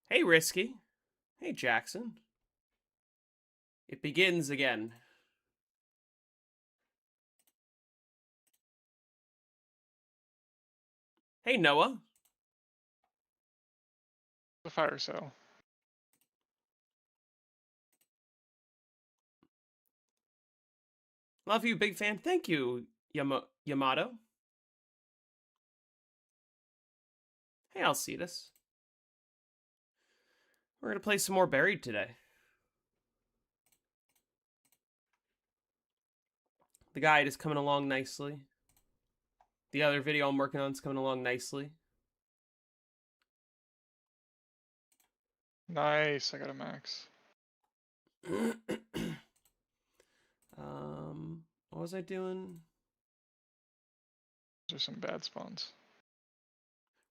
Hey, Risky. Hey, Jackson. It begins again. Hey, Noah. The fire sale. Love you, big fan. Thank you, Yamato. Hey, Alcides. We're going to play some more Buried today. The guide is coming along nicely. The other video I'm working on is coming along nicely. Nice, I got a max. What was I doing? Those are some bad spawns.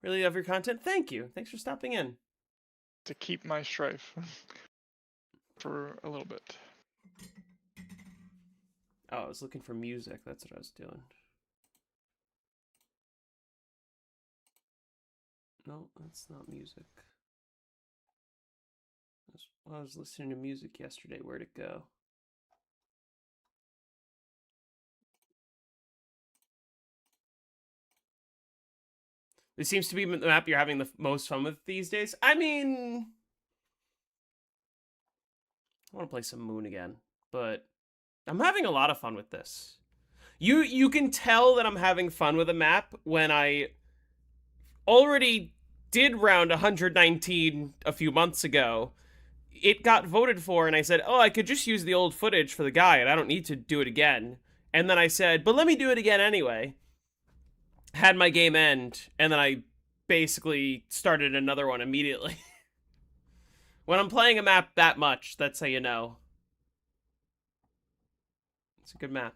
Really love your content. Thank you. Thanks for stopping in. To keep my strife for a little bit. Oh, I was looking for music. That's what I was doing. No, that's not music. I was listening to music yesterday. Where'd it go? This seems to be the map you're having the most fun with these days. I mean, I want to play some Moon again, but I'm having a lot of fun with this. You can tell that I'm having fun with a map when I already did round 119 a few months ago. It got voted for, and I said, oh, I could just use the old footage for the guide. I don't need to do it again. And then I said, but let me do it again anyway. Had my game end, and then I basically started another one immediately. When I'm playing a map that much, that's how you know. It's a good map.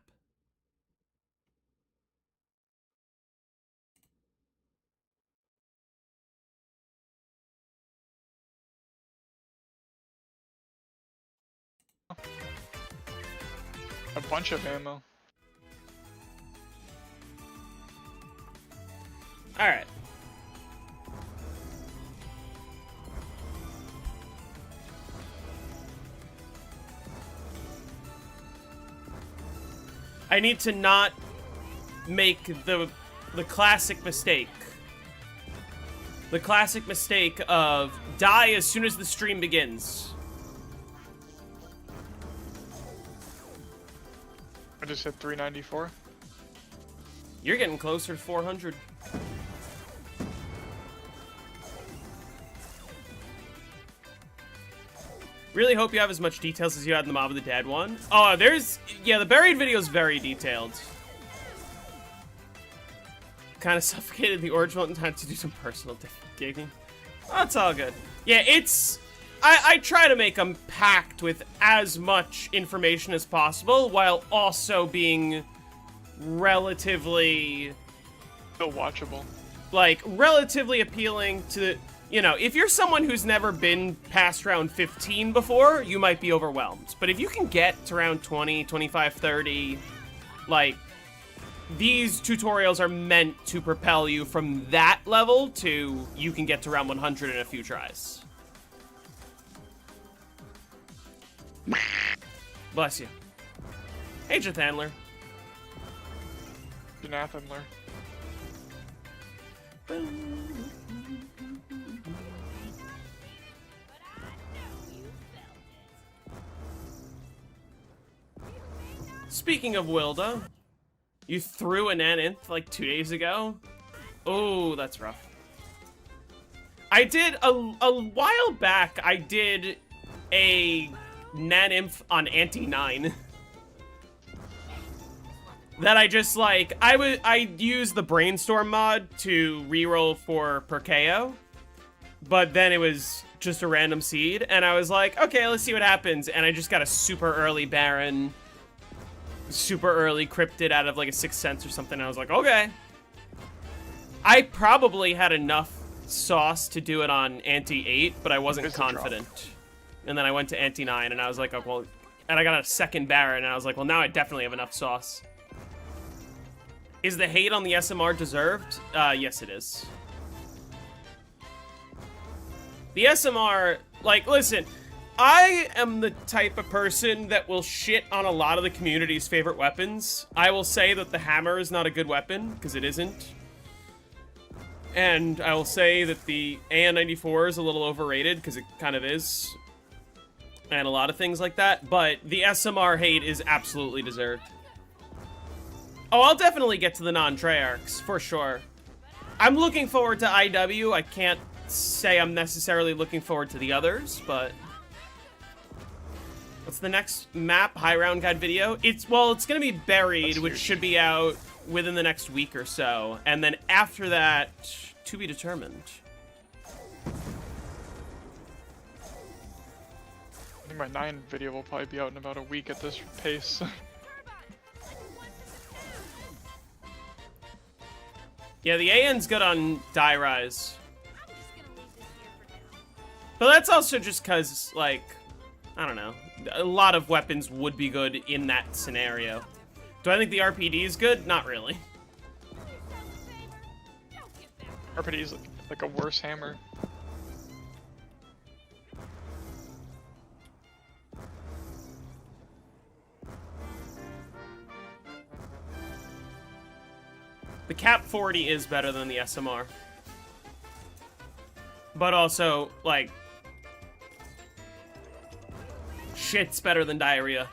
A bunch of ammo. Alright. I need to not make the classic mistake. The classic mistake of die as soon as the stream begins. I just hit 394. You're getting closer to 400. Really hope you have as much details as you had in the Mob of the Dead one. Oh, yeah, the Buried video is very detailed. Kind of suffocated the original in time to do some personal gigging. That's all good. Yeah, I try to make them packed with as much information as possible while also being relatively, Still watchable. like, relatively appealing to, you know, if you're someone who's never been past round 15 before, you might be overwhelmed. But if you can get to round 20, 25, 30, like, these tutorials are meant to propel you from that level to you can get to round 100 in a few tries. Bless you. Hey, Jathandler. Jonathanler. Speaking of Wilda, you threw an Nth like 2 days ago? Oh, that's rough. I did, a while back, I did a Naninf on Anti-9. That I just, like, I used the Brainstorm mod to reroll for Perkeo, but then it was just a random seed, and I was like, okay, let's see what happens, and I just got a super early Baron, super early Cryptid out of, like, a 6th Sense or something, and I was like, okay. I probably had enough sauce to do it on Anti-8, but I wasn't confident. And then I went to Anti-9, and I was like, oh, well, and I got a second Baron, and I was like, well, now I definitely have enough sauce. Is the hate on the SMR deserved? Yes, it is. The SMR, like, listen, I am the type of person that will shit on a lot of the community's favorite weapons. I will say that the hammer is not a good weapon, because it isn't. And I will say that the AN-94 is a little overrated, because it kind of is. And a lot of things like that. But the SMR hate is absolutely deserved. Oh, I'll definitely get to the non-Treyarchs, for sure. I'm looking forward to IW. I can't say I'm necessarily looking forward to the others, but... What's the next map? High round guide video? Well, it's gonna be Buried, which should be out within the next week or so. And then after that, to be determined. I think my 9 video will probably be out in about a week at this pace. Yeah, the AN's good on Die Rise. But that's also just because, like, I don't know. A lot of weapons would be good in that scenario. Do I think the RPD is good? Not really. RPD is like a worse hammer. The Cap 40 is better than the SMR. But also, like, shit's better than Diarrhea.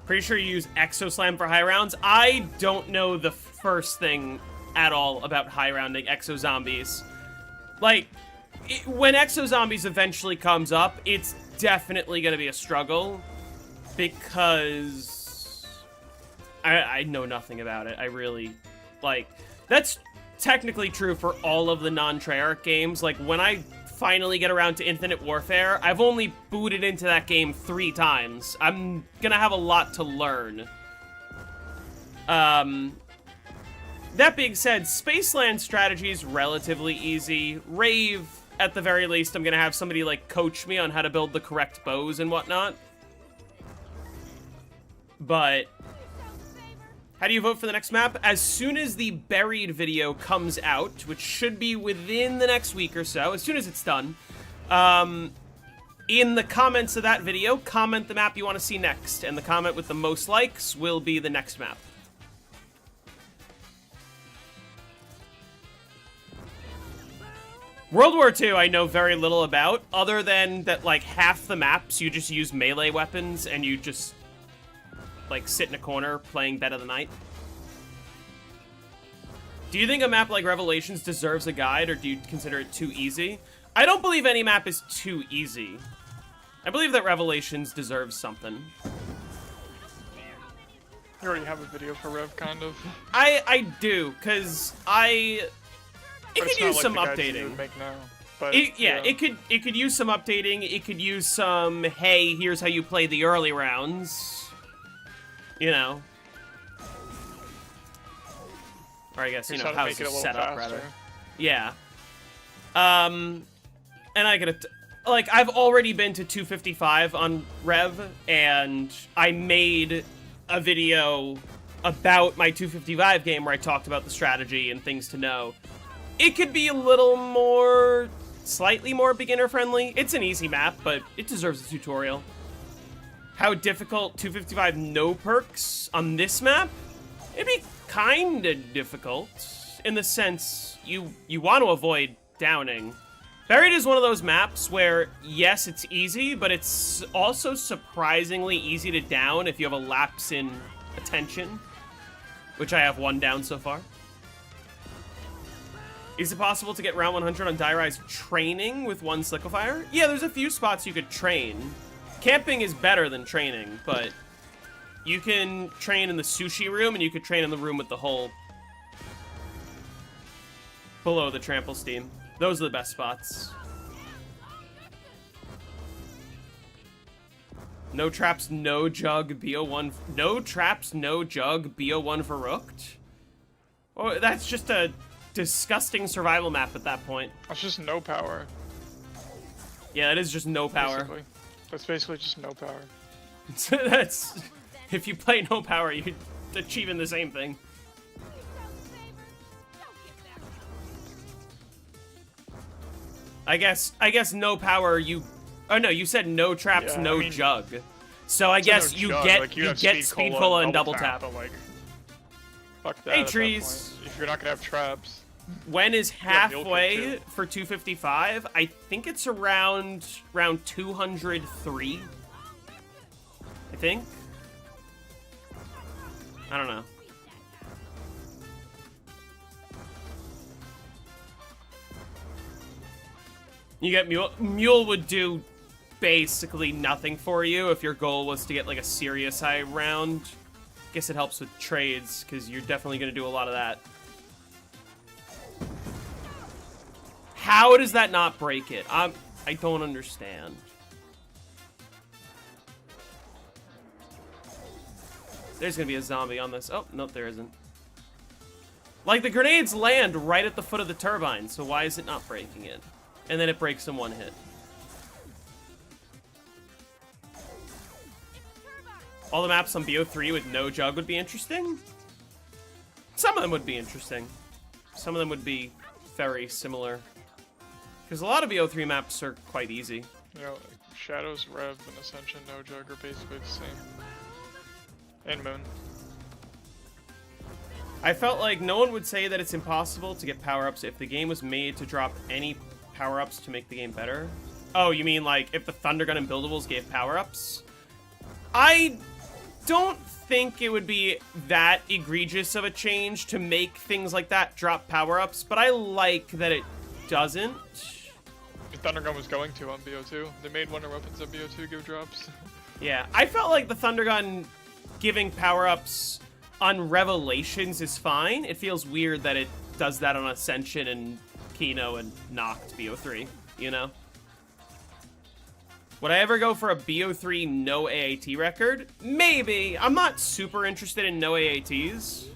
Pretty sure you use Exoslam for high rounds. I don't know the first thing at all about high rounding Exo Zombies. Like, when Exo Zombies eventually comes up, it's definitely gonna be a struggle because I know nothing about it. I really, like, that's technically true for all of the non-Treyarch games. Like, when I finally get around to Infinite Warfare, I've only booted into that game 3 times. I'm gonna have a lot to learn. That being said, Spaceland strategy is relatively easy. Rave, at the very least, I'm gonna have somebody, like, coach me on how to build the correct bows and whatnot. But how do you vote for the next map? As soon as the Buried video comes out, which should be within the next week or so, as soon as it's done, in the comments of that video, comment the map you want to see next, and the comment with the most likes will be the next map. World War II I know very little about, other than that, like, half the maps you just use melee weapons and you just, like, sit in a corner playing Dead of the Night. Do you think a map like Revelations deserves a guide, or do you consider it too easy? I don't believe any map is too easy. I believe that Revelations deserves something. You already have a video for Rev, kind of. I do, because it could use some updating. It could use some updating. It could use some, hey, here's how you play the early rounds. You know. Or I guess, you know, how it's set up, rather. Yeah. And I gotta, like, I've already been to 255 on Rev, and I made a video about my 255 game where I talked about the strategy and things to know. It could be a little more, slightly more beginner-friendly. It's an easy map, but it deserves a tutorial. How difficult 255 no perks on this map? It'd be kinda difficult, in the sense you want to avoid downing. Buried is one of those maps where, yes, it's easy, but it's also surprisingly easy to down if you have a lapse in attention, which I have 1 down so far. Is it possible to get round 100 on Die Rise training with 1 Slickfire? Yeah, there's a few spots you could train. Camping is better than training, but you can train in the sushi room, and you could train in the room with the hole below the trample steam. Those are the best spots. No traps, no jug, BO1. No traps, no jug, BO1 for Rooked? Oh, that's just a disgusting survival map at that point. That's just no power. Yeah, it is just no power. Basically. That's basically just no power. That's... If you play no power, you're achieving the same thing. I guess no power. You, oh no, you said no traps, Yeah, no I mean, jug. So I guess no you jug, get like, you have get speed cola and double tap. but like, fuck that. Hey, at that trees. point. If you're not gonna have traps. When is Yeah, mule kick, halfway too. for 255? I think it's around 203. I think. I don't know. You get Mule. Mule would do basically nothing for you if your goal was to get like a serious high round. Guess it helps with trades because you're definitely going to do a lot of that. How does that not break it? I don't understand. There's gonna be a zombie on this. Oh, nope, there isn't. Like, the grenades land right at the foot of the turbine, so why is it not breaking it? And then it breaks in one hit. All the maps on BO3 with no jug would be interesting? Some of them would be interesting. Some of them would be very similar. Because a lot of BO3 maps are quite easy. You know, like Shadows, Rev, and Ascension, no jug are basically the same. And Moon. I felt like no one would say that it's impossible to get power-ups if the game was made to drop any power-ups to make the game better. Oh, you mean like if the Thundergun and Buildables gave power-ups? I don't think it would be that egregious of a change to make things like that drop power-ups, but I like that it doesn't. Thundergun was going to on BO2. They made Wonder Weapons on BO2 give drops. Yeah, I felt like the Thundergun giving power-ups on Revelations is fine. It feels weird that it does that on Ascension and Kino and Noct BO3, you know? Would I ever go for a BO3 no AAT record? Maybe. I'm not super interested in no AATs.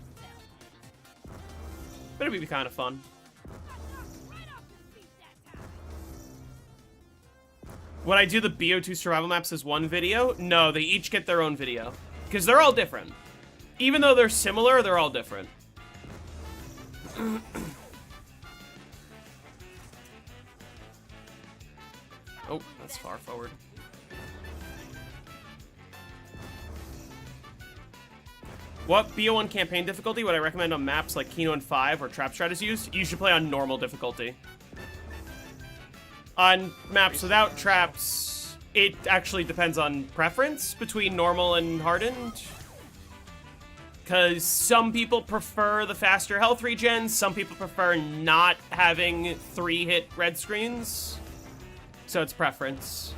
But it'd be kind of fun. Would I do the BO2 survival maps as one video? No, they each get their own video. Because they're all different. Even though they're similar, they're all different. Oh, that's far forward. What BO1 campaign difficulty would I recommend on maps like Kino and 5 where Trap Strat is used? You should play on normal difficulty. On maps without traps, it actually depends on preference between normal and hardened. Because some people prefer the faster health regen, some people prefer not having 3-hit red screens. So it's preference.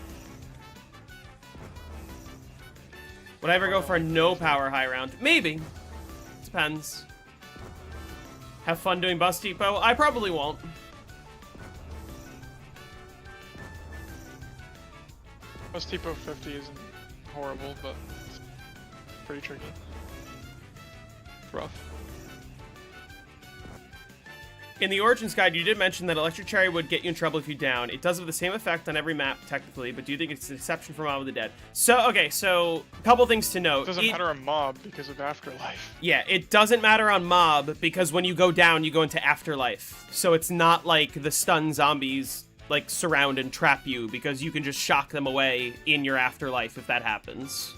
Would I ever go for a no power high round? Maybe. Depends. Have fun doing Bus Depot? I probably won't. Most Tipo 50 isn't horrible, but it's pretty tricky. Rough. In the Origins Guide, you did mention that Electric Cherry would get you in trouble if you down. It does have the same effect on every map, technically, but do you think it's an exception for Mob of the Dead? So, okay, so, a couple things to note. It doesn't matter on Mob because of Afterlife. Yeah, it doesn't matter on Mob because when you go down, you go into Afterlife. So it's not like the stun zombies, like, surround and trap you because you can just shock them away in your Afterlife if that happens.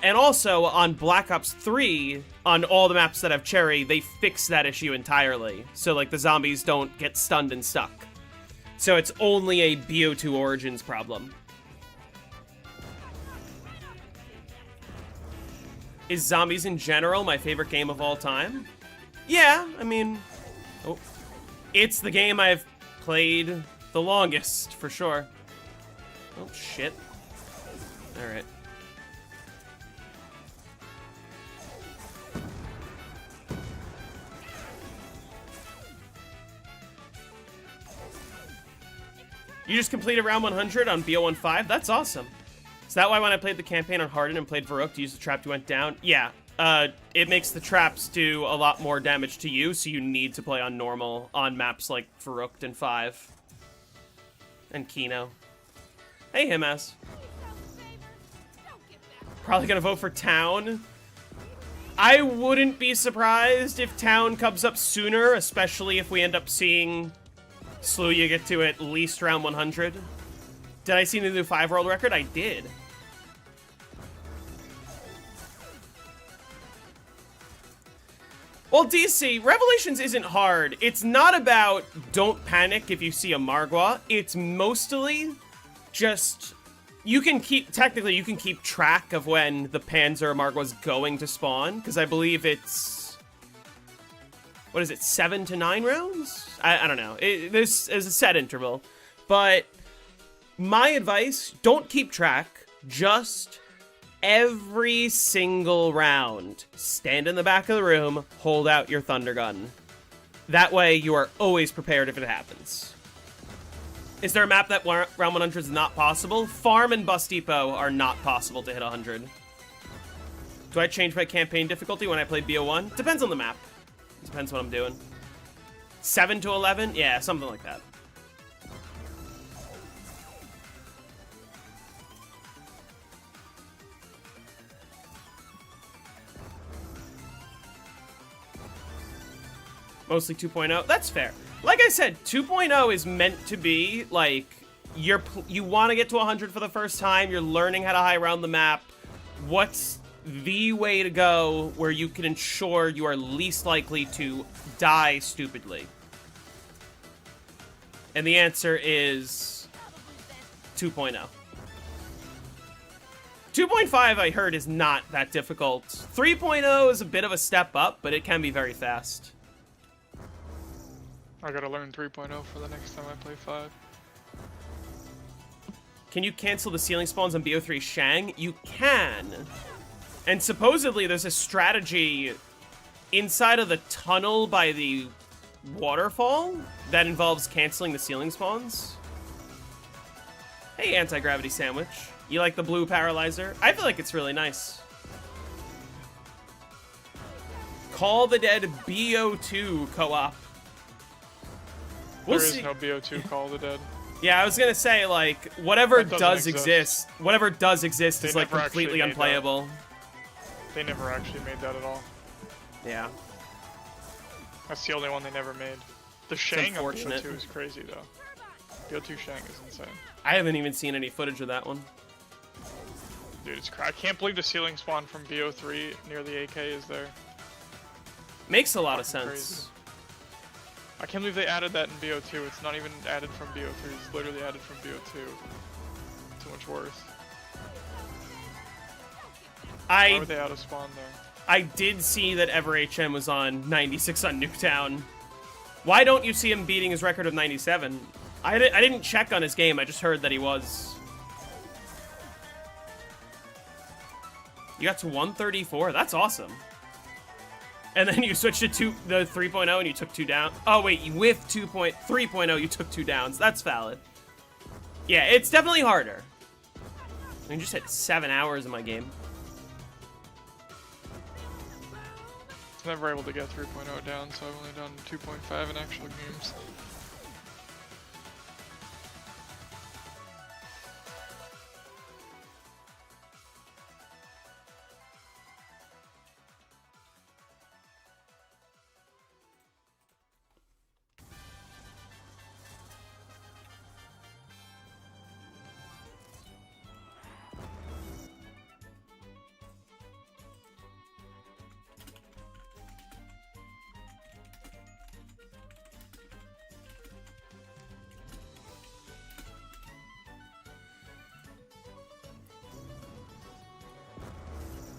And also, on Black Ops 3, on all the maps that have Cherry, they fix that issue entirely. So, like, the zombies don't get stunned and stuck. So it's only a BO2 Origins problem. Is Zombies in general my favorite game of all time? Yeah, I mean... Oh, it's the game I've played the longest, for sure. Oh, shit. Alright. You just completed round 100 on BO15? That's awesome. Is that why when I played the campaign on Harden and played Varrook to use the trap to went down? Yeah. It makes the traps do a lot more damage to you, so you need to play on normal on maps like Varrook and 5. And Kino. Hey, Himas. Probably gonna vote for Town. I wouldn't be surprised if Town comes up sooner, especially if we end up seeing Slew, you get to at least round 100. Did I see the new 5 world record? I did. Well, DC, Revelations isn't hard. It's not about don't panic if you see a Margwa. It's mostly just, technically you can keep track of when the Panzer Margwa's going to spawn, because I believe it's, what is it, 7 to 9 rounds? I don't know. This is a set interval. But my advice, don't keep track. Just every single round, stand in the back of the room, hold out your Thunder Gun. That way you are always prepared if it happens. Is there a map that round 100 is not possible? Farm and Bus Depot are not possible to hit 100. Do I change my campaign difficulty when I play BO1? Depends on the map. Depends what I'm doing. 7 to 11? Yeah, something like that. Mostly 2.0. That's fair. Like I said, 2.0 is meant to be, like, you want to get to 100 for the first time, you're learning how to high round the map. What's the way to go where you can ensure you are least likely to die stupidly? And the answer is 2.0. 2.5, I heard, is not that difficult. 3.0 is a bit of a step up, but it can be very fast. I gotta learn 3.0 for the next time I play 5. Can you cancel the ceiling spawns on BO3 Shang? You can. And supposedly there's a strategy inside of the tunnel by the waterfall that involves canceling the ceiling spawns. Hey, Anti-Gravity Sandwich. You like the blue paralyzer? I feel like it's really nice. Call the Dead BO2 co-op. There is no BO2 Call of the Dead. Yeah, I was gonna say, like, whatever does exist is, like, completely unplayable. They never actually made that at all. Yeah. That's the only one they never made. The Shang of BO2 is crazy, though. BO2 Shang is insane. I haven't even seen any footage of that one. Dude, it's I can't believe the ceiling spawn from BO3 near the AK is there. Makes a lot of sense. Crazy. I can't believe they added that in BO2. It's not even added from BO3. It's literally added from BO2. Too much worse. Why were they out of spawn there? I did see that EverHM was on 96 on Nuketown. Why don't you see him beating his record of 97? I didn't check on his game. I just heard that he was. You got to 134. That's awesome. And then you switched to the 3.0 and you took 2 down. Oh wait, with 3.0 you took 2 downs. That's valid. Yeah, it's definitely harder. I just hit 7 hours in my game. I was never able to get 3.0 down, so I've only done 2.5 in actual games.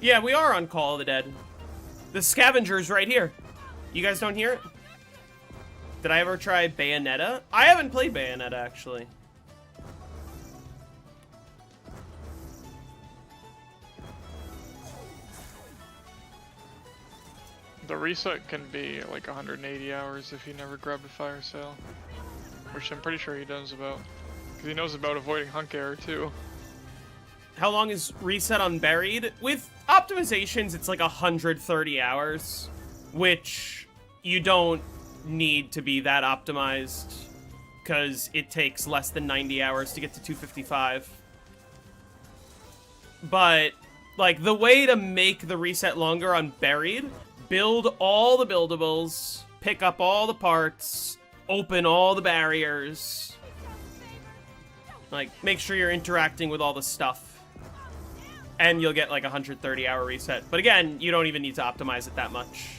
Yeah, we are on Call of the Dead. The Scavenger's right here. You guys don't hear it? Did I ever try Bayonetta? I haven't played Bayonetta, actually. The reset can be like 180 hours if you never grabbed a fire sale. Which I'm pretty sure he knows about. Because he knows about avoiding hunk error too. How long is reset on Buried? With optimizations, it's like 130 hours, which you don't need to be that optimized, because it takes less than 90 hours to get to 255. But, like, the way to make the reset longer on Buried, build all the buildables, pick up all the parts, open all the barriers. Like, make sure you're interacting with all the stuff. And you'll get like a 130-hour reset. But again, you don't even need to optimize it that much.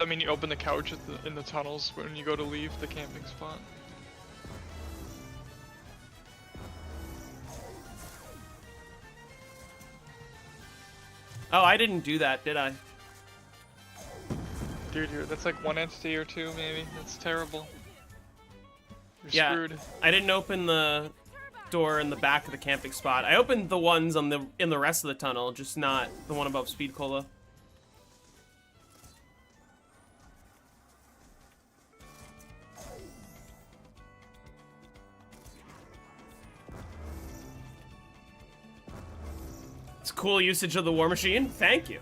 I mean, you open the couch in the tunnels when you go to leave the camping spot. Oh, I didn't do that, did I? Dude, that's like one entity or two, maybe. That's terrible. You're Yeah, screwed. I didn't open the door in the back of the camping spot. I opened the ones in the rest of the tunnel, just not the one above Speed Cola. It's cool usage of the War Machine. Thank you.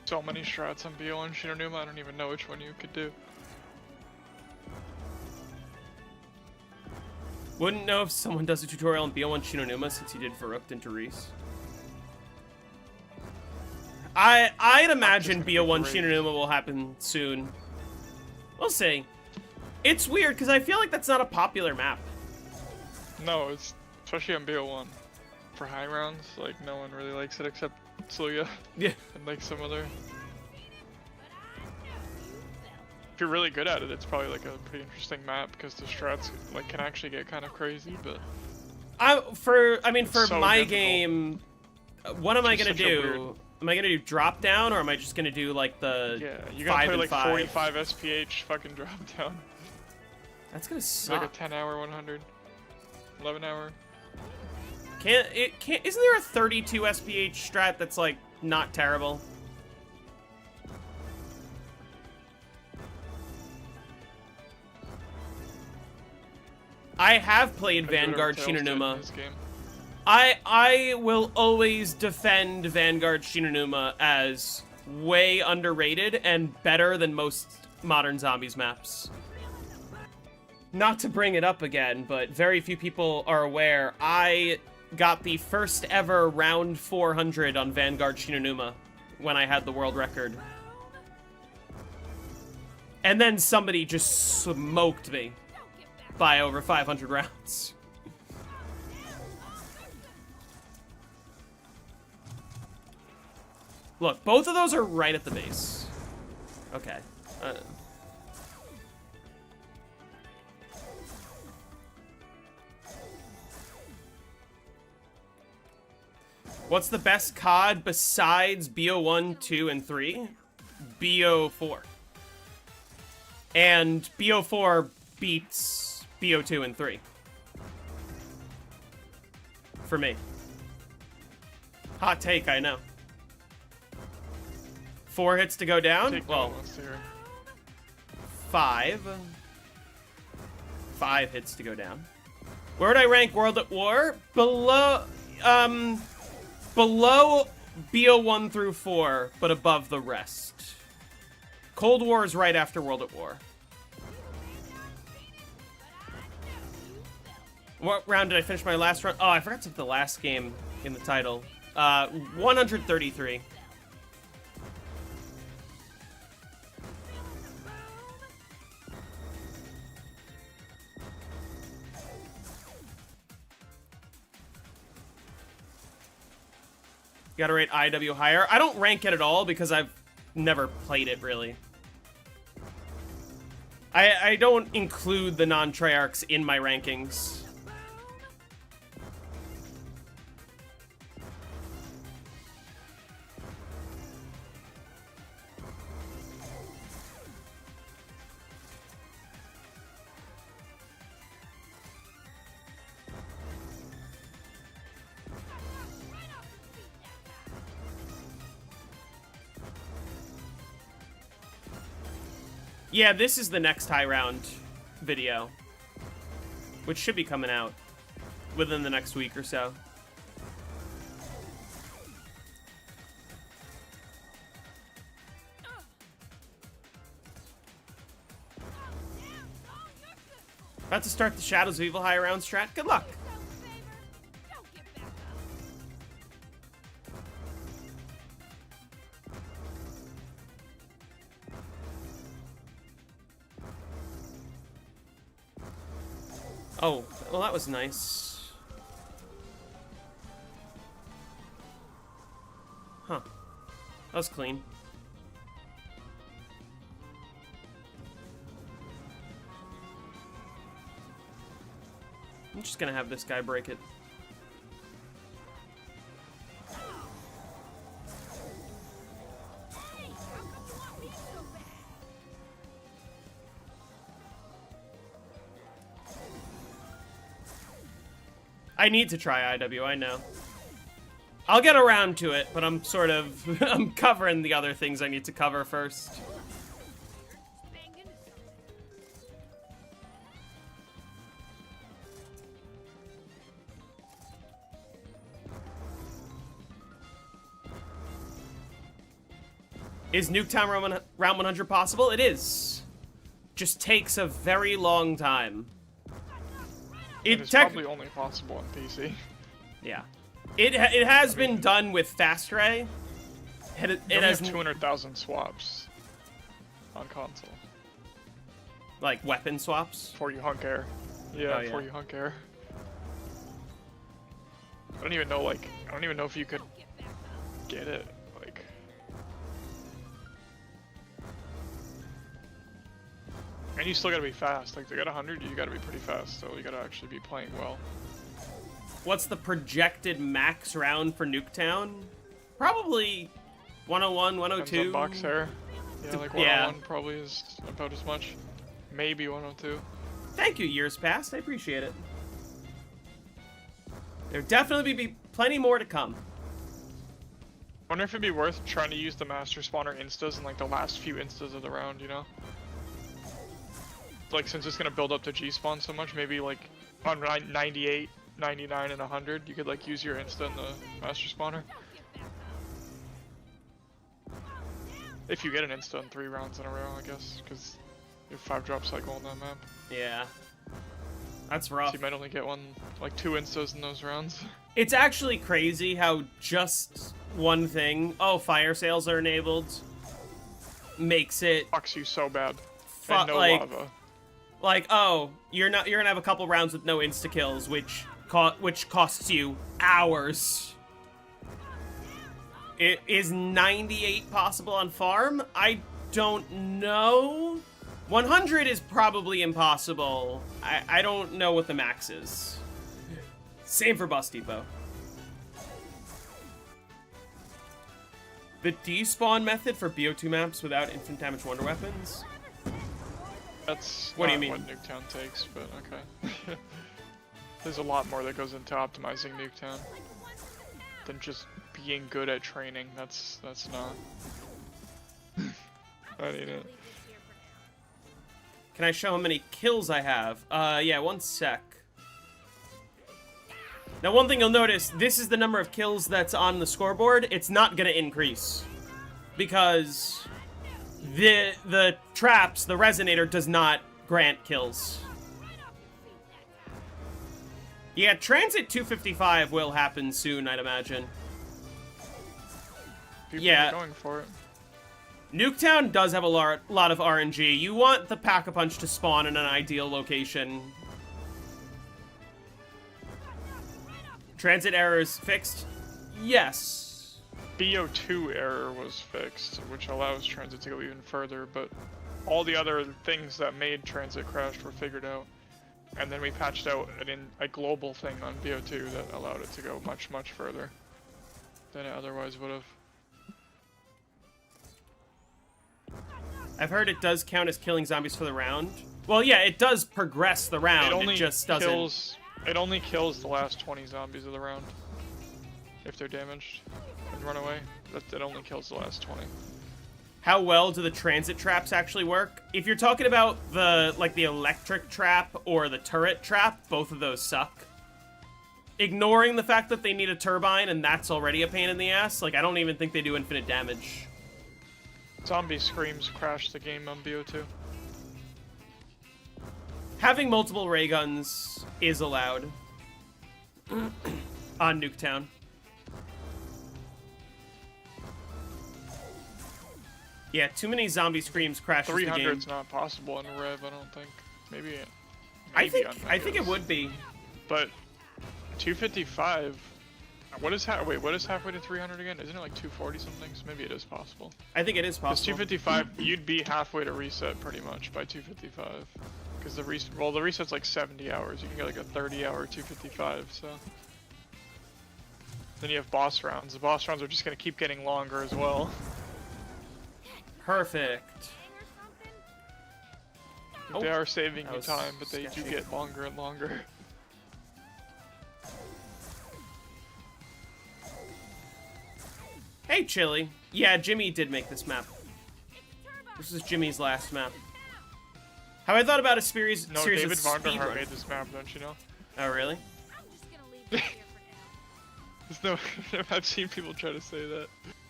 So many strats on BO and Shinonuma, I don't even know which one you could do. Wouldn't know if someone does a tutorial on BO1 Shinonuma since he did Verrucht into Reese. I'd imagine BO1 Shinonuma will happen soon. We'll see. It's weird because I feel like that's not a popular map. No, it's especially on BO1. For high rounds, like no one really likes it except Tsuya. Yeah. And like some other. If you're really good at it, it's probably like a pretty interesting map because the strats like can actually get kind of crazy, but for so my difficult. game, what am I Just gonna such a do? weird- Am I gonna do drop down, or am I just gonna do like the yeah, you 5 gotta play and like 5? 45 SPH fucking drop down. That's gonna It's like a suck. 10 hour 100. 11 hour. Isn't there a 32 SPH strat that's like not terrible? I have played Vanguard Shinonuma. This game. I will always defend Vanguard Shinonuma as way underrated and better than most modern zombies maps. Not to bring it up again, but very few people are aware, I got the first ever round 400 on Vanguard Shinonuma when I had the world record. And then somebody just smoked me by over 500 rounds. Look, both of those are right at the base. Okay. What's the best COD besides BO1, 2, and 3? BO4. And BO4 beats BO2 and 3. For me. Hot take, I know. 4 hits to go down? Take Well, no one wants to hear. 5. 5 hits to go down. Where would I rank World at War? Below BO1 through 4, but above the rest. Cold War is right after World at War. What round did I finish my last run? Oh, I forgot to put the last game in the title. 133. Gotta rate IW higher. I don't rank it at all because I've never played it, really. I don't include the non-Treyarchs in my rankings. Yeah, this is the next high round video, which should be coming out within the next week or so. About to start the Shadows of Evil high round strat. Good luck. Oh, well, that was nice. Huh. That was clean. I'm just gonna have this guy break it. I need to try IW, I know. I'll get around to it, but I'm sort of... I'm covering the other things I need to cover first. Is Nuketown round 100 possible? It is. Just takes a very long time. It's probably only possible on PC. Yeah. It has been done with Fast Ray. It has 200,000 swaps on console. Like weapon swaps? For you hunk air. Yeah, Oh, yeah. for you hunk air. I don't even know if you could get it. Like, and you still gotta be fast. Like, to get 100, you gotta be pretty fast. So you gotta actually be playing well. What's the projected max round for Nuketown? Probably 101, 102. Depends on box hair. Yeah, like 101 Yeah. probably is about as much. Maybe 102. Thank you, Years Past. I appreciate it. There'll definitely be plenty more to come. Wonder if it'd be worth trying to use the Master Spawner instas in like the last few instas of the round, you know? Like, since it's gonna build up to G-Spawn so much, maybe like on 98, 99, and 100, you could like use your insta in the Master Spawner. If you get an insta in 3 rounds in a row, I guess, because you have 5-drop cycle on that map. Yeah. That's So rough. you might only get like 2 instas in those rounds. It's actually crazy how just one thing, oh, fire sales are enabled, makes it Fucks you so bad. And no like, lava. like, oh, you're gonna have a couple rounds with no insta kills, which costs you hours. Is 98 possible on farm? I don't know. 100 is probably impossible. I don't know what the max is. Same for Bus Depot. The despawn method for BO2 maps without instant damage wonder weapons? That's What do you not mean? what Nuketown takes, but okay. There's a lot more that goes into optimizing Nuketown than just being good at training. That's not. I need it. Can I show how many kills I have? Yeah, one sec. Now, one thing you'll notice, this is the number of kills that's on the scoreboard. It's not gonna increase. Because the traps, the resonator does not grant kills. Yeah, Transit 255 will happen soon, I'd imagine. People Yeah. are going for it. Nuketown does have a lot of RNG. You want the Pack-a-Punch to spawn in an ideal location. Transit errors fixed? Yes. BO2 error was fixed, which allows transit to go even further, but all the other things that made transit crash were figured out. And then we patched out a global thing on BO2 that allowed it to go much, much further than it otherwise would have. I've heard it does count as killing zombies for the round. Well, yeah, it does progress the round. It just doesn't. It only kills the last 20 zombies of the round if they're damaged and run away. It only kills the last 20. How well do the transit traps actually work? If you're talking about the electric trap or the turret trap, both of those suck. Ignoring the fact that they need a turbine and that's already a pain in the ass, like I don't even think they do infinite damage. Zombie screams crash the game on BO2. Having multiple ray guns is allowed on Nuketown. Yeah, too many zombie screams crashes the game. 300's not possible in Rev, I don't think. Maybe I think on it Megas. would be. But 255. What is halfway to 300 again? Isn't it like 240 something? So maybe it is possible. I think it is Because possible. 255, you'd be halfway to reset pretty much by 255. Because the reset's like 70 hours. You can get like a 30-hour 255. So then you have boss rounds. The boss rounds are just gonna keep getting longer as well. Perfect. They are saving that you was time, but they do sketchy. get longer and longer. Hey, Chili. Yeah, Jimmy did make this map. This is Jimmy's last map. Have I thought about a series No, of David Vonderhaar speedruns? made this map, don't you know? Oh, really? I'm just gonna leave it here for now. There's no, I've seen people try to say that.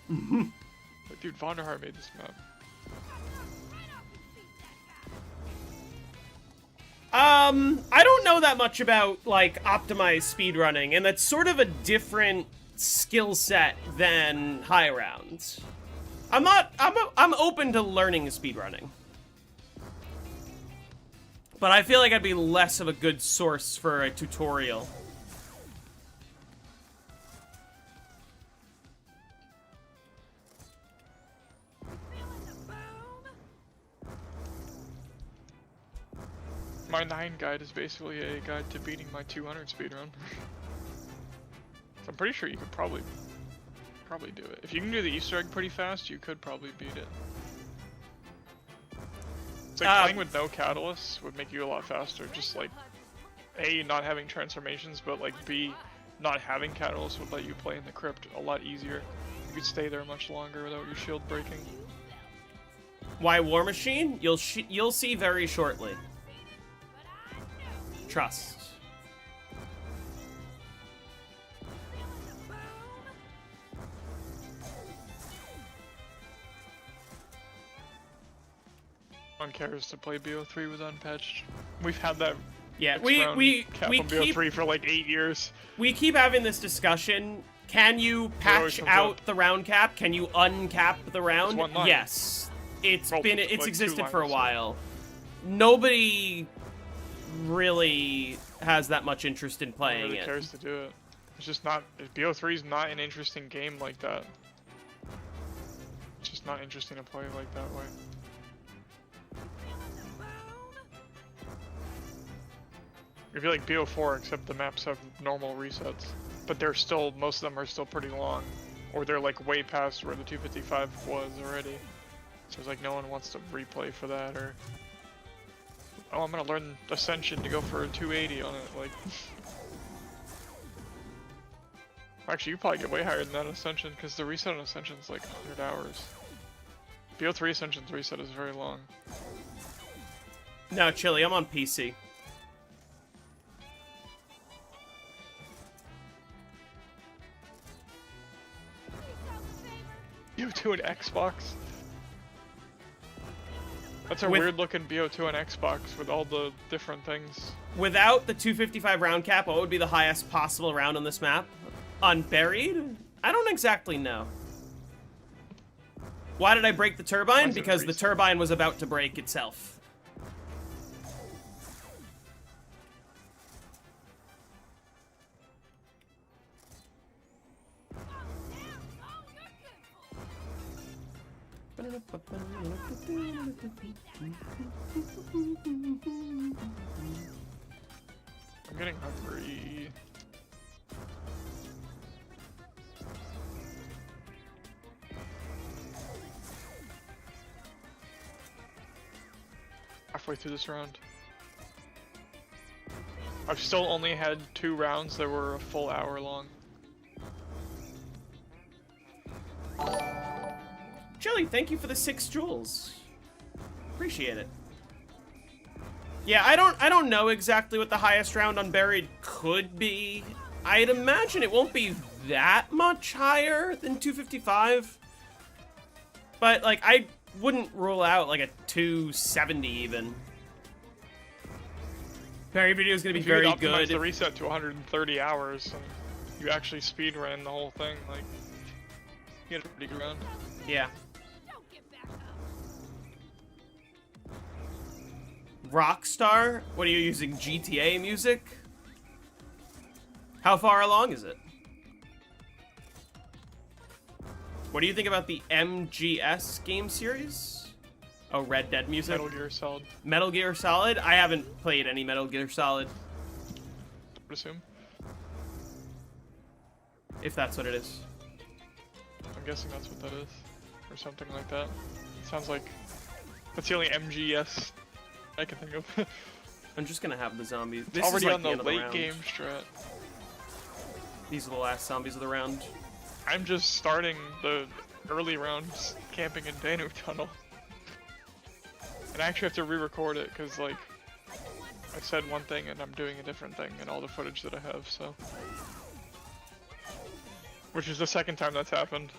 Like, dude, Vonderhaar made this map. I don't know that much about, like, optimized speedrunning, and that's sort of a different skill set than high rounds. I'm open to learning speedrunning. But I feel like I'd be less of a good source for a tutorial. My 9 guide is basically a guide to beating my 200 speedrun. So I'm pretty sure you could probably do it. If you can do the Easter egg pretty fast, you could probably beat it. It's like playing with no catalysts would make you a lot faster. Just like A, not having transformations, but like B, not having catalysts would let you play in the crypt a lot easier. You could stay there much longer without your shield breaking. Why War Machine? You'll see very shortly. Trust. No one cares to play BO3 with unpatched. We've had that Yeah, X we round cap on keep BO3 for like 8 years. we keep having this discussion. Can you always patch comes out up. the round cap? Can you uncap the round? one line. Yes. It's Well, been like it's two existed for a lines. while. Nobody really has that much interest in No one playing really it. cares to do it. It's just not. BO3 is not an interesting game like that. It's just not interesting to play like that way. It'd be like BO4, except the maps have normal resets, but they're still, most of them are still pretty long, or they're like way past where the 255 was already. So it's like no one wants to replay for that, or oh, I'm gonna learn Ascension to go for a 280 on it. Like, actually, you probably get way higher than that Ascension, because the reset on Ascension is like 100 hours. BO3 Ascension's reset is very long. No, Chili, I'm on PC. BO2 and Xbox. That's a With- weird looking BO2 and Xbox with all the different things. Without the 255 round cap, what would be the highest possible round on this map? Unburied? I don't exactly know. Why did I break the turbine? Why's it Because the reset? turbine was about to break itself. I'm getting hungry. Halfway through this round. I've still only had 2 rounds that were a full hour long. Chili, thank you for the 6 jewels. Appreciate it. Yeah, I don't know exactly what the highest round on Buried could be. I'd imagine it won't be that much higher than 255. But, like, I wouldn't rule out, like, a 270 even. Barry video is gonna be If you very could optimize good. the reset to 130 hours and you actually speedrun the whole thing, like, you get a pretty good run. Yeah. Don't get back up. Rockstar? What are you using? GTA music? How far along is it? What do you think about the MGS game series? Oh, Red Dead music? Metal Gear Solid, Metal Gear Solid? I haven't played any Metal Gear Solid, I would assume. if that's what it is. I'm guessing that's what that is. Or something like that. It sounds like that's the only MGS I can think of. I'm just gonna have the zombies. It's This already is like on the the end of the late round. game strat. These are the last zombies of the round. I'm just starting the early rounds camping in Danu Tunnel. And I actually have to re-record it because, like, I said one thing and I'm doing a different thing in all the footage that I have, so. Which is the second time that's happened.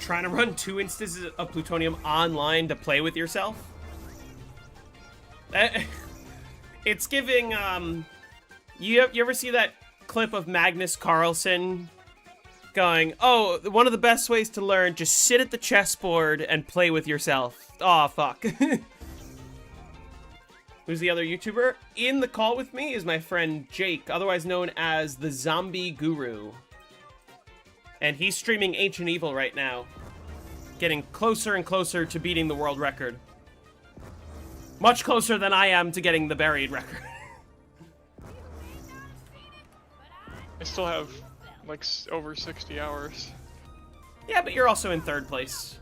Trying to run 2 instances of plutonium online to play with yourself? It's giving, you ever see that clip of Magnus Carlsen going, oh, one of the best ways to learn, just sit at the chessboard and play with yourself. Aw, fuck. Who's the other YouTuber? In the call with me is my friend Jake, otherwise known as the Zombie Guru. And he's streaming Ancient Evil right now, getting closer and closer to beating the world record. Much closer than I am to getting the buried record. I still have, like, over 60 hours. Yeah, but you're also in 3rd place.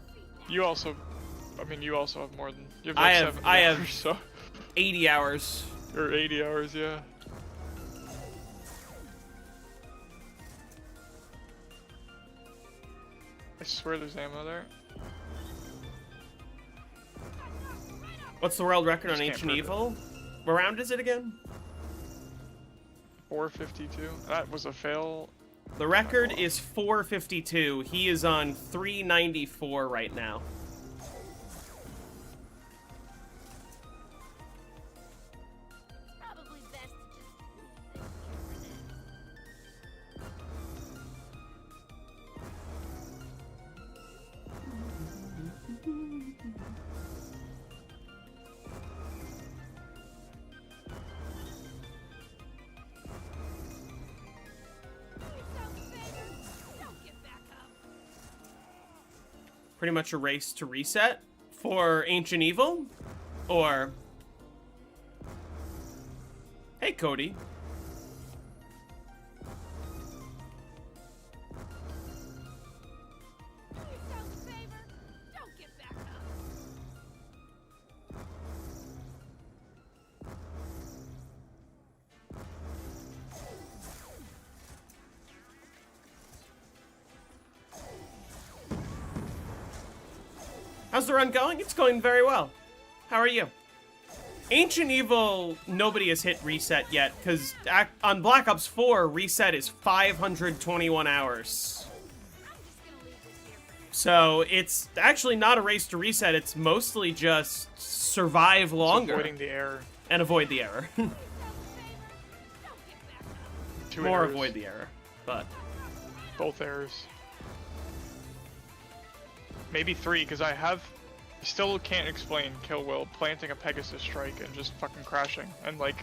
You also, I mean, you also have more than, you have I like have- 70 I have- hours, so. 80 hours. Or 80 hours, yeah. I swear there's ammo there. What's the world record on Just can't Ancient prove it. Evil? What round is it again? 452. That was a fail. The record is 452. He is on 394 right now. Probably best to just don't get back up. Pretty much a race to reset for Ancient Evil? Or... Hey, Cody. Do yourself a favor. Don't get back up. How's the run going? It's going very well. How are you? Ancient Evil, nobody has hit reset yet, because on Black Ops 4, reset is 521 hours. So it's actually not a race to reset, it's mostly just survive longer Avoiding the error. and avoid the error. Two More errors. avoid the error, but... Both errors. Maybe 3, because I still can't explain Kill Will planting a Pegasus strike and just fucking crashing. And like,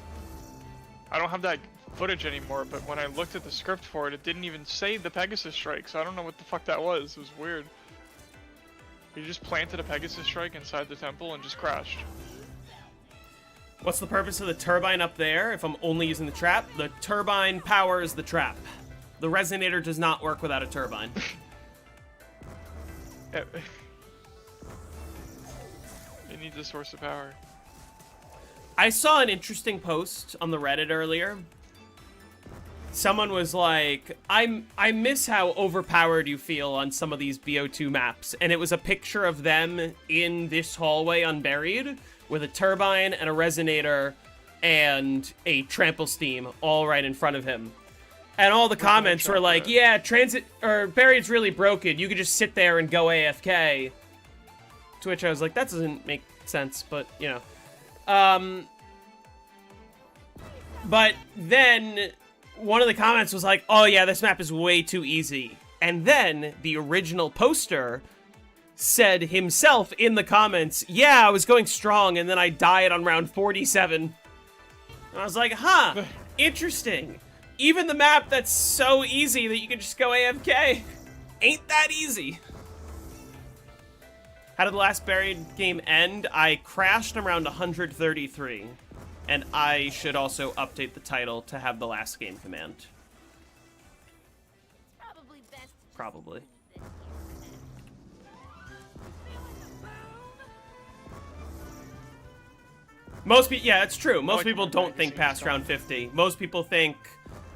I don't have that footage anymore, but when I looked at the script for it, it didn't even say the Pegasus strike, so I don't know what the fuck that was. It was weird. He just planted a Pegasus strike inside the temple and just crashed. What's the purpose of the turbine up there if I'm only using the trap? The turbine powers the trap. The resonator does not work without a turbine. It needs a source of power. I saw an interesting post on the Reddit earlier. Someone was like, I miss how overpowered you feel on some of these BO2 maps. And it was a picture of them in this hallway unburied, with a turbine and a resonator and a trample steam all right in front of him. And all the comments were like, yeah, Buried's really broken. You could just sit there and go AFK. To which I was like, that doesn't make sense, but, you know. But then one of the comments was like, oh yeah, this map is way too easy. And then the original poster said himself in the comments, yeah, I was going strong and then I died on round 47. And I was like, huh, interesting. Even the map that's so easy that you can just go AFK ain't that easy. How did the last Buried game end? I crashed around 133. And I should also update the title to have the last game command. Probably best. Probably. Most people, yeah, it's true. Most people don't think past round 50. Most people think,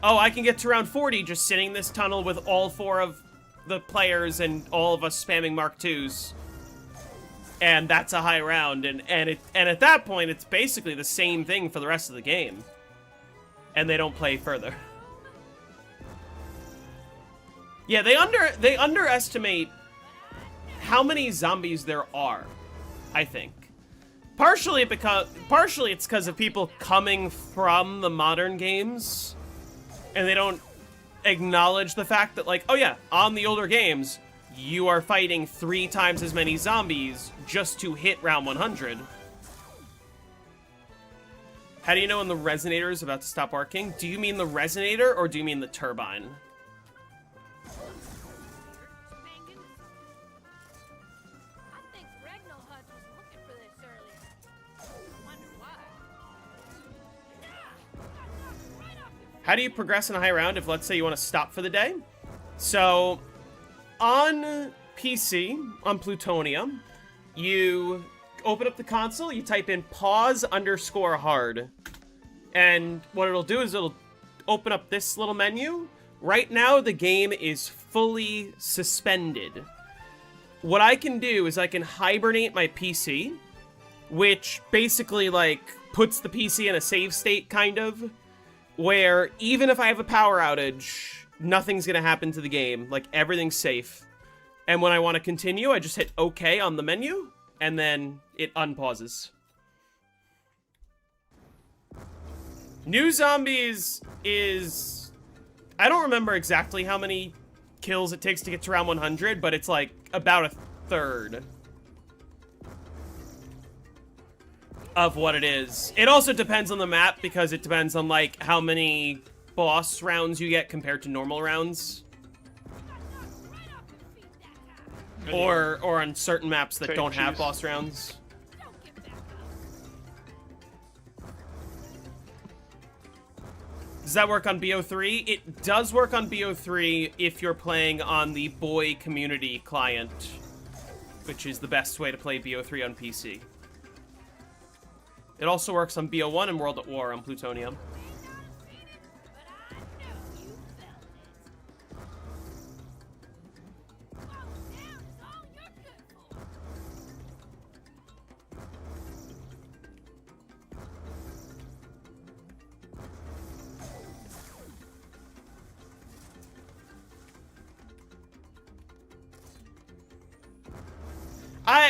oh, I can get to round 40 just sitting in this tunnel with all 4 of the players and all of us spamming Mark IIs. And that's a high round, and at that point, it's basically the same thing for the rest of the game. And they don't play further. Yeah, they underestimate how many zombies there are, I think. Partially it's because of people coming from the modern games, and they don't acknowledge the fact that, like, oh yeah, on the older games, you are fighting 3 times as many zombies just to hit round 100. How do you know when the resonator is about to stop working? Do you mean the resonator or do you mean the turbine? I think Regnal Hutch was looking for this earlier. Wonder why. How do you progress in a high round if, let's say, you want to stop for the day? So, on PC, on Plutonium, you open up the console, you type in pause_hard. And what it'll do is it'll open up this little menu. Right now, the game is fully suspended. What I can do is I can hibernate my PC, which basically, like, puts the PC in a save state, kind of, where even if I have a power outage, nothing's gonna happen to the game. Like, everything's safe. And when I want to continue, I just hit OK on the menu, and then it unpauses. New Zombies is... I don't remember exactly how many kills it takes to get to round 100, but it's like about a third of what it is. It also depends on the map, because it depends on, like, how many boss rounds you get compared to normal rounds. Or on certain maps that don't have boss rounds. Does that work on BO3? It does work on BO3 if you're playing on the Boy Community client, which is the best way to play BO3 on PC. It also works on BO1 and World at War on Plutonium.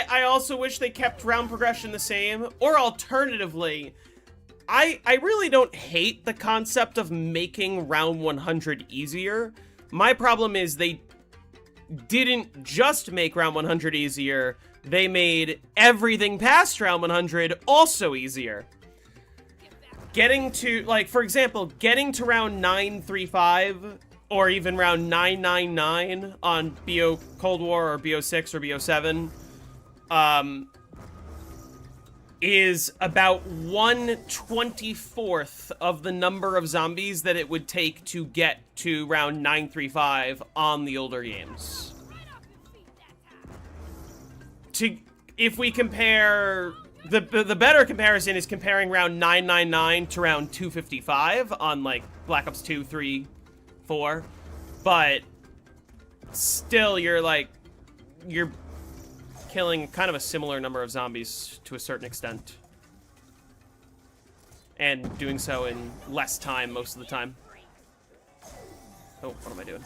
I also wish they kept round progression the same, or alternatively, I really don't hate the concept of making round 100 easier. My problem is they didn't just make round 100 easier, they made everything past round 100 also easier. Getting to, like, for example, getting to round 935, or even round 999 on BO Cold War or BO6 or BO7, is about 1/24th of the number of zombies that it would take to get to round 935 on the older games. If we compare, the better comparison is comparing round 999 to round 255 on, like, Black Ops 2, 3, 4, but still you're killing kind of a similar number of zombies to a certain extent. and doing so in less time most of the time. Oh, what am I doing?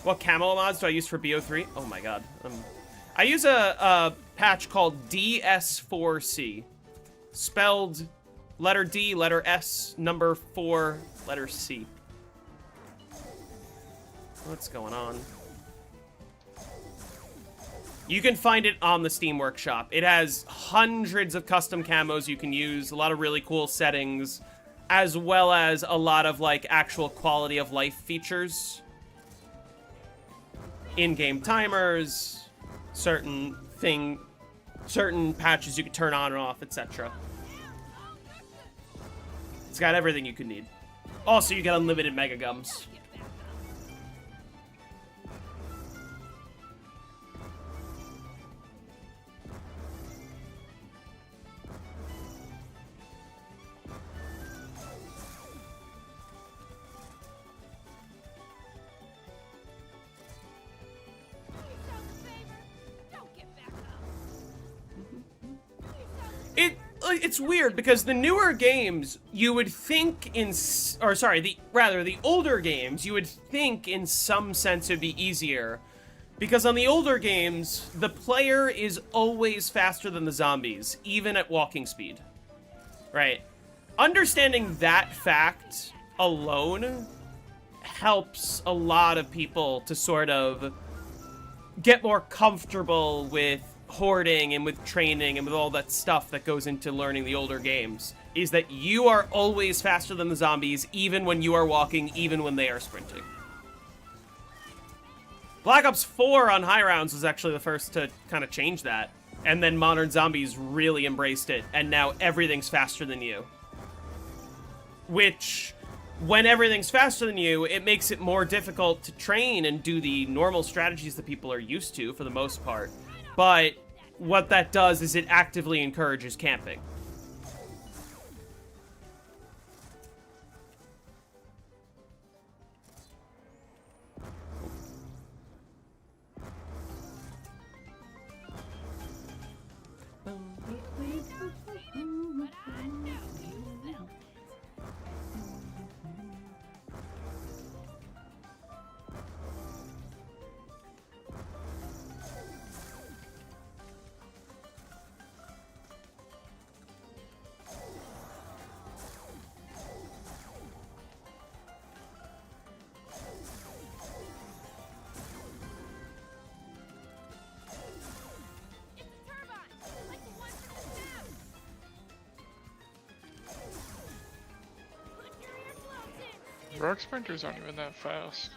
What camo mods do I use for BO3? Oh my god. I use a patch called DS4C. Spelled letter D, letter S, number 4, letter C. What's going on? You can find it on the Steam Workshop. It has hundreds of custom camos you can use, a lot of really cool settings, as well as a lot of, like, actual quality of life features. In-game timers, certain patches you can turn on and off, etc. It's got everything you could need. Also, you get unlimited Mega Gums. It's weird because the newer games you would think the older games you would think in some sense it'd be easier, because on the older games the player is always faster than the zombies, even at walking speed. Right? Understanding that fact alone helps a lot of people to sort of get more comfortable with hoarding and with training and with all that stuff that goes into learning the older games, is that you are always faster than the zombies, even when you are walking, even when they are sprinting. Black Ops 4 on high rounds was actually the first to kind of change that, and then Modern Zombies really embraced it, and now everything's faster than you. Which, when everything's faster than you, it makes it more difficult to train and do the normal strategies that people are used to, for the most part. But what that does is it actively encourages camping. Rock sprinters aren't even that fast.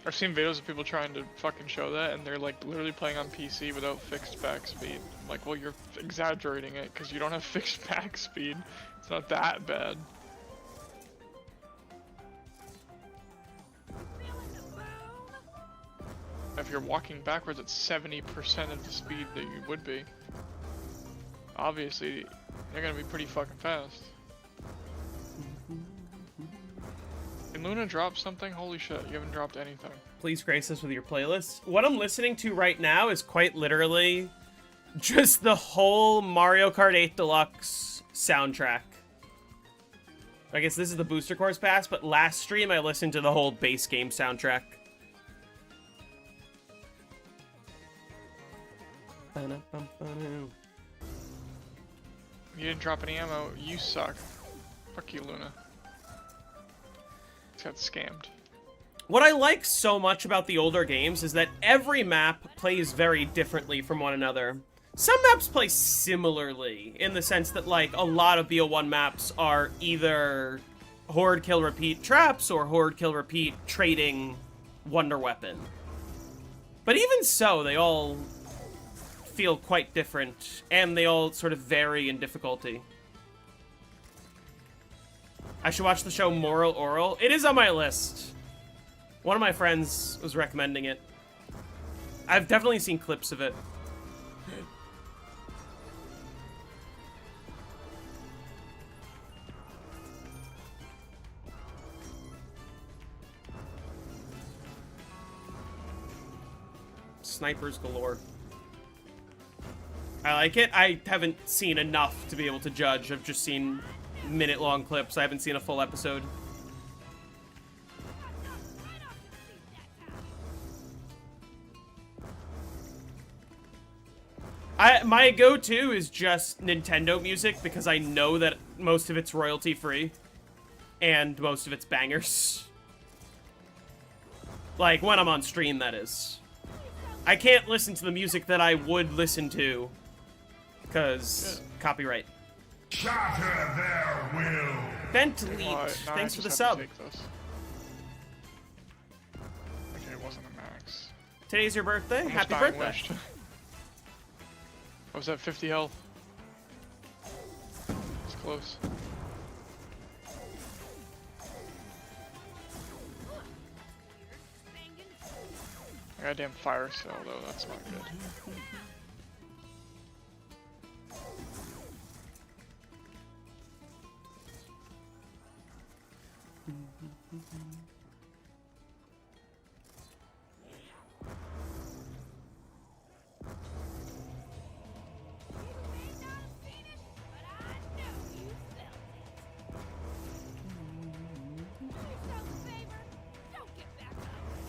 I've seen videos of people trying to fucking show that, and they're like literally playing on PC without fixed back speed. I'm like, well, you're exaggerating it because you don't have fixed back speed. It's not that bad. If you're walking backwards at 70% of the speed that you would be, obviously you're gonna be pretty fucking fast. Can Luna drop something? Holy shit, you haven't dropped anything. Please grace us with your playlist. What I'm listening to right now is quite literally just the whole Mario Kart 8 Deluxe soundtrack. I guess this is the Booster Course Pass, but last stream I listened to the whole base game soundtrack. You didn't drop any ammo, you suck. Fuck you, Luna. Got scammed. What I like so much about the older games is that every map plays very differently from one another. Some maps play similarly, in the sense that, like, a lot of BO1 maps are either horde kill repeat traps or horde kill repeat trading wonder weapon. But even so, they all feel quite different, and they all sort of vary in difficulty. I should watch the show Moral Oral. It is on my list. One of my friends was recommending it. I've definitely seen clips of it. Snipers galore. I like it. I haven't seen enough to be able to judge. I've just seen minute-long clips. I haven't seen a full episode. My go-to is just Nintendo music because I know that most of it's royalty-free and most of it's bangers. Like, when I'm on stream, that is. I can't listen to the music that I would listen to because copyright. Shatter their will. Bent Well, Leet, now I thanks for just the have sub. to take this. Okay, it wasn't a max. Today's your birthday. Almost Happy dying birthday. wished. I was at 50 health. It's close. Goddamn fire cell though, that's not good.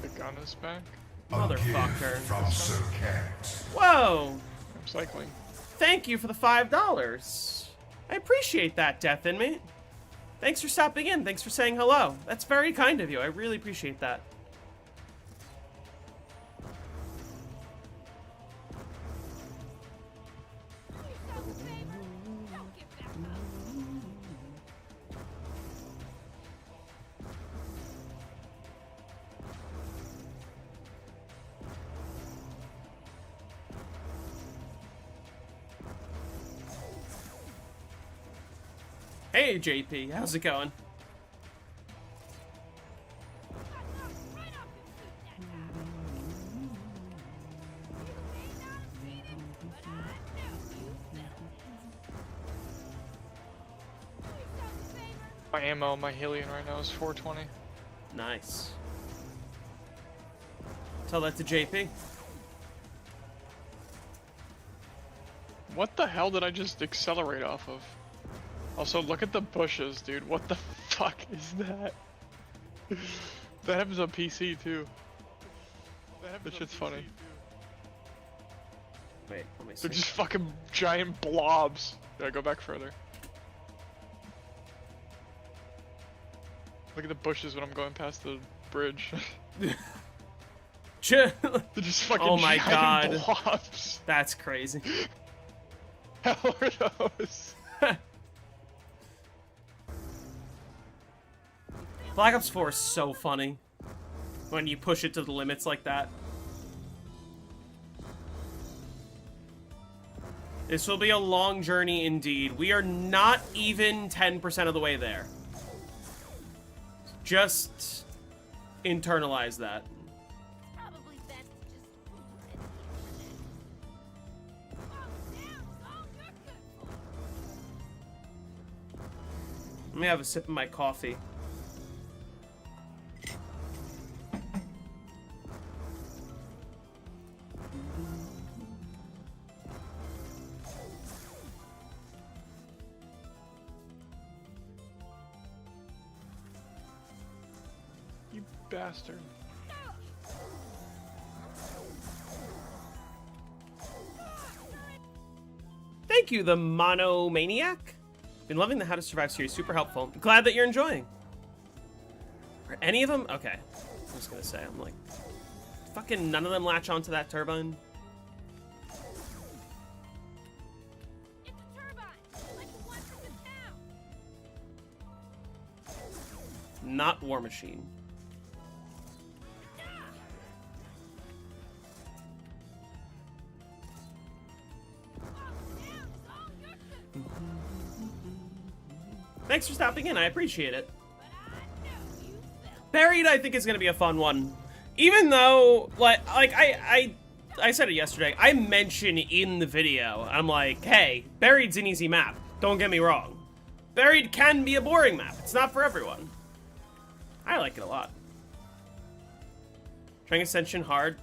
The gun is back. Motherfucker. From Sir Kent. Whoa! I'm cycling. Thank you for the $5. I appreciate that, Death Inmate. Thanks for stopping in. Thanks for saying hello. That's very kind of you. I really appreciate that. Hey, JP. How's it going? My ammo, my Helion right now is 420. Nice. Tell that to JP. What the hell did I just accelerate off of? Also, look at the bushes, dude. What the fuck is that? That happens on PC too. That shit's funny. Wait, let me see. They're just fucking giant blobs. Yeah, go back further. Look at the bushes when I'm going past the bridge. They're just fucking Oh my giant God. blobs. That's crazy. Hell are those? Black Ops 4 is so funny when you push it to the limits like that. This will be a long journey indeed. We are not even 10% of the way there. Just internalize that. Probably best to just leave it for now. Oh, damn, it's all you're good for. Let me have a sip of my coffee. You bastard. Thank you, the Monomaniac. Been loving the How to Survive series. Super helpful. Glad that you're enjoying. Are any of them? Okay. I was gonna say, I'm like, fucking none of them latch onto that turbine. It's a turbine, like the ones in the town. Not War Machine. Thanks for stopping in. I appreciate it. Buried, I think, is going to be a fun one. Even though, I said it yesterday. I mentioned in the video, I'm like, hey, Buried's an easy map. Don't get me wrong. Buried can be a boring map. It's not for everyone. I like it a lot. Trying Ascension hard.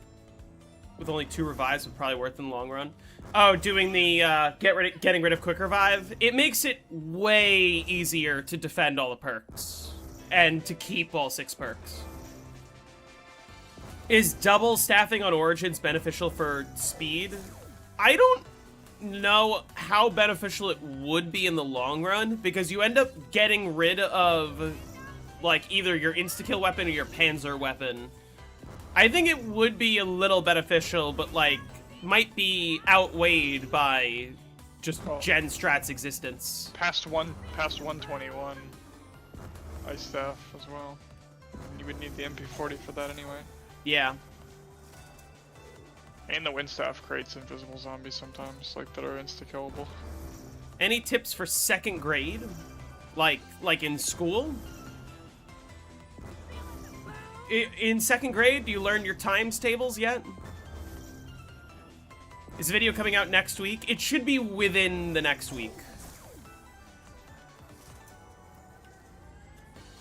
with only 2 revives would probably worth in the long run. Oh, doing the getting rid of quick revive. It makes it way easier to defend all the perks and to keep all 6 perks. Is double staffing on Origins beneficial for speed? I don't know how beneficial it would be in the long run, because you end up getting rid of like either your insta-kill weapon or your panzer weapon. I think it would be a little beneficial, but like might be outweighed by just Gen Strat's existence. Past 121 ice staff as well. You would need the MP40 for that anyway. Yeah. And the wind staff creates invisible zombies sometimes, like that are insta-killable. Any tips for 2nd grade? Like in school? In 2nd grade, do you learn your times tables yet? Is the video coming out next week? It should be within the next week.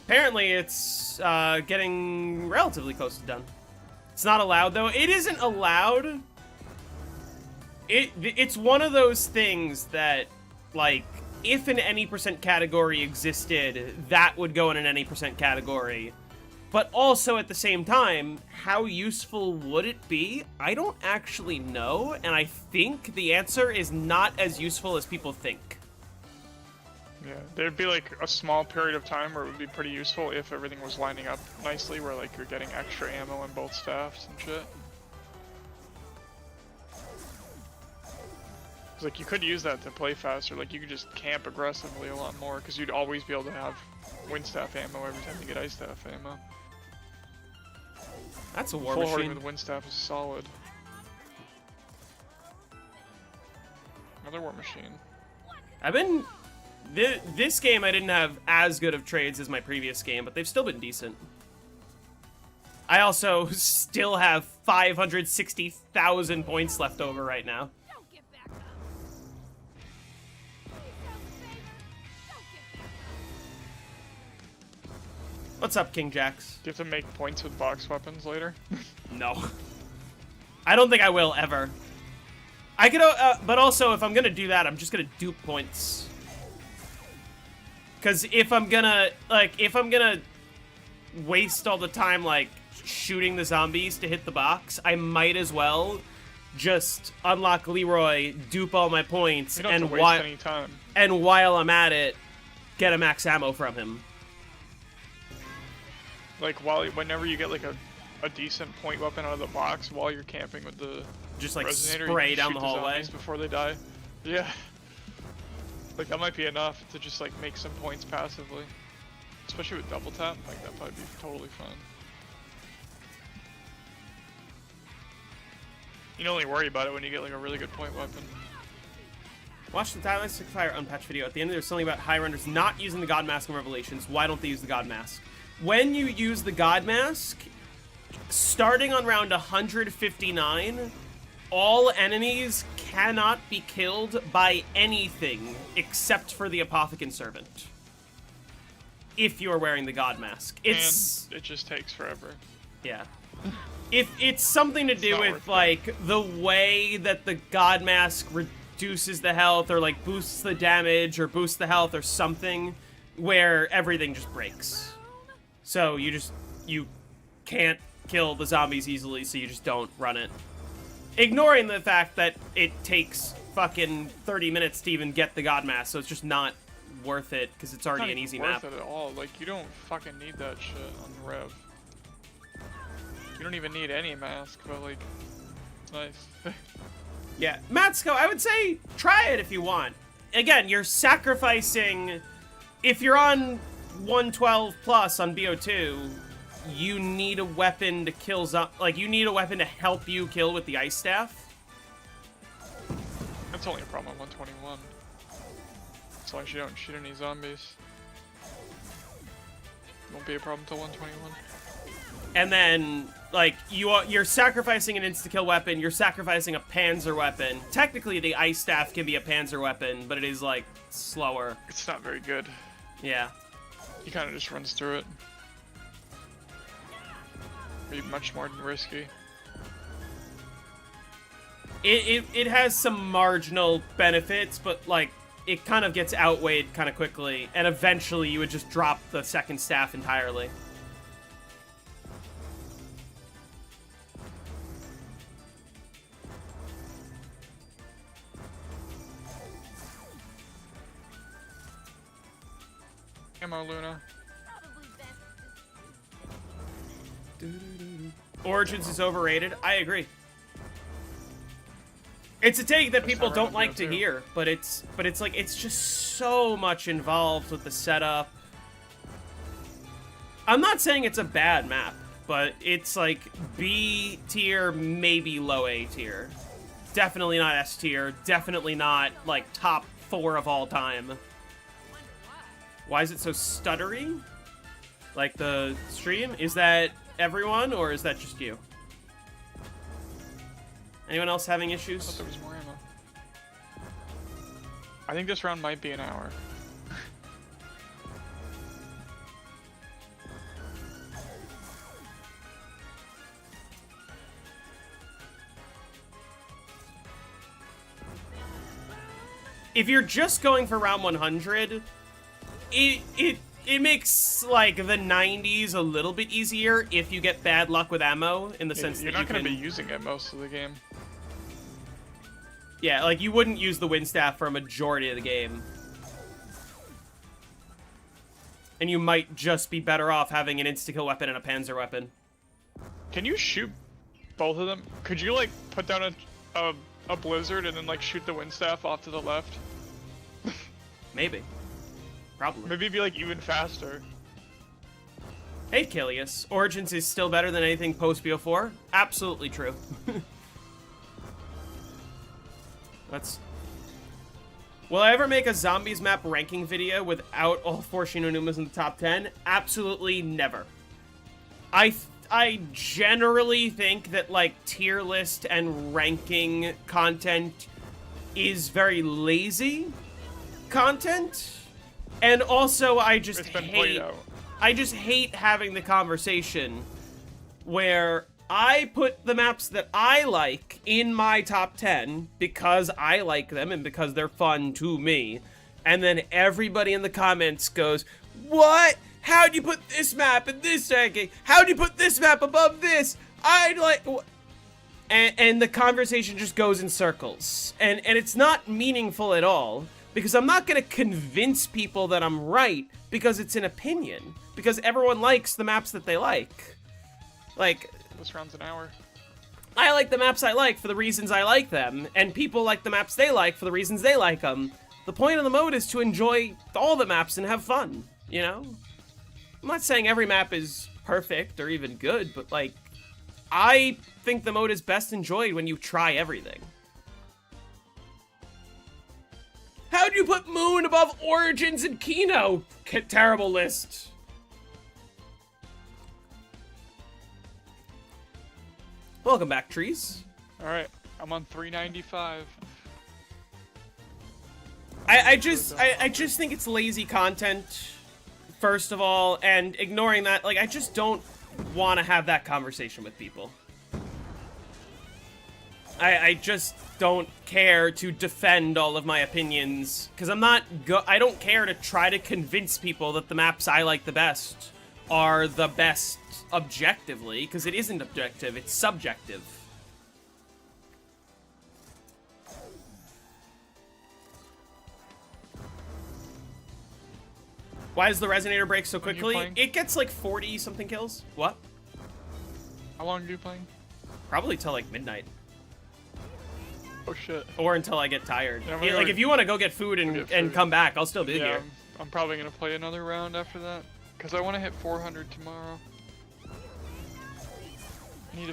Apparently, it's getting relatively close to done. It's not allowed, though. It isn't allowed. It's one of those things that, like, if an any percent category existed, that would go in an any percent category. But also, at the same time, how useful would it be? I don't actually know, and I think the answer is not as useful as people think. Yeah, there'd be like a small period of time where it would be pretty useful if everything was lining up nicely, where like you're getting extra ammo in both staffs and shit. 'Cause, like, you could use that to play faster, like you could just camp aggressively a lot more, because you'd always be able to have wind staff ammo every time you get ice staff ammo. That's a war Full machine. hoarding with wind staff is solid. Another war machine. I've been... This game I didn't have as good of trades as my previous game, but they've still been decent. I also still have 560,000 points left over right now. Don't get back up. Please help me. Don't get back up. What's up, King Jax? Do you have to make points with box weapons later? No. I don't think I will, ever. I could, but also, if I'm gonna do that, I'm just gonna dupe points. Because if I'm gonna waste all the time, like, shooting the zombies to hit the box, I might as well just unlock Leroy, dupe all my points, You don't have and to waste any time. while I'm at it, get a max ammo from him. Like, whenever you get like a decent point weapon out of the box while you're camping with the Just, like, resonator, spray you down shoot the hallway. zombies before they die. Yeah. Like, that might be enough to just like make some points passively. Especially with double tap, like that might be totally fun. You can only worry about it when you get like a really good point weapon. Watch the Dynastic Fire unpatched video. At the end, there's something about high runners not using the God Mask in Revelations. Why don't they use the God Mask? When you use the God Mask, starting on round 159, all enemies cannot be killed by anything except for the Apothecant Servant. If you're wearing the God Mask. It's... And it just takes forever. Yeah. If it's something to do not with, worth it. like, the way that the God Mask reduces the health, or, like, boosts the damage, or boosts the health, or something, where everything just breaks. So you can't kill the zombies easily, so you just don't run it. Ignoring the fact that it takes fucking 30 minutes to even get the God Mask, so it's just not worth it, because it's already Not an even easy worth map. it at all. Like, you don't fucking need that shit on the Rev. You don't even need any mask, but like, it's nice. Yeah, Matsuko, I would say try it if you want. Again, you're sacrificing... If you're on 112 plus on BO2, you need a weapon to kill you need a weapon to help you kill with the Ice Staff. That's only a problem on 121. As long as you don't shoot any zombies. Won't be a problem till 121. And then, like, you're sacrificing an insta-kill weapon, you're sacrificing a panzer weapon. Technically, the Ice Staff can be a panzer weapon, but it is, like, slower. It's not very good. Yeah. He kind of just runs through it. Be much more risky. It has some marginal benefits, but like it kind of gets outweighed kind of quickly, and eventually you would just drop the second staff entirely. Ammo, Luna. Probably best. Origins is overrated. I agree. It's a take that people how don't random like to too. hear, but it's like it's just so much involved with the setup. I'm not saying it's a bad map, but it's like B tier, maybe low A tier. Definitely not S tier. Definitely not like top 4 of all time. Why is it so stuttery? Like the stream? Is that everyone or is that just you? Anyone else having I thought issues? there was more ammo. I think this round might be an hour. If you're just going for round 100, it makes like the 90s a little bit easier if you get bad luck with ammo in the sense You're that not you going to can, be using it most of the game. yeah, like you wouldn't use the wind staff for a majority of the game. And you might just be better off having an insta-kill weapon and a panzer weapon. Can you shoot both of them? Could you like put down a blizzard and then like shoot the wind staff off to the left? Maybe. Probably. Maybe it'd be like even faster. Hey, Kilius. Origins is still better than anything post BO4? Absolutely true. That's... Will I ever make a zombies map ranking video without all 4 Shinonumas in the top 10? Absolutely never. I generally think that, like, tier list and ranking content is very lazy content. And also, I just It's been played hate... out. I just hate having the conversation where I put the maps that I like in my top 10 because I like them and because they're fun to me. And then everybody in the comments goes, what? How'd you put this map in this ranking? How'd you put this map above this? I'd like... And the conversation just goes in circles. And it's not meaningful at all. Because I'm not going to convince people that I'm right because it's an opinion. Because everyone likes the maps that they like. Like, This round's an hour. I like the maps I like for the reasons I like them. And people like the maps they like for the reasons they like them. The point of the mode is to enjoy all the maps and have fun, you know? I'm not saying every map is perfect or even good, but like, I think the mode is best enjoyed when you try everything. How'd you put Moon above Origins and Kino? Terrible list. Welcome back, Trees. Alright, I'm on 395. I just think it's lazy content, first of all, and ignoring that, like, I just don't want to have that conversation with people. I just don't care to defend all of my opinions, because I don't care to try to convince people that the maps I like the best are the best objectively, because it isn't objective, it's subjective. Why does the Resonator break so When you quickly? playing? It gets like 40-something kills. What? How long are you playing? Probably till like midnight. Oh shit. Or until I get tired. Yeah, I'm Yeah, gonna like, go if you want to go get food and, get and food. come back, I'll still be Yeah, here. I'm probably gonna play another round after that. Cause I want to hit 400 tomorrow. I need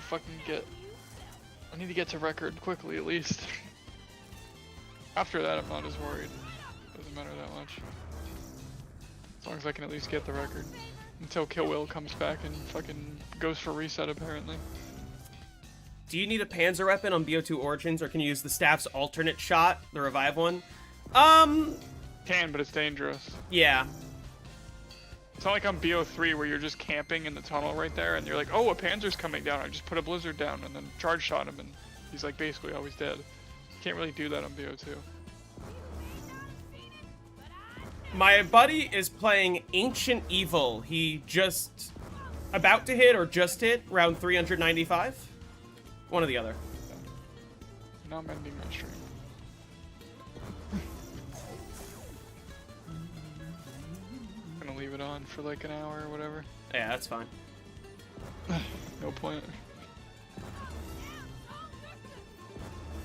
to get to record quickly at least. After that, I'm not as worried. Doesn't matter that much. As long as I can at least get the record. Until Kill Will comes back and fucking goes for reset apparently. Do you need a Panzer weapon on BO2 Origins, or can you use the staff's alternate shot, the revive one? Can, but it's dangerous. Yeah. It's not like on BO3 where you're just camping in the tunnel right there and you're like, oh, a Panzer's coming down. I just put a blizzard down and then charge shot him and He's like basically always dead. Can't really do that on BO2. My buddy is playing Ancient Evil. He just about to hit or just hit round 395. One or the other. Now I'm ending my stream. Gonna leave it on for like an hour or whatever. Yeah, that's fine. No point.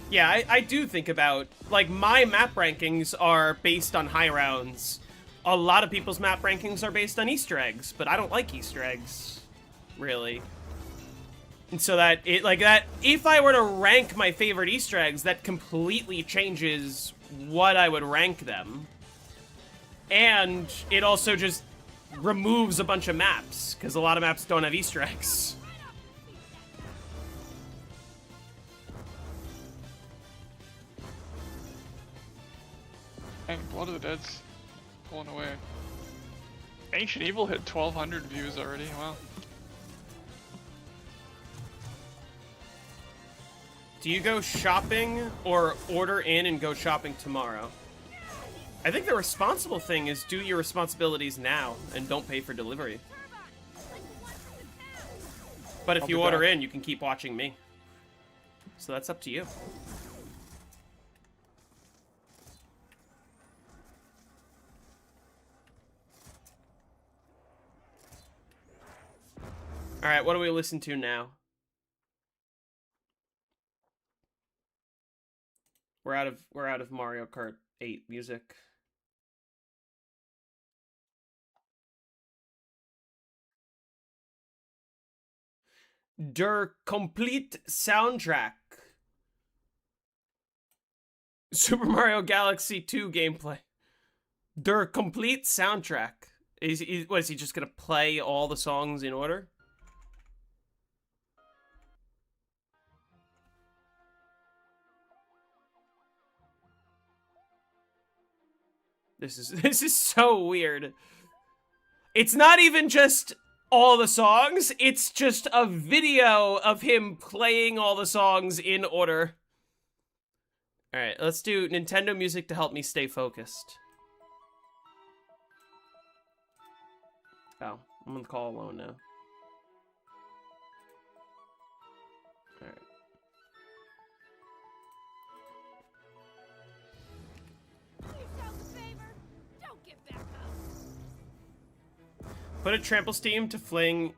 Yeah, I do think about, like, my map rankings are based on high rounds. A lot of people's map rankings are based on Easter eggs, but I don't like Easter eggs, really. And so that, if I were to rank my favorite Easter eggs, that completely changes what I would rank them. And it also just removes a bunch of maps, because a lot of maps don't have Easter eggs. Dang, Blood of the Dead's pulling away. Ancient Evil hit 1,200 views already, wow. Do you go shopping or order in and go shopping tomorrow? I think the responsible thing is do your responsibilities now and don't pay for delivery. But if I'll you be order back. in, you can keep watching me. So that's up to you. All right, what do we listen to now? We're out of Mario Kart 8 music. Der complete soundtrack. Super Mario Galaxy 2 gameplay. Der complete soundtrack. Is he just gonna play all the songs in order? This is so weird. It's not even just all the songs, it's just a video of him playing all the songs in order. Alright, let's do Nintendo music to help me stay focused. Oh, I'm on the call alone now. Alright. Put a trample steam to fling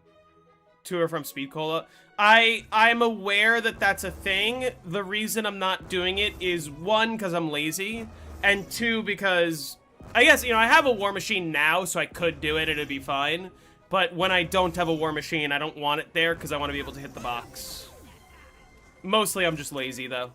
to or from Speed Cola. I'm aware that that's a thing. The reason I'm not doing it is, one, because I'm lazy, and two, because I guess, I have a War Machine now, so I could do it, it'd be fine. But when I don't have a War Machine, I don't want it there, because I want to be able to hit the box. Mostly, I'm just lazy, though.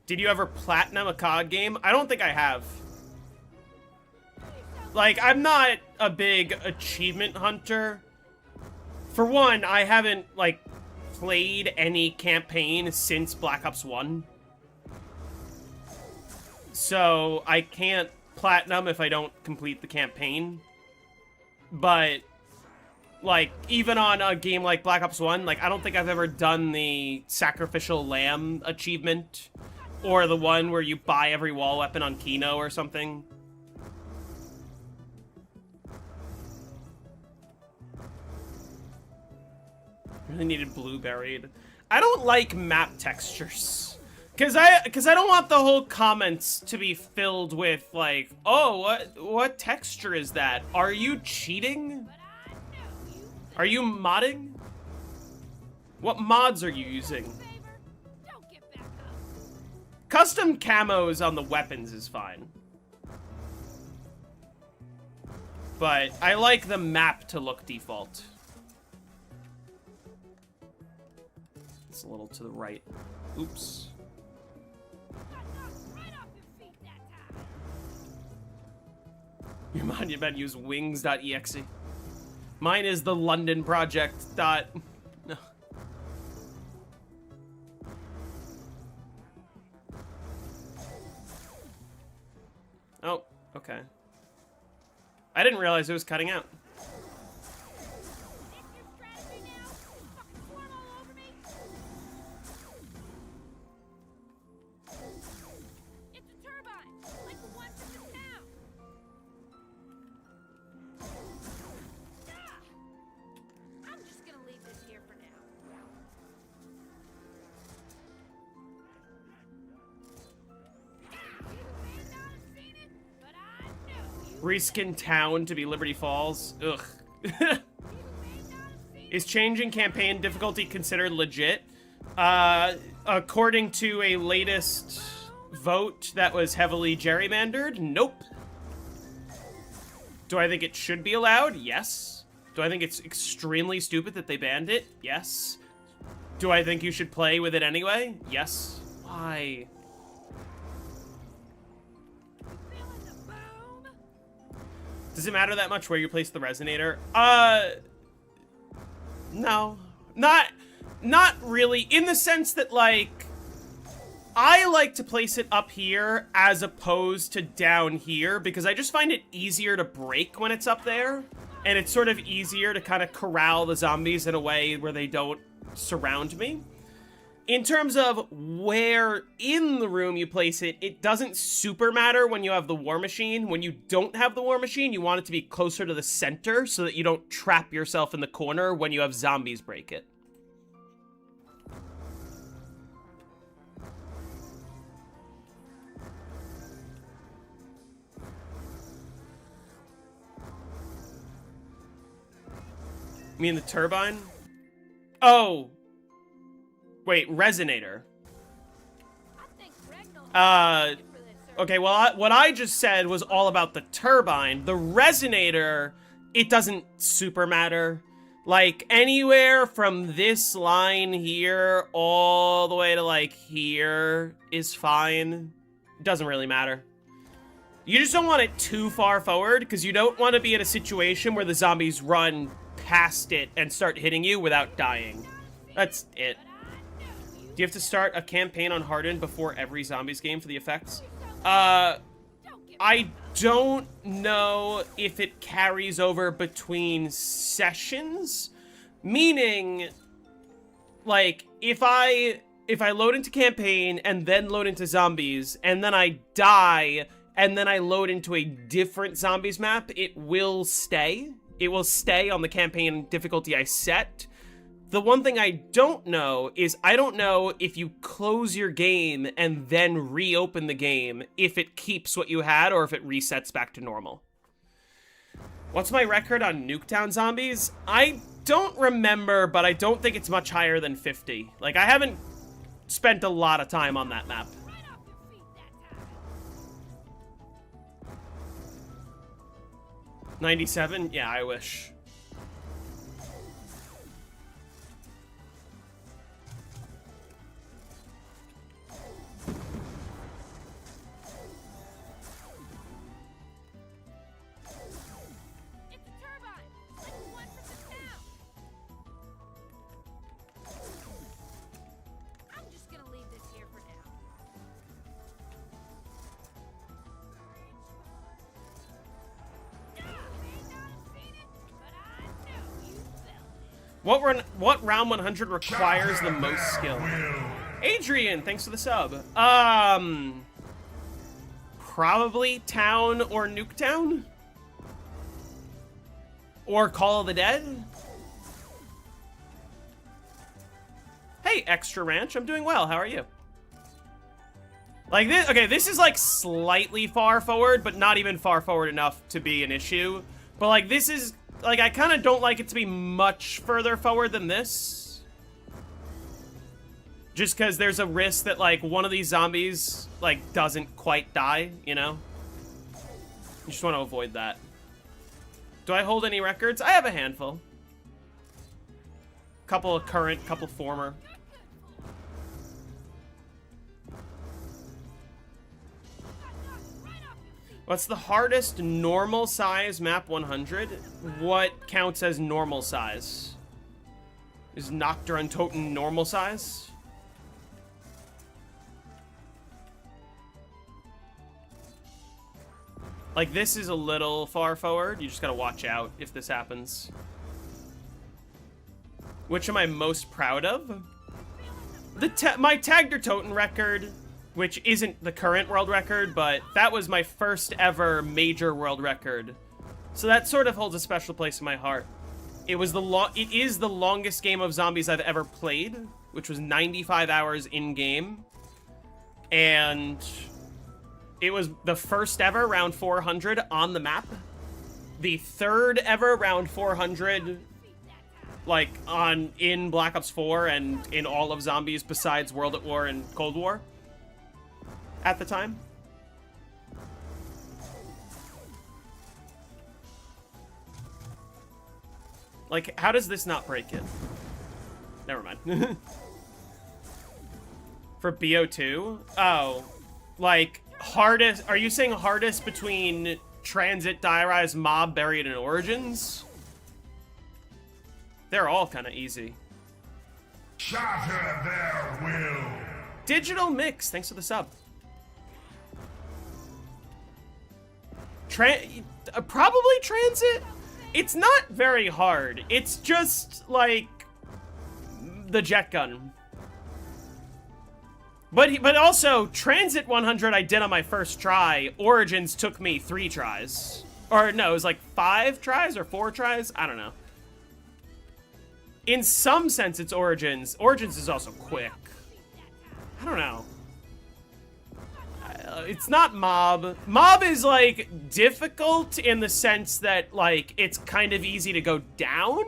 Did you ever platinum a COD game? I don't think I have. Like, I'm not a big achievement hunter. For one, I haven't, like, played any campaign since Black Ops 1. So, I can't platinum if I don't complete the campaign. But, like, even on a game like Black Ops 1, like, I don't think I've ever done the Sacrificial Lamb achievement. Or the one where you buy every wall weapon on Kino or something. Really needed blueberried. I don't like map textures. Cause I don't want the whole comments to be filled with like, oh, what texture is that? Are you cheating? Are you modding? What mods are you using? Custom camos on the weapons is fine. But I like the map to look default. It's a little to the right. Oops. Your monument use wings.exe. Mine is the London project dot. No. Oh, okay. I didn't realize it was cutting out. Is your strategy now? Fucking swarm all over me? It's a turbine, like the ones in the town. Ah! I'm just gonna leave this here for now. You may not have seen it, but I know you. Reskin town to be Liberty Falls. Ugh. Is changing campaign difficulty considered legit? According to a latest vote that was heavily gerrymandered, nope. Do I think it should be allowed? Yes. Do I think it's extremely stupid that they banned it? Yes. Do I think you should play with it anyway? Yes. Why? Feeling the boom? Does it matter that much where you place the resonator? No. Not really, in the sense that, like, I like to place it up here as opposed to down here because I just find it easier to break when it's up there, and it's sort of easier to kind of corral the zombies in a way where they don't surround me. In terms of where in the room you place it, it doesn't super matter when you have the War Machine. When you don't have the War Machine, you want it to be closer to the center so that you don't trap yourself in the corner when you have zombies break it. You mean the turbine? Oh. Wait, resonator. I think Regnal for this, sir. Okay, well, what I just said was all about the turbine. The resonator, it doesn't super matter. Like, anywhere from this line here all the way to, like, here is fine. It doesn't really matter. You just don't want it too far forward, because you don't want to be in a situation where the zombies run past it and start hitting you without dying. That's it. Do you have to start a campaign on Hardened before every Zombies game for the effects? I don't know if it carries over between sessions. Meaning, like, if I load into campaign and then load into zombies and then I die and then I load into a different zombies map, it will stay. It will stay on the campaign difficulty I set. The one thing I don't know is I don't know if you close your game and then reopen the game, if it keeps what you had or if it resets back to normal. What's my record on Nuketown zombies? I don't remember, but I don't think it's much higher than 50. Like, I haven't spent a lot of time on that map. Right off your feet that time. 97? Yeah, I wish. It's a turbine, like the one from the town. I'm just gonna leave this here for now. You may not have seen it, but I know you felt it. What round 100 requires the most skill? Will. Adrian, thanks for the sub. Probably Town or Nuketown? Or Call of the Dead? Hey, Extra Ranch, I'm doing well. How are you? Like this, okay, this is like slightly far forward, but not even far forward enough to be an issue. But like this is, like I kind of don't like it to be much further forward than this. Just because there's a risk that like one of these zombies like doesn't quite die, you know? You just want to avoid that. Do I hold any records? I have a handful. Couple of current, couple former. What's the hardest normal size map 100? What counts as normal size? Is Nocturne Toten normal size? Like, this is a little far forward. You just gotta watch out if this happens. Which am I most proud of? My Tag der Toten record, which isn't the current world record, but that was my first ever major world record. So that sort of holds a special place in my heart. It is the longest game of zombies I've ever played, which was 95 hours in game. And it was the first ever round 400 on the map. The third ever round 400 like in Black Ops 4 and in all of zombies besides World at War and Cold War at the time. Like, how does this not break it? Never mind. For BO2? Oh, like hardest, are you saying hardest between Transit, Die Rise, Mob, Buried, and Origins? They're all kind of easy. Shatter their will. Digital Mix, thanks for the sub. Probably Transit? It's not very hard. It's just, like, the jet gun. But also, Transit 100 I did on my first try. Origins took me 3 tries. Or, no, it was like 5 tries or 4 tries? I don't know. In some sense, it's Origins. Origins is also quick. I don't know. It's not Mob. Mob is, like, difficult in the sense that, like, it's kind of easy to go down,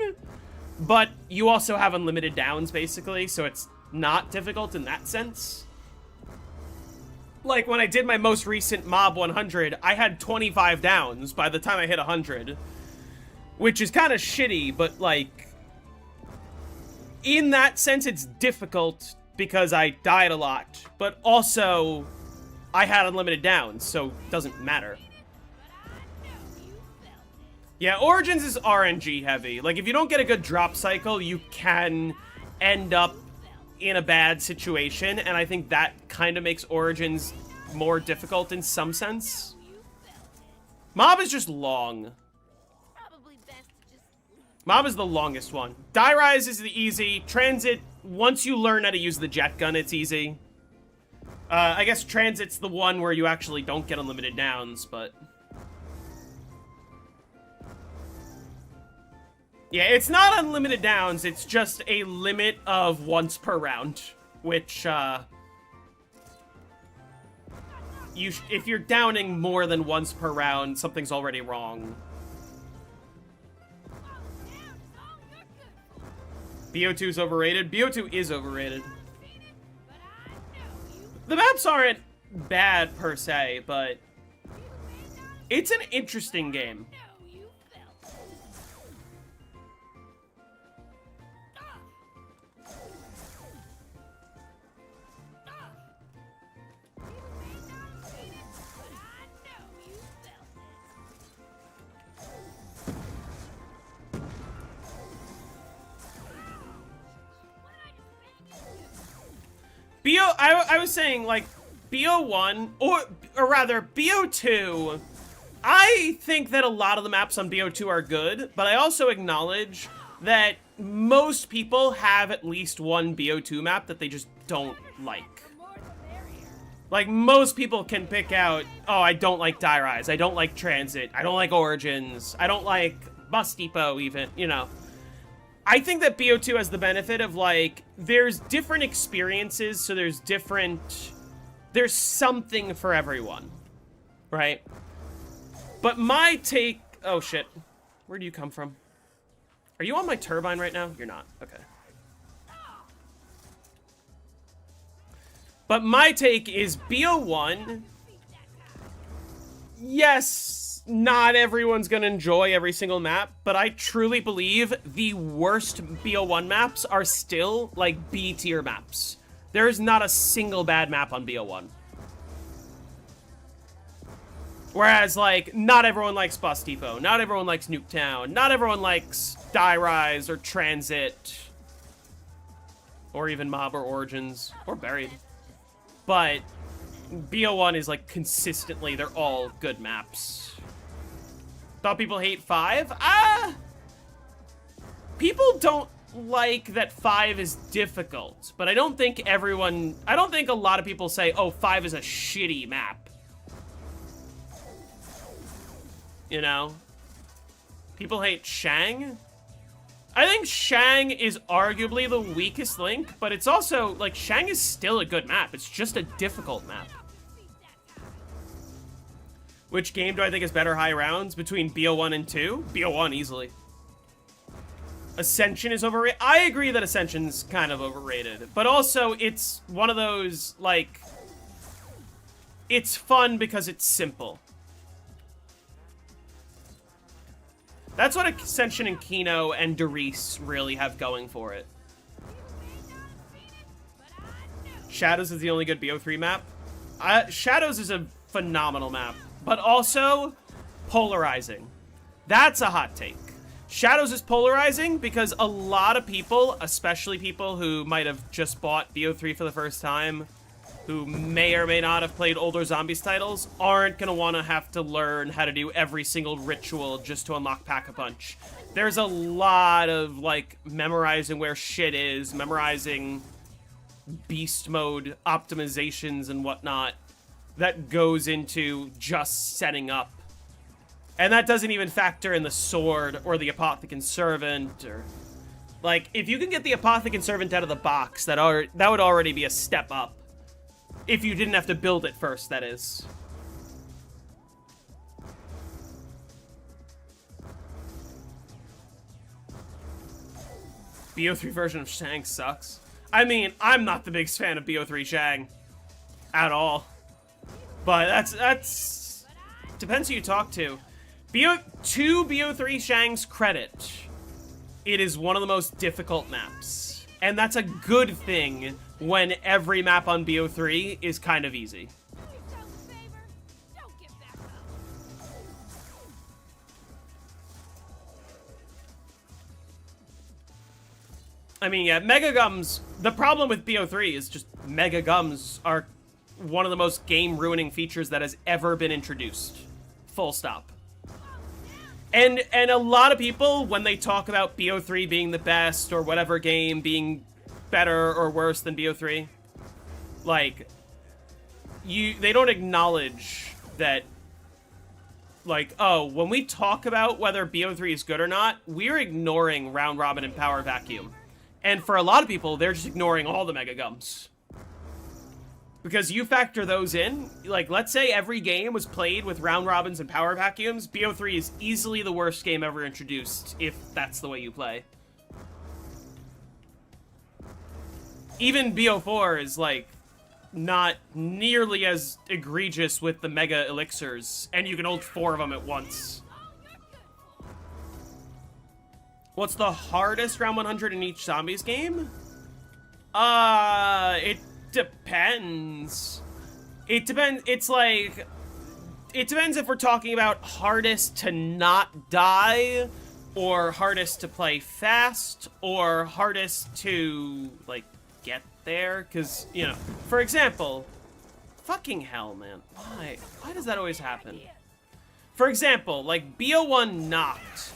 but you also have unlimited downs, basically, so it's not difficult in that sense. Like, when I did my most recent Mob 100, I had 25 downs by the time I hit 100, which is kind of shitty, but, like, in that sense, it's difficult because I died a lot, but also I had unlimited downs, so it doesn't matter. Yeah, Origins is RNG heavy. Like, if you don't get a good drop cycle, you can end up in a bad situation, and I think that kind of makes Origins more difficult in some sense. Mob is just long. Mob is the longest one. Die Rise is the easy. Transit, once you learn how to use the jet gun, it's easy. I guess Transit's the one where you actually don't get unlimited downs, but... yeah, it's not unlimited downs, it's just a limit of once per round, which, if you're downing more than once per round, something's already wrong. BO2 is overrated? BO2 is overrated. The maps aren't bad per se, but it's an interesting game. I was saying, like, BO1, or rather, BO2, I think that a lot of the maps on BO2 are good, but I also acknowledge that most people have at least one BO2 map that they just don't like. Like, most people can pick out, oh, I don't like Die Rise, I don't like Transit, I don't like Origins, I don't like Bus Depot even, you know. I think that BO2 has the benefit of, like, there's different experiences, so there's something for everyone, right? But my take, oh shit, where do you come from? Are you on my turbine right now? You're not, okay. But my take is BO1, yes, not everyone's gonna enjoy every single map, but I truly believe the worst BO1 maps are still, like, B-tier maps. There is not a single bad map on BO1. Whereas, like, not everyone likes Bus Depot, not everyone likes Nuketown, not everyone likes Die Rise or Transit, or even Mob or Origins, or Buried. But BO1 is, like, consistently, they're all good maps. Thought people hate 5? People don't like that 5 is difficult, but I don't think a lot of people say, oh, 5 is a shitty map. You know? People hate Shang? I think Shang is arguably the weakest link, but it's also, like, Shang is still a good map. It's just a difficult map. Which game do I think is better high rounds? Between BO1 and 2? BO1 easily. Ascension is overrated. I agree that Ascension's kind of overrated, but also it's one of those, like, it's fun because it's simple. That's what Ascension and Kino and Darius really have going for it. Shadows is the only good BO3 map. Shadows is a phenomenal map, but also polarizing. That's a hot take. Shadows is polarizing because a lot of people, especially people who might have just bought BO3 for the first time, who may or may not have played older Zombies titles, aren't going to want to have to learn how to do every single ritual just to unlock Pack-a-Punch. There's a lot of, like, memorizing where shit is, memorizing beast mode optimizations and whatnot that goes into just setting up. And that doesn't even factor in the sword or the Apothecant Servant or... Like, if you can get the Apothecant Servant out of the box, that would already be a step up. If you didn't have to build it first, that is. BO3 version of Shang sucks. I mean, I'm not the biggest fan of BO3 Shang. At all. But that's... Depends who you talk to. To BO3 Shang's credit, it is one of the most difficult maps. And that's a good thing when every map on BO3 is kind of easy. I mean, yeah, Mega Gums, the problem with BO3 is just Mega Gums are one of the most game-ruining features that has ever been introduced. Full stop. And a lot of people, when they talk about BO3 being the best or whatever game being better or worse than BO3, like, they don't acknowledge that, like, oh, when we talk about whether BO3 is good or not, we're ignoring Round Robin and Power Vacuum. And for a lot of people, they're just ignoring all the Mega Gums. Because you factor those in, like, let's say every game was played with round robins and power vacuums, BO3 is easily the worst game ever introduced, if that's the way you play. Even BO4 is, like, not nearly as egregious with the Mega Elixirs, and you can hold 4 of them at once. What's the hardest round 100 in each Zombies game? It depends. It depends. It's like, it depends if we're talking about hardest to not die, or hardest to play fast, or hardest to, like, get there. Because, you know, for example, fucking hell, man. Why? Why does that always happen? For example, like, BO1 Noct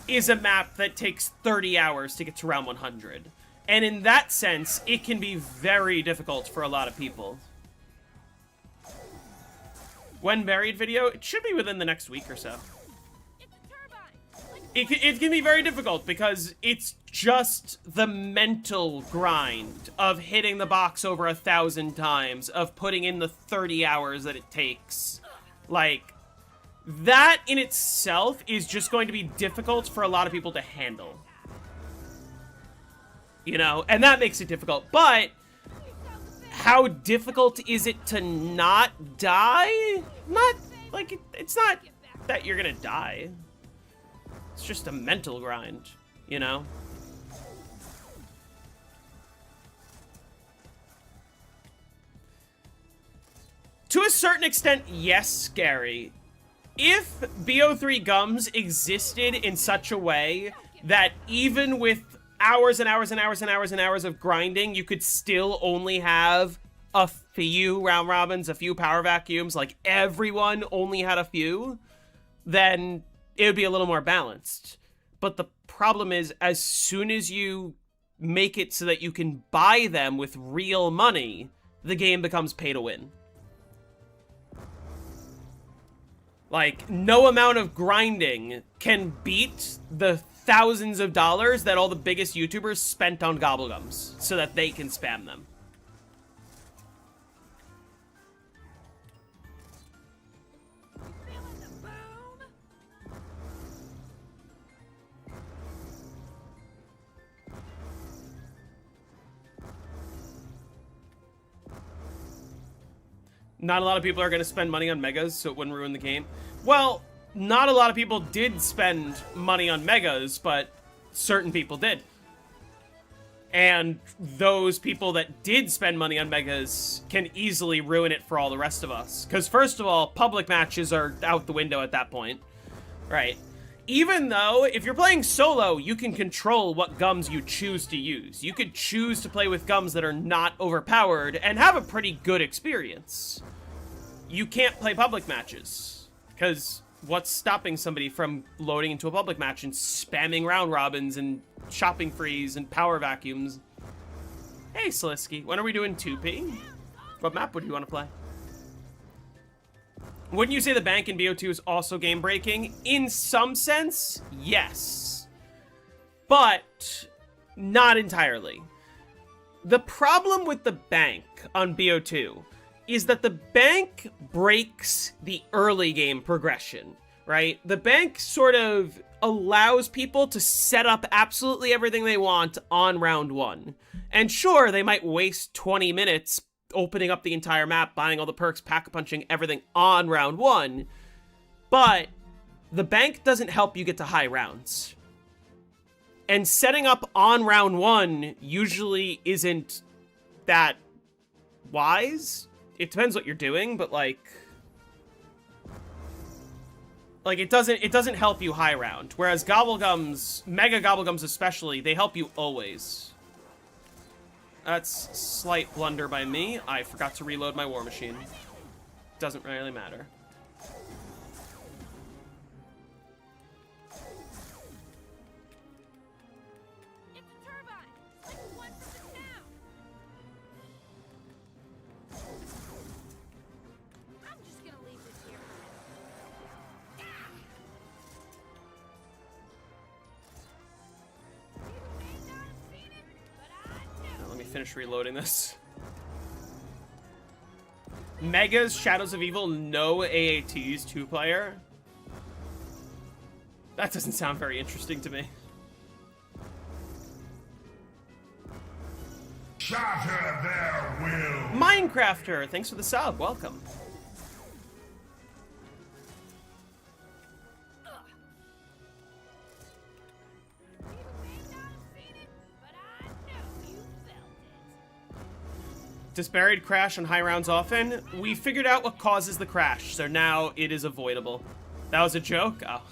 is a map that takes 30 hours to get to round 100. And in that sense, it can be very difficult for a lot of people. When Buried video, it should be within the next week or so. It can be very difficult because it's just the mental grind of hitting the box over 1,000 times, of putting in the 30 hours that it takes. Like, that in itself is just going to be difficult for a lot of people to handle. You know, and that makes it difficult. But how difficult is it to not die? Not, like, it's not that you're gonna die. It's just a mental grind, you know? To a certain extent, yes, Gary. If BO3 Gums existed in such a way that even with hours and hours and hours and hours and hours of grinding, you could still only have a few round robins, a few power vacuums, like everyone only had a few, then it would be a little more balanced. But the problem is, as soon as you make it so that you can buy them with real money, the game becomes pay to win. Like, no amount of grinding can beat the thousands of dollars that all the biggest YouTubers spent on Gobblegums so that they can spam them. Feeling the boom? Not a lot of people are going to spend money on megas, so it wouldn't ruin the game. Well, not a lot of people did spend money on megas, but certain people did. And those people that did spend money on megas can easily ruin it for all the rest of us. Because first of all, public matches are out the window at that point. Right. Even though, if you're playing solo, you can control what gums you choose to use. You could choose to play with gums that are not overpowered and have a pretty good experience. You can't play public matches, because what's stopping somebody from loading into a public match and spamming round robins and shopping frees and power vacuums? Hey, Slisky, when are we doing 2P? What map would you want to play? Wouldn't you say the bank in BO2 is also game-breaking? In some sense, yes. But not entirely. The problem with the bank on BO2 is that the bank breaks the early game progression, right? The bank sort of allows people to set up absolutely everything they want on round one. And sure, they might waste 20 minutes opening up the entire map, buying all the perks, pack-punching everything on round one, but the bank doesn't help you get to high rounds. And setting up on round one usually isn't that wise. It depends what you're doing, but like it doesn't help you high round. Whereas Gobblegums, Mega Gobblegums especially, they help you always. That's a slight blunder by me. I forgot to reload my war machine. Doesn't really matter. It's a turbine! Like the one from the town! I'm just gonna leave this here. You may not have seen it, but I Now, do! let me finish reloading this. Mega's Shadows of Evil, no AATs, 2-player. That doesn't sound very interesting to me. Shatter their will. Minecrafter, thanks for the sub, welcome. You may not have seen it, but I know you felt it. Does Buried crash on high rounds often? We figured out what causes the crash, so now it is avoidable. That was a joke? Oh.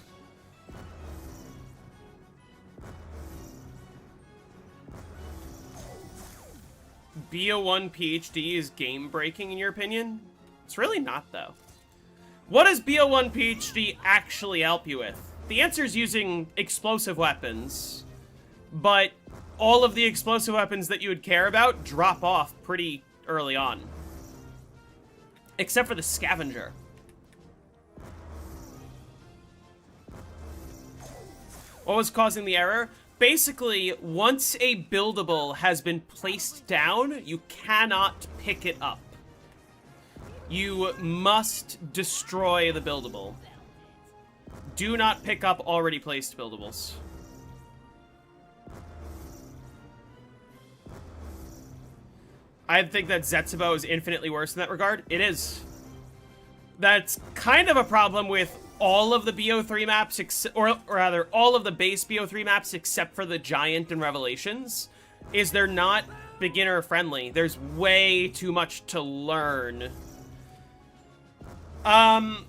BO1 PhD is game-breaking in your opinion? It's really not, though. What does BO1 PhD actually help you with? The answer is using explosive weapons, but all of the explosive weapons that you would care about drop off pretty early on. Except for the scavenger. What was causing the error? Basically, once a buildable has been placed down, you cannot pick it up. You must destroy the buildable. Do not pick up already placed buildables. I think that Zetsubo is infinitely worse in that regard. It is. That's kind of a problem with all of the BO3 maps, or rather, all of the base BO3 maps except for the Giant and Revelations, is they're not beginner-friendly. There's way too much to learn. I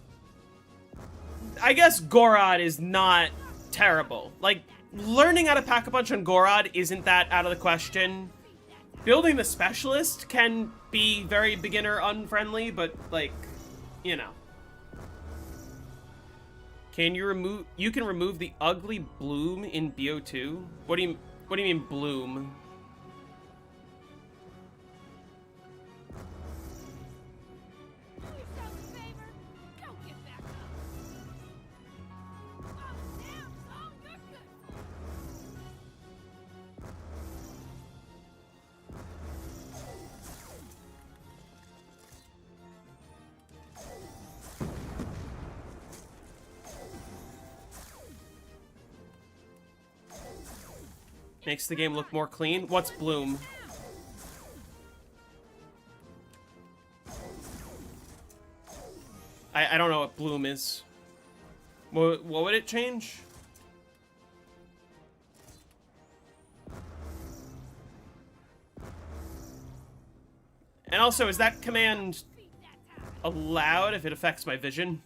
guess Gorod is not terrible. Like, learning how to Pack-a-Punch on Gorod isn't that out of the question. Building the Specialist can be very beginner-unfriendly, but, like, you know. Can you remove? You can remove the ugly bloom in BO2. What do you mean bloom? Do yourself a favor. Don't get back up. Falling down is all you're good for. Makes the game look more clean. What's bloom? I don't know what bloom is. What would it change? And also, is that command allowed if it affects my vision?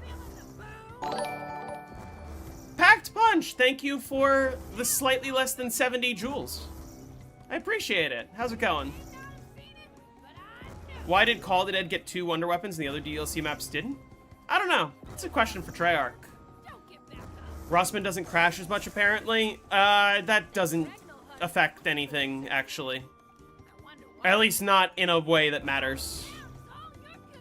Feeling the boom? Packed Punch, thank you for the slightly less than 70 joules. I appreciate it. How's it going? Not seen it, but I knew. Why did Call of the Dead get 2 Wonder Weapons and the other DLC maps didn't? I don't know. It's a question for Treyarch. Don't get back up. Rossman doesn't crash as much, apparently. That doesn't affect anything, actually. I wonder what At least not in a way that matters. is all you're good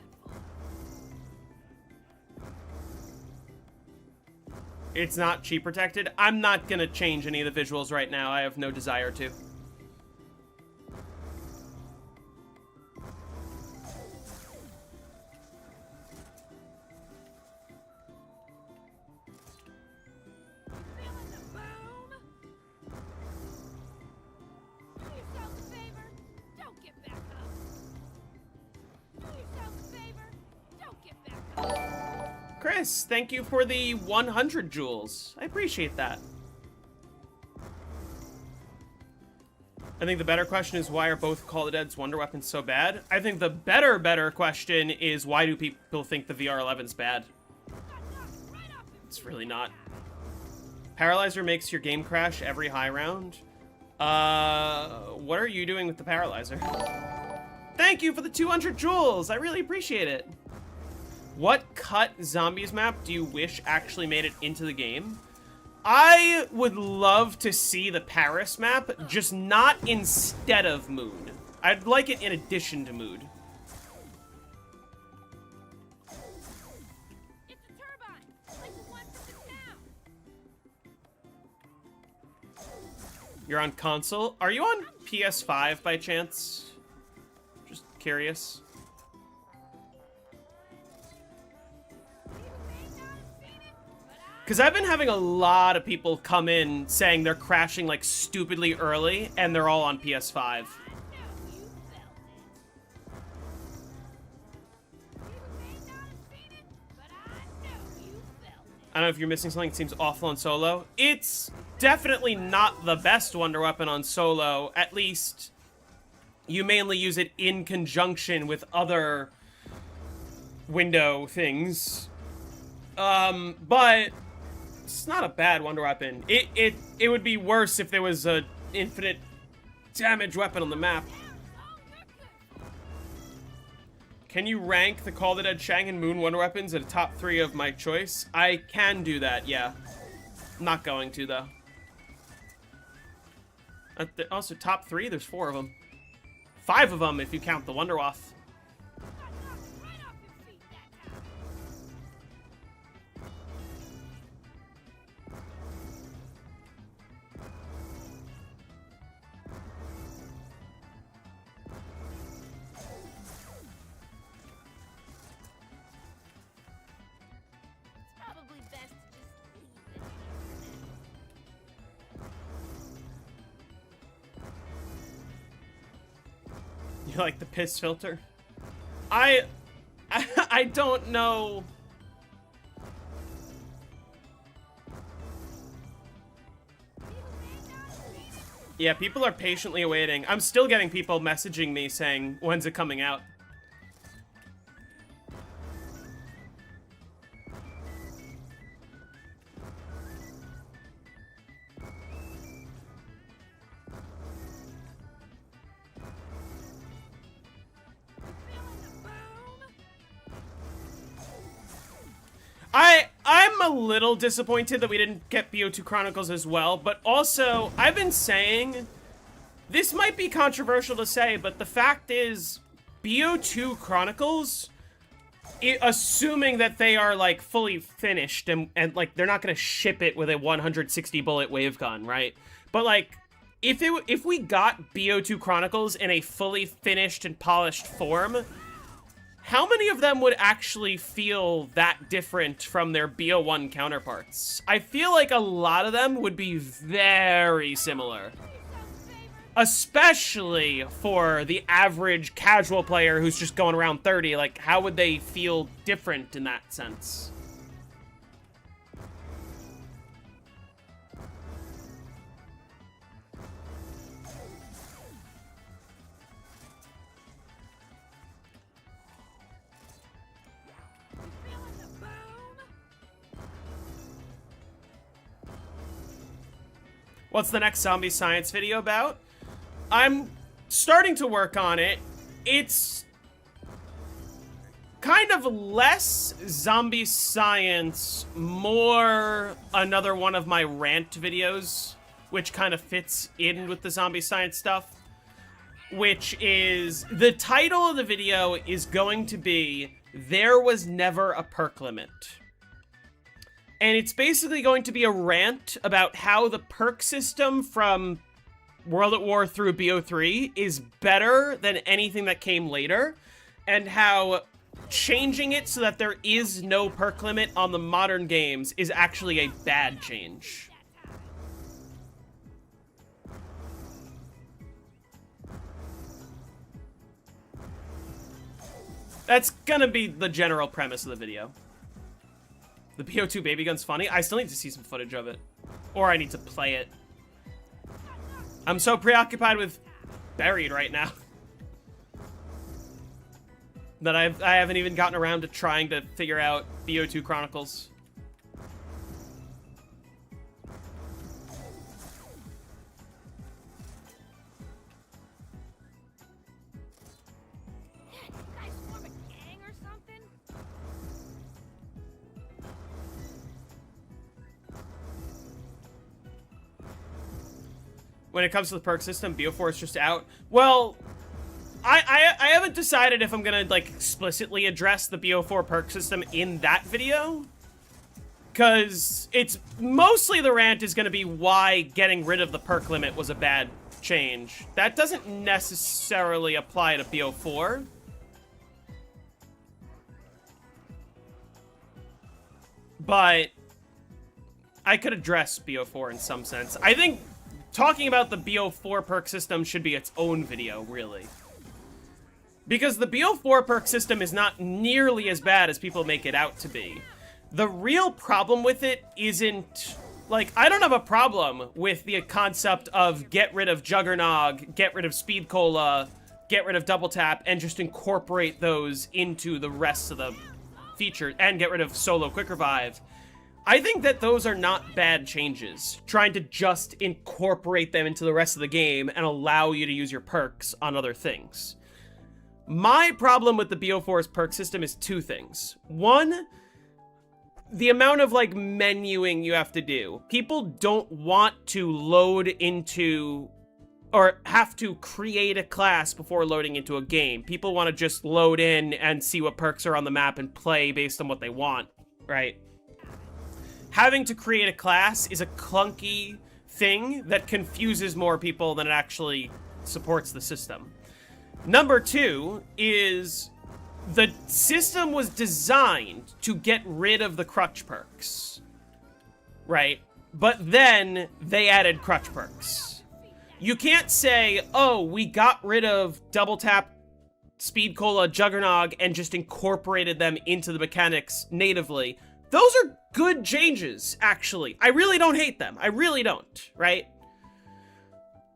for. It's not cheat protected. I'm not gonna change any of the visuals right now. I have no desire to. Feeling the boom? Do yourself a favor. Don't get back up. Do yourself a favor. Don't get back up. Chris, thank you for the 100 joules. I appreciate that. I think the better question is, why are both Call of the Dead's Wonder Weapons so bad? I think the better question is, why do people think the VR11's bad? Got knocked right off your It's really not. Paralyzer makes your game crash every high round. What are you doing with the Paralyzer? Thank you for the 200 joules. I really appreciate it. What cut zombies map do you wish actually made it into the game? I would love to see the Paris map, just not instead of Mood. I'd like it in addition to Mood. It's a turbine, like the one from the town. You're on console. Are you on PS5 by chance? Just curious. You may not have seen it, but I Because I've been having a lot of people come in saying they're crashing like stupidly early, and they're all on PS5. know you felt it. You may not have seen it, but I know you felt it. I don't know if you're missing something. It seems awful on solo. It's definitely not the best Wonder Weapon on solo. At least you mainly use it in conjunction with other window things. But it's not a bad Wonder Weapon. It would be worse if there was a infinite damage weapon on the map. Down is all you're good for. Can you rank the Call of the Dead Shang and Moon Wonder Weapons at a top 3 of my choice? I can do that, yeah. I'm not going to, though. Also, top 3? There's 4 of them. 5 of them if you count the Wonderwaff. Got knocked right off your feet that time. It's probably best to just leave it here for now. You like the piss filter? I don't know. Yeah, people are patiently awaiting. I'm still getting people messaging me saying, when's it coming out? I'm a little disappointed that we didn't get BO2 Chronicles as well, but also, I've been saying, this might be controversial to say, but the fact is, BO2 Chronicles, assuming that they are, like, fully finished, and like, they're not gonna ship it with a 160 bullet wave gun, right? But, like, if we got BO2 Chronicles in a fully finished and polished form, how many of them would actually feel that different from their BO1 counterparts? I feel like a lot of them would be very similar. Especially for the average casual player who's just going around 30. Like, how would they feel different in that sense? What's the next zombie science video about? I'm starting to work on it. It's kind of less zombie science, more another one of my rant videos, which kind of fits in with the zombie science stuff, which is, the title of the video is going to be, There Was Never a Perk Limit. And it's basically going to be a rant about how the perk system from World at War through BO3 is better than anything that came later, and how changing it so that there is no perk limit on the modern games is actually a bad change. That's gonna be the general premise of the video. The BO2 baby gun's funny. I still need to see some footage of it. Or I need to play it. I'm so preoccupied with Buried right now that I haven't even gotten around to trying to figure out BO2 Chronicles. When it comes to the perk system, BO4 is just out. Well, I haven't decided if I'm gonna, like, explicitly address the BO4 perk system in that video. Because it's mostly the rant is gonna be why getting rid of the perk limit was a bad change. That doesn't necessarily apply to BO4. But I could address BO4 in some sense. I think talking about the BO4 perk system should be its own video, really. Because the BO4 perk system is not nearly as bad as people make it out to be. The real problem with it isn't... Like, I don't have a problem with the concept of get rid of Juggernog, get rid of Speed Cola, get rid of Double Tap, and just incorporate those into the rest of the feature, and get rid of Solo Quick Revive. I think that those are not bad changes, trying to just incorporate them into the rest of the game and allow you to use your perks on other things. My problem with the BO4's perk system is two things. One, the amount of, like, menuing you have to do. People don't want to load into, or have to create a class before loading into a game. People want to just load in and see what perks are on the map and play based on what they want, right? Having to create a class is a clunky thing that confuses more people than it actually supports the system. Number two is the system was designed to get rid of the crutch perks, right? But then they added crutch perks. You can't say, oh, we got rid of Double Tap, Speed Cola, Juggernog, and just incorporated them into the mechanics natively. Those are good changes, actually. I really don't hate them. I really don't, right?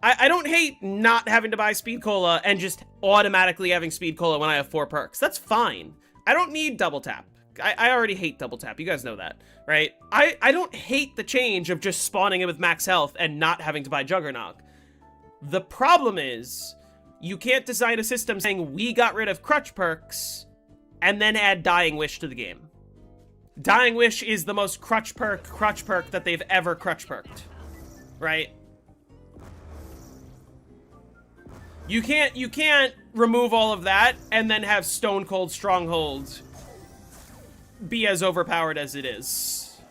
I don't hate not having to buy Speed Cola and just automatically having Speed Cola when I have 4 perks. That's fine. I don't need Double Tap. I already hate Double Tap. You guys know that, right? I don't hate the change of just spawning in with max health and not having to buy Juggernog. The problem is, you can't design a system saying we got rid of crutch perks and then add Dying Wish to the game. Dying Wish is the most crutch perk that they've ever crutch perked. Right? You can't remove all of that and then have Stone Cold Stronghold be as overpowered as it is.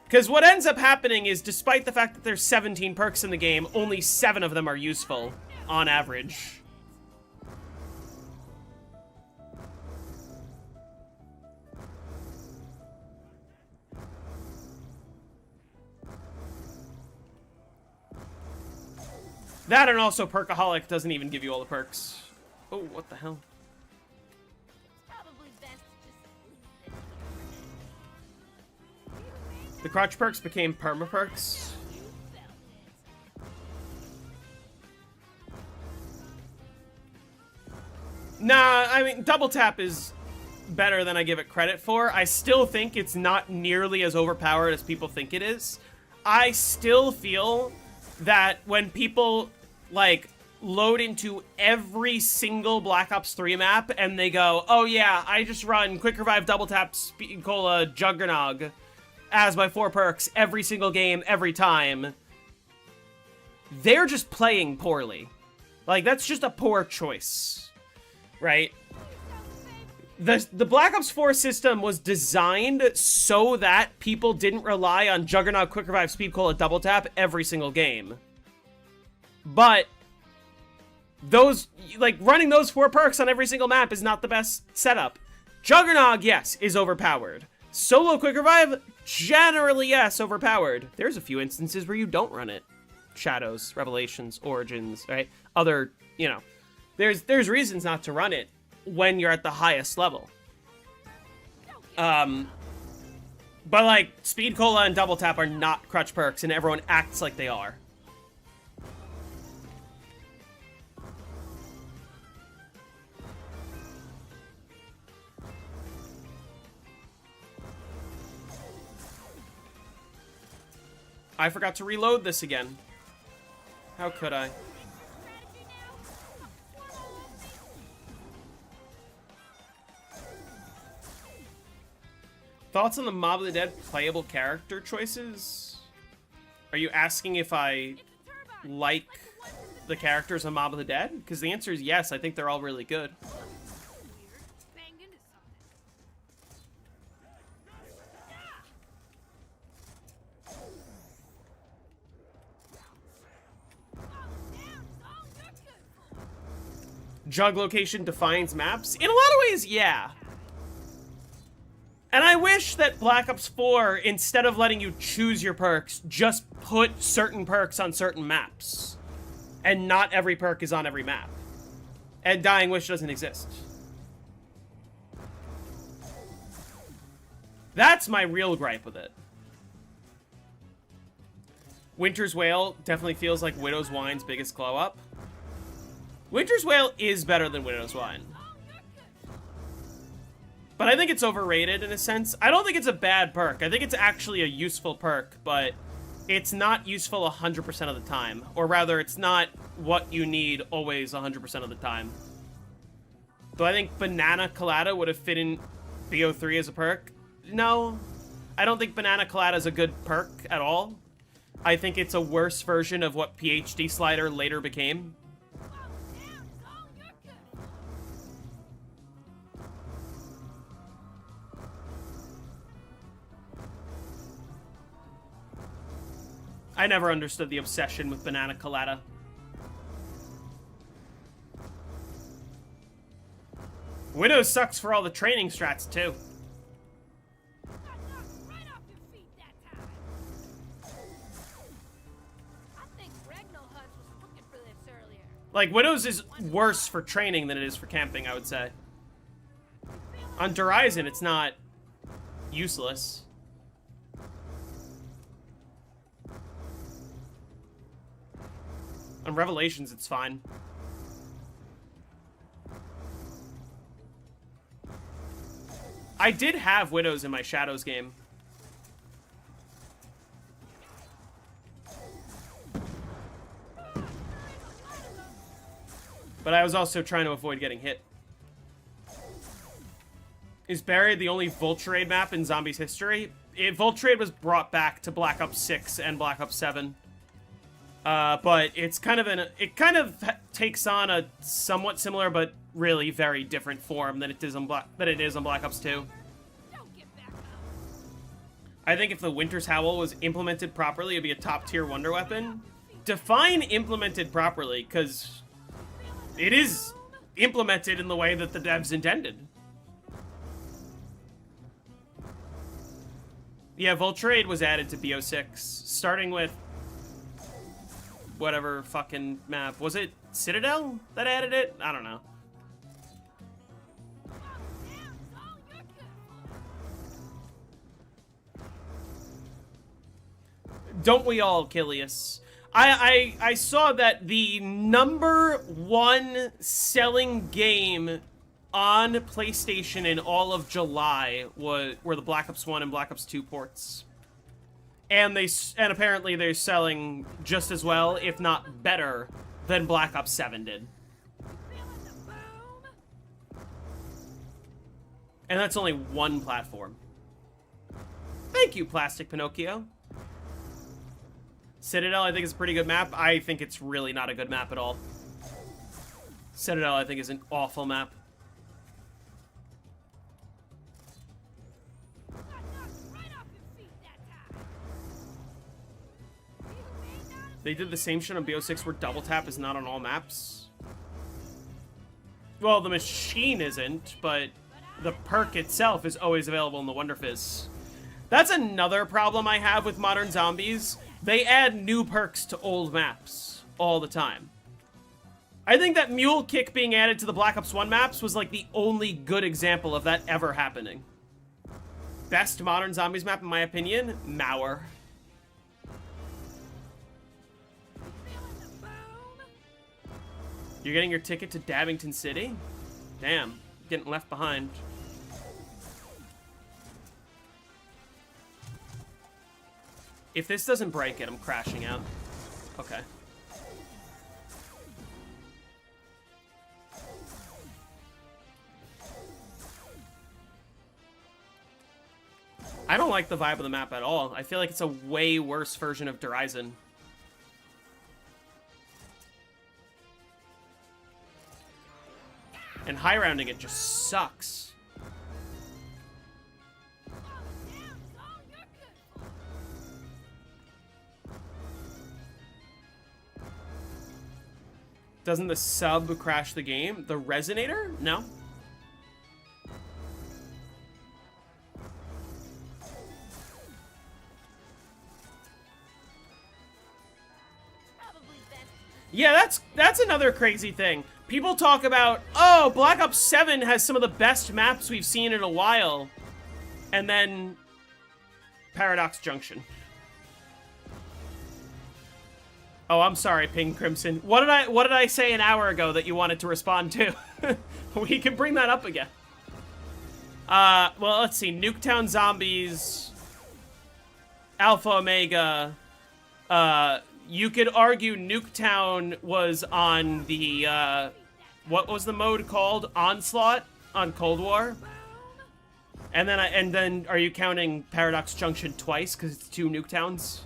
Because what ends up happening is, despite the fact that there's 17 perks in the game, only 7 of them are useful, on average. That and also Perkaholic doesn't even give you all the perks. Oh, what the hell? Probably best to just leave it. The crutch perks became perma perks. You felt it. Nah, I mean, double tap is better than I give it credit for. I still think it's not nearly as overpowered as people think it is. I still feel that when people, like, load into every single Black Ops 3 map and they go, oh yeah, I just run Quick Revive, Double Tap, Speed Cola, Juggernog as my 4 perks every single game, every time, they're just playing poorly. Like, that's just a poor choice, right? The Black Ops 4 system was designed so that people didn't rely on Juggernog, Quick Revive, Speed Cola, Double Tap every single game. But those, like, running those 4 perks on every single map is not the best setup. Juggernog, yes, is overpowered. Solo Quick Revive, generally, yes, overpowered. There's a few instances where you don't run it. Shadows, Revelations, Origins, right? Other, you know, there's reasons not to run it when you're at the highest level. But, like, Speed Cola and Double Tap are not crutch perks, and everyone acts like they are. I forgot to reload this again. How could I? Thoughts on the Mob of the Dead playable character choices? Are you asking if I like the characters on Mob of the Dead? Because the answer is yes, I think they're all really good. Banged into something. Jug location defines maps? In a lot of ways, yeah. And I wish that Black Ops 4, instead of letting you choose your perks, just put certain perks on certain maps. And not every perk is on every map. And Dying Wish doesn't exist. That's my real gripe with it. Winter's Wail definitely feels like Widow's Wine's biggest glow up. Winter's Wail is better than Widow's Wine. But I think it's overrated in a sense. I don't think it's a bad perk. I think it's actually a useful perk, but it's not useful 100% of the time. Or rather, it's not what you need always 100% of the time. Do I think Banana Colada would have fit in BO3 as a perk? No. I don't think Banana Colada is a good perk at all. I think it's a worse version of what PhD Slider later became. I never understood the obsession with Banana Colada. Widow sucks for all the training strats, too. Right off your feet that time. I think Regnal Hunt was looking for this earlier. Like, Widow's is worse for training than it is for camping, I would say. On Horizon, it's not useless. On Revelations, it's fine. I did have Widows in my Shadows game. But I was also trying to avoid getting hit. Is buried the only Voltrade map in Zombies history? Voltrade was brought back to Black Ops 6 and Black Ops 7. But it's kind of it kind of takes on a somewhat similar but really very different form than it is on Black Ops 2. Don't get back up. I think if the Winter's Howl was implemented properly, it'd be a top-tier wonder weapon. Define implemented properly, because it is implemented in the way that the devs intended. Yeah, Voltrade was added to BO6, starting with whatever fucking map. Was it Citadel that added it? I don't know. Don't we all, Kilius? I saw that the #1 selling game on PlayStation in all of July were the Black Ops 1 and Black Ops 2 ports. And apparently they're selling just as well, if not better, than Black Ops 7 did. Feeling the boom? And that's only one platform. Thank you, Plastic Pinocchio. Citadel, I think, is a pretty good map. I think it's really not a good map at all. Citadel, I think, is an awful map. Got knocked right off your feet that time. You may not have They did the same shit on BO6 where double tap is not on all maps. Well, the machine isn't, but the perk itself is always available in the Wonder Fizz. That's another problem I have with modern zombies. They add new perks to old maps all the time. I think that Mule Kick being added to the Black Ops 1 maps was like the only good example of that ever happening. Best modern zombies map, in my opinion, Mauer. feeling the boom? You're getting your ticket to Dabbington City? Damn, getting left behind. If this doesn't break it, I'm crashing out. Okay. I don't like the vibe of the map at all. I feel like it's a way worse version of Derizen. And high rounding it just sucks. Doesn't the sub crash the game? The Resonator? No. Probably best. Yeah, that's another crazy thing. People talk about, oh, Black Ops 7 has some of the best maps we've seen in a while. And then Paradox Junction. Oh, I'm sorry, Ping Crimson. What did I say an hour ago that you wanted to respond to? We can bring that up again. Well, let's see. Nuketown Zombies, Alpha Omega. You could argue Nuketown was on the what was the mode called? Onslaught on Cold War. And then are you counting Paradox Junction twice because it's 2 Nuketowns?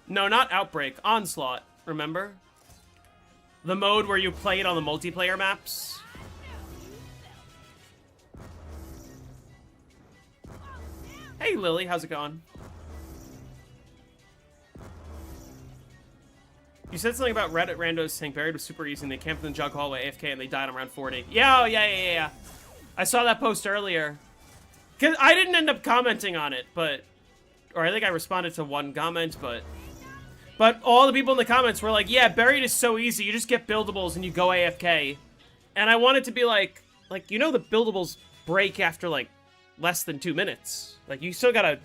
No, not Outbreak. Onslaught, remember? The mode where you play it on the multiplayer maps. Hey, Lily, how's it going? You said something about Reddit randos saying buried was super easy and they camped in the jug hallway AFK and they died on round 40. Yeah, oh, yeah. I saw that post earlier. Cause I didn't end up commenting on it, or I think I responded to one comment, but all the people in the comments were like, yeah, buried is so easy. You just get buildables and you go AFK. And I wanted to be like, you know the buildables break after, like, less than 2 minutes. Like, you still gotta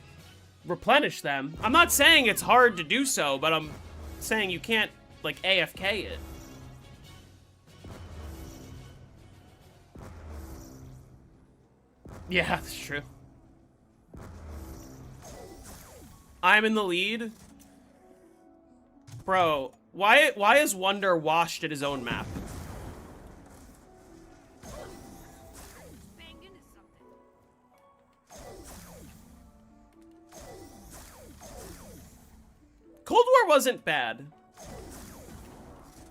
replenish them. I'm not saying it's hard to do so, but I'm saying you can't, like, AFK it. Yeah, that's true. I'm in the lead. Bro, why is Wonder washed at his own map? Banged into something. Cold War wasn't bad.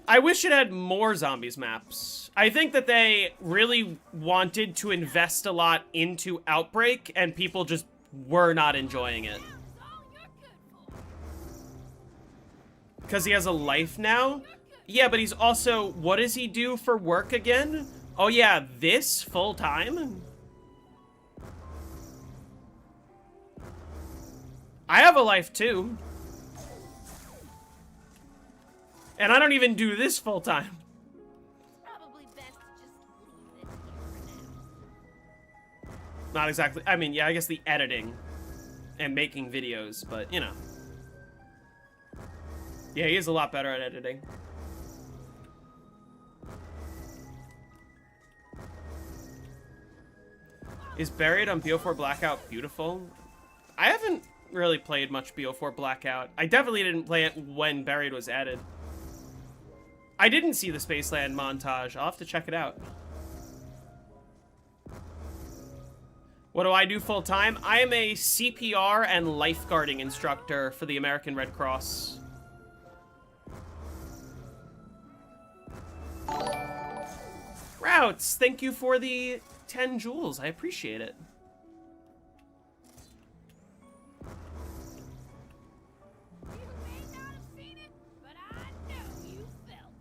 I wish it had more zombies maps. I think that they really wanted to invest a lot into Outbreak, and people just were not enjoying it. That's all you're good for. Because he has a life now? Yeah, but he's also... What does he do for work again? Oh yeah, this full-time? I have a life too. And I don't even do this full-time. Probably best to just leave this here for now. Not exactly. I mean, yeah, I guess the editing and making videos, but, you know. Yeah, he is a lot better at editing. Is Buried on BO4 Blackout beautiful? I haven't really played much BO4 Blackout. I definitely didn't play it when Buried was added. I didn't see the Spaceland montage. I'll have to check it out. What do I do full time? I am a CPR and lifeguarding instructor for the American Red Cross. Routes, thank you for the 10 jewels. I appreciate it. You may not have seen it, but I know you felt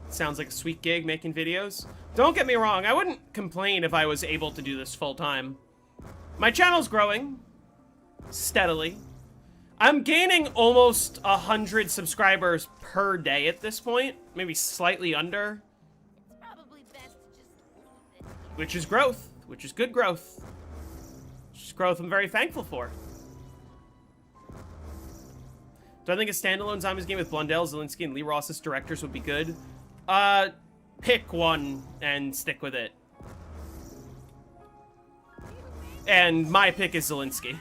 it. Sounds like a sweet gig making videos. Don't get me wrong, I wouldn't complain if I was able to do this full time. My channel's growing steadily. I'm gaining almost 100 subscribers per day at this point, maybe slightly under, It's probably best to just leave this here. which is growth, which is good growth. Which is growth I'm very thankful for. Do I think a standalone zombies game with Blundell, Zelensky, and Lee Ross as directors would be good? Pick one and stick with it. And my pick is Zelensky. I know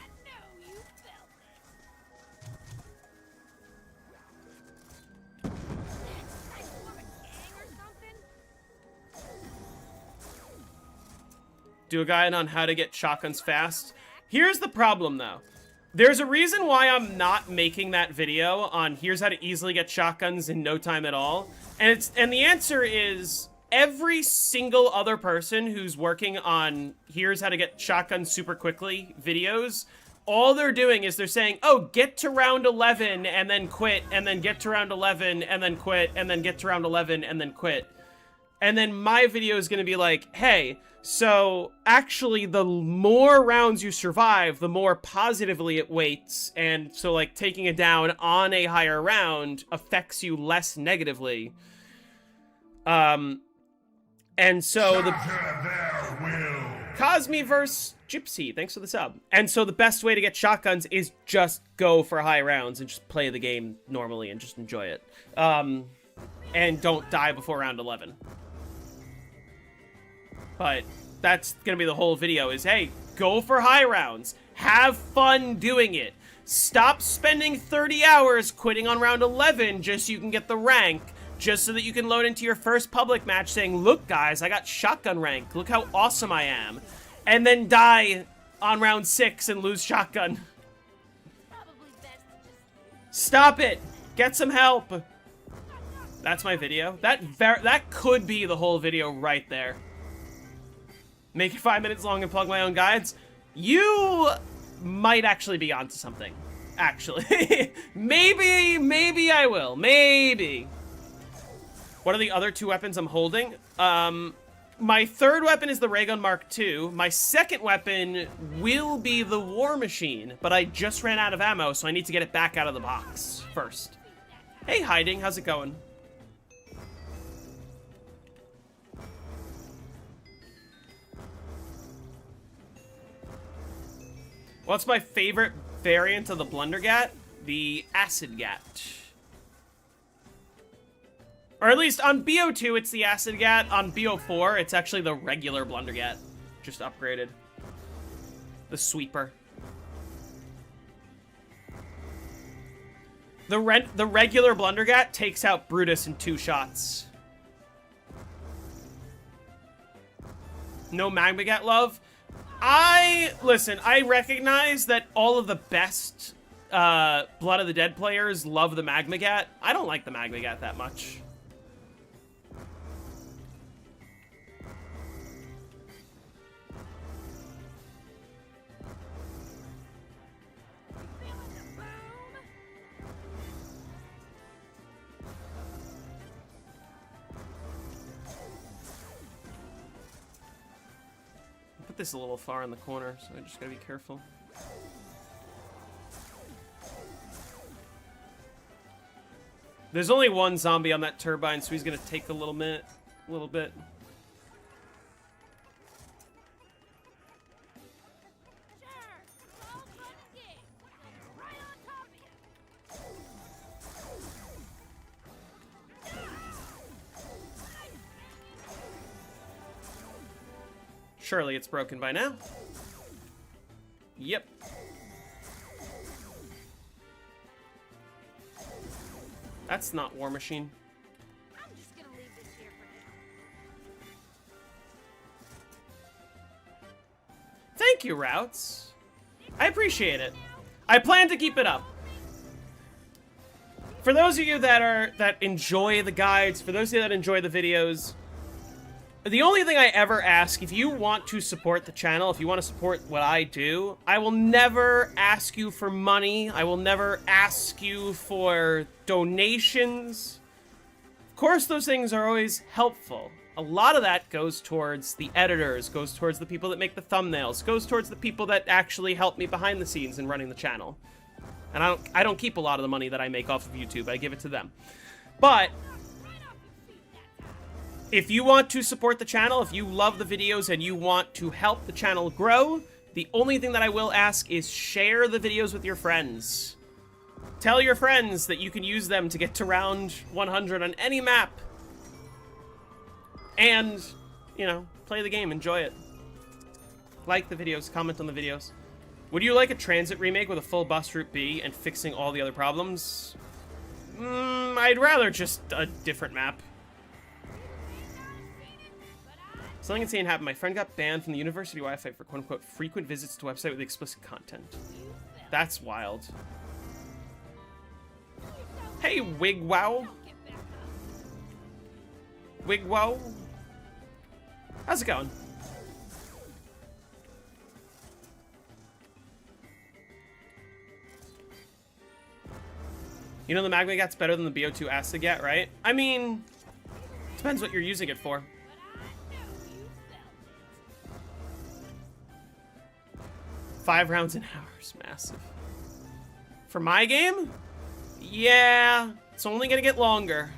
you felt it. I form a gang or something? Do a guide on how to get shotguns fast. Here's the problem, though. There's a reason why I'm not making that video on here's how to easily get shotguns in no time at all. And the answer is every single other person who's working on here's how to get shotguns super quickly videos, all they're doing is they're saying, oh, get to round 11 and then quit, and then get to round 11 and then quit, and then get to round 11 and then quit. And then my video is going to be like, hey, so actually the more rounds you survive, the more positively it weights. And so like taking it down on a higher round affects you less negatively. And so the Shatter their will. Cosmiverse Gypsy, thanks for the sub. And so the best way to get shotguns is just go for high rounds and just play the game normally and just enjoy it. And don't die before round 11. But that's gonna be the whole video is, hey, go for high rounds. Have fun doing it. Stop spending 30 hours quitting on round 11 just so you can get the rank. Just so that you can load into your first public match saying, look guys, I got shotgun rank. Look how awesome I am. And then die on round 6 and lose shotgun. Probably best to just Stop it. Get some help. That's my video. That could be the whole video right there. Make it 5 minutes long and plug my own guides. You might actually be onto something. Actually. Maybe I will. Maybe. What are the other two weapons I'm holding? My third weapon is the Ray Gun Mark II. My second weapon will be the War Machine, but I just ran out of ammo, so I need to get it back out of the box first. Hey, Hiding, how's it going? What's my favorite variant of the Blundergat? The Acid Gat. Or at least on BO2, it's the Acid Gat. On BO4, it's actually the regular Blundergat. Just upgraded. The Sweeper. The regular Blundergat takes out Brutus in 2 shots. No Magmagat love? Listen, I recognize that all of the best Blood of the Dead players love the Magmagat. I don't like the Magmagat that much. Put this a little far in the corner, so I just gotta be careful. There's only one zombie on that turbine, so he's gonna take a little bit. Surely it's broken by now. Yep. That's not War Machine. I'm just gonna leave this here for now. Thank you, Routes. I appreciate it. I plan to keep it up. For those of you that enjoy the guides, for those of you that enjoy the videos, the only thing I ever ask, if you want to support the channel, if you want to support what I do, I will never ask you for money. I will never ask you for donations. Of course, those things are always helpful. A lot of that goes towards the editors, goes towards the people that make the thumbnails, goes towards the people that actually help me behind the scenes in running the channel. And I don't keep a lot of the money that I make off of YouTube. I give it to them. But if you want to support the channel, if you love the videos and you want to help the channel grow, the only thing that I will ask is share the videos with your friends. Tell your friends that you can use them to get to round 100 on any map. And, you know, play the game, enjoy it. Like the videos, comment on the videos. Would you like a Transit remake with a full bus route B and fixing all the other problems? I'd rather just a different map. Something insane happened. My friend got banned from the university Wi-Fi for quote-unquote frequent visits to website with explicit content. That's wild. Hey, Wigwow. Wigwow. How's it going? You know the Magmagat's better than the BO2 Acigat, right? I mean, depends what you're using it for. 5 rounds an hour is massive. For my game? Yeah, it's only gonna get longer.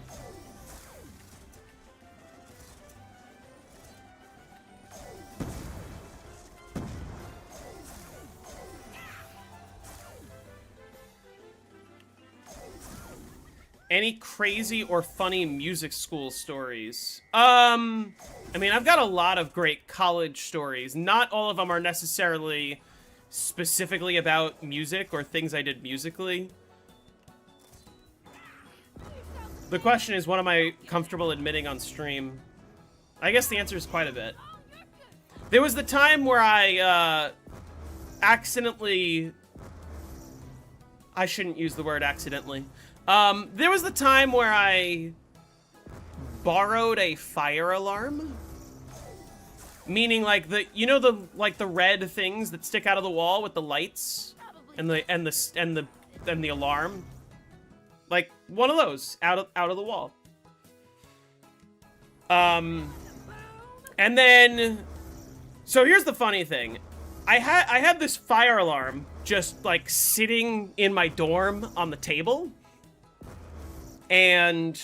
Any crazy or funny music school stories? I mean, I've got a lot of great college stories. Not all of them are necessarily specifically about music or things I did musically. The question is, what am I comfortable admitting on stream? I guess the answer is quite a bit. There was the time where I accidentally... I shouldn't use the word accidentally. There was the time where I borrowed a fire alarm. Meaning, like, you know the red things that stick out of the wall with the lights and the alarm, like one of those out of the wall. And then, so here's the funny thing, I had this fire alarm just like sitting in my dorm on the table, and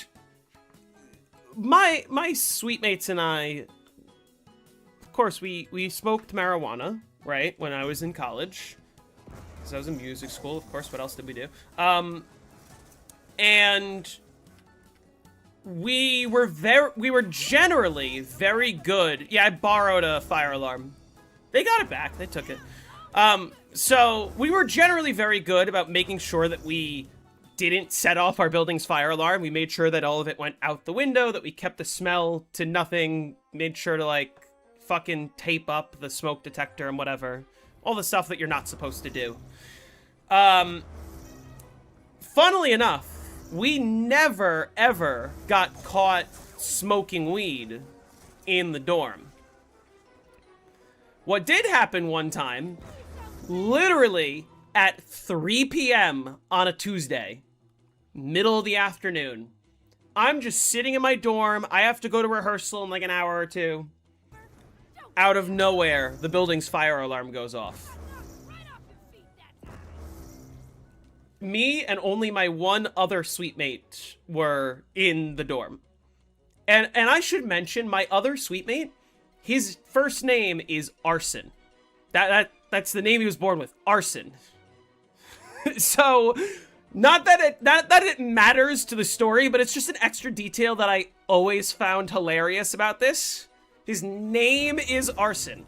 my suite mates and I. Of course, we smoked marijuana, right, when I was in college. Because I was in music school, of course, what else did we do? And we were generally very good. Yeah, I borrowed a fire alarm. They got it back, they took it. So we were generally very good about making sure that we didn't set off our building's fire alarm. We made sure that all of it went out the window, that we kept the smell to nothing, made sure to, like, fucking tape up the smoke detector and whatever. All the stuff that you're not supposed to do. Funnily enough, we never, ever got caught smoking weed in the dorm. What did happen one time, literally at 3 p.m. on a Tuesday, middle of the afternoon, I'm just sitting in my dorm. I have to go to rehearsal in like an hour or two. Out of nowhere, the building's fire alarm goes off. Right off your feet that time. Me and only my one other suite mate were in the dorm. And I should mention, my other suite mate, his first name is Arson. That's the name he was born with, Arson. So, not that it matters to the story, but it's just an extra detail that I always found hilarious about this. His name is Arson.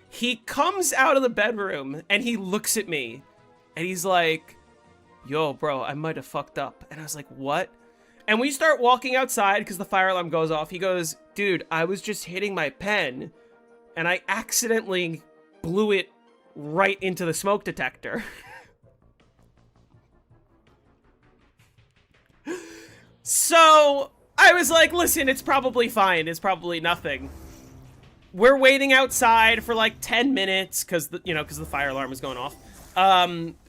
He comes out of the bedroom and he looks at me and he's like, yo, bro, I might have fucked up. And I was like, what? And we start walking outside because the fire alarm goes off. He goes, dude, I was just hitting my pen and I accidentally blew it right into the smoke detector. So I was like, listen, it's probably fine. It's probably nothing. We're waiting outside for like 10 minutes because the fire alarm is going off.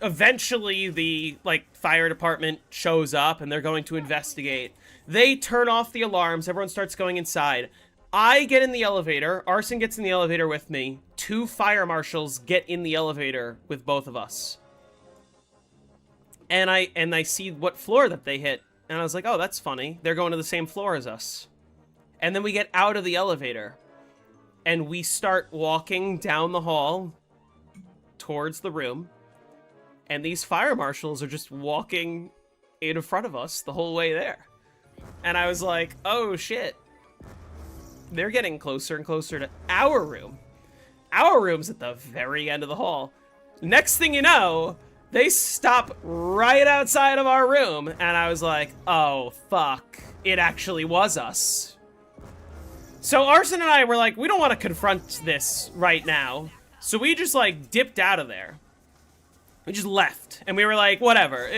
Eventually the fire department shows up and they're going to investigate. They turn off the alarms. Everyone starts going inside. I get in the elevator. Arson gets in the elevator with me. 2 fire marshals get in the elevator with both of us. And I see what floor that they hit. And I was like, oh, that's funny. They're going to the same floor as us. And then we get out of the elevator. And we start walking down the hall towards the room. And these fire marshals are just walking in front of us the whole way there. And I was like, oh, shit. They're getting closer and closer to our room. Our room's at the very end of the hall. Next thing you know, they stop right outside of our room, and I was like, oh, fuck. It actually was us. So Arson and I were like, we don't want to confront this right now. So we just, dipped out of there. We just left. And we were like, whatever.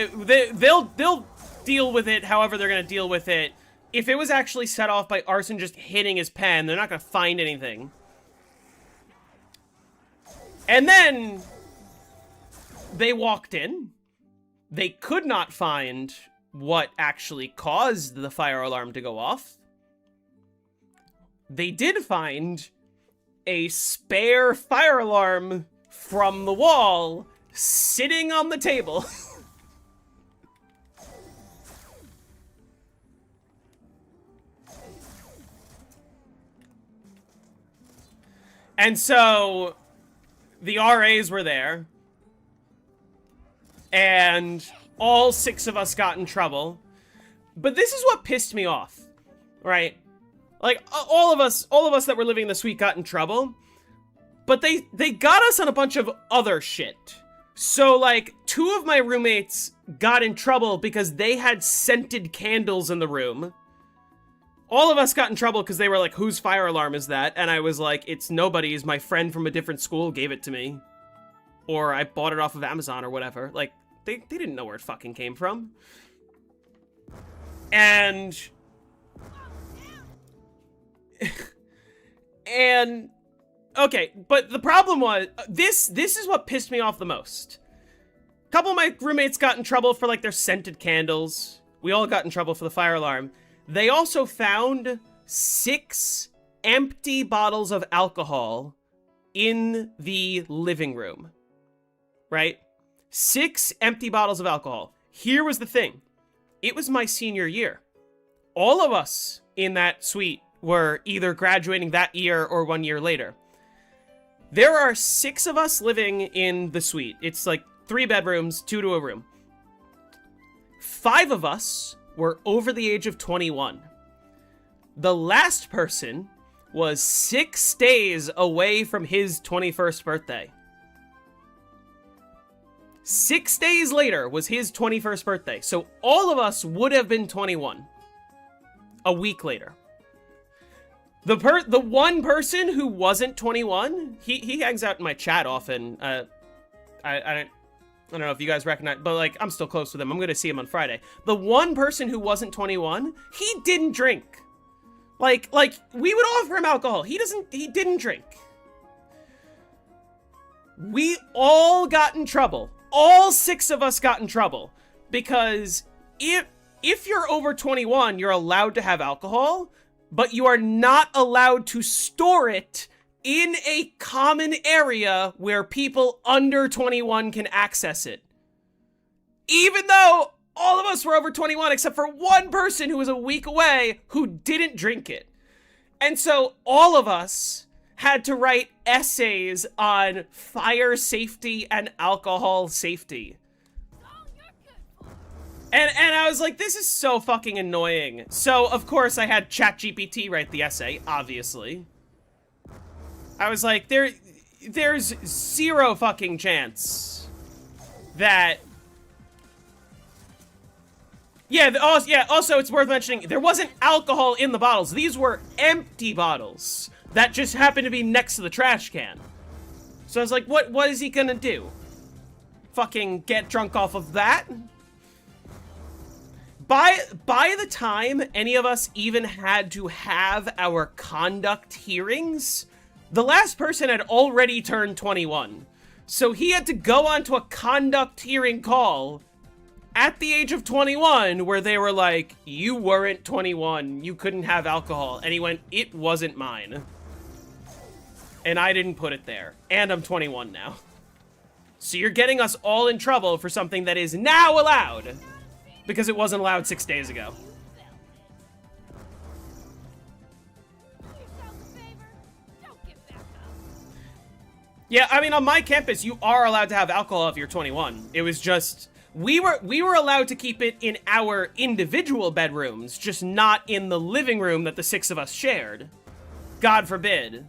They'll deal with it however they're going to deal with it. If it was actually set off by Arson just hitting his pen, they're not going to find anything. And then they walked in. They could not find what actually caused the fire alarm to go off. They did find a spare fire alarm from the wall sitting on the table. And so the RAs were there. And all 6 of us got in trouble. But this is what pissed me off, right? All of us that were living in the suite got in trouble. But they got us on a bunch of other shit. So, 2 of my roommates got in trouble because they had scented candles in the room. All of us got in trouble because they were like, whose fire alarm is that? And I was like, it's nobody's. My friend from a different school gave it to me. Or I bought it off of Amazon or whatever. They didn't know where it fucking came from. And... and... okay, but the problem was, this is what pissed me off the most. A couple of my roommates got in trouble for, their scented candles. We all got in trouble for the fire alarm. They also found 6 empty bottles of alcohol in the living room. Right? 6 empty bottles of alcohol. Here was the thing. It was my senior year. All of us in that suite were either graduating that year or 1 year later. There are 6 of us living in the suite. It's 3 bedrooms, 2 to a room. 5 of us were over the age of 21. The last person was 6 days away from his 21st birthday. 6 days later was his 21st birthday. So all of us would have been 21 a week later. The one person who wasn't 21, he hangs out in my chat often. I don't know if you guys recognize, but like I'm still close with him. I'm gonna see him on Friday. The one person who wasn't 21, he didn't drink. Like we would offer him alcohol. He didn't drink. We all got in trouble. All 6 of us got in trouble because if you're over 21, you're allowed to have alcohol, but you are not allowed to store it in a common area where people under 21 can access it. Even though all of us were over 21 except for one person who was a week away who didn't drink it. And so all of us had to write essays on fire safety and alcohol safety. And I was like, this is so fucking annoying. So, of course, I had ChatGPT write the essay, obviously. I was like, there's zero fucking chance that... also, it's worth mentioning, there wasn't alcohol in the bottles. These were empty bottles that just happened to be next to the trash can. So I was like, what is he gonna do? Fucking get drunk off of that? By the time any of us even had to have our conduct hearings, the last person had already turned 21. So he had to go onto a conduct hearing call at the age of 21 where they were like, you weren't 21, you couldn't have alcohol. And he went, it wasn't mine. And I didn't put it there. And I'm 21 now. So you're getting us all in trouble for something that is now allowed. Because it wasn't allowed 6 days ago. Yeah, I mean, on my campus, you are allowed to have alcohol if you're 21. It was just... We were allowed to keep it in our individual bedrooms, just not in the living room that the 6 of us shared. God forbid.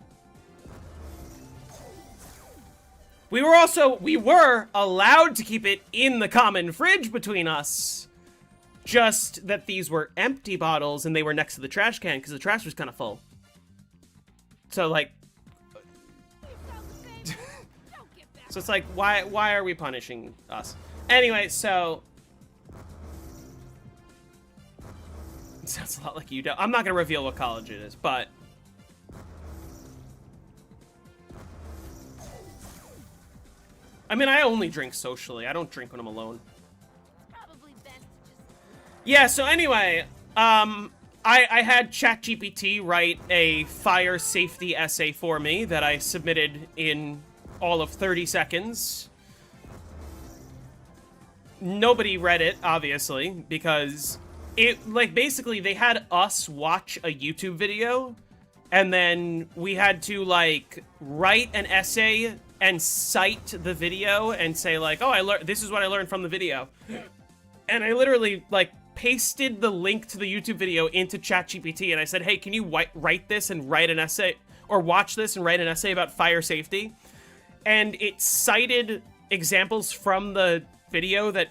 We were allowed to keep it in the common fridge between us. Just that these were empty bottles and they were next to the trash can because the trash was kind of full. So, like... So it's like, why are we punishing us? Anyway, so... It sounds a lot like you do. I'm not going to reveal what college it is, but... I mean, I only drink socially. I don't drink when I'm alone. Yeah, so anyway, I had ChatGPT write a fire safety essay for me that I submitted in all of 30 seconds. Nobody read it, obviously, because it, like, basically they had us watch a YouTube video, and then we had to, like, write an essay and cite the video and say, like, oh, this is what I learned from the video. And I literally, like, pasted the link to the YouTube video into ChatGPT, and I said, hey, can you write this and write an essay, or watch this and write an essay about fire safety? And it cited examples from the video that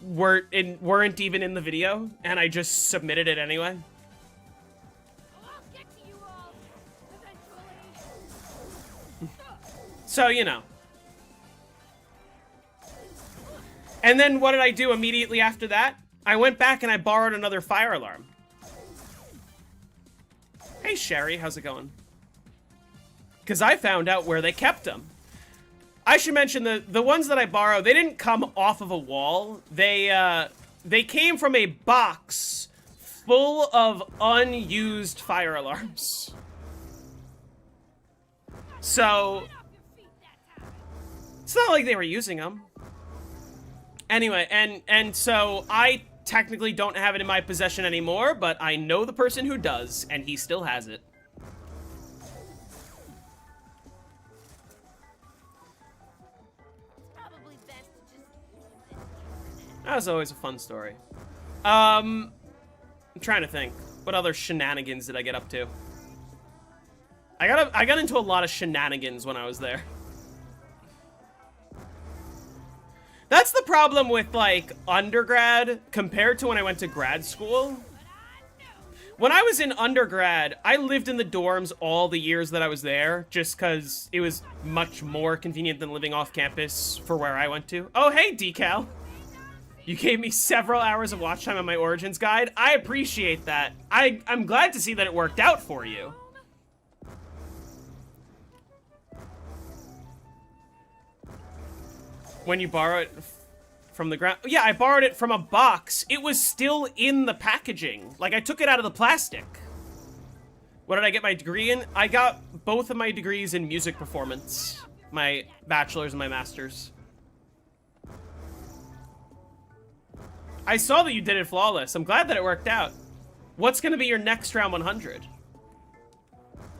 weren't even in the video, and I just submitted it anyway. So, you know. And then what did I do immediately after that? I went back and I borrowed another fire alarm. Hey, Sherry, how's it going? Because I found out where they kept them. I should mention the ones that I borrowed, they didn't come off of a wall. They came from a box full of unused fire alarms. So, it's not like they were using them. Anyway, and so I technically don't have it in my possession anymore, but I know the person who does, and he still has it. That was always a fun story. I'm trying to think. What other shenanigans did I get up to? I got into a lot of shenanigans when I was there. That's the problem with, like, undergrad compared to when I went to grad school. When I was in undergrad, I lived in the dorms all the years that I was there, just because it was much more convenient than living off campus for where I went to. Oh, hey, Decal. You gave me several hours of watch time on my Origins guide. I appreciate that. I'm glad to see that it worked out for you. When you borrow it from the ground. Yeah, I borrowed it from a box. It was still in the packaging. Like, I took it out of the plastic. What did I get my degree in? I got both of my degrees in music performance. My bachelor's and my master's. I saw that you did it flawless. I'm glad that it worked out. What's gonna be your next round 100?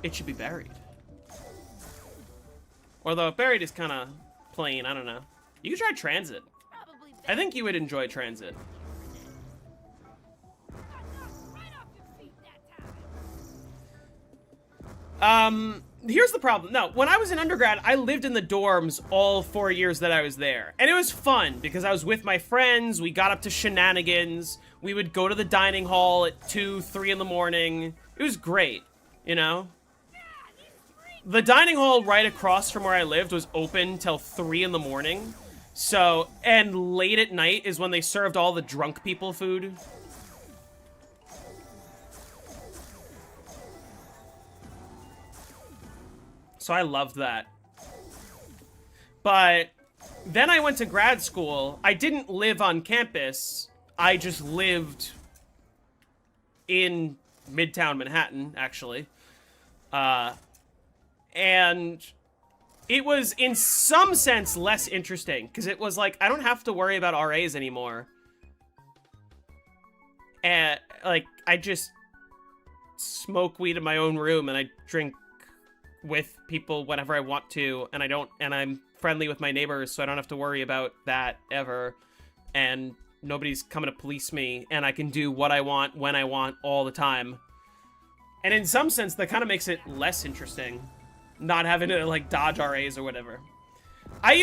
It should be buried. Although buried is kind of plain, I don't know. You could try transit. I think you would enjoy transit. Here's the problem. No, when I was in undergrad, I lived in the dorms all 4 years that I was there. And it was fun because I was with my friends, we got up to shenanigans, we would go to the dining hall at 2, 3 in the morning. It was great, you know? The dining hall right across from where I lived was open till 3 in the morning. So, and late at night is when they served all the drunk people food. So I loved that. But then I went to grad school. I didn't live on campus. I just lived in Midtown Manhattan, actually. And it was, in some sense, less interesting. Because it was like, I don't have to worry about RAs anymore. And, like, I just smoke weed in my own room and I drink with people whenever I want to, and I'm friendly with my neighbors, so I don't have to worry about that ever, and nobody's coming to police me, and I can do what I want, when I want, all the time. And in some sense, that kind of makes it less interesting, not having to, like, dodge RAs or whatever. I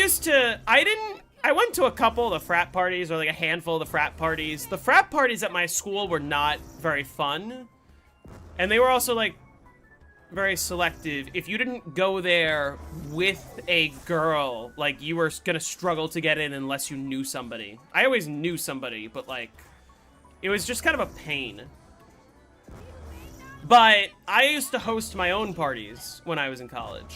went to a couple of the frat parties, or like a handful of the frat parties. The frat parties at my school were not very fun, and they were also, like, very selective. If you didn't go there with a girl, like, you were gonna struggle to get in unless you knew somebody. I always knew somebody, but, like, it was just kind of a pain. But I used to host my own parties when I was in college.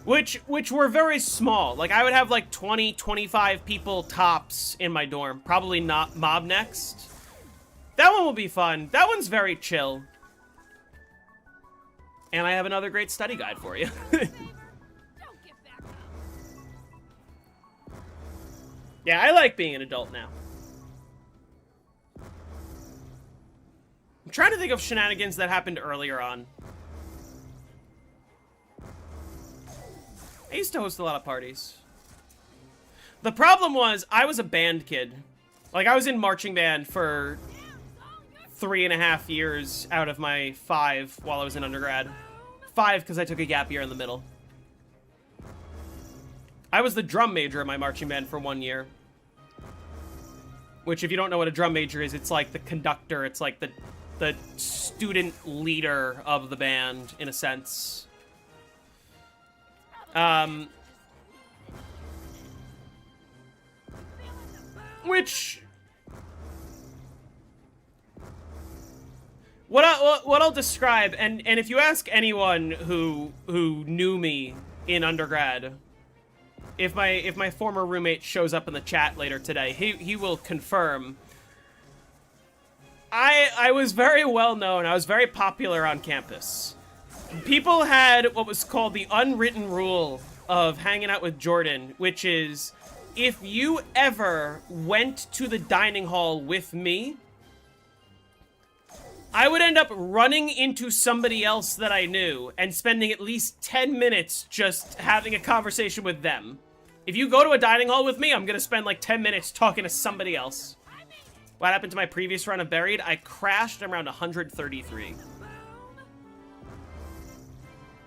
Which were very small. Like, I would have like 20, 25 people tops in my dorm. Probably not Mob Next. That one will be fun. That one's very chill. And I have another great study guide for you. Yeah, I like being an adult now. I'm trying to think of shenanigans that happened earlier on. I used to host a lot of parties. The problem was, I was a band kid. Like, I was in marching band for 3.5 years out of my 5 while I was in undergrad. 5 because I took a gap year in the middle. I was the drum major in my marching band for 1 year. Which, if you don't know what a drum major is, it's like the conductor. It's like the student leader of the band, in a sense. Which, what I'll describe, and if you ask anyone who knew me in undergrad, if my former roommate shows up in the chat later today, he will confirm. I was very well known. I was very popular on campus. People had what was called the unwritten rule of hanging out with Jordan, which is, if you ever went to the dining hall with me, I would end up running into somebody else that I knew and spending at least 10 minutes just having a conversation with them. If you go to a dining hall with me, I'm gonna spend like 10 minutes talking to somebody else. What happened to my previous run of Buried? I crashed around 133.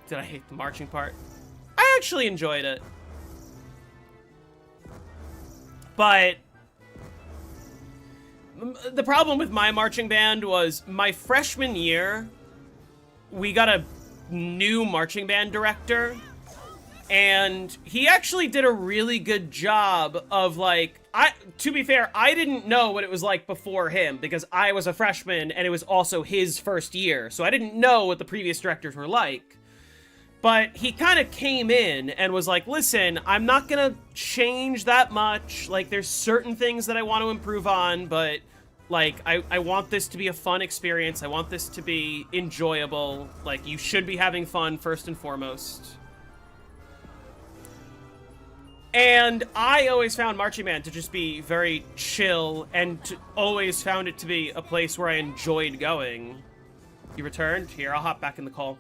Did I hate the marching part? I actually enjoyed it. But the problem with my marching band was my freshman year, we got a new marching band director, and he actually did a really good job of, like, to be fair, I didn't know what it was like before him, because I was a freshman, and it was also his first year, so I didn't know what the previous directors were like. But he kind of came in and was like, listen, I'm not gonna change that much, like, there's certain things that I want to improve on, but, like, I want this to be a fun experience, I want this to be enjoyable, like, you should be having fun first and foremost. And I always found marching band to just be very chill, and always found it to be a place where I enjoyed going. You returned? Here, I'll hop back in the call.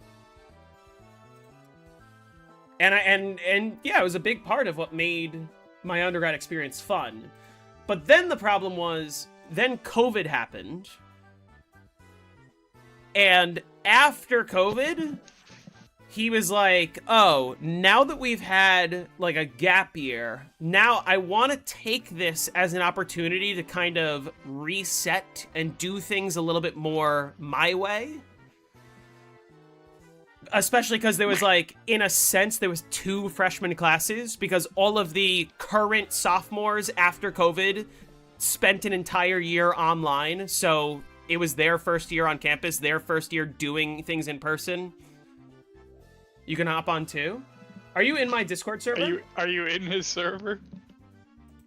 And yeah, it was a big part of what made my undergrad experience fun. But then the problem was, then COVID happened. And after COVID, he was like, oh, now that we've had, like, a gap year, now I want to take this as an opportunity to kind of reset and do things a little bit more my way. Especially because there was, like, in a sense, there was 2 freshman classes, because all of the current sophomores after COVID spent an entire year online, so it was their first year on campus, their first year doing things in person. You can hop on too. Are you in my Discord server? Are you in his server?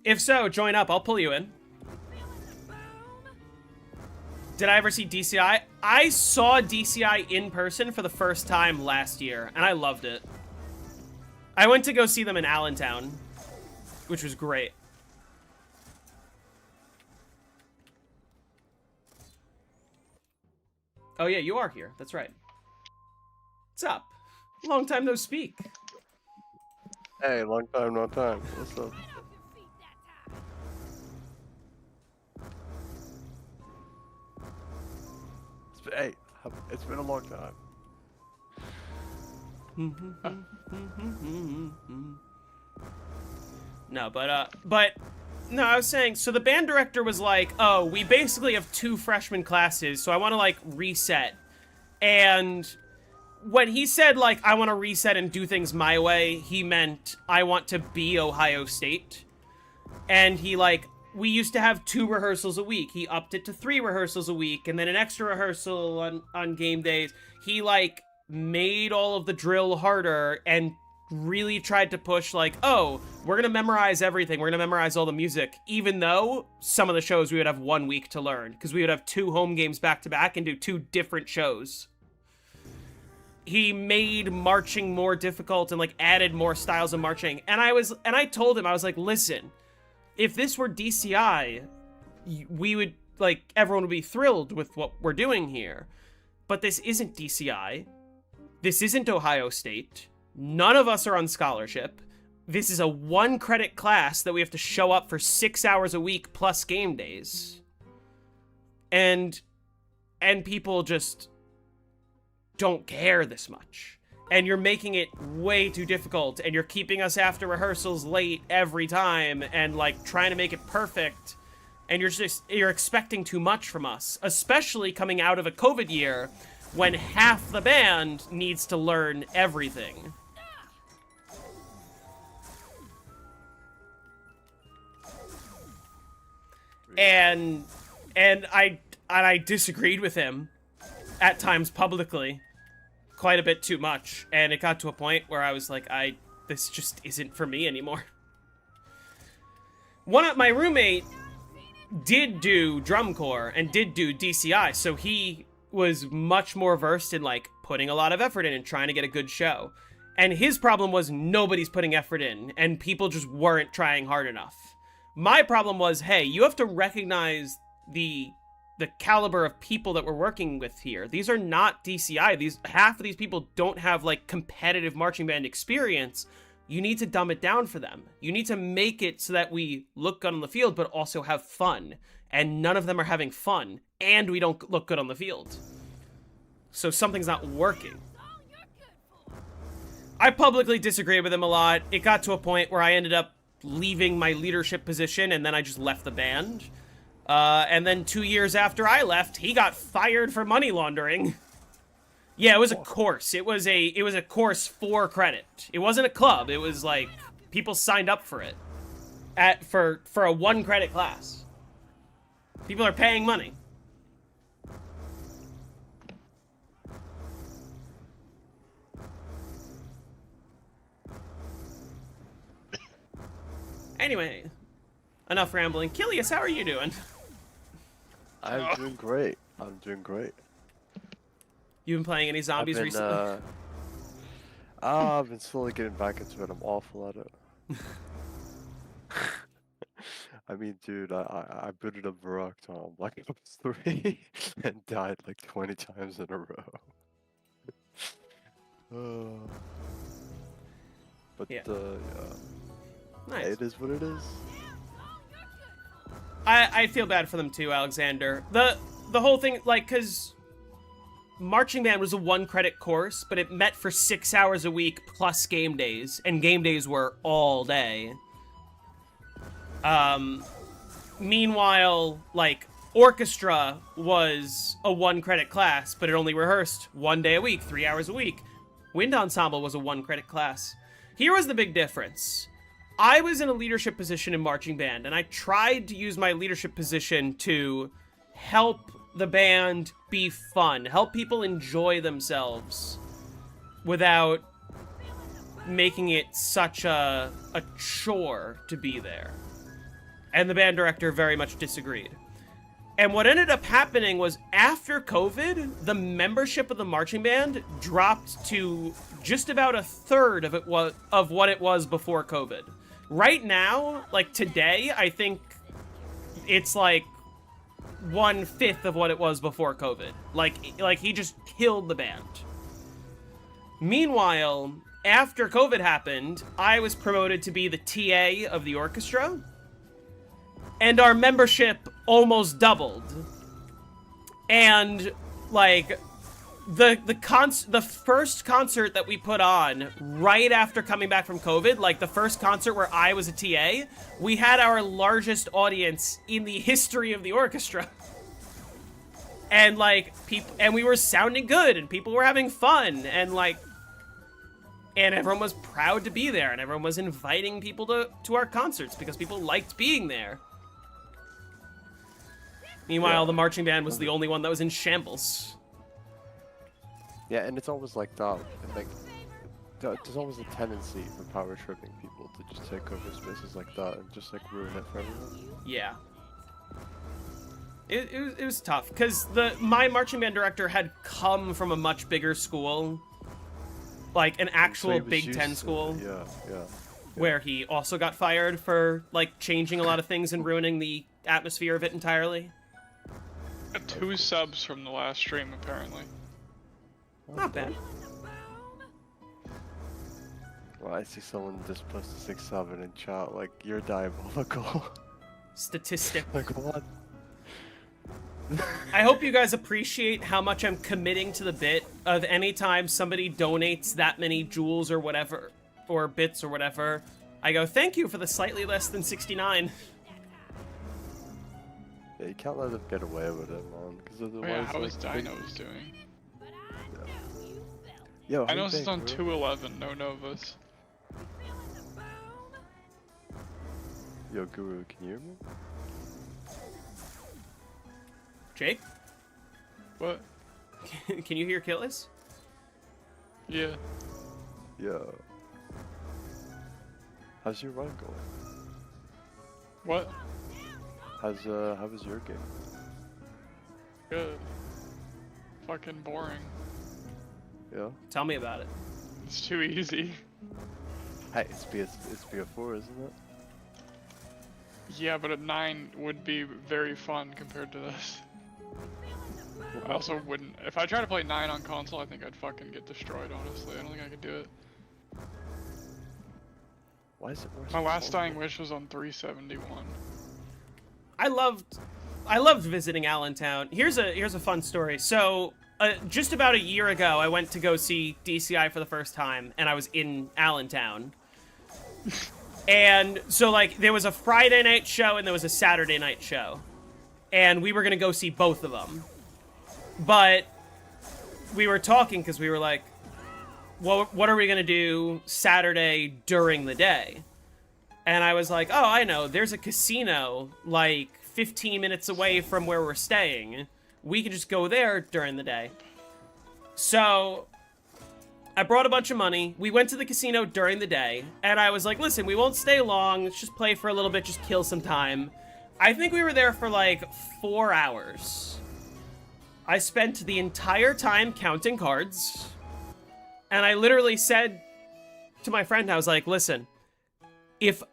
If so, join up. I'll pull you in. Did I ever see DCI? I saw DCI in person for the first time last year, and I loved it. I went to go see them in Allentown, which was great. Oh yeah, you are here. That's right. What's up? Long time no speak. Hey, long time, no time. What's up? Hey, it's been a long time. No, but no, I was saying, so the band director was like, oh, we basically have 2 freshman classes, so I want to, like, reset. And when he said, like, I want to reset and do things my way, he meant I want to be Ohio State. And he, like, we used to have 2 rehearsals a week. He upped it to 3 rehearsals a week, and then an extra rehearsal on game days. He, like, made all of the drill harder and really tried to push, like, oh, we're gonna memorize everything. We're gonna memorize all the music, even though some of the shows we would have 1 week to learn, because we would have 2 home games back to back and do 2 different shows. He made marching more difficult and, like, added more styles of marching. And I told him, I was like, listen, if this were DCI, we would, like, everyone would be thrilled with what we're doing here. But this isn't DCI. This isn't Ohio State. None of us are on scholarship. This is a 1-credit class that we have to show up for 6 hours a week plus game days. And people just don't care this much. And you're making it way too difficult, and you're keeping us after rehearsals late every time, and, like, trying to make it perfect, and you're expecting too much from us, especially coming out of a COVID year when half the band needs to learn everything. And I disagreed with him at times publicly quite a bit too much, and it got to a point where I was like, this just isn't for me anymore. My roommate did do drum corps and did do DCI, so he was much more versed in, like, putting a lot of effort in and trying to get a good show. And his problem was nobody's putting effort in, and people just weren't trying hard enough. My problem was, hey, you have to recognize the caliber of people that we're working with here. These are not DCI. Half of these people don't have, like, competitive marching band experience. You need to dumb it down for them. You need to make it so that we look good on the field, but also have fun. And none of them are having fun, and we don't look good on the field. So something's not working. All you're good for. I publicly disagreed with him a lot. It got to a point where I ended up leaving my leadership position, and then I just left the band. And then 2 years after I left, he got fired for money laundering. Yeah, it was a course. It was a course for credit. It wasn't a club. It was like people signed up for it for a 1 credit class. People are paying money. Anyway, enough rambling. Kilius, how are you doing? I'm doing great. I'm doing great. You been playing any zombies recently? I've been slowly getting back into it. I'm awful at it. I mean, dude, I booted up Varrock on Black Ops 3 and died like 20 times in a row. But Yeah. yeah. Nice. It is what it is. I feel bad for them too, Alexander. The whole thing, like, cause marching band was a 1 credit course, but it met for 6 hours a week plus game days, and game days were all day. Meanwhile, like, orchestra was a 1 credit class, but it only rehearsed 1 day a week, 3 hours a week. Wind ensemble was a 1 credit class. Here was the big difference. I was in a leadership position in marching band, and I tried to use my leadership position to help the band be fun, help people enjoy themselves without making it such a chore to be there. And the band director very much disagreed. And what ended up happening was after COVID, the membership of the marching band dropped to just about a third of what it was before COVID. Right now, like today, I think it's like 1/5 of what it was before COVID. Like he just killed the band. Meanwhile, after COVID happened, I was promoted to be the TA of the orchestra, and our membership almost doubled. And like the first concert that we put on right after coming back from COVID, like the first concert where I was a TA, we had our largest audience in the history of the orchestra. And like and we were sounding good, and people were having fun, and everyone was proud to be there, and everyone was inviting people to our concerts because people liked being there. Meanwhile, the marching band was the only one that was in shambles. Yeah, and it's always like that. Like, there's always a tendency for power tripping people to just take over spaces like that and just like ruin it for everyone. Yeah. It was tough because my marching band director had come from a much bigger school, like an actual Big Ten school. Yeah. Where he also got fired for like changing a lot of things and ruining the atmosphere of it entirely. Got 2 subs from the last stream, apparently. Not bad. Well, I see someone just posted 6-7 in chat, like, you're diabolical. Statistic. Like, what? I hope you guys appreciate how much I'm committing to the bit of any time somebody donates that many joules or whatever, or bits or whatever, I go, thank you for the slightly less than 69. Yeah, you can't let them get away with it, man, because otherwise... Oh yeah, how like, is Dinos doing? Yo, how you Dinos is been, on bro? 211, no Novas. Yo, Guru, can you hear me? Jake? What? Can you hear Killis? Yeah. Yo. How's your run going? What? How was your game? Good. Fucking boring. Yeah? Tell me about it. It's too easy. Hey, it's BF4, isn't it? Yeah, but a 9 would be very fun compared to this. I also wouldn't. If I try to play 9 on console, I think I'd fucking get destroyed, honestly. I don't think I could do it. Why is it worse? My last Dying Wish was on 371. I loved visiting Allentown. Here's a fun story. So just about a year ago, I went to go see DCI for the first time, and I was in Allentown. And so, like, there was a Friday night show and there was a Saturday night show. And we were going to go see both of them. But we were talking because we were like, well, what are we going to do Saturday during the day? And I was like, oh, I know. There's a casino, like, 15 minutes away from where we're staying. We can just go there during the day. So I brought a bunch of money. We went to the casino during the day. And I was like, listen, we won't stay long. Let's just play for a little bit, just kill some time. I think we were there for, like, 4 hours. I spent the entire time counting cards. And I literally said to my friend, I was like, listen, if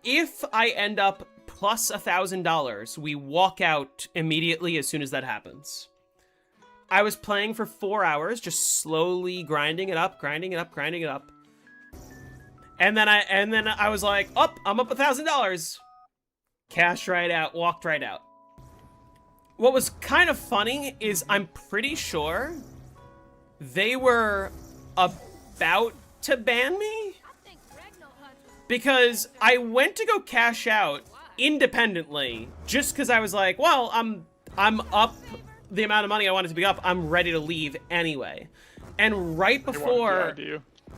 I end up plus $1,000, we walk out immediately as soon as that happens. I was playing for 4 hours, just slowly grinding it up. And then I was like, I'm up $1,000. Cashed right out, walked right out. What was kind of funny is I'm pretty sure they were about to ban me because I went to go cash out independently just because I was like, well, I'm up the amount of money I wanted to be up. I'm ready to leave anyway. And right before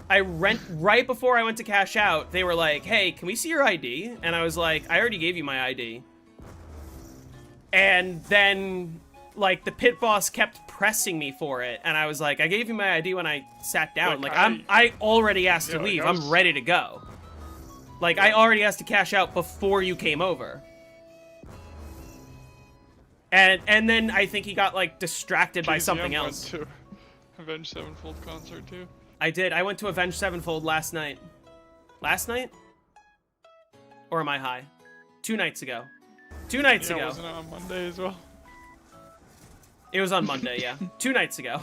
right before I went to cash out, they were like, hey, can we see your ID? And I was like, I already gave you my ID. And then, like, the pit boss kept pressing me for it, and I was like, I gave you my ID when I sat down. Like, I already asked to leave. I'm ready to go. Like, I already asked to cash out before you came over. And then I think he got, like, distracted by something else. Went to Avenged Sevenfold concert, too. I did. I went to Avenged Sevenfold last night. Last night? Or am I high? 2 nights ago. 2 nights ago. Wasn't it on Monday as well? It was on Monday, yeah. 2 nights ago.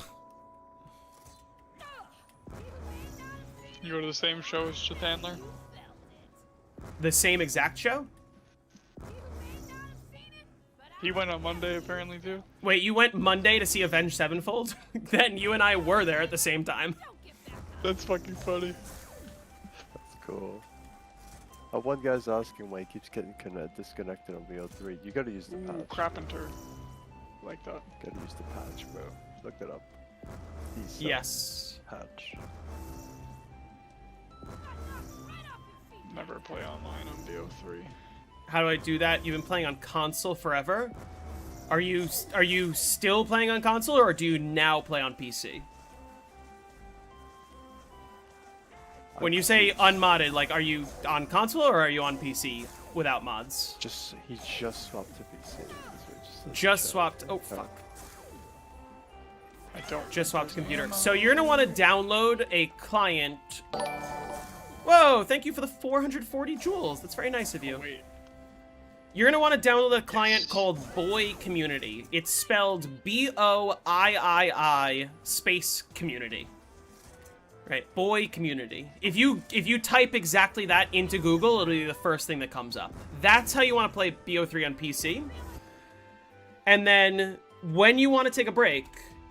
You go to the same show as Chathandler? The same exact show? He went on Monday, apparently, too. Wait, you went Monday to see Avenged Sevenfold? Then you and I were there at the same time. That's fucking funny. That's cool. One guy's asking why he keeps getting disconnected on VO3. You gotta use the patch. Crapenter. Like that. Gotta use the patch, bro. Look that up. Yes. Patch. Never play online on VO3. How do I do that? You've been playing on console forever? Are you still playing on console, or do you now play on PC? When you say unmodded, like, are you on console or are you on PC without mods? He just swapped to PC. Just swapped. Oh fuck. I don't. Just swapped to computer. So you're gonna want to download a client. Whoa! Thank you for the 440 jewels. That's very nice of you. Wait. You're gonna want to download a client called Boy Community. It's spelled BOIII space community. Right, Boy Community. If you type exactly that into Google, it'll be the first thing that comes up. That's how you want to play BO3 on PC. And then when you want to take a break,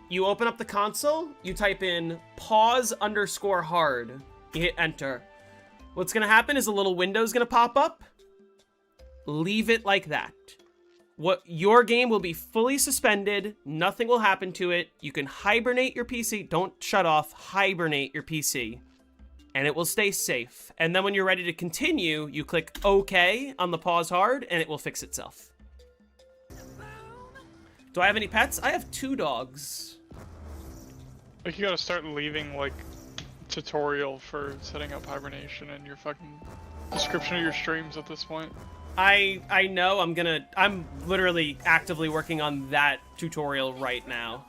you open up the console, you type in pause_hard, you hit enter. What's gonna happen is a little window's gonna pop up. Leave it like that. Your game will be fully suspended, nothing will happen to it. You can hibernate your PC, don't shut off, hibernate your PC, and it will stay safe. And then when you're ready to continue, you click OK on the pause hard, and it will fix itself. Do I have any pets? I have 2 dogs. Like, you gotta start leaving, like, tutorial for setting up hibernation in your fucking description of your streams at this point. I know. I'm literally actively working on that tutorial right now.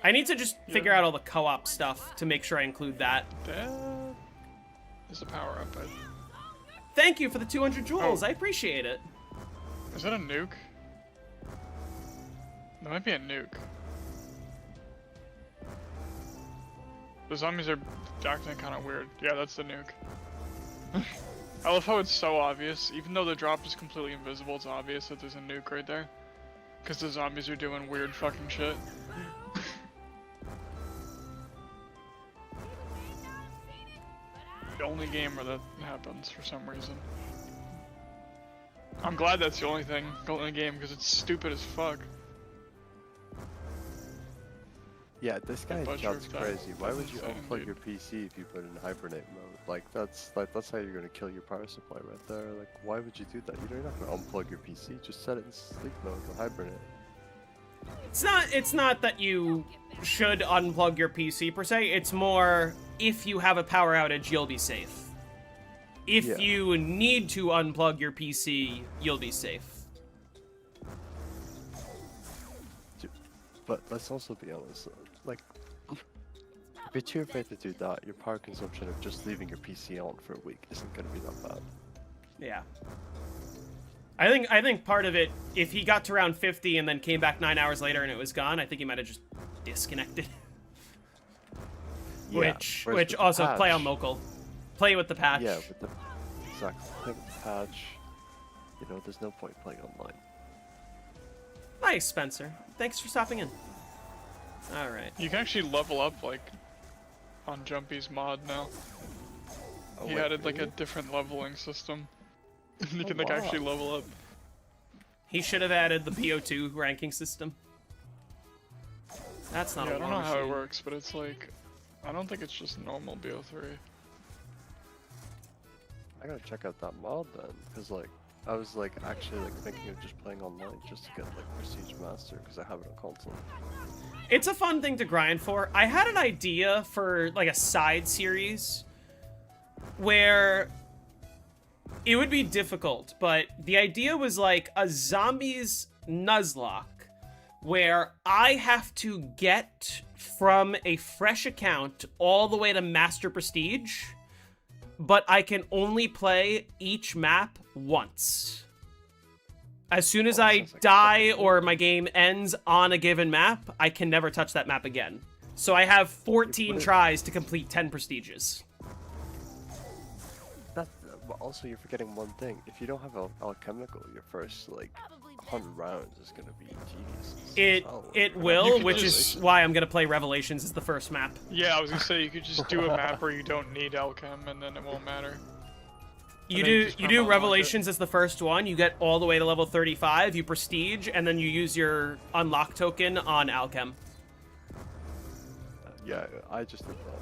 I need to just figure out all the co-op stuff to make sure I include that. That is a power up. Thank you for the 200 jewels. Oh. I appreciate it. Is that a nuke? That might be a nuke. The zombies are acting kind of weird. Yeah, that's the nuke. I love how it's so obvious. Even though the drop is completely invisible, it's obvious that there's a nuke right there. Because the zombies are doing weird fucking shit. the only game where that happens for some reason. I'm glad that's the only game because it's stupid as fuck. Yeah, this guy butcher jumps of that crazy. Why would you insane, unplug dude. your PC if you put it in hibernate mode? Like that's how you're gonna kill your power supply right there. Like why would you do that? You're not gonna unplug your PC. Just set it in sleep mode or hibernate. It's not that you should unplug your PC per se. It's more if you have a power outage, you'll be safe. If Yeah. you need to unplug your PC, you'll be safe. But let's also be honest. Like if you're too afraid to do that, your power consumption of just leaving your PC on for a week isn't gonna be that bad. Yeah. I think part of it, if he got to round 50 and then came back 9 hours later and it was gone, I think he might have just disconnected. Yeah, which whereas with the also play on patch- local. Play with the patch. Yeah, with the exactly play with the patch. You know, there's no point playing online. Nice, Spencer. Thanks for stopping in. All right. You can actually level up like on Jumpy's mod now. Oh, He wait, added like a really? different leveling system. You Oh, can like wow. actually level up. He should have added the BO2 ranking system. That's not Yeah, a I don't war know how it machine. works, but it's like I don't think it's just normal BO3. I gotta check out that mod then, because like I was like actually like thinking of just playing online just to get like Prestige Master because I have it on console. It's a fun thing to grind for. I had an idea for like a side series where it would be difficult, but the idea was like a zombies Nuzlocke where I have to get from a fresh account all the way to Master Prestige, but I can only play each map once. As soon as I sounds like die fucking or my game ends on a given map, I can never touch that map again. So I have 14 put it- tries to complete 10 prestiges. That but also you're forgetting one thing. If you don't have alchemical, your first like Probably 100 rounds is gonna be tedious. It Oh, it right. will, could which just- is why I'm gonna play Revelations as the first map. Yeah, I was gonna say you could just do a map where you don't need Alchem and then it won't matter. You And then you do just you kinda do unlock it. Revelations as the first one. You get all the way to level 35. You prestige, and then you use your unlock token on Alchem. Yeah, I just did that.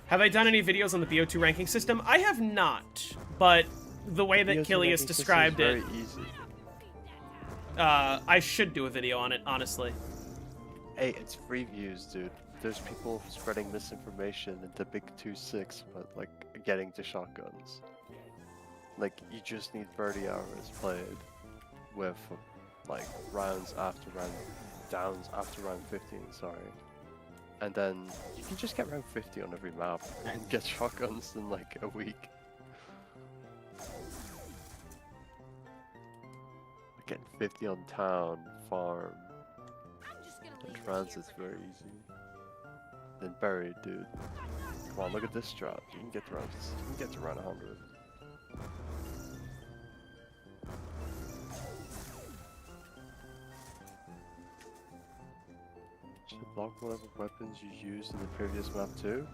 Have I done any videos on the BO2 ranking system? I have not, but the way that BO2 Kilius ranking system is described it, very easy. I should do a video on it, honestly. Hey, it's free views, dude. There's people spreading misinformation into Big 2-6, but like getting to shotguns. Like you just need 30 hours played with like rounds after round, downs after round 15. Sorry, and then you can just get round 50 on every map and get shotguns in like a week. Getting 50 on town, farm, I'm just gonna and leave transit's very easy. Then buried, dude. Come on, look at this strat. You can get to around 100. Should block whatever weapons you used in the previous map too?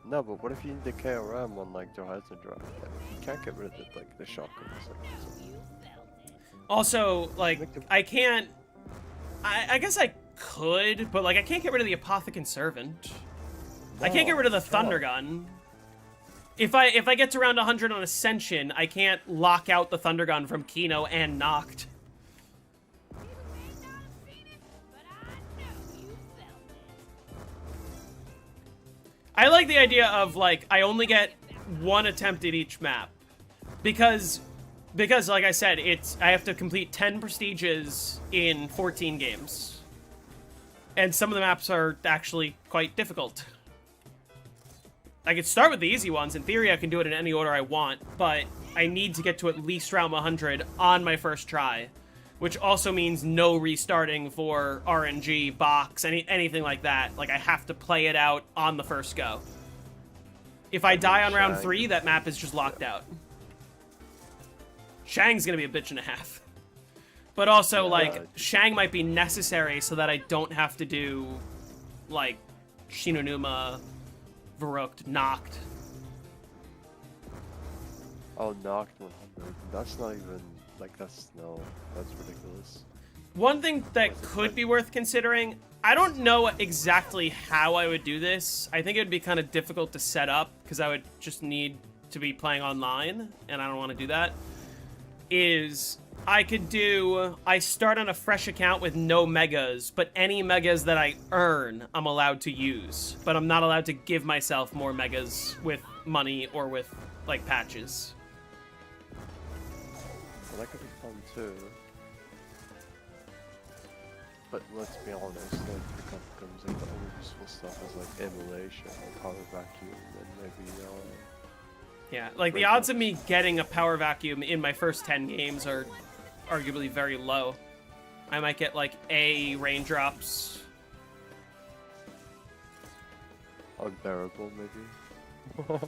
No, but what if you need the KRM on like the Horizon drop? Like, you can't get rid of the shotguns. Like, Also, like, Make them- I can't... I guess I could, but like, I can't get rid of the Apothecant Servant. I can't get No, rid of the shut Thunder up. Gun. If I get to round 100 on Ascension, I can't lock out the Thunder Gun from Kino and Noct. You may not have seen it, but I know you felt it. I like the idea of, like, I only get one attempt at each map. Because, like I said, I have to complete 10 prestiges in 14 games. And some of the maps are actually quite difficult. I could start with the easy ones. In theory, I can do it in any order I want, but I need to get to at least round 100 on my first try. Which also means no restarting for RNG, box, anything like that. Like, I have to play it out on the first go. If I die on round Shang. 3, that map is just locked out. Shang's gonna be a bitch and a half. But also, Yeah. like, Shang might be necessary so that I don't have to do, like, Shinonuma, Verrückt, Noct. Oh, knocked 100. That's not even like that's ridiculous. One thing that could be worth considering, I don't know exactly how I would do this. I think it would be kind of difficult to set up because I would just need to be playing online, and I don't want to do that. Is I start on a fresh account with no megas, but any megas that I earn, I'm allowed to use. But I'm not allowed to give myself more megas with money or with, like, patches. Well, that could be fun too. But let's be honest, like the Capcom's like the only useful stuff is like emulation or power vacuum and maybe Yeah, like the Right. odds of me getting a power vacuum in my first 10 games are arguably very low. I might get like A raindrops. unbearable maybe.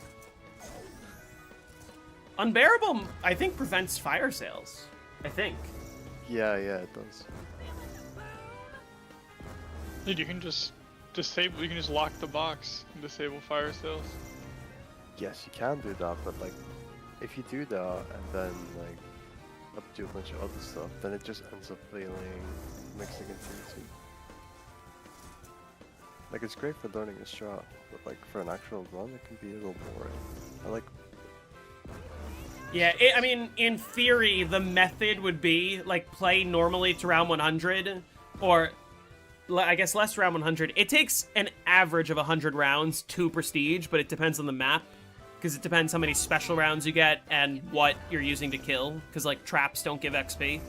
Unbearable, I think, prevents fire sales. I think. Yeah, it does. Dude, you can just disable. You can just lock the box and disable fire sales. Yes, you can do that, but like if you do that and then like up do a bunch of other stuff, then it just ends up feeling mixing infinity. Like it's great for learning a strat, but like for an actual run, it can be a little boring. I like Yeah, I mean, in theory, the method would be, like, play normally to round 100, or, I guess, less round 100. It takes an average of 100 rounds to Prestige, but it depends on the map, because it depends how many special rounds you get and what you're using to kill, because, like, traps don't give XP.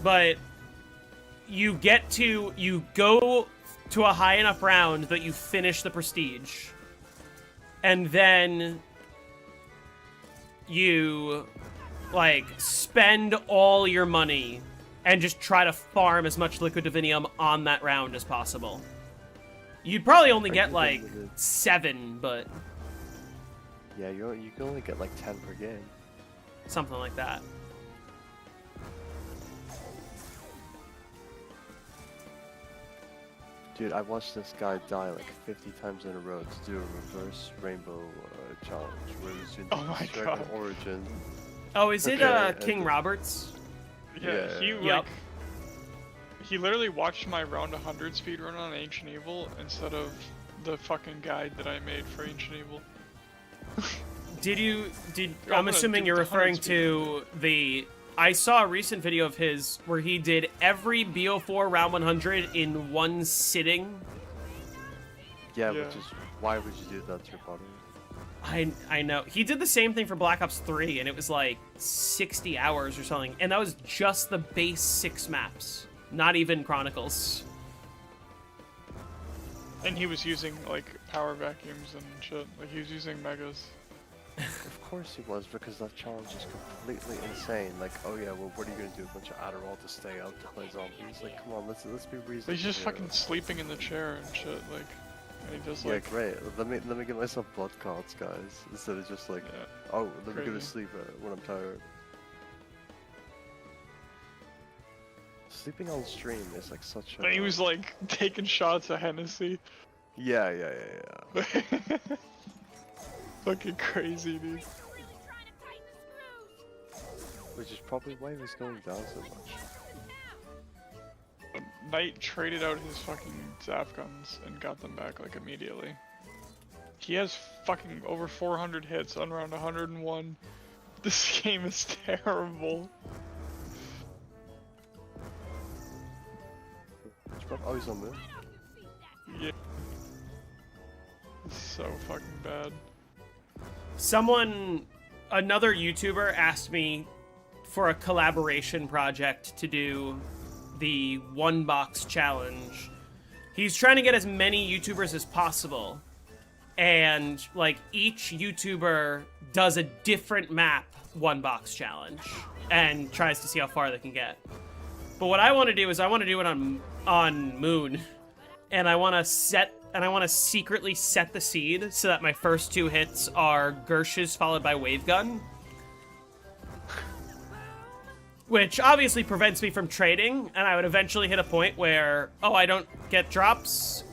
But you go to a high enough round that you finish the Prestige, and then you, like, spend all your money and just try to farm as much Liquid Divinium on that round as possible. You'd probably only get, like, 7, but yeah, you can only get like 10 per game. something like that. Dude, I watched this guy die like 50 times in a row to do a reverse rainbow challenge where he was doing Oh my Dragon God. Origin. Oh, is it, Okay, King and- Roberts? Yeah, he Yeah. like. He literally watched my round 100 speedrun on Ancient Evil instead of the fucking guide that I made for Ancient Evil. I'm I'm assuming you're the referring 100 to I saw a recent video of his where he did every BO4 round 100 in one sitting. Yeah, Yeah. which is why would you do that to your body? I know. He did the same thing for Black Ops 3, and it was like 60 hours or something. And that was just the base 6 maps, not even Chronicles. And he was using like power vacuums and shit. Like he was using megas. Of course he was, because that challenge is completely insane. Like, oh yeah, well, what are you gonna do? A bunch of Adderall to stay out to play zombies? Like, come on, let's be reasonable. He's just here. fucking sleeping in the chair and shit. Like, and he just Yeah, like. great. Let me get myself blood cards, guys, instead of just like, Yeah. oh, let me go to Crazy. sleep when I'm tired. Sleeping on stream is like such a. And he was like taking shots of Hennessy. Yeah. Fucking crazy, dude. Really trying to tighten the screws. Which is probably why he was going down so much. Knight traded out his fucking Zap guns and got them back like immediately. He has fucking over 400 hits on round 101. This game is terrible. Oh, he's on move. Yeah. It's so fucking bad. Another YouTuber asked me for a collaboration project to do the one box challenge. He's trying to get as many YouTubers as possible. And, like, each YouTuber does a different map one box challenge and tries to see how far they can get. But what I want to do is I want to do it on Moon. And I want to secretly set the seed so that my first 2 hits are Gershes followed by Wave Gun. Which obviously prevents me from trading, and I would eventually hit a point where, oh, I don't get drops.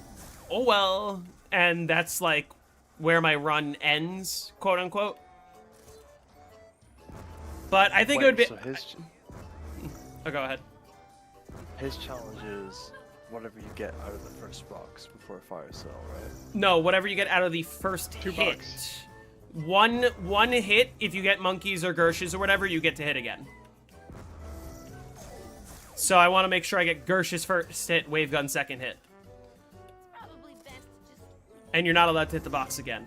Oh well. And that's like where my run ends, quote unquote. But I think it Wait, would be. So Oh, go ahead. his challenge is whatever you get out of the first box before fire sale, right? No, whatever you get out of the first $2. hit. One hit, if you get monkeys or Gershes or whatever, you get to hit again. So I want to make sure I get Gershes first hit, wave gun second hit. Probably best to just And you're not allowed to hit the box again.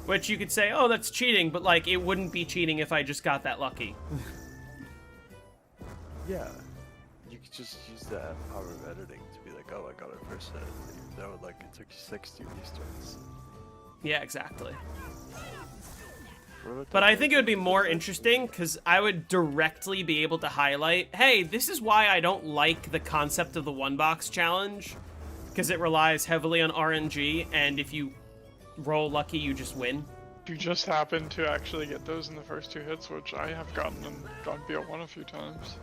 Which you could say, oh, that's cheating, but like, it wouldn't be cheating if I just got that lucky. Yeah. You could just use that power of editing to be like, oh, I got it first hit, even though like it took you 6 to these turns. Yeah, exactly. What about But that I think it would be Gershes more effect? interesting because I would directly be able to highlight, hey, this is why I don't like the concept of the one box challenge, because it relies heavily on RNG, and if you roll lucky, you just win. You just happen to actually get those in the first 2 hits, which I have gotten in on BL1 a few times.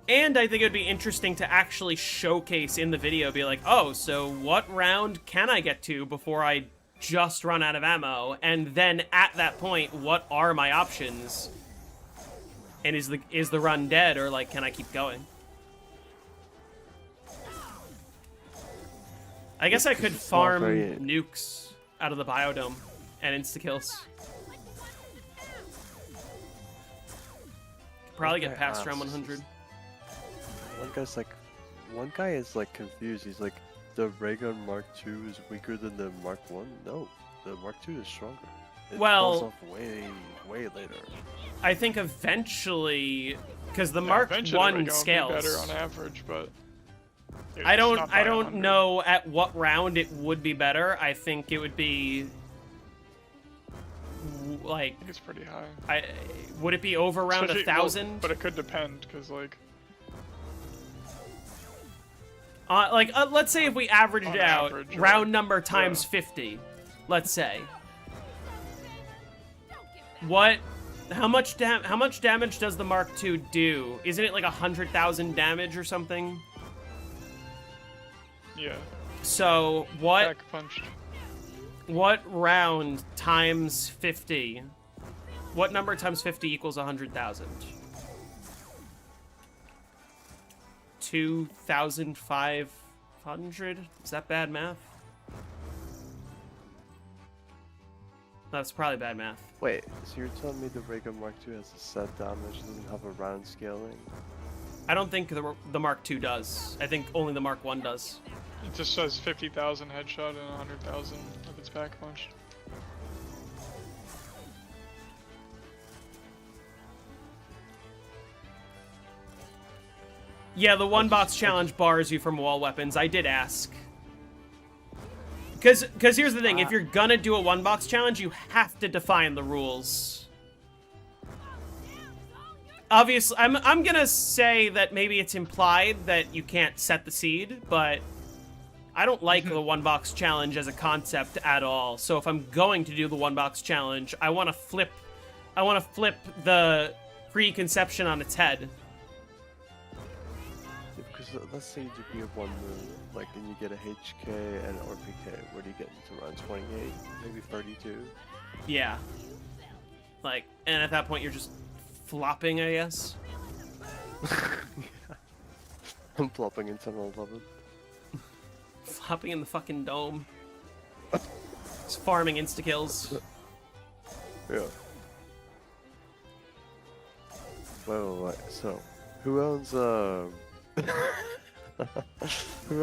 And I think it would be interesting to actually showcase in the video, be like, oh, so what round can I get to before I just run out of ammo? And then at that point, what are my options? And is the run dead, or like, can I keep going? I guess I could it's not farm very- nukes out of the biodome and insta-kills. Probably get Okay, past round asks. 100. One guy is like confused. He's like, the Ray Gun Mark II is weaker than the Mark 1? No, the Mark II is stronger. It Well- falls off way later. I think eventually, because the Yeah, Mark eventually One Ray Gun will be scales. better on average, but I it's don't. not I by don't 100. know at what round it would be better. I think it would be like. I think it's pretty high. Would it be over around Especially- well, 1,000? but it could depend, because like Let's say if we averaged On it out, average, or- round number times yeah. 50. Let's say. don't get back. What? How much damage does the Mark II do? Isn't it like 100,000 damage or something? yeah, So what? back punched. What round times 50? What number times 50 equals 100,000? 2,500? Is that bad math? That's probably bad math. Wait, so you're telling me the Ray Gun Mark II has a set damage, doesn't have a round scaling? I don't think the Mark II does. I think only the Mark I does. It just says 50,000 headshot and 100,000 if it's back punched. Yeah, the one box challenge bars you from wall weapons. I did ask. Because here's the thing, if you're gonna do a one box challenge, you have to define the rules. Obviously, I'm gonna say that maybe it's implied that you can't set the seed, but I don't like the one box challenge as a concept at all. So if I'm going to do the one box challenge, I want to flip the preconception on its head. Because let's say you do one move, like, and you get a HK and RPK. Where do you get into round 28? Maybe 32? Yeah. Like, and at that point you're just flopping, I guess. I'm flopping in 10 and 11. Flopping in the fucking dome. Just farming insta-kills. Yeah. Wait. So, who owns who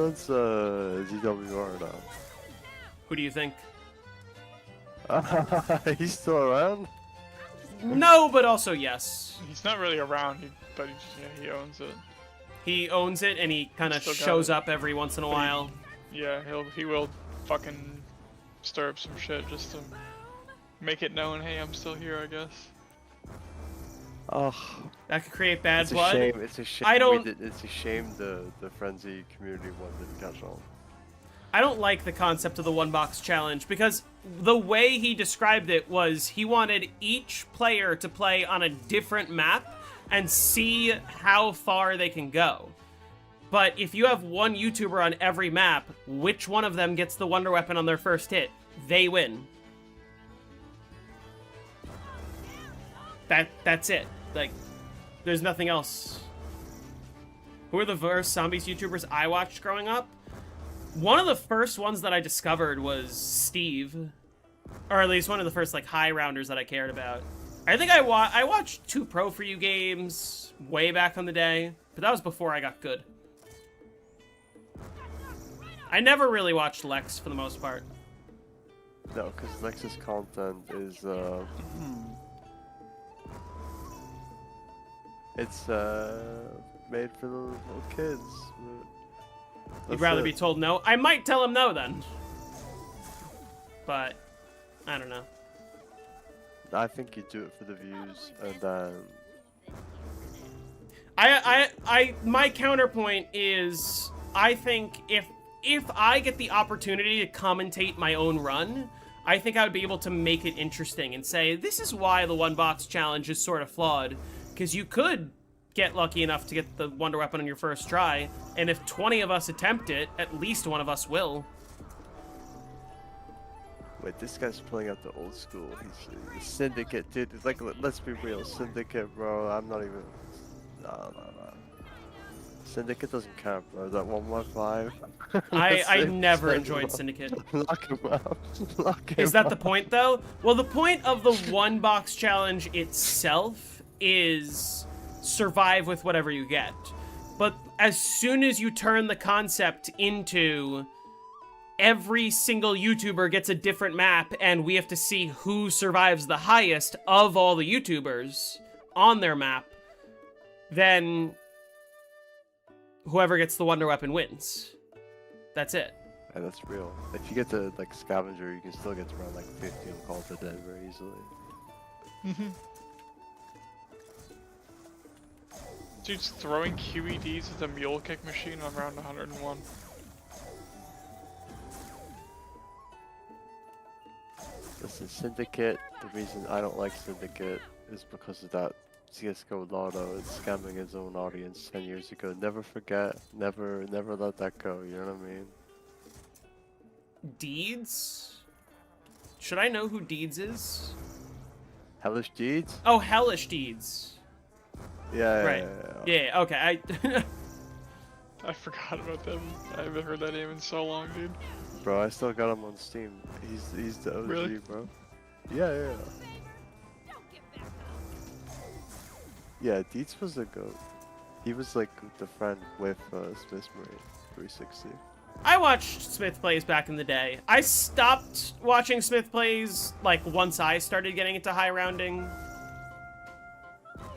owns ZWR now? Who do you think? He's still around? No, but also yes. He's not really around, but he owns it. He owns it and he kind of Still got shows it. up every once in a while. Yeah, he will fucking stir up some shit just to make it known, hey, I'm still here, I guess. Oh, That could create bad it's a blood. shame. It's a shame. I don't- It's a shame the Frenzy community one didn't catch on. I don't like the concept of the one box challenge because the way he described it was he wanted each player to play on a different map and see how far they can go. But if you have one YouTuber on every map, which one of them gets the wonder weapon on their first hit? They win. that's it. Like, there's nothing else. Who are the first zombies YouTubers I watched growing up? One of the first ones that I discovered was Steve. Or at least one of the first, like, high rounders that I cared about. I think I watched 2 Pro For You games way back in the day, but that was before I got good. I never really watched Lex for the most part. No, because Lex's content is it's made for the little kids. You'd That's rather it. be told no? I might tell him no then. But, I don't know. I think you do it for the views, and then My counterpoint is, I think if I get the opportunity to commentate my own run, I think I would be able to make it interesting and say, this is why the one box challenge is sort of flawed. Because you could get lucky enough to get the wonder weapon on your first try, and if 20 of us attempt it, at least one of us will. wait, this guy's pulling out the old school. He's Syndicate, dude. It's like, let's be real, Syndicate, bro. I'm not even. No. Syndicate doesn't count, bro. That 115. I never enjoyed Syndicate. Lock him up. Lock him Is that the up. point, though? Well, the point of the one box challenge itself is survive with whatever you get. But as soon as you turn the concept into every single YouTuber gets a different map and we have to see who survives the highest of all the YouTubers on their map, then whoever gets the wonder weapon wins. That's it. Yeah, that's real. If you get to like scavenger, you can still get to around like 50 and call it dead very easily. Dude's throwing QEDs at the mule kick machine on round 101. Listen, Syndicate, the reason I don't like Syndicate is because of that CSGO Lotto is scamming his own audience 10 years ago. Never forget, never let that go, you know what I mean? Deeds? Should I know who Deeds is? Hellish Deeds? Oh, Hellish Deeds. Yeah, Right. Yeah, okay. I forgot about them. I haven't heard that name in so long, dude. Bro, I still got him on Steam. He's the OG, Really? bro. Yeah. Don't get back up. Yeah, Deeds was a goat. He was like the friend with Smith Marine 360. I watched Smith Plays back in the day. I stopped watching Smith Plays, like, once I started getting into high rounding.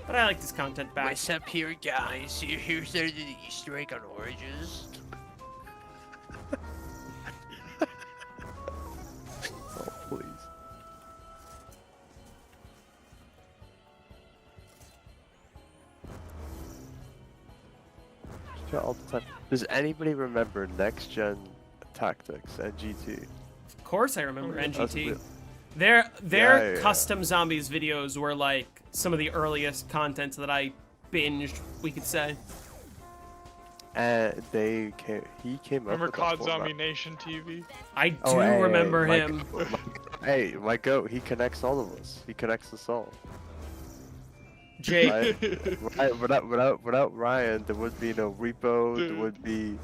But I liked his content back. What's up here, guys? Here's the Easter egg on oranges. Oh, please. Yeah, all the time. Does anybody remember Next Gen Tactics and GT? Of course I remember That's NGT. real. Their Yeah. custom zombies videos were, like, some of the earliest content that I binged, we could say. And he came up Remember with that COD format. Zombie Nation TV? I do Oh, hey, remember my him. goat, hey, my goat, he connects all of us. He connects us all. Jake. Right? Without Ryan, there would be no Repo, there Dude. would be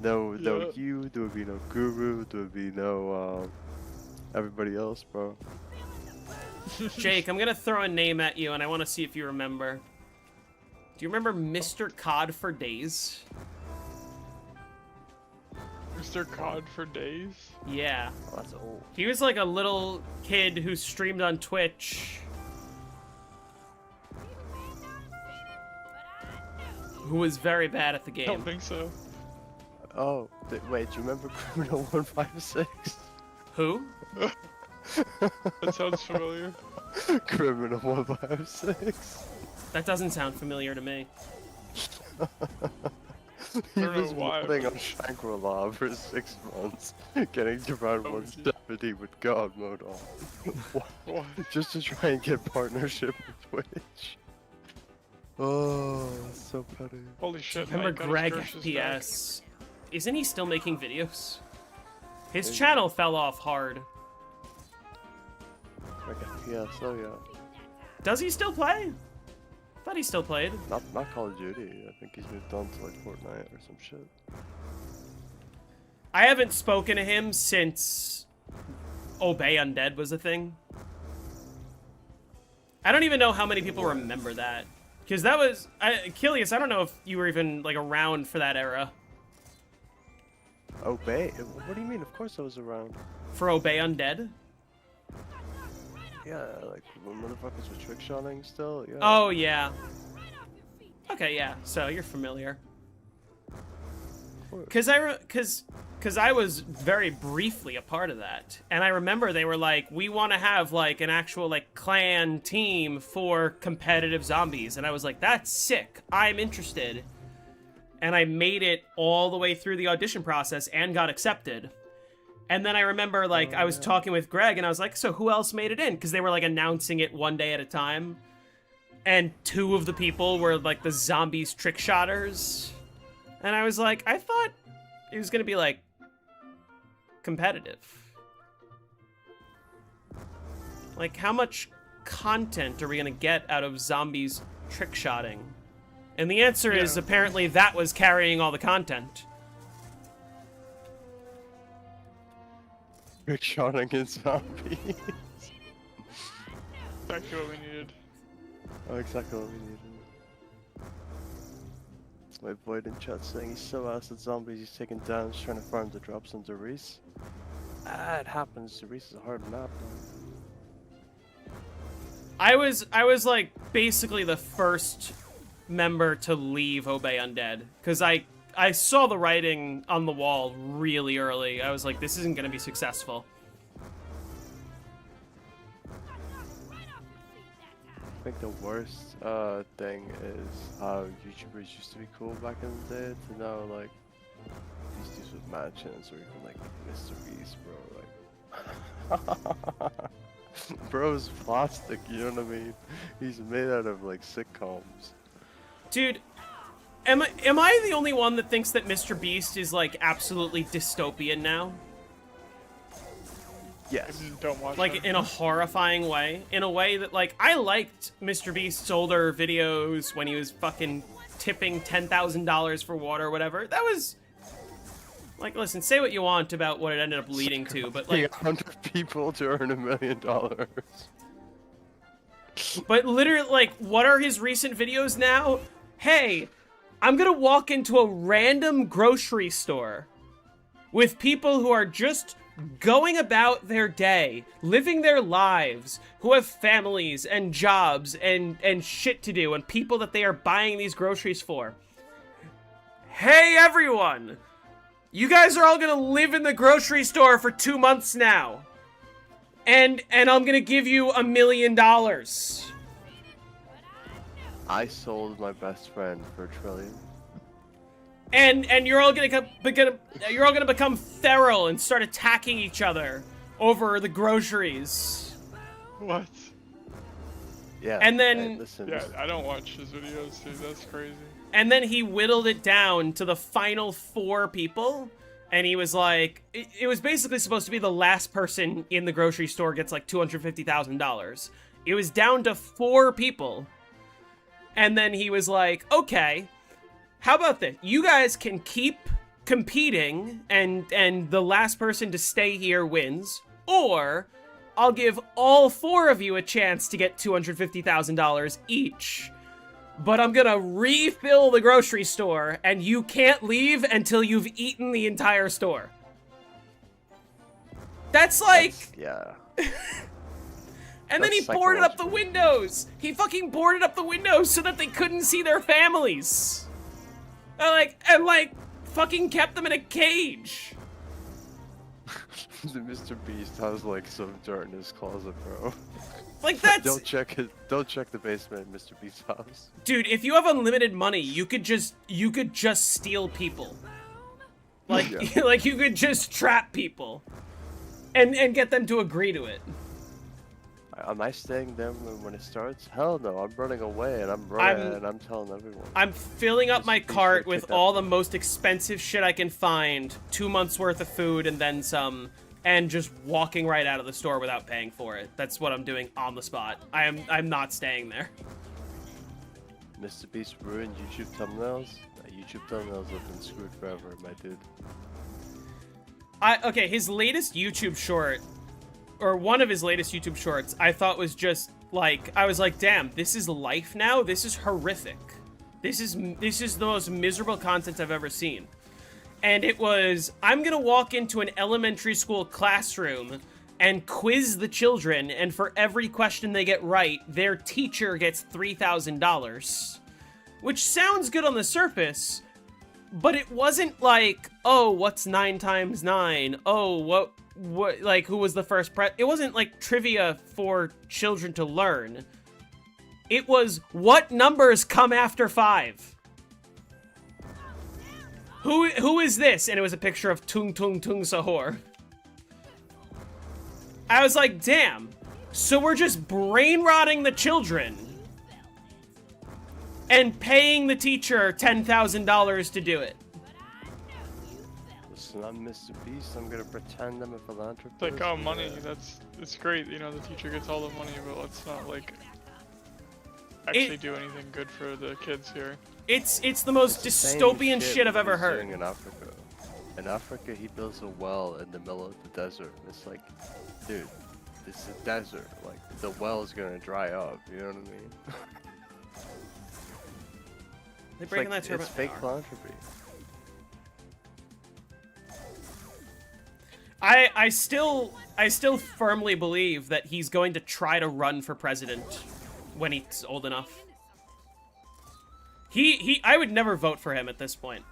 no Yeah. you, there would be no Guru, there would be no everybody else, bro. Jake, I'm gonna throw a name at you, and I want to see if you remember. Do you remember Mr. COD for Days? Mr. COD for days? Yeah. Oh, that's old. He was like a little kid who streamed on Twitch, who was very bad at the I don't game. think so. Oh, wait, do you remember Criminal 156? Who? That sounds familiar. Criminal 156. That doesn't sound familiar to me. He don't know was why, modding on Shangri-La for 6 months, getting to round Oh, 170 with God mode on. What? Just to try and get partnership with Twitch. Oh, that's so petty. Holy shit, Remember Mike got Greg his curses back. FPS? Isn't he still making videos? His Maybe. channel fell off hard. Like FPS, oh yeah. Does he still play? Thought he still played. Not Call of Duty. I think he's moved on to like Fortnite or some shit. I haven't spoken to him since Obey Undead was a thing. I don't even know how many people remember that. Because that was... Kilius, I don't know if you were even, like, around for that era. Obey? What do you mean? Of course I was around. For Obey Undead? Yeah, like when motherfuckers were trick-shotting still. Yeah. Oh, yeah. Okay, yeah. So, you're familiar. Of course. Because I was very briefly a part of that. And I remember they were like, we want to have, like, an actual, like, clan team for competitive zombies. And I was like, that's sick. I'm interested. And I made it all the way through the audition process and got accepted. And then I remember, like, I was talking with Greg, and I was like, so who else made it in? Because they were, like, announcing it one day at a time. And 2 of the people were, like, the zombies trick shotters. And I was like, I thought it was going to be, like, competitive. Like, how much content are we going to get out of zombies trick shotting? And the answer is, apparently, that was carrying all the content. Trick-shotting in zombies. Exactly what we needed. Oh, exactly what we needed. My Void in chat saying he's so ass at zombies he's taking down, he's trying to farm the drops into Reese. Ah, it happens. Reese is a hard map. I was like basically the first member to leave Obey Undead because I saw the writing on the wall really early. I was like, this isn't gonna be successful. I think the worst thing is how YouTubers used to be cool back in the day to now like these dudes with mad chins or even like Mr. Beast, bro. Like, bro's plastic, you know what I mean? He's made out of like sitcoms. Dude, am I the only one that thinks that Mr. Beast is like absolutely dystopian now? Yes. Don't watch Like that. in a horrifying way, in a way that like I liked Mr. Beast's older videos when he was fucking tipping $10,000 for water or whatever. That was like, listen, say what you want about what it ended up leading to, but like 100 people to earn $1 million. But literally, like, what are his recent videos now? Hey, I'm gonna walk into a random grocery store with people who are just going about their day, living their lives, who have families and jobs and shit to do, and people that they are buying these groceries for. Hey, everyone! You guys are all gonna live in the grocery store for 2 months now. And I'm gonna give you $1 million. I sold my best friend for $1 trillion. And you're all gonna become feral and start attacking each other over the groceries. What? Yeah. And then- hey, listen, Yeah, I don't watch his videos, dude. That's crazy. And then he whittled it down to the final 4 people. And he was like, it was basically supposed to be the last person in the grocery store gets like $250,000. It was down to 4 people. And then he was like, okay, how about this? You guys can keep competing and the last person to stay here wins. Or I'll give all 4 of you a chance to get $250,000 each. But I'm gonna refill the grocery store, and you can't leave until you've eaten the entire store. That's like... yeah. and then he that's boarded up the psychological. windows! He fucking boarded up the windows so that they couldn't see their families! And fucking kept them in a cage! Mr. Beast has like some dirt in his closet, bro. Like, that's... Don't check the basement in Mr. Beast's house. Dude, if you have unlimited money, you could just steal people. Like, Yeah. like you could just trap people. And get them to agree to it. Am I staying there when it starts? Hell no, I'm running away and I'm running and I'm telling everyone. I'm filling up my Just be cart sure to with take that all the most expensive shit I can find. 2 months worth of food and then some and just walking right out of the store without paying for it. That's what I'm doing on the spot. I'm not staying there. Mr. Beast ruined YouTube thumbnails. YouTube thumbnails have been screwed forever, my dude. Okay, his latest YouTube short, or one of his latest YouTube shorts, I thought was just like, I was like, damn, this is life now? This is horrific. This is the most miserable content I've ever seen. And it was, I'm gonna walk into an elementary school classroom and quiz the children, and for every question they get right, their teacher gets $3,000. Which sounds good on the surface, but it wasn't like, oh, what's 9 times 9? Oh, what, like, who was the first it wasn't like trivia for children to learn. It was, what numbers come after 5? Who is this? And it was a picture of Tung Tung Tung Sahur. I was like, damn. So we're just brain rotting the children and paying the teacher $10,000 to do it. Listen, I'm Mr. Beast. I'm gonna pretend I'm a philanthropist. It's like, oh, money, it's great, you know, the teacher gets all the money, but let's not, like, actually do anything good for the kids here. It's the most It's the same dystopian shit I've ever he's heard. doing in Africa. In Africa, he builds a well in the middle of the desert. It's like, dude, it's a desert. Like, the well is gonna dry up. You know what I mean? They It's breaking like, that turbine. it's fake philanthropy. I still firmly believe that he's going to try to run for president when he's old enough. I would never vote for him at this point,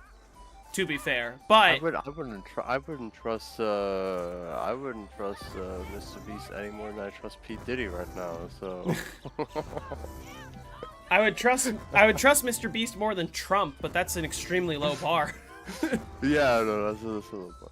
to be fair. But I wouldn't trust Mr. Beast any more than I trust P. Diddy right now. So I would trust Mr. Beast more than Trump, but that's an extremely low bar. yeah, no, that's a little biased.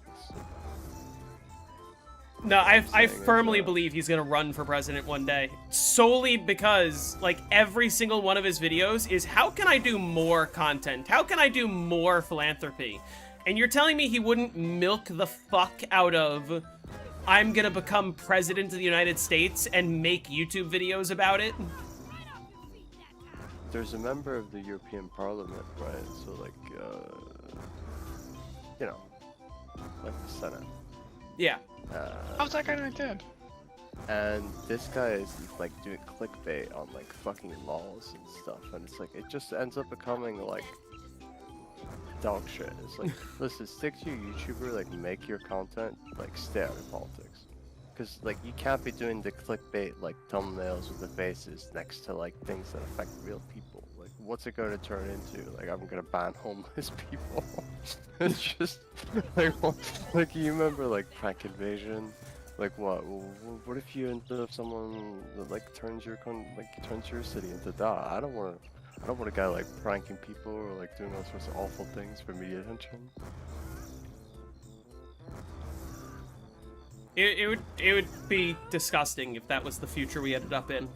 No, I saying firmly is, believe he's gonna run for president one day. Solely because, like, every single one of his videos is, how can I do more content? How can I do more philanthropy? And you're telling me he wouldn't milk the fuck out of, I'm gonna become president of the United States and make YouTube videos about it? There's a member of the European Parliament, right? So, like, you know, like the Senate. Yeah. How's that guy not dead? And this guy is like doing clickbait on like fucking laws and stuff, and it's like it just ends up becoming like dog shit. It's like, listen, stick to your YouTuber, like make your content, like stay out of politics, because like you can't be doing the clickbait like thumbnails with the faces next to like things that affect real people. Like, what's it going to turn into? Like, I'm gonna ban homeless people. It's just like you remember like Prank Invasion. Like what if you end up someone that like turns your city into that? I don't want a guy like pranking people or like doing all sorts of awful things for media attention. It would be disgusting if that was the future we ended up in.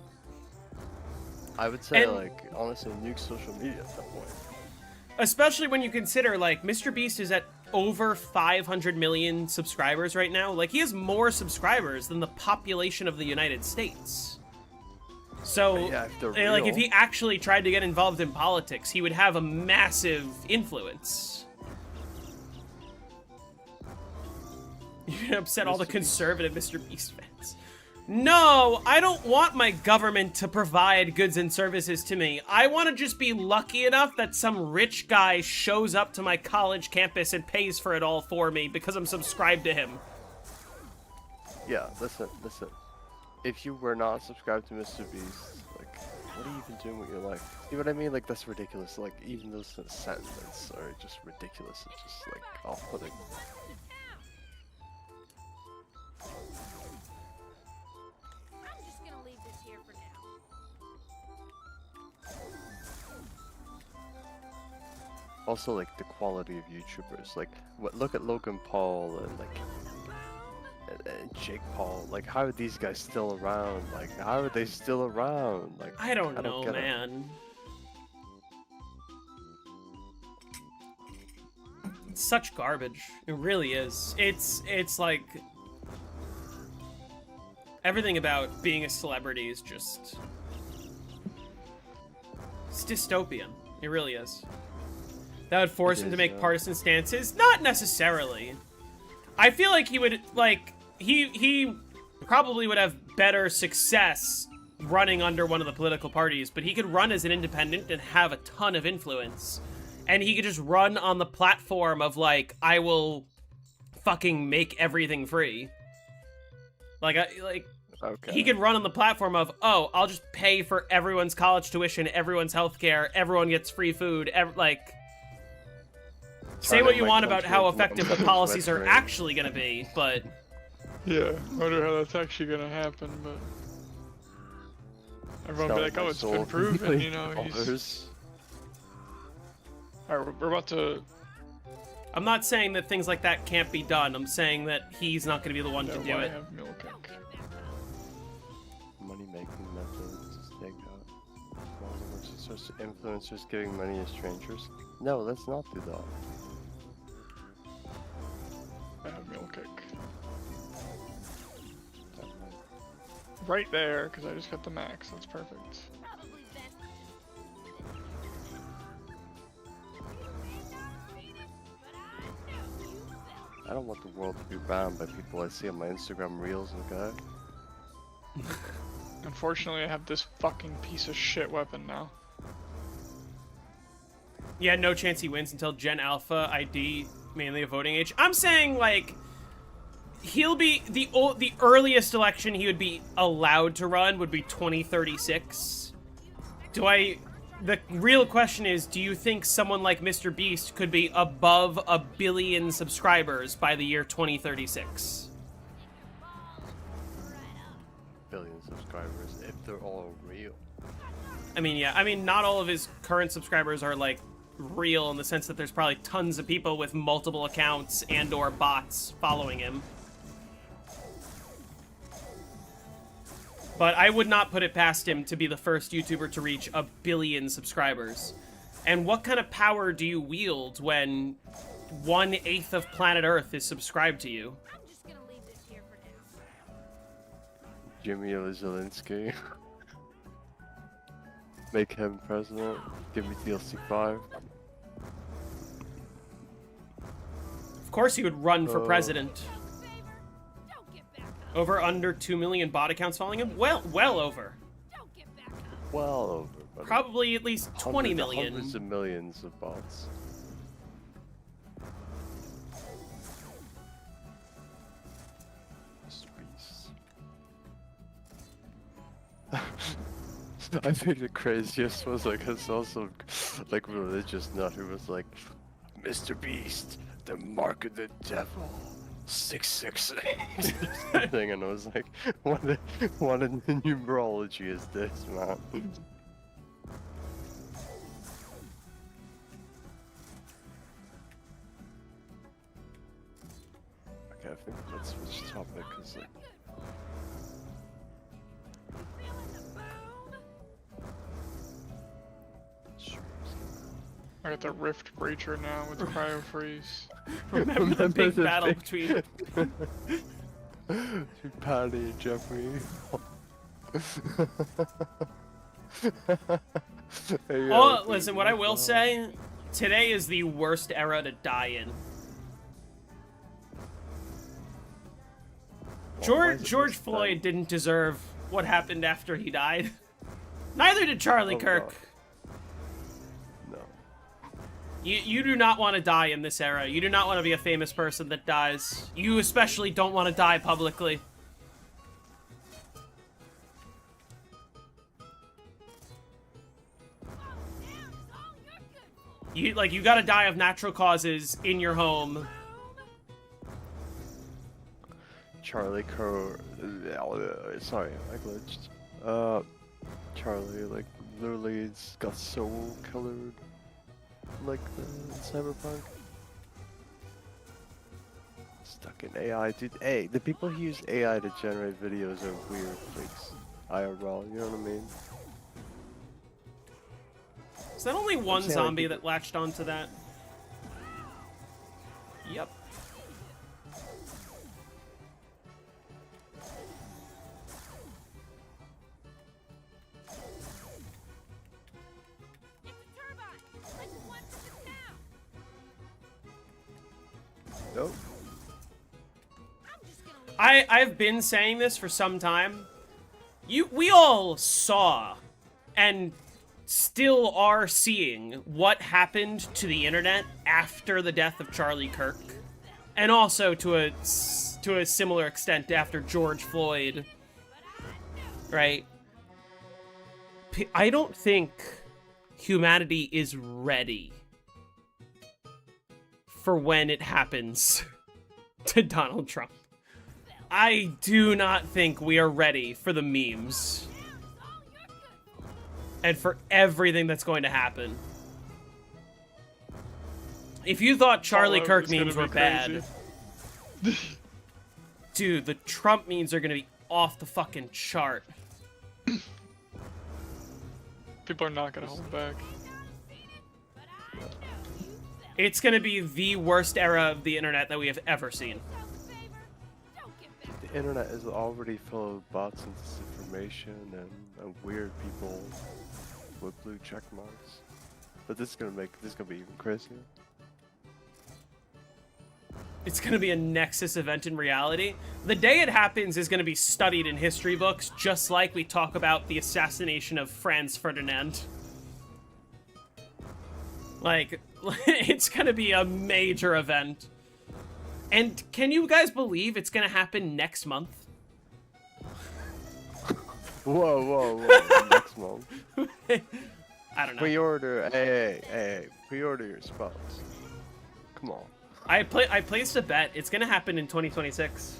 I would say, And- like, honestly, nuke social media at that point. Especially when you consider, like, Mr. Beast is at over 500 million subscribers right now. Like, he has more subscribers than the population of the United States. So, Yeah, if they're like, if real. he actually tried to get involved in politics, he would have a massive influence. You're upset all the Mr. Beast. conservative Mr. Beast fans. No, I don't want my government to provide goods and services to me. I want to just be lucky enough that some rich guy shows up to my college campus and pays for it all for me because I'm subscribed to him. Yeah, listen. If you were not subscribed to Mr. Beast, like, what are you even doing with your life? You know what I mean? Like, that's ridiculous. Like, even those sentiments are just ridiculous. It's just, like, off-putting. I'm just gonna leave this here for now. Also, like, the quality of YouTubers. Like, look at Logan Paul and, like, and Jake Paul. Like, how are these guys still around? Like, how are they still around? Like, I don't know, get it. man. It's such garbage. It really is. It's like, Everything about being a celebrity is just... It's dystopian. It really is. That would force him to make partisan stances? Not necessarily. I feel like he would, like, he probably would have better success running under one of the political parties, but he could run as an independent and have a ton of influence. And he could just run on the platform of, like, I will fucking make everything free. Like, Okay. he could run on the platform of, oh, I'll just pay for everyone's college tuition, everyone's healthcare, everyone gets free food, like... Say what you want about how effective the policies are actually going to be, but... Yeah, I wonder how that's actually gonna happen, but... Everyone will be like, oh, it's been proven, you know, he's... Alright, we're about to... I'm not saying that things like that can't be done. I'm saying that he's not going to be the one to do I it. have milk cake. Money-making methods. Take out. Influencers giving money to strangers. No, let's not do that. I have milk cake. Right there, because I just got the max. That's perfect. Probably best. I don't want the world to be banned by people I see on my Instagram reels, okay? Unfortunately, I have this fucking piece of shit weapon now. Yeah, no chance he wins until Gen Alpha ID, mainly a voting age. I'm saying, like, he'll be the earliest election he would be allowed to run would be 2036. The real question is, do you think someone like Mr. Beast could be above 1 billion subscribers by the year 2036? Billion subscribers, if they're all real. I mean, yeah, I mean, not all of his current subscribers are, like, real in the sense that there's probably tons of people with multiple accounts and or bots following him. But I would not put it past him to be the first YouTuber to reach 1 billion subscribers. And what kind of power do you wield when 1/8 of planet Earth is subscribed to you? I'm just gonna leave this here for now. Jimmy Zelensky. Make him president. Give me DLC 5. Of course he would run for president. Favor, don't get back up. Over under 2 million bot accounts following him? Well over. Don't get back up. Well over. Buddy. Probably at least 20 Hundreds million. of millions of bots. Mr. Beast. I think the craziest was like I saw some like religious nut who was like, Mr. Beast, the mark of the devil. 666 thing, and I was like, what in the numerology is this, man? Okay, I think let's switch topic, cause like, Feeling the boom? sure. I got the Rift Breacher now with Cryo Freeze. Remember the big battle between... Patty and Jeffrey. Hey, Oh, listen, what I will say, today is the worst era to die in. George Floyd didn't deserve what happened after he died. Neither did Charlie Oh, Kirk. God. No. You do not want to die in this era. You do not want to be a famous person that dies. You especially don't want to die publicly. You gotta die of natural causes in your home. Charlie Kirk. Sorry, I glitched. Charlie, like, literally, it's got soul colored. Like the Cyberpunk. Stuck in AI, dude. Hey, the people who use AI to generate videos are weird freaks. IRL, you know what I mean? Is that only one saying, zombie like, that latched onto that? Yep. Nope. I've been saying this for some time. We all saw and still are seeing what happened to the internet after the death of Charlie Kirk, and also to a similar extent after George Floyd. Right? I don't think humanity is ready for when it happens to Donald Trump. I do not think we are ready for the memes and for everything that's going to happen. If you thought Charlie Fallout Kirk is gonna memes be were bad, crazy. dude, the Trump memes are gonna be off the fucking chart. People are not gonna hold back. It's gonna be the worst era of the internet that we have ever seen. The internet is already full of bots and disinformation and weird people with blue check marks. But this is gonna be even crazier. It's gonna be a Nexus event in reality. The day it happens is gonna be studied in history books, just like we talk about the assassination of Franz Ferdinand. Like, it's gonna be a major event. And can you guys believe it's gonna happen next month? Whoa, next month. I don't know. Pre-order, hey, pre-order your spots. Come on. I placed a bet. It's gonna happen in 2026.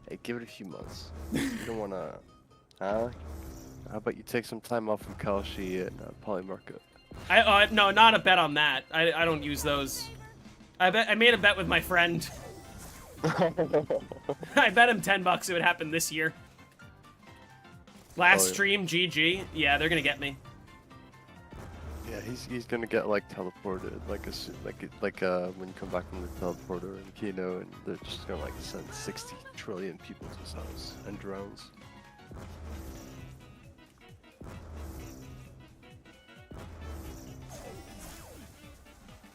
Hey, give it a few months. You don't wanna, huh? How about you take some time off from Kalshi and Polymarket? No, not a bet on that. I don't use those. I made a bet with my friend. I bet him $10 it would happen this year. Last Oh, yeah. stream, GG. Yeah, they're gonna get me. Yeah, he's gonna get like teleported, like when you come back from the teleporter in Kino, and they're just gonna like send 60 trillion people to his house and drones.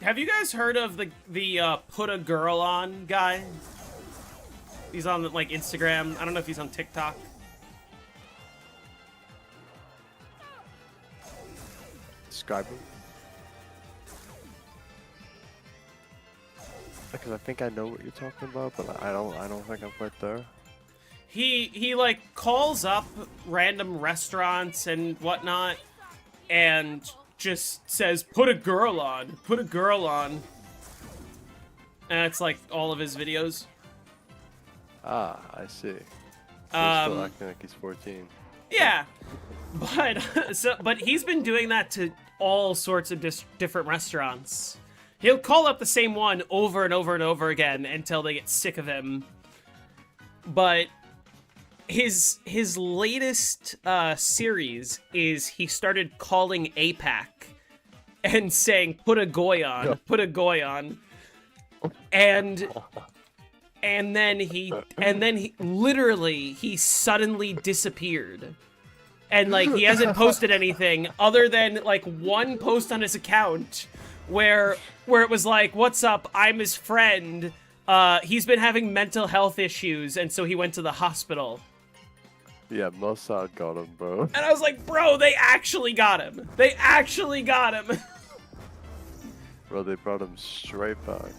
Have you guys heard of the put a girl on guy? He's on like Instagram. I don't know if he's on TikTok. Describe him. Because I think I know what you're talking about, but I don't think I'm quite there. He like calls up random restaurants and whatnot, and just says, "Put a girl on, put a girl on." And it's like all of his videos. Ah, I see. So he's still Um, acting like he's 14. Yeah, but he's been doing that to all sorts of different restaurants. He'll call up the same one over and over and over again until they get sick of him. But his latest series is he started calling APAC and saying, "Put a goy on, put a goy on," and then he literally he suddenly disappeared. And like he hasn't posted anything other than like one post on his account where it was like, "What's up? I'm his friend. He's been having mental health issues, and so he went to the hospital." Yeah, Mossad got him, bro. And I was like, "Bro, they actually got him. They actually got him." Bro, they brought him straight back.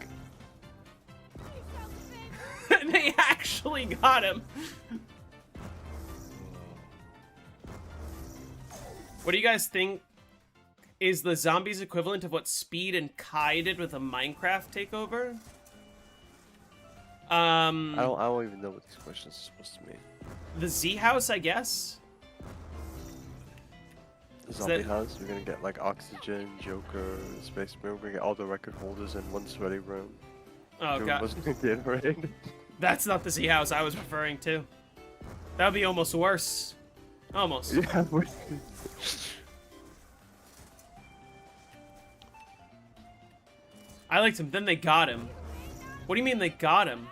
They actually got him. What do you guys think is the zombies equivalent of what Speed and Kai did with a Minecraft takeover? I don't even know what these questions are supposed to mean. The Z House, I guess? The Is zombie that- house, you're gonna get like Oxygen, Joker, Space Marine, we're gonna get all the record holders in one sweaty room. Oh, Doing God. Muslim Gatorade. That's not the Z House I was referring to. That would be almost worse. Almost. Yeah, I liked him. Then they got him. What do you mean they got him?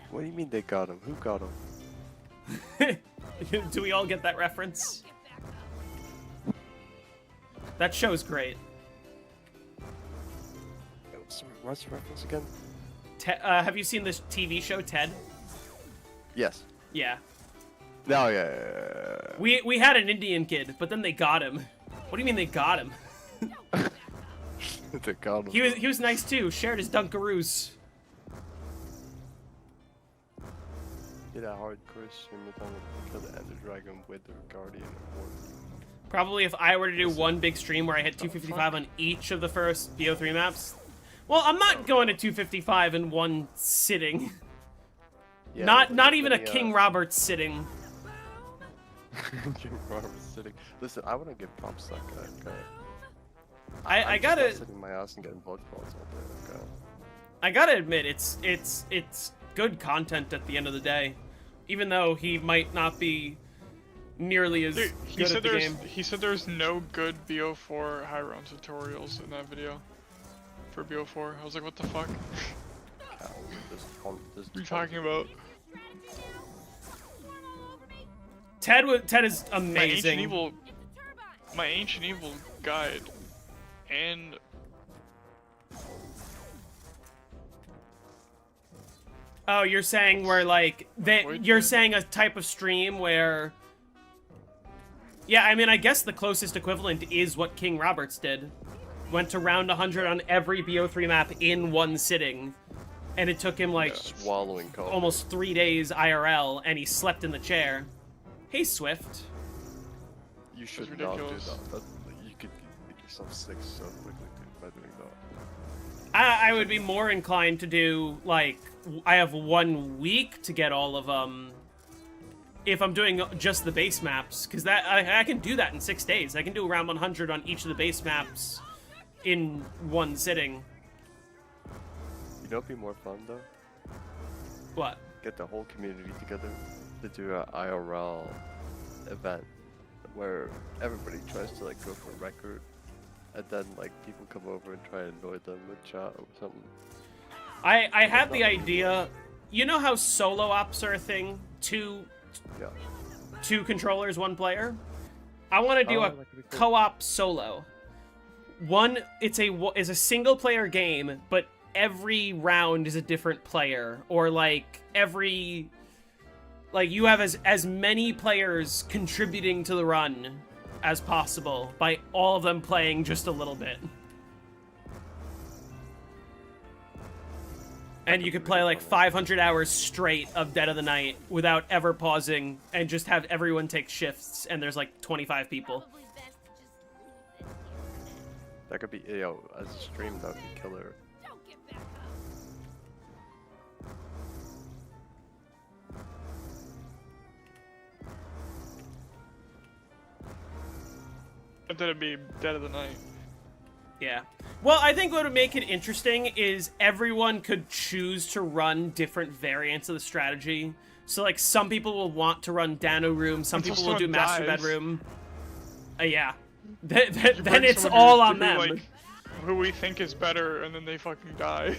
what do you mean they got him? Who got him? Do we all get that reference? That show's great. What's the reference again? Have you seen this TV show Ted? Yes. Yeah. No, yeah. We had an Indian kid, but then they got him. What do you mean they got him? The god. He was nice too. Shared his Dunkaroos. Did a hardcore streamer time to kill the Ender Dragon with the Guardian Award. Probably if I were to do one big stream where I hit 255 on each of the first BO3 maps. Well, I'm not going to 255 in one sitting. Yeah, Not even a King Robert sitting. King Robert sitting. Listen, I want to give props to that guy. Okay. I I'm just gotta not sitting my ass and getting blood balls all day. Okay. I gotta admit it's good content at the end of the day, even though he might not be nearly as Dude, he good said at the there's game. he said there's no good BO4 high round tutorials in that video for BO4. I was like, what the fuck? Cow, this What are you talking about? Ted is My amazing. Ancient Evil guide and Oh, you're saying where like Wait, you're dude. saying a type of stream where yeah, I mean I guess the closest equivalent is what King Roberts did. Went to round 100 on every BO3 map in one sitting. And it took him like swallowing coffee. almost 3 days IRL and he slept in the chair. Hey Swift. You should That's not do ridiculous. that. You could make yourself sick so quickly, dude, by doing that. I would be more inclined to do like I have 1 week to get all of if I'm doing just the base maps, because that I can do that in 6 days. I can do around 100 on each of the base maps in one sitting. You know, it'd be more fun though. What? Get the whole community together to do an IRL event where everybody tries to like go for a record, and then like people come over and try and annoy them with chat or something. I had the idea. You know how solo ops are a thing? Yeah. Two controllers, one player. I want to do Oh, a that could be cool. co-op solo. One, it's a single player game, but every round is a different player, or like you have as many players contributing to the run as possible by all of them playing just a little bit. And you could play like 500 hours straight of Dead of the Night without ever pausing, and just have everyone take shifts, and there's like 25 people. Probably best to just leave this here. That could be as a stream. That'd be killer. Don't get back up. and then it'd be Dead of the Night. Yeah. Well, I think what would make it interesting is everyone could choose to run different variants of the strategy. So, like, some people will want to run Dano Room, some Until people will do someone Master dies. Bedroom. Yeah. You Then bring it's someone all who- on who, them. Like, who we think is better, and then they fucking die.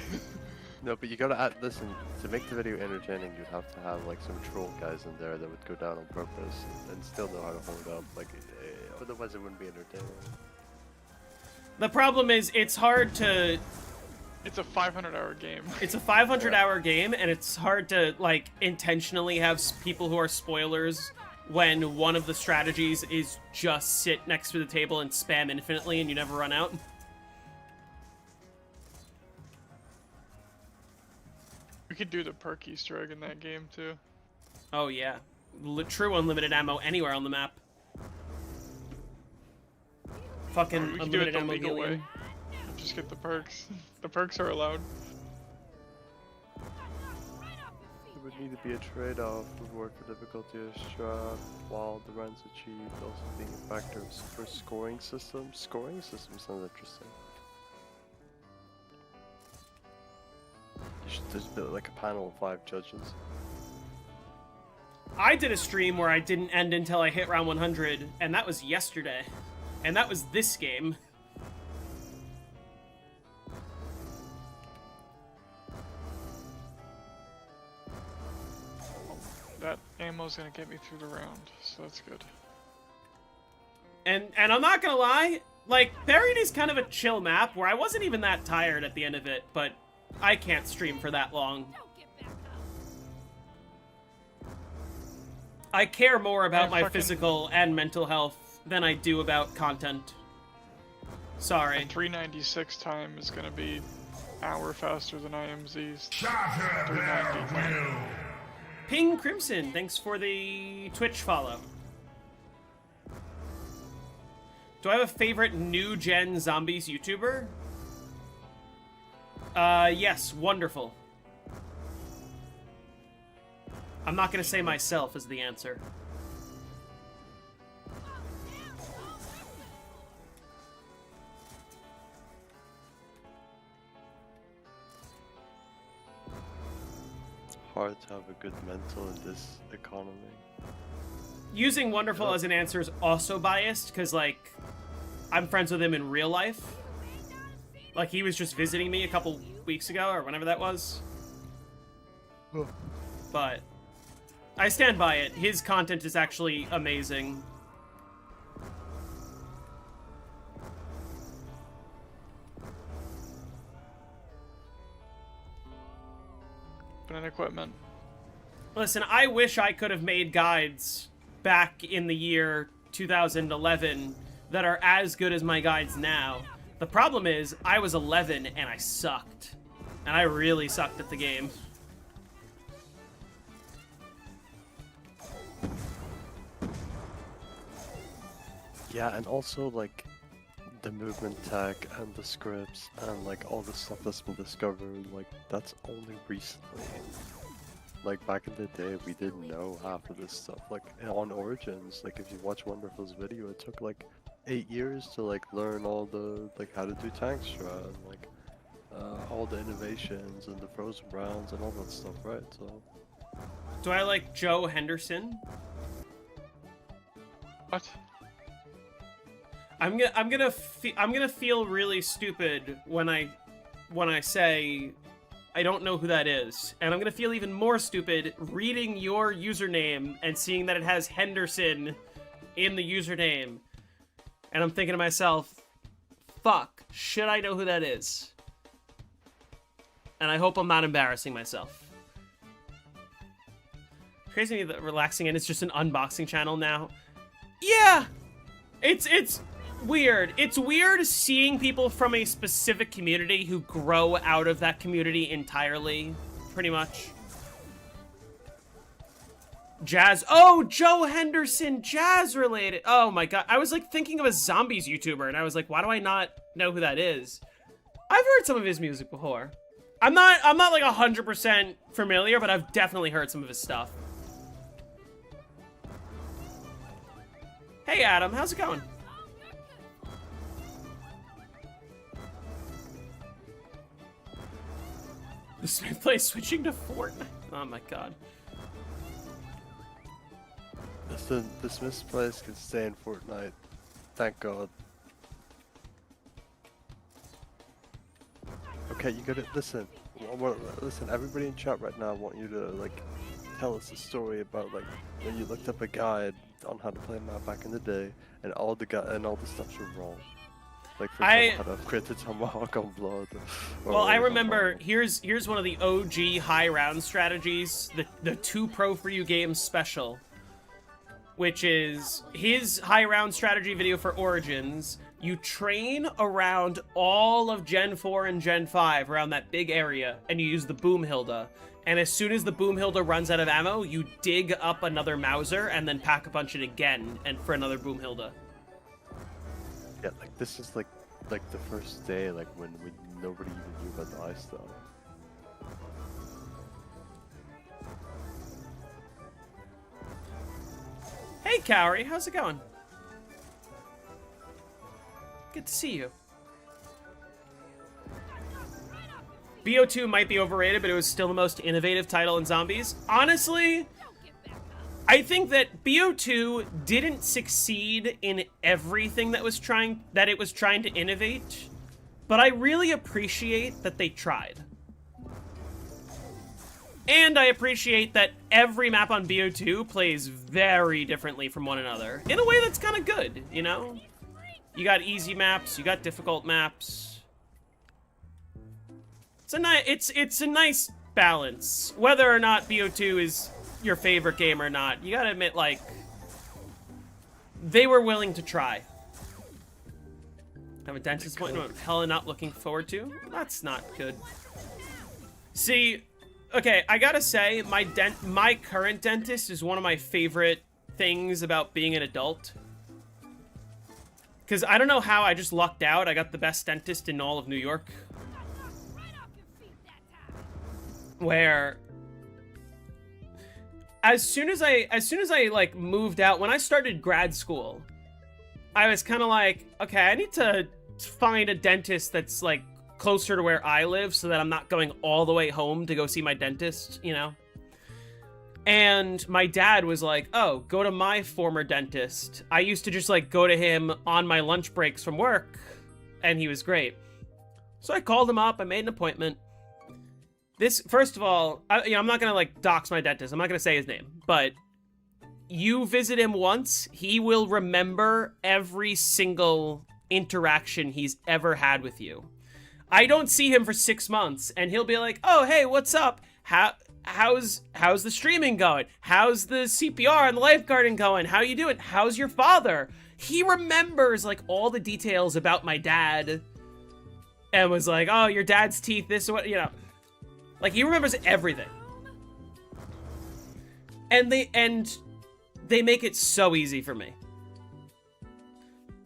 No, but you gotta add. Listen, to make the video entertaining, you'd have to have like some troll guys in there that would go down on purpose and still know how to hold up. Like, otherwise it wouldn't be entertaining. The problem is, it's hard to... It's a 500-hour game. It's a 500-hour game, and it's hard to, like, intentionally have people who are spoilers when one of the strategies is just sit next to the table and spam infinitely and you never run out. We could do the perk Easter egg in that game, too. Oh, yeah. True unlimited ammo anywhere on the map. Fucking We could do it unlimited the ammo legal helium. way. Just get the perks. The perks are allowed. There would need to be a trade-off reward for difficulty of strat, while the runs achieved also being a factor for scoring systems. Scoring systems sounds interesting. You should just build like a panel of 5 judges. I did a stream where I didn't end until I hit round 100, and that was yesterday. And that was this game. That ammo's gonna get me through the round, so that's good. And I'm not gonna lie, Like, Buried is kind of a chill map where I wasn't even that tired at the end of it, but I can't stream for that long. Don't get back up. I care more about I my fucking- physical and mental health than I do about content. Sorry. And 396 time is gonna be hour faster than IMZ's. Shatter their 390 will. Ping Crimson, thanks for the Twitch follow. Do I have a favorite new gen zombies YouTuber? Yes, Wonderful. I'm not gonna say myself is the answer. Hard to have a good mental in this economy. Using Wonderful as an answer is also biased, because, like, I'm friends with him in real life. Like, he was just visiting me a couple weeks ago, or whenever that was. But I stand by it. His content is actually amazing. Opening equipment. Listen, I wish I could have made guides back in the year 2011 that are as good as my guides now. The problem is, I was 11 and I sucked. And I really sucked at the game. Yeah, and also like the movement tech and the scripts and like all the stuff that's been discovered, like that's only recently. Like back in the day, we didn't know half of this stuff. Like on Origins, like if you watch Wonderful's video, it took like 8 years to like learn all the like how to do tank strat and like all the innovations and the frozen rounds and all that stuff, right? So Do I like Joe Henderson? What? I'm gonna feel really stupid when I say I don't know who that is, and I'm gonna feel even more stupid reading your username and seeing that it has Henderson in the username, and I'm thinking to myself, fuck, should I know who that is? And I hope I'm not embarrassing myself. Crazy to me that Relaxing End is just an unboxing channel now. Yeah, it's weird. It's weird seeing people from a specific community who grow out of that community entirely, pretty much. Jazz. Oh, Joe Henderson, jazz related. Oh my god. I was like thinking of a zombies YouTuber and I was like, why do I not know who that is? I've heard some of his music before. I'm not like 100% familiar, but I've definitely heard some of his stuff. Hey Adam, how's it going? The Smith play switching to Fortnite. Oh my god. listen, the Smiths players can stay in Fortnite. Thank God. Okay, you gotta listen. Listen, everybody in chat right now, I want you to like tell us a story about like when you looked up a guide on how to play a map back in the day, and all the stuffs were wrong. Like for example, how to crit the tomahawk on blood. Well, I remember here's one of the OG high round strategies, the 2 Pro for You games special, which is his high round strategy video for Origins. You train around all of Gen 4 and Gen 5 around that big area, and you use the Boomhilda. And as soon as the Boomhilda runs out of ammo, you dig up another Mauser and then pack a punch it again and for another Boomhilda. Yeah, like this is like the first day, like when nobody even knew about the ice stuff. Hey, Cowrie, how's it going? Good to see you. BO2 might be overrated, but it was still the most innovative title in zombies. Honestly, I think that BO2 didn't succeed in everything that it was trying to innovate, but I really appreciate that they tried. And I appreciate that every map on BO2 plays very differently from one another, in a way that's kind of good, you know? You got easy maps, you got difficult maps. It's a nice balance. Whether or not BO2 is your favorite game or not, you gotta admit, like, they were willing to try. Have a dentist appointment I'm hella not looking forward to? That's not good. See, okay, I gotta say, my current dentist is one of my favorite things about being an adult. Because I don't know how, I just lucked out. I got the best dentist in all of New York. Right off your feet that time. Where as soon as I like moved out, when I started grad school, I was kind of like, okay, I need to find a dentist that's like closer to where I live so that I'm not going all the way home to go see my dentist, you know? And my dad was like, oh, go to my former dentist. I used to just like go to him on my lunch breaks from work, and he was great. So I called him up, I made an appointment. This, first of all, I'm not gonna like dox my dentist. I'm not gonna say his name, but you visit him once, he will remember every single interaction he's ever had with you. I don't see him for 6 months, and he'll be like, oh, hey, what's up? How's the streaming going? How's the CPR and the lifeguarding going? How you doing? How's your father? He remembers like all the details about my dad, and was like, oh, your dad's teeth, this, what, you know. Like, he remembers everything. And they make it so easy for me.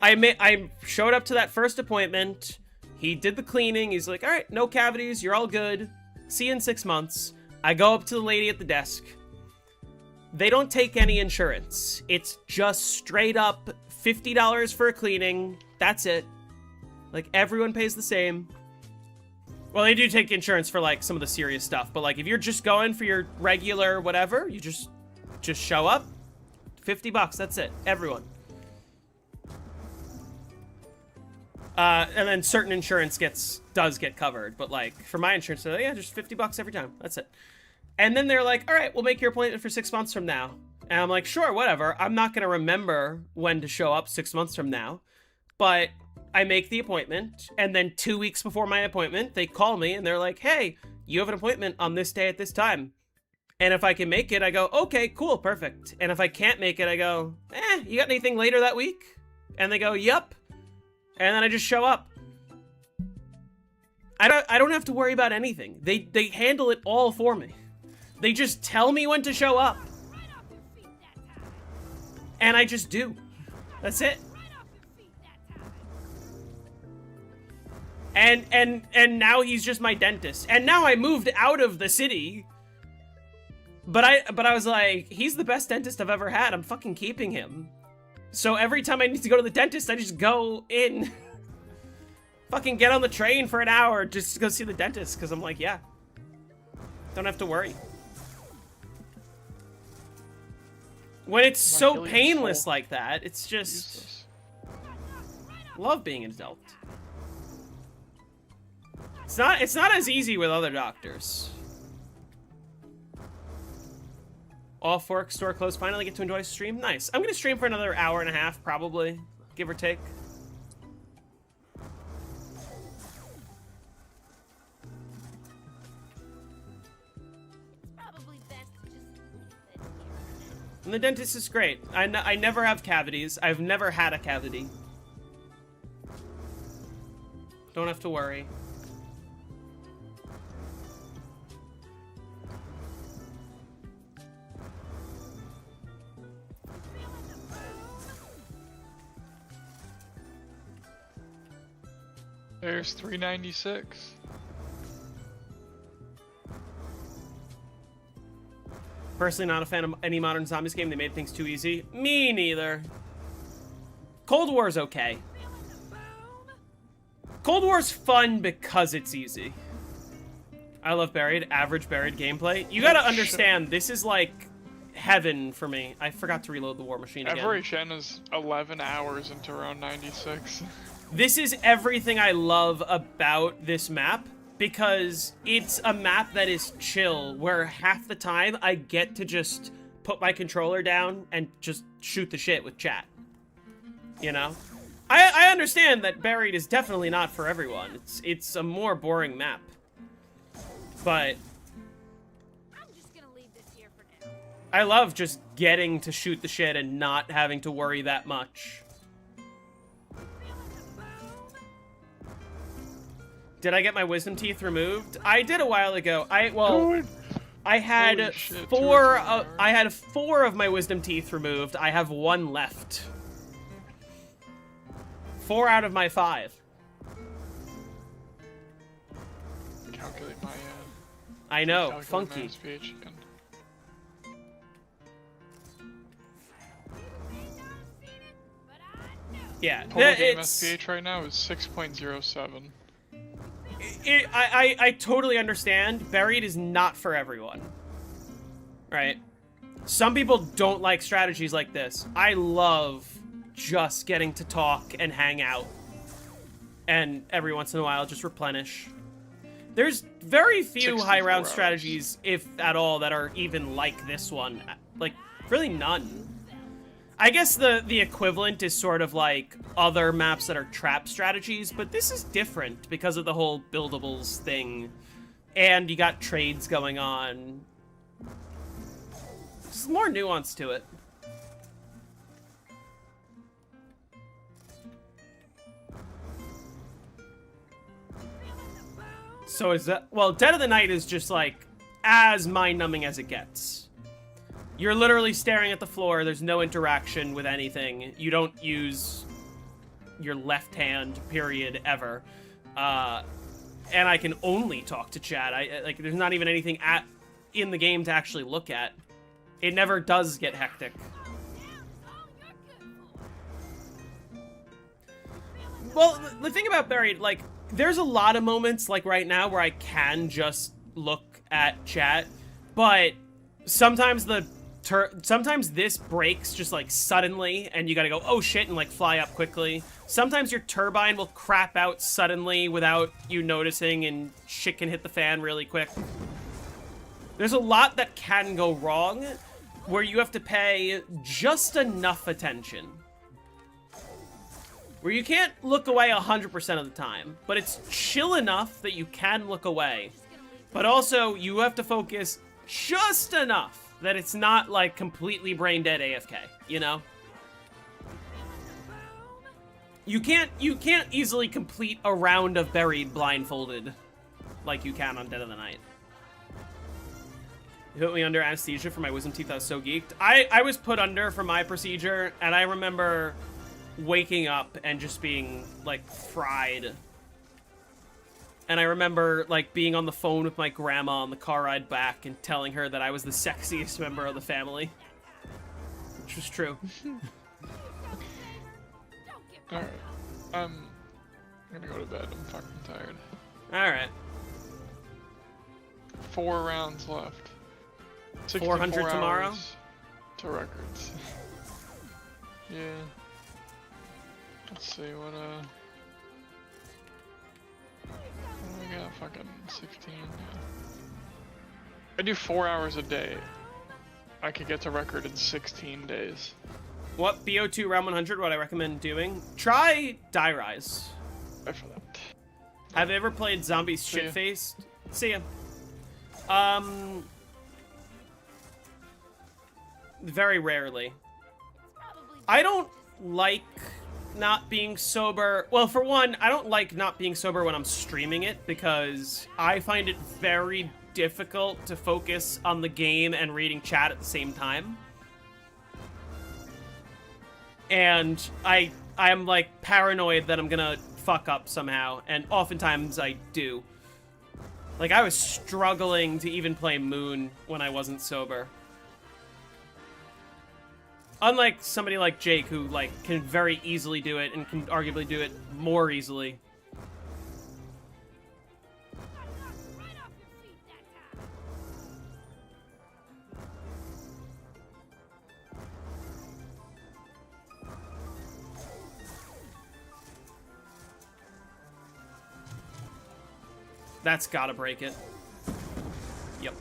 I showed up to that first appointment. He did the cleaning. He's like, all right, no cavities. You're all good. See you in 6 months. I go up to the lady at the desk. They don't take any insurance. It's just straight up $50 for a cleaning. That's it. Like, everyone pays the same. Well, they do take insurance for, like, some of the serious stuff. But, like, if you're just going for your regular whatever, you just show up. $50, that's it. Everyone. And then certain insurance does get covered, but like for my insurance, they're like, yeah, just $50 every time. That's it. And then they're like, all right, we'll make your appointment for 6 months from now. And I'm like, sure, whatever. I'm not gonna remember when to show up 6 months from now, but I make the appointment, and then 2 weeks before my appointment, they call me and they're like, hey, you have an appointment on this day at this time. And if I can make it, I go, okay, cool, perfect. And if I can't make it, I go, you got anything later that week? And they go, yep. And then I just show up. I don't have to worry about anything. They handle it all for me. They just tell me when to show up. Right off your feet that time. And I just do. That's it. Right off your feet that time. And now he's just my dentist. And now I moved out of the city. But I was like, he's the best dentist I've ever had. I'm fucking keeping him. So every time I need to go to the dentist, I just go in. Fucking get on the train for an hour just to go see the dentist. Because I'm like, yeah. Don't have to worry. When it's so Achilles painless heel. like that, it's just... Useless. Love being an adult. It's not as easy with other doctors. Off work, store closed, finally get to enjoy stream. Nice. I'm gonna stream for another hour and a half, probably, give or take. Probably best to just leave it here. And the dentist is great. I never have cavities. I've never had a cavity. Don't have to worry. Feeling the boom? There's 396. Personally, not a fan of any modern zombies game. They made things too easy. Me neither. Cold War's okay. Feeling the boom? Cold War's fun because it's easy. I love Buried, average Buried gameplay. You gotta understand, this is like heaven for me. I forgot to reload the War Machine again. Every gen is 11 hours into round 96. This is everything I love about this map, because it's a map that is chill, where half the time I get to just put my controller down and just shoot the shit with chat. You know? I understand that Buried is definitely not for everyone. It's a more boring map. But I'm just gonna leave this here for now. I love just getting to shoot the shit and not having to worry that much. Did I get my wisdom teeth removed? I did a while ago. I had Holy shit, four. 2 hours. I had 4 of my wisdom teeth removed. I have 1 left. 4 out of my 5. Calculate my I know, calculate my funky. SPH again. But I know. Yeah, Total game it's. SPH right now is 6.07. I totally understand. Buried is not for everyone. Right? Some people don't like strategies like this. I love just getting to talk and hang out. And every once in a while, just replenish. There's very few 64 high round hours. strategies, if at all, that are even like this one. Like, really none. I guess the equivalent is sort of like other maps that are trap strategies, but this is different because of the whole buildables thing. And you got trades going on. There's more nuance to it. So is that... Well, Dead of the Night is just, like, as mind-numbing as it gets. You're literally staring at the floor. There's no interaction with anything. You don't use your left hand, period, ever. And I can only talk to chat. Like, there's not even anything in the game to actually look at. It never does get hectic. Well, the thing about Buried, like, there's a lot of moments, like right now, where I can just look at chat, but sometimes sometimes this breaks just, like, suddenly, and you gotta go, oh shit, and, like, fly up quickly. Sometimes your turbine will crap out suddenly without you noticing, and shit can hit the fan really quick. There's a lot that can go wrong, where you have to pay just enough attention. Where you can't look away 100% of the time, but it's chill enough that you can look away. But also, you have to focus just enough that it's not, like, completely brain-dead AFK, you know? You can't easily complete a round of Buried blindfolded like you can on Dead of the Night. You put me under anesthesia for my wisdom teeth. I was so geeked. I was put under for my procedure, and I remember waking up and just being, like, fried. And I remember, like, being on the phone with my grandma on the car ride back and telling her that I was the sexiest member of the family. Which was true. Alright. I'm gonna go to bed. I'm fucking tired. Alright. 4 rounds left. 400 tomorrow? hours to records. Yeah. Let's see what we got? Fucking 16. Yeah. I do 4 hours a day. I could get to record in 16 days. What, BO2 round 100, what I recommend doing? Try Die Rise. Try for that. Have you ever played Zombies See ya. Shitfaced? See ya. Very rarely. I don't like not being sober. Well, for one, I don't like not being sober when I'm streaming it because I find it very difficult to focus on the game and reading chat at the same time. And I'm like paranoid that I'm gonna fuck up somehow, and oftentimes I do. Like, I was struggling to even play Moon when I wasn't sober. Unlike somebody like Jake, who, like, can very easily do it and can arguably do it more easily. Right off your feet that time. That's gotta break it. Yep.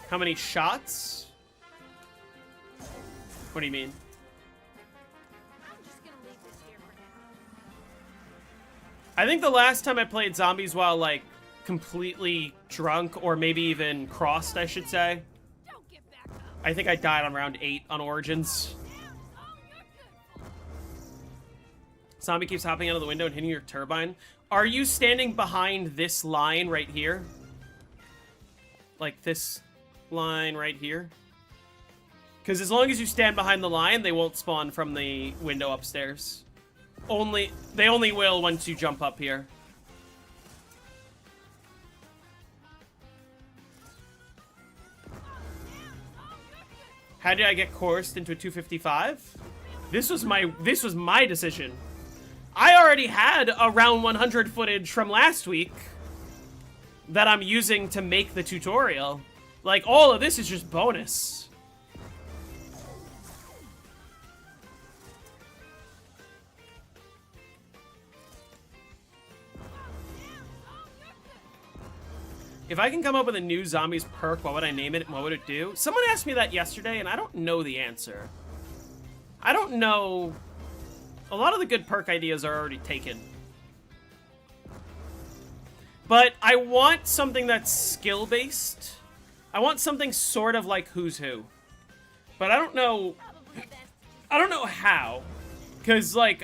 How many shots? What do you mean? I'm just gonna leave this here for now. I think the last time I played zombies while, like, completely drunk, or maybe even crossed, I should say, Don't get back up. I think I died on round 8 on Origins. Oh, you're good. Zombie keeps hopping out of the window and hitting your turbine. Are you standing behind this line right here? Like this line right here? Because as long as you stand behind the line, they won't spawn from the window upstairs. They only will once you jump up here. How did I get coursed into a 255? This was my decision. I already had a round 100 footage from last week that I'm using to make the tutorial. Like, all of this is just bonus. If I can come up with a new zombies perk, what would I name it and what would it do? Someone asked me that yesterday, and I don't know the answer. I don't know. A lot of the good perk ideas are already taken. But I want something that's skill-based. I want something sort of like Who's Who. But I don't know... I don't know how. Because, like,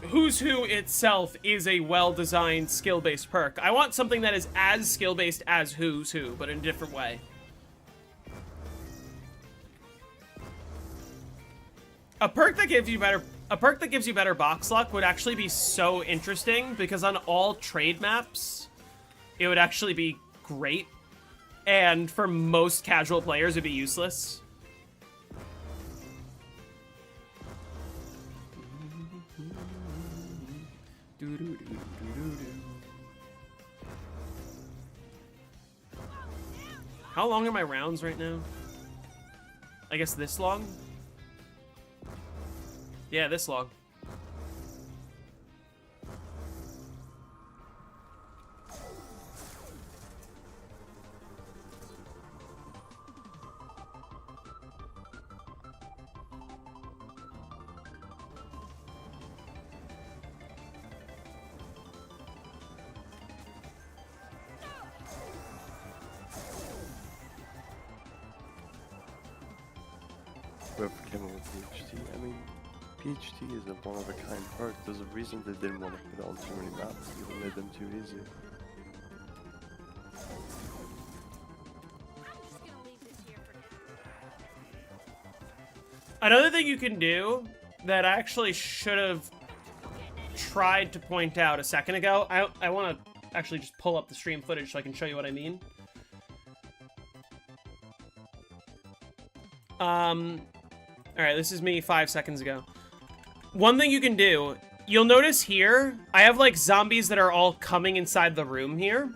Who's Who itself is a well-designed skill-based perk. I want something that is as skill-based as Who's Who, but in a different way. A perk that gives you better box luck would actually be so interesting, because on all trade maps, it would actually be great. And for most casual players, it'd be useless. How long are my rounds right now? I guess this long? Yeah, this long. Whoever came up with PhD, I mean, PhD is a one-of-a-kind perk. There's a reason they didn't want to put it on too many maps. It made them too easy. I'm just gonna leave this here for now. Another thing you can do that I actually should have tried to point out a second ago. I want to actually just pull up the stream footage so I can show you what I mean. Alright, this is me 5 seconds ago. One thing you can do, you'll notice here, I have like zombies that are all coming inside the room here.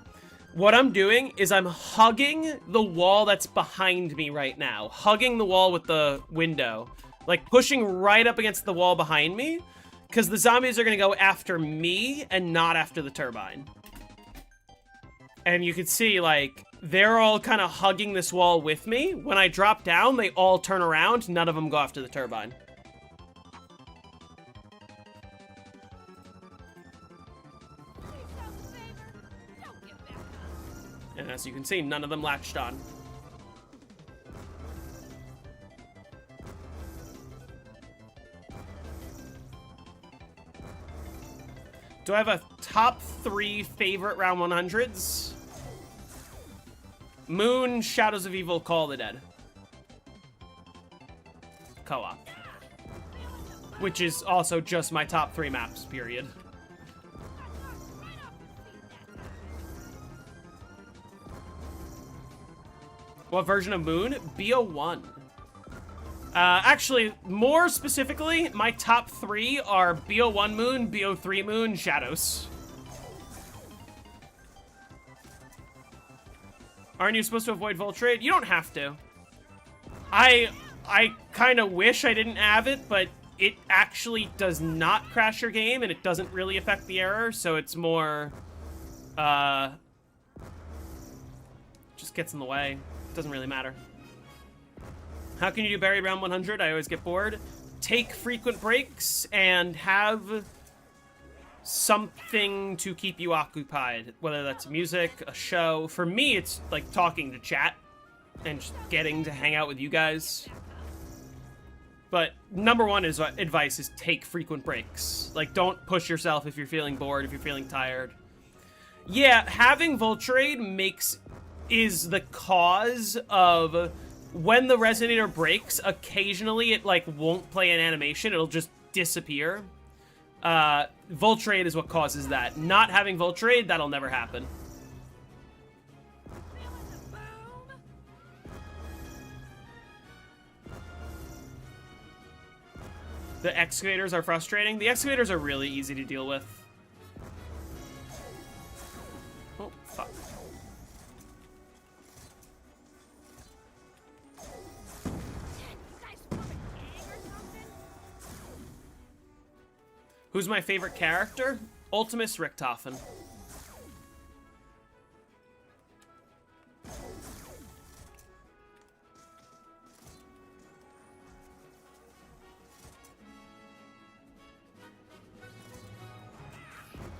What I'm doing is I'm hugging the wall that's behind me right now. Hugging the wall with the window. Like pushing right up against the wall behind me. Because the zombies are going to go after me and not after the turbine. And you can see, like, they're all kind of hugging this wall with me. When I drop down, they all turn around. None of them go after the turbine. Do yourself a favor. Don't get back up. And as you can see, none of them latched on. Do I have a top 3 favorite round 100s? Moon, Shadows of Evil, Call of the Dead. Co-op. Which is also just my top 3 maps, period. What version of Moon? BO1. Actually, more specifically, my top 3 are BO1 Moon, BO3 Moon, Shadows. Aren't you supposed to avoid Voltrade? You don't have to. I kind of wish I didn't have it, but it actually does not crash your game, and it doesn't really affect the error, so it's more, just gets in the way. It doesn't really matter. How can you do buried round 100? I always get bored. Take frequent breaks and have something to keep you occupied, whether that's music, a show. For me, it's like talking to chat and just getting to hang out with you guys. But number one is advice is take frequent breaks. Like, don't push yourself if you're feeling bored, if you're feeling tired. Yeah, having Voltrade is the cause of when the resonator breaks, occasionally it like won't play an animation, it'll just disappear. Voltrade is what causes that. Not having Voltrade, that'll never happen. The excavators are frustrating. The excavators are really easy to deal with. Oh, fuck. Who's my favorite character? Ultimus Richtofen.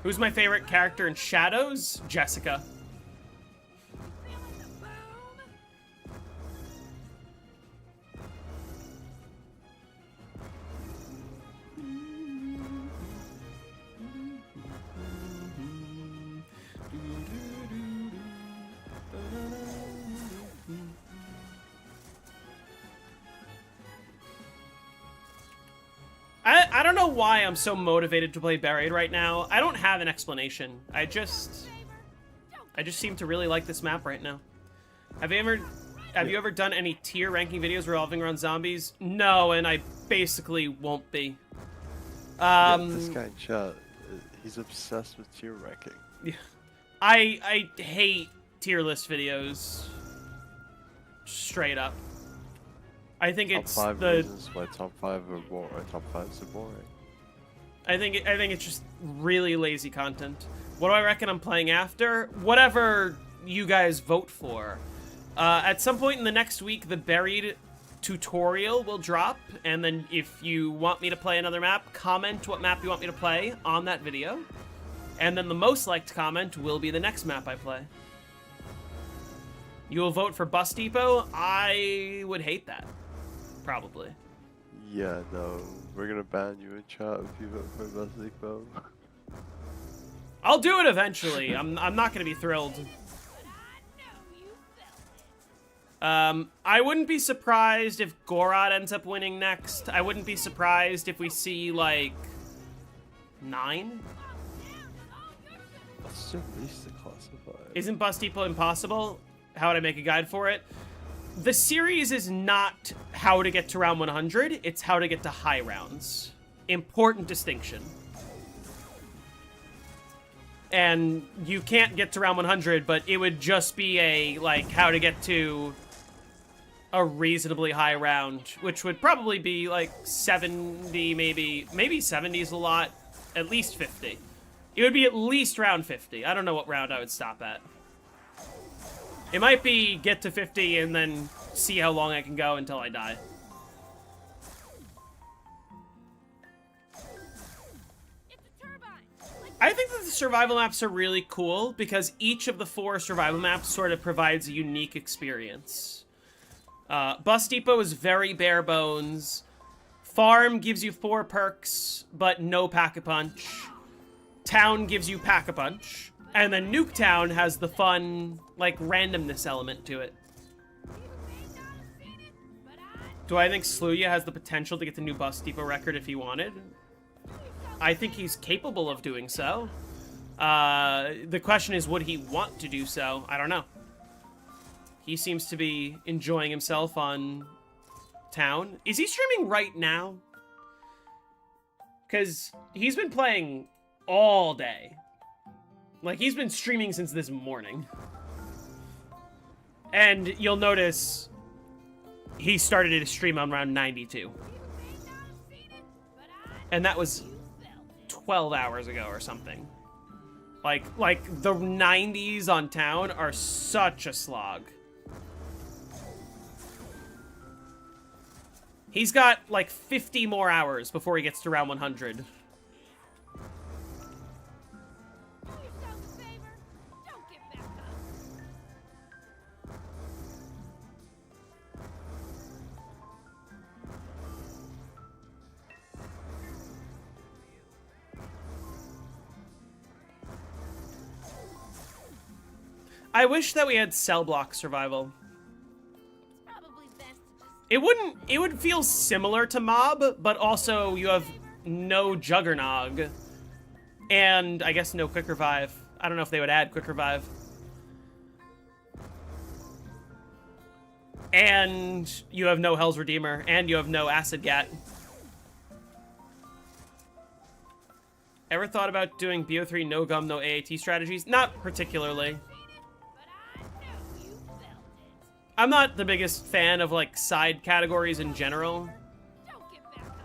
Who's my favorite character in Shadows? Jessica. I don't know why I'm so motivated to play Buried right now. I don't have an explanation. I just seem to really like this map right now. Have you ever done any tier ranking videos revolving around zombies? No, and I basically won't be. This guy in chat, he's obsessed with tier ranking. Yeah. I hate tier list videos. Straight up. I think it's top 5 the reasons why top 5 are boring. Top 5s are boring. I think it's just really lazy content. What do I reckon I'm playing after? Whatever you guys vote for. At some point in the next week, the Buried tutorial will drop, and then if you want me to play another map, comment what map you want me to play on that video, and then the most liked comment will be the next map I play. You will vote for Bus Depot? I would hate that. Probably. Yeah, no. We're gonna ban you in chat if you vote for Bus Depot. I'll do it eventually. I'm not gonna be thrilled. I wouldn't be surprised if Gorod ends up winning next. I wouldn't be surprised if we see, like, 9? That's so easy to classify. Isn't Bus Depot impossible? How would I make a guide for it? The series is not how to get to round 100, it's how to get to high rounds. Important distinction. And you can't get to round 100, but it would just be a, like, how to get to a reasonably high round, which would probably be, like, 70, maybe 70 is a lot, at least 50. It would be at least round 50. I don't know what round I would stop at. It might be get to 50 and then see how long I can go until I die. I think that the survival maps are really cool because each of the 4 survival maps sort of provides a unique experience. Bus Depot is very bare bones. Farm gives you 4 perks, but no Pack-a-Punch. Town gives you Pack-a-Punch. And then Nuketown has the fun, like, randomness element to it. Do I think Sluya has the potential to get the new Bus Depot record if he wanted? I think he's capable of doing so. The question is, would he want to do so? I don't know. He seems to be enjoying himself on Town. Is he streaming right now? Because he's been playing all day. Like, he's been streaming since this morning. And you'll notice he started his stream on round 92. And that was 12 hours ago or something. Like the 90s on Town are such a slog. He's got like 50 more hours before he gets to round 100. Do yourself a favor. Don't get back up. I wish that we had cell block survival. It's probably best to just It would feel similar to Mob, but also you have no Juggernog. And I guess no Quick Revive. I don't know if they would add Quick Revive. And you have no Hell's Redeemer, and you have no Acid Gat. Ever thought about doing BO3 no gum, no AAT strategies? Not particularly. but I know you felt it. I'm not the biggest fan of like side categories in general. Don't get back up.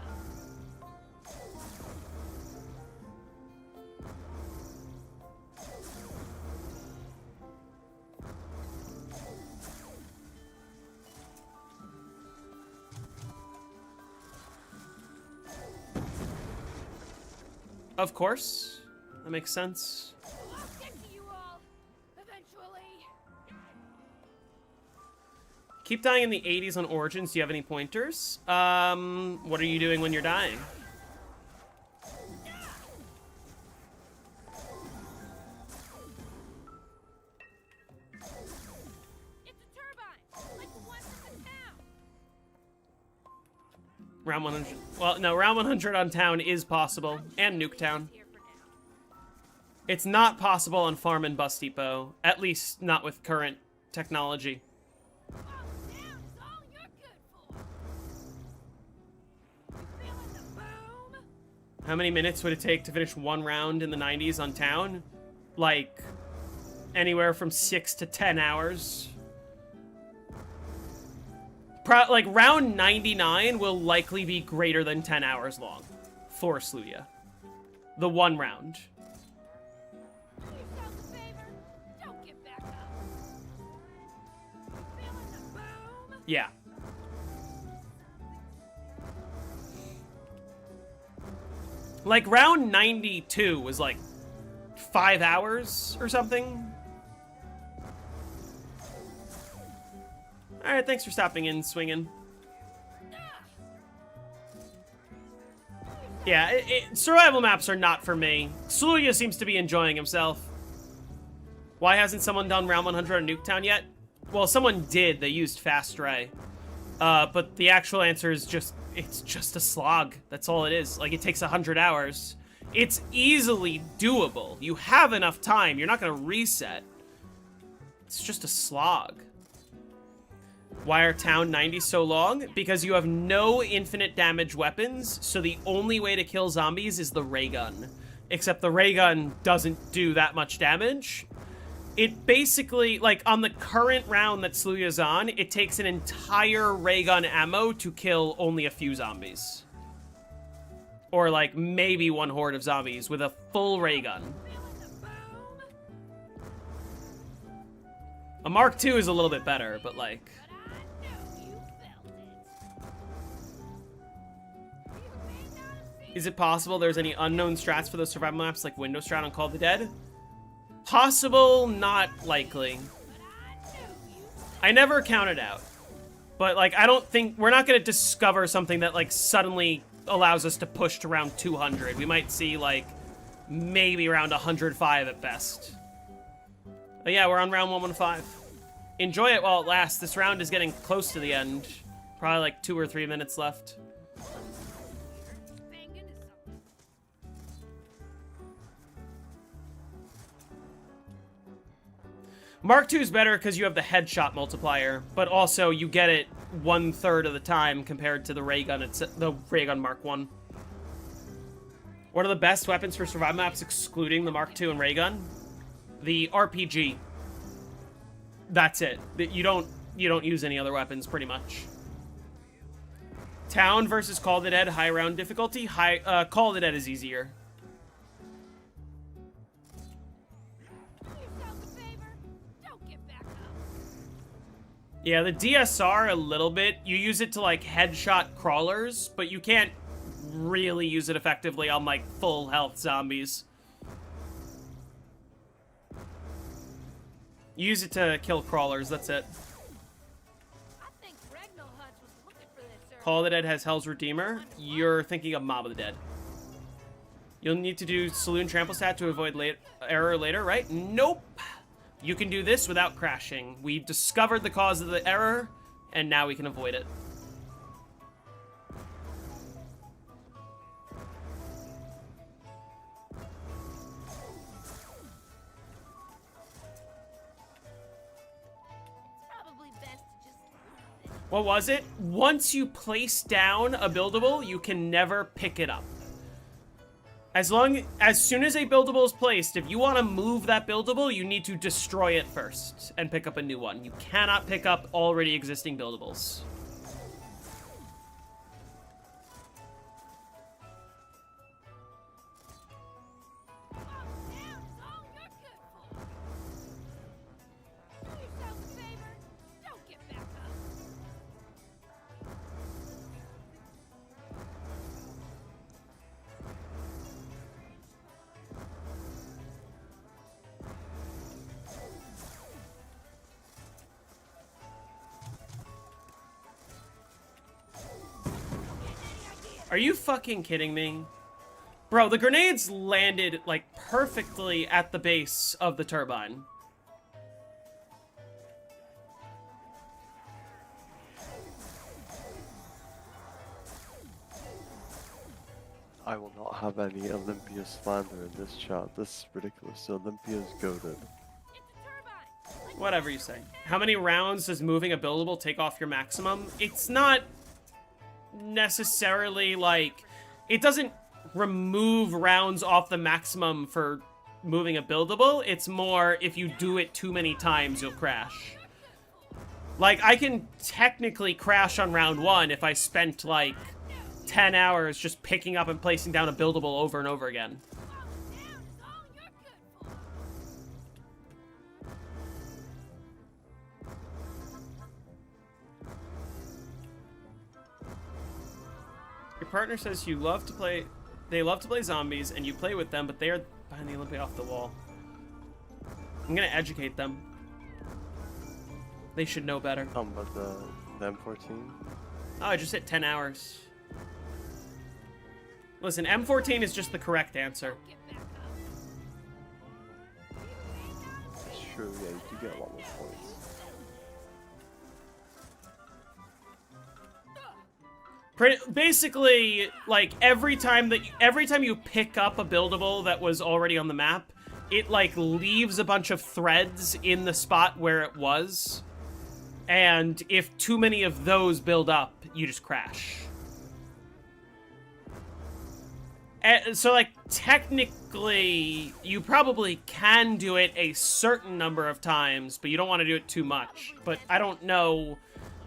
Of course. That makes sense. I'll get to you all eventually. Keep dying in the 80s on Origins. Do you have any pointers? What are you doing when you're dying? It's a turbine, like the ones in the town. Round 100. Well, no, round 100 on town is possible. And Nuketown. Here for now. It's not possible on Farm and Bus Depot. At least not with current technology. Falling down is all you're good for. You feeling the boom? How many minutes would it take to finish one round in the 90s on town? Like, anywhere from 6 to 10 hours. Like, round 99 will likely be greater than 10 hours long for Sluya. The one round. Do yourself a favor. Don't get back up. You feeling the boom? Yeah. Like, round 92 was like 5 hours or something. Alright, thanks for stopping in, swinging. Yeah, survival maps are not for me. Sluya seems to be enjoying himself. Why hasn't someone done round 100 on Nuketown yet? Well, someone did. They used Fast Ray. But the actual answer is just, it's just a slog. That's all it is. Like, it takes 100 hours. It's easily doable. You have enough time. You're not going to reset. It's just a slog. Why are Town 90 so long? Because you have no infinite damage weapons, so the only way to kill zombies is the ray gun. Except the ray gun doesn't do that much damage. It basically, like, on the current round that Sluya's on, it takes an entire ray gun ammo to kill only a few zombies. Or, like, maybe one horde of zombies with a full ray gun. Feeling the boom? A Mark II is a little bit better, but, like... But I know you felt it. You may not have seen Is it possible there's any unknown strats for those survival maps like Window Strat on Call of the Dead? Possible, not likely. I never counted out. But, like, I don't think... We're not going to discover something that, like, suddenly allows us to push to round 200. We might see, like, maybe around 105 at best. But yeah, we're on round 115. Enjoy it while it lasts. This round is getting close to the end. Probably, like, 2 or 3 minutes left. bang into something. Mark II is better because you have the headshot multiplier, but also you get it 1/3 of the time compared to the ray gun. It's the ray gun Mark I. What are the best weapons for survival maps excluding the Mark II and ray gun? The RPG. That's it. You don't use any other weapons pretty much. Town versus Call of the Dead, high round difficulty. Call of the Dead is easier. Do yourself a favor. Don't get back up. Yeah, the DSR a little bit. You use it to like headshot crawlers, but you can't really use it effectively on like full health zombies. You use it to kill crawlers, that's it. I think Regno Hutch was looking for this earlier. Call of the Dead has Hell's Redeemer. You're thinking of Mob of the Dead. You'll need to do Saloon Trample Stat to avoid error later, right? Nope. You can do this without crashing. We discovered the cause of the error, and now we can avoid it. Probably best to just leave it. What was it? Once you place down a buildable, you can never pick it up. As soon as a buildable is placed, if you want to move that buildable, you need to destroy it first and pick up a new one. You cannot pick up already existing buildables. Now is all you're good for. Do yourself a favor. Don't get back up. Are you fucking kidding me? Bro, the grenades landed, like, perfectly at the base of the turbine. I will not have any Olympia slander in this chat. This is ridiculous. Olympia's goated. It's a turbine. Whatever you say. How many rounds does moving a buildable take off your maximum? It's not necessarily, like... It doesn't remove rounds off the maximum for moving a buildable. It's more, if you do it too many times, you'll crash. Like, I can technically crash on round 1 if I spent, like, 10 hours just picking up and placing down a buildable over and over again. Now is all you're good for. Your partner says they love to play zombies, and you play with them, but they are behind the Olympia off the wall. I'm gonna educate them. They should know better. But the M14? Oh, I just hit 10 hours. Listen, M14 is just the correct answer. Get back up. It's true, yeah, you do get a lot more points. Basically, like, every time you pick up a buildable that was already on the map, it, like, leaves a bunch of threads in the spot where it was. And if too many of those build up, you just crash. So, like, technically, you probably can do it a certain number of times, but you don't want to do it too much. But I don't know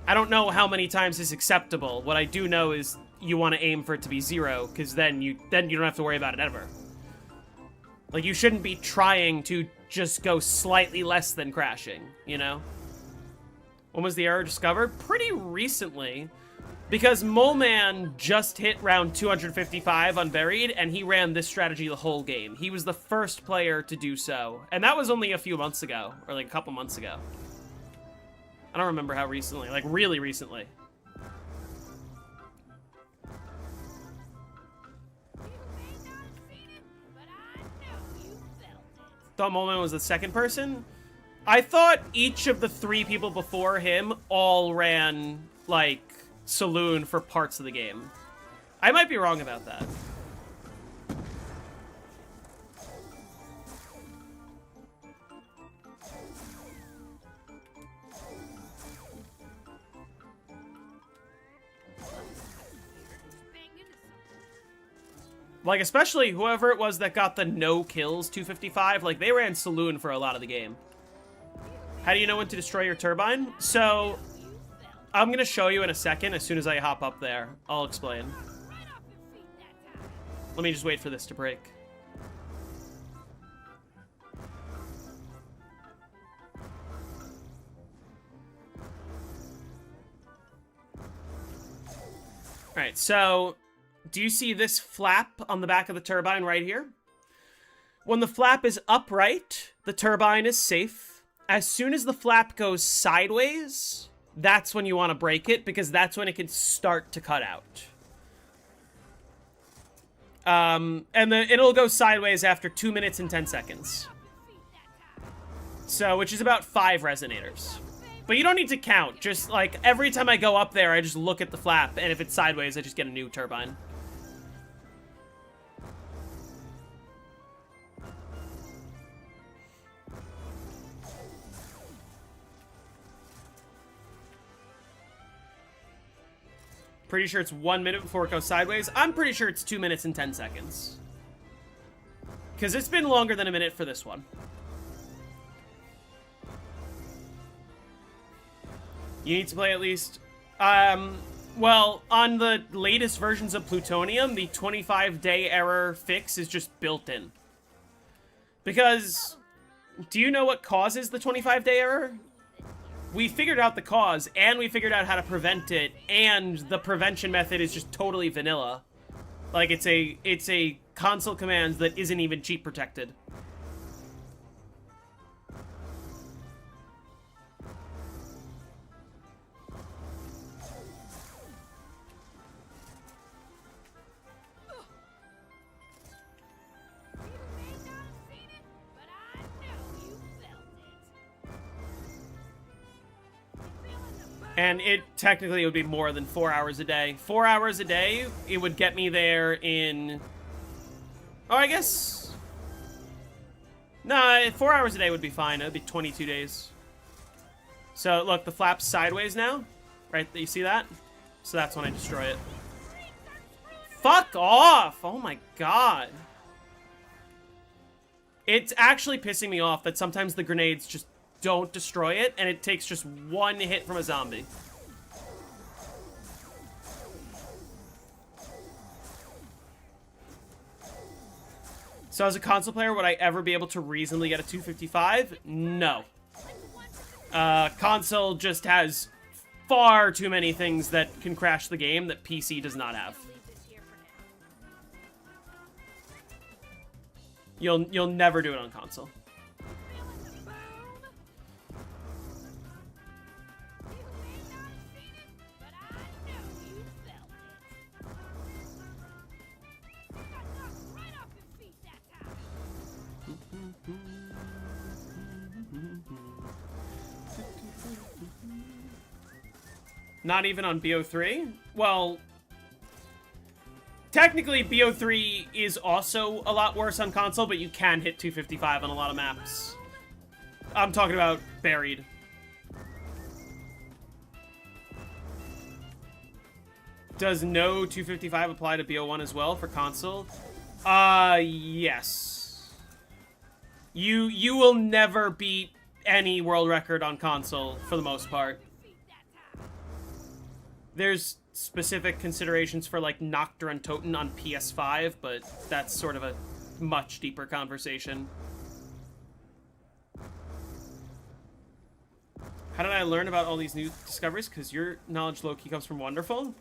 how many times is acceptable. What I do know is you want to aim for it to be 0, because then you don't have to worry about it ever. Like, you shouldn't be trying to just go slightly less than crashing, you know? When was the error discovered? Pretty recently. Because Mole Man just hit round 255 unburied, and he ran this strategy the whole game. He was the first player to do so. And that was only a few months ago, or like a couple months ago. I don't remember how recently, like really recently. You may not have seen it, but I know you felt it. Thought Mole Man was the second person? I thought each of the 3 people before him all ran, like, Saloon for parts of the game. I might be wrong about that. Bang into something. Like, especially whoever it was that got the no kills 255, like, they ran Saloon for a lot of the game. How do you know when to destroy your turbine? So, I'm gonna show you in a second as soon as I hop up there. I'll explain. Right off your feet that time. Let me just wait for this to break. Alright, so do you see this flap on the back of the turbine right here? When the flap is upright, the turbine is safe. As soon as the flap goes sideways, that's when you want to break it, because that's when it can start to cut out. And then it'll go sideways after 2 minutes and 10 seconds. So, which is about 5 resonators. But you don't need to count. Just, like, every time I go up there, I just look at the flap, and if it's sideways, I just get a new turbine. Pretty sure it's 1 minute before it goes sideways. I'm pretty sure it's 2 minutes and 10 seconds. Because it's been longer than a minute for this one. You need to play at least... well, on the latest versions of Plutonium, the 25-day error fix is just built in. Because... do you know what causes the 25-day error? We figured out the cause, and we figured out how to prevent it, and the prevention method is just totally vanilla. Like, it's a console command that isn't even cheat protected. And it technically would be more than 4 hours a day. 4 hours a day, it would get me there in... oh, I guess... nah, 4 hours a day would be fine. It would be 22 days. So, look, the flap's sideways now. Right, you see that? So that's when I destroy it. Fuck off! Oh my god. It's actually pissing me off that sometimes the grenades just don't destroy it, and it takes just one hit from a zombie. So as a console player, would I ever be able to reasonably get a 255? No. Console just has far too many things that can crash the game that PC does not have. You'll never do it on console. Not even on BO3? Well, technically BO3 is also a lot worse on console, but you can hit 255 on a lot of maps. I'm talking about buried. Does no 255 apply to BO1 as well for console? Yes. You will never beat any world record on console for the most part. There's specific considerations for, like, Nocturne and Toten on PS5, but that's sort of a much deeper conversation. How did I learn about all these new discoveries? Because your knowledge low-key comes from Wonderful.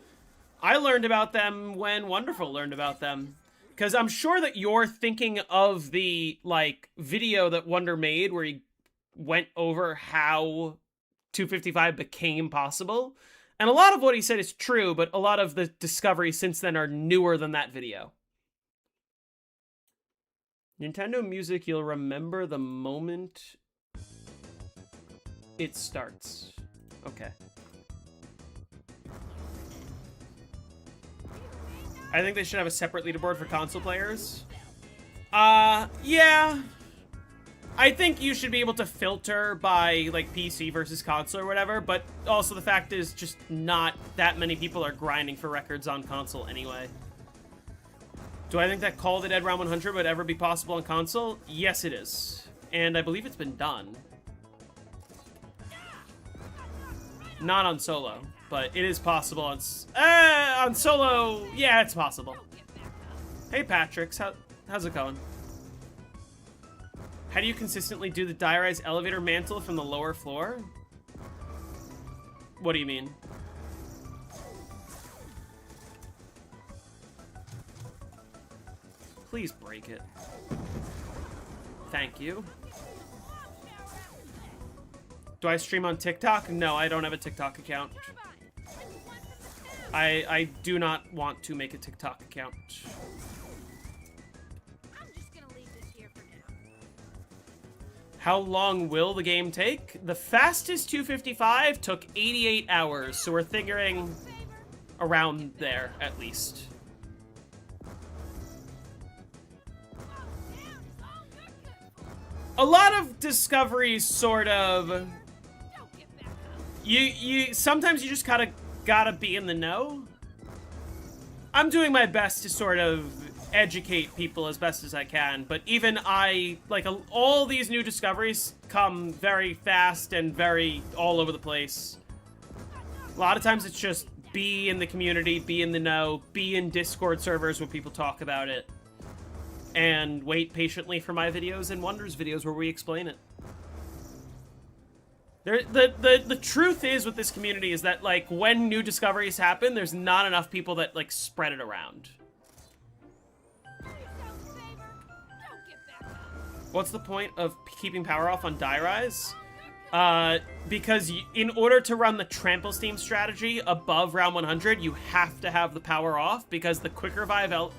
I learned about them when Wonderful learned about them. Because I'm sure that you're thinking of the, like, video that Wonder made where he went over how 255 became possible. And a lot of what he said is true, but a lot of the discoveries since then are newer than that video. Nintendo Music, you'll remember the moment it starts. Okay. I think they should have a separate leaderboard for console players. Yeah. I think you should be able to filter by, like, PC versus console or whatever, but also the fact is just not that many people are grinding for records on console anyway. Do I think that Call of the Dead Round 100 would ever be possible on console? Yes, it is. And I believe it's been done. Not on solo, but it is possible on solo. Yeah, it's possible. Hey, Patrick, how's it going? How do you consistently do the die-rise elevator mantle from the lower floor? What do you mean? Please break it. Thank you. Do I stream on TikTok? No, I don't have a TikTok account. I do not want to make a TikTok account. I'm just gonna leave this here for now. How long will the game take? The fastest 255 took 88 hours, so we're figuring around there, at least. A lot of discoveries sort of... Don't get back up. Sometimes you just gotta be in the know. I'm doing my best to sort of educate people as best as I can, but even all these new discoveries come very fast and very all over the place. A lot of times it's just be in the community, be in the know, be in Discord servers where people talk about it, and wait patiently for my videos and Wonders videos where we explain it. The truth is with this community is that, like, when new discoveries happen, there's not enough people that, like, spread it around. What's the point of keeping power off on Die Rise? Because in order to run the Trample Steam strategy above round 100, you have to have the power off, because the Quick Revive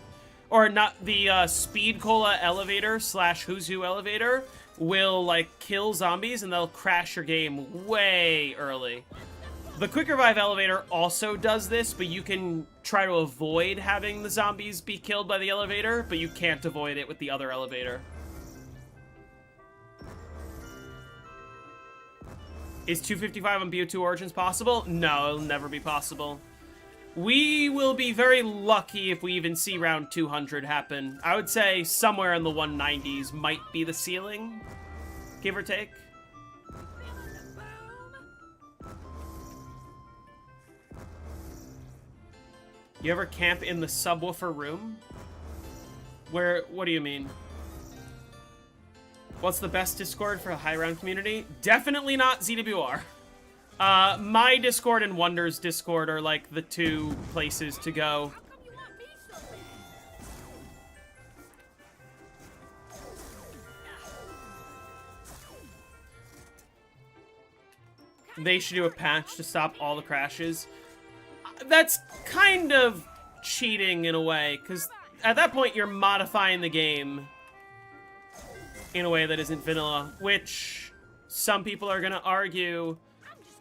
Speed Cola elevator / Who's Who elevator will, like, kill zombies and they'll crash your game way early. The Quick Revive elevator also does this, but you can try to avoid having the zombies be killed by the elevator, but you can't avoid it with the other elevator. Is 255 on BO2 Origins possible? No, it'll never be possible. We will be very lucky if we even see round 200 happen. I would say somewhere in the 190s might be the ceiling, give or take. You ever camp in the subwoofer room? What do you mean? What's the best Discord for a high round community? Definitely not ZWR. My Discord and Wonders Discord are, like, the two places to go. They should do a patch to stop all the crashes. That's kind of cheating in a way, because at that point you're modifying the game in a way that isn't vanilla, which some people are gonna argue,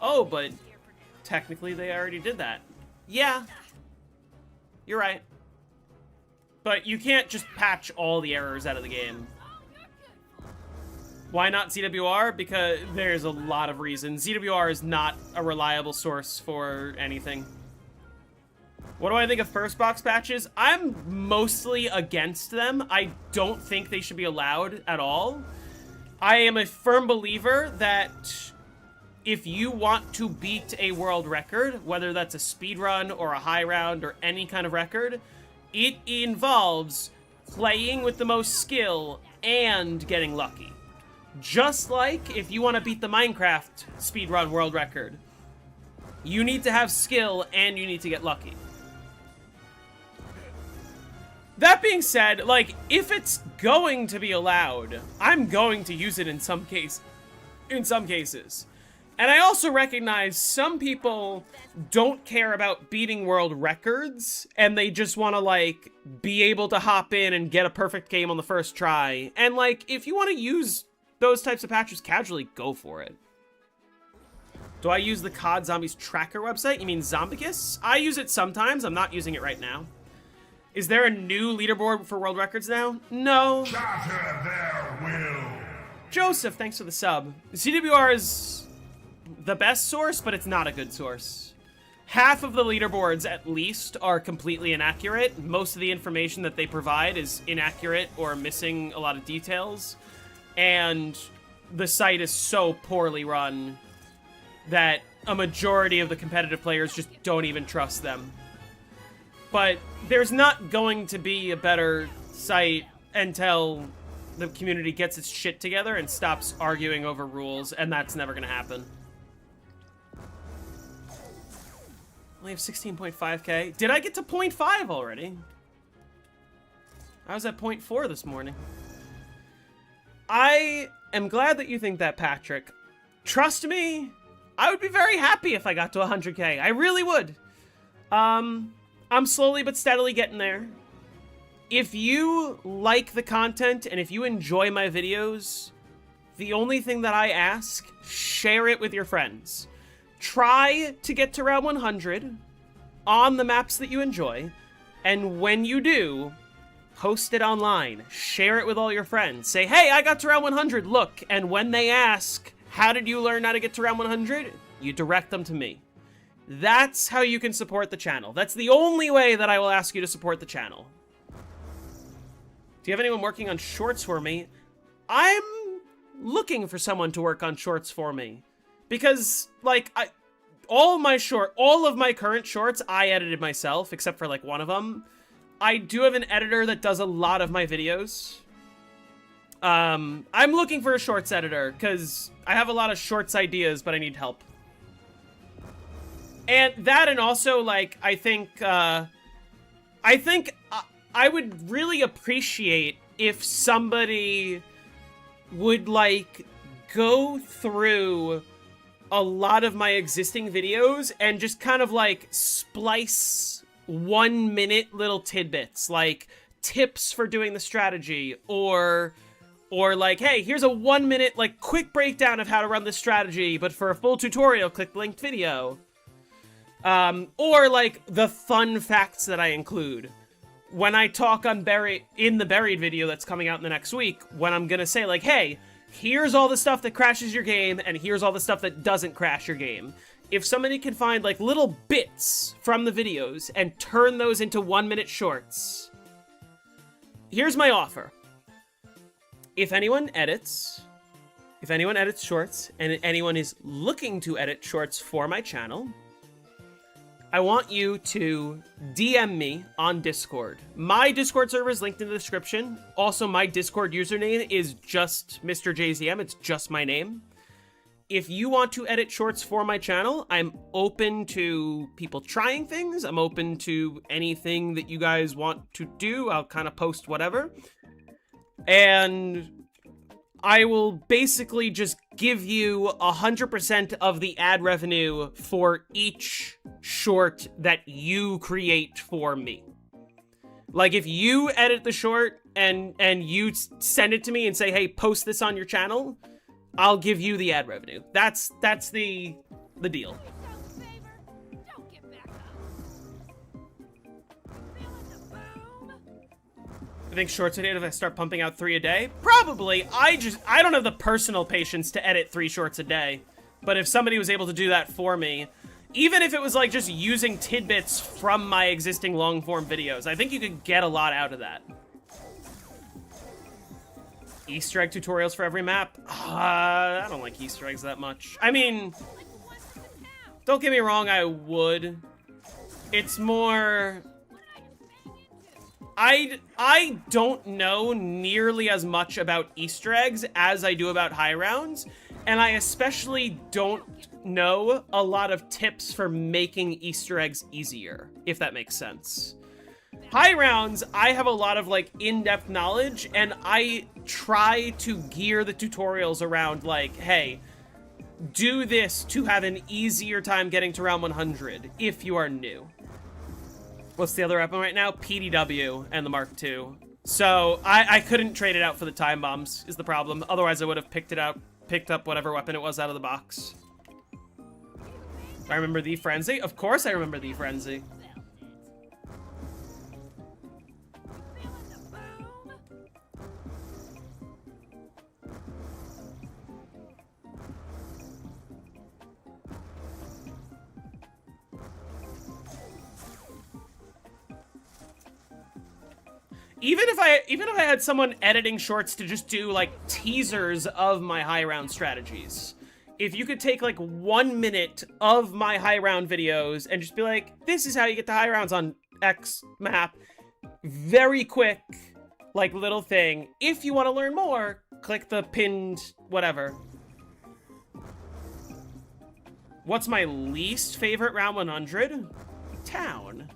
oh, but technically they already did that. Yeah, you're right. But you can't just patch all the errors out of the game. Why not ZWR? Because there's a lot of reasons. ZWR is not a reliable source for anything. What do I think of first box patches? I'm mostly against them. I don't think they should be allowed at all. I am a firm believer that if you want to beat a world record, whether that's a speed run or a high round or any kind of record, it involves playing with the most skill and getting lucky. Just like if you want to beat the Minecraft speedrun world record, you need to have skill and you need to get lucky. That being said, like, if it's going to be allowed, I'm going to use it in some cases. And I also recognize some people don't care about beating world records, and they just want to, like, be able to hop in and get a perfect game on the first try. And, like, if you want to use those types of patches casually, go for it. Do I use the COD Zombies tracker website? You mean Zombicus? I use it sometimes. I'm not using it right now. Is there a new leaderboard for world records now? No. Shatter their will. Joseph, thanks for the sub. ZWR is the best source, but it's not a good source. Half of the leaderboards, at least, are completely inaccurate. Most of the information that they provide is inaccurate or missing a lot of details. And the site is so poorly run that a majority of the competitive players just don't even trust them. But there's not going to be a better site until the community gets its shit together and stops arguing over rules, and that's never going to happen. Only have 16.5k. Did I get to 0.5 already? I was at 0.4 this morning. I am glad that you think that, Patrick. Trust me, I would be very happy if I got to 100K. I really would. I'm slowly but steadily getting there. If you like the content and if you enjoy my videos, the only thing that I ask, share it with your friends. Try to get to round 100 on the maps that you enjoy, and when you do, post it online. Share it with all your friends. Say, hey, I got to round 100, look. And when they ask, how did you learn how to get to round 100? You direct them to me. That's how you can support the channel. That's the only way that I will ask you to support the channel. Do you have anyone working on shorts for me? I'm looking for someone to work on shorts for me. Because, like, all of my current shorts, I edited myself, except for, like, one of them. I do have an editor that does a lot of my videos. I'm looking for a shorts editor, because I have a lot of shorts ideas, but I need help. And that, and also, like, I think I would really appreciate if somebody would, like, go through a lot of my existing videos and just kind of, like, splice 1-minute little tidbits, like tips for doing the strategy, or like, hey, here's a 1-minute, like, quick breakdown of how to run this strategy, but for a full tutorial, click the linked video. Or, like, the fun facts that I include. When I talk on in the Buried video that's coming out in the next week, when I'm gonna say, like, hey, here's all the stuff that crashes your game, and here's all the stuff that doesn't crash your game. If somebody can find, like, little bits from the videos and turn those into 1-minute shorts, here's my offer. If anyone edits shorts, and anyone is looking to edit shorts for my channel, I want you to DM me on Discord. My Discord server is linked in the description. Also, my Discord username is just Mr. JZM. It's just my name. If you want to edit shorts for my channel, I'm open to people trying things. I'm open to anything that you guys want to do. I'll kind of post whatever. And I will basically just give you 100% of the ad revenue for each short that you create for me. Like, if you edit the short and you send it to me and say, hey, post this on your channel, I'll give you the ad revenue. That's the deal. Yourself a favor. Don't get back up. Feeling the boom? I think shorts are if I start pumping out 3 a day? Probably. I don't have the personal patience to edit 3 shorts a day. But if somebody was able to do that for me, even if it was like just using tidbits from my existing long form videos, I think you could get a lot out of that. Easter egg tutorials for every map? I don't like Easter eggs that much. I mean, Like the ones in the town. don't get me wrong, I would. It's more... What are you getting into? I don't know nearly as much about Easter eggs as I do about high rounds, and I especially don't know a lot of tips for making Easter eggs easier, if that makes sense. High rounds, I have a lot of, like, in-depth knowledge, and I try to gear the tutorials around, like, hey, do this to have an easier time getting to round 100 if you are new. What's the other weapon right now? PDW and the Mark II. So I couldn't trade it out for the time bombs is the problem. Otherwise I would have picked up whatever weapon it was out of the box. I remember the Frenzy. Of course I remember the Frenzy. Feeling the boom? Even if I had someone editing shorts to just do, like, teasers of my high round strategies. If you could take, like, 1 minute of my high round videos and just be like, this is how you get the high rounds on X map. Very quick, like, little thing. If you want to learn more, click the pinned whatever. What's my least favorite round 100? Town.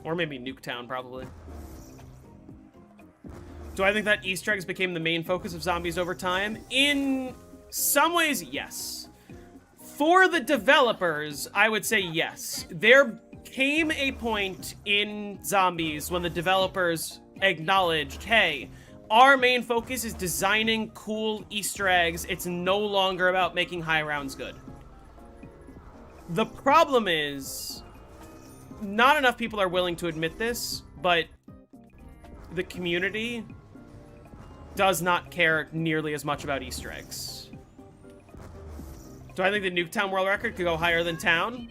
Or maybe Nuketown, probably. Do I think that Easter eggs became the main focus of zombies over time? In some ways, yes. For the developers, I would say yes. There came a point in zombies when the developers acknowledged, hey, our main focus is designing cool Easter eggs. It's no longer about making high rounds good. The problem is, not enough people are willing to admit this, but the community does not care nearly as much about Easter eggs. Do I think the Nuketown world record could go higher than Town?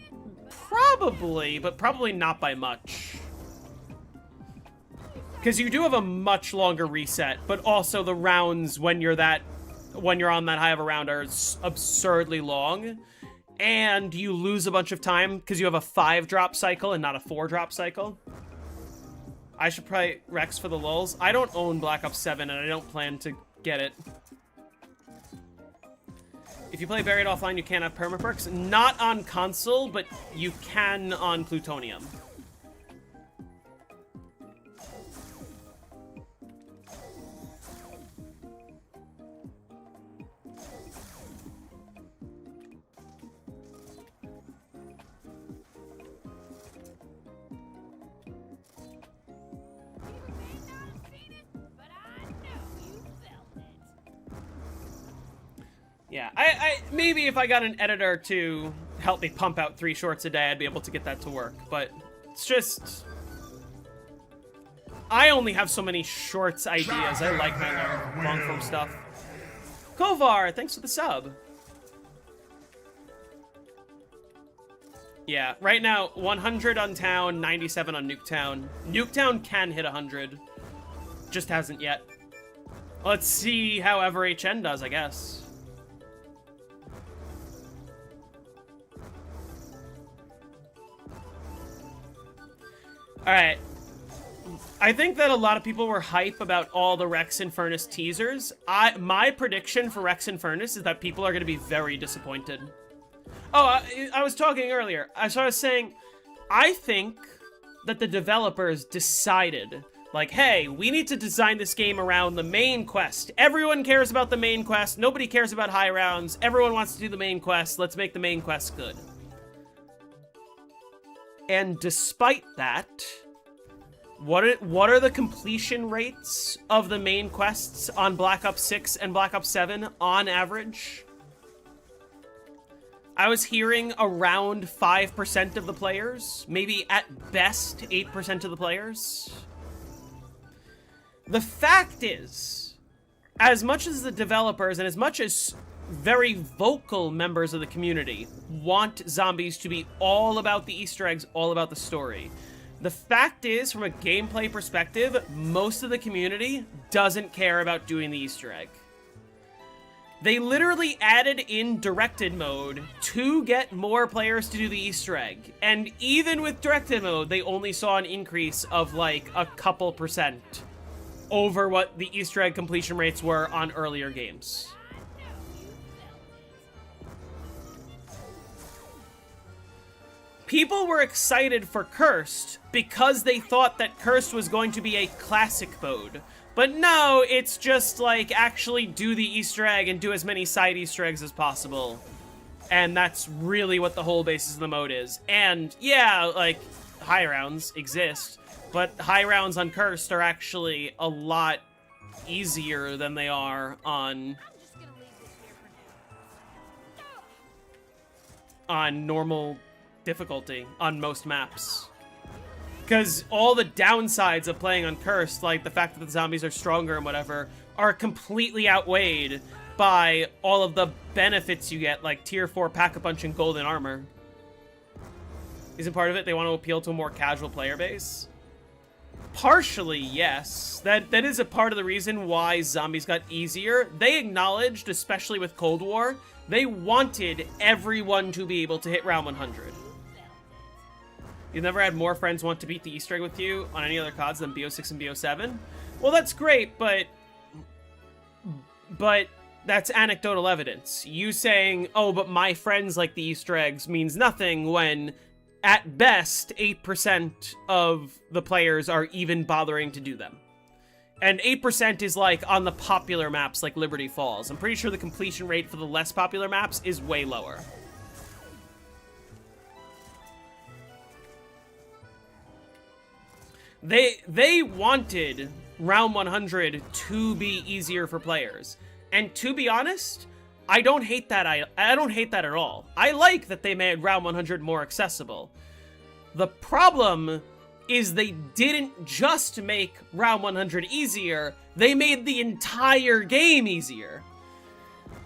Probably, but probably not by much. Because you do have a much longer reset, but also the rounds when you're on that high of a round are absurdly long. And you lose a bunch of time because you have a 5-drop cycle and not a 4-drop cycle. I should probably Rex for the lulz. I don't own Black Ops 7 and I don't plan to get it. If you play Buried Offline, you can't have permaperks. Not on console, but you can on Plutonium. Yeah, I maybe if I got an editor to help me pump out 3 shorts a day, I'd be able to get that to work. But it's just, I only have so many shorts ideas. I like my long form stuff. Kovar, thanks for the sub. Yeah, right now 100 on Town, 97 on Nuketown. Nuketown can hit 100, just hasn't yet. Let's see how EverHN does, I guess. Alright. I think that a lot of people were hype about all the Rex and Furnace teasers. My prediction for Rex and Furnace is that people are going to be very disappointed. Oh, I was talking earlier. So I was saying, I think that the developers decided, like, hey, we need to design this game around the main quest. Everyone cares about the main quest. Nobody cares about high rounds. Everyone wants to do the main quest. Let's make the main quest good. And despite that, what are the completion rates of the main quests on Black Ops 6 and Black Ops 7 on average? I was hearing around 5% of the players, maybe at best 8% of the players. The fact is, as much as the developers and as much as very vocal members of the community want zombies to be all about the Easter eggs, all about the story, the fact is, from a gameplay perspective, most of the community doesn't care about doing the Easter egg. They literally added in directed mode to get more players to do the Easter egg. And even with directed mode, they only saw an increase of like a couple % over what the Easter egg completion rates were on earlier games. People were excited for Cursed because they thought that Cursed was going to be a classic mode. But no, it's just like actually do the Easter egg and do as many side Easter eggs as possible. And that's really what the whole basis of the mode is. And yeah, like high rounds exist, but high rounds on Cursed are actually a lot easier than they are on normal difficulty on most maps. Because all the downsides of playing on Cursed, like the fact that the zombies are stronger and whatever, are completely outweighed by all of the benefits you get, like tier 4 pack-a-punch and golden armor. Isn't part of it they want to appeal to a more casual player base? Partially, yes. That is a part of the reason why zombies got easier. They acknowledged, especially with Cold War, they wanted everyone to be able to hit round 100. You've never had more friends want to beat the Easter egg with you on any other CODs than BO6 and BO7? Well, that's great, but that's anecdotal evidence. You saying, oh, but my friends like the Easter eggs means nothing when, at best, 8% of the players are even bothering to do them. And 8% is like on the popular maps like Liberty Falls. I'm pretty sure the completion rate for the less popular maps is way lower. They wanted round 100 to be easier for players. And to be honest, I don't hate that. I don't hate that at all. I like that they made round 100 more accessible. The problem is they didn't just make round 100 easier, they made the entire game easier.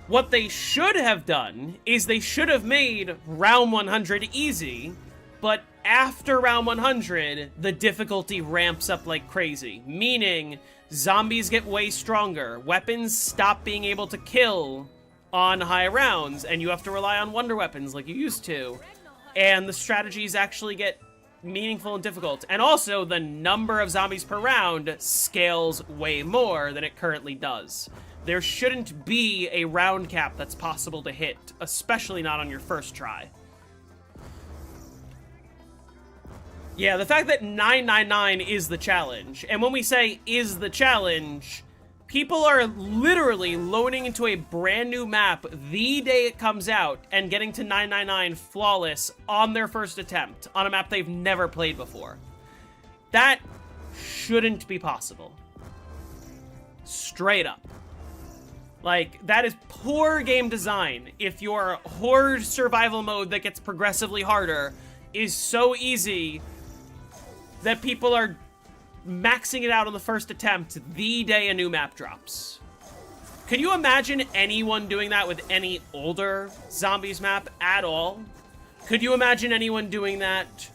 What they should have done is they should have made round 100 easy, but after round 100, the difficulty ramps up like crazy, meaning zombies get way stronger, weapons stop being able to kill on high rounds, and you have to rely on wonder weapons like you used to, and the strategies actually get meaningful and difficult. And also, the number of zombies per round scales way more than it currently does. There shouldn't be a round cap that's possible to hit, especially not on your first try. Yeah, the fact that 999 is the challenge, and when we say is the challenge, people are literally loading into a brand new map the day it comes out and getting to 999 flawless on their first attempt on a map they've never played before. That shouldn't be possible. Straight up. Like, that is poor game design if your horde survival mode that gets progressively harder is so easy that people are maxing it out on the first attempt the day a new map drops. Can you imagine anyone doing that with any older zombies map at all? Could you imagine anyone doing that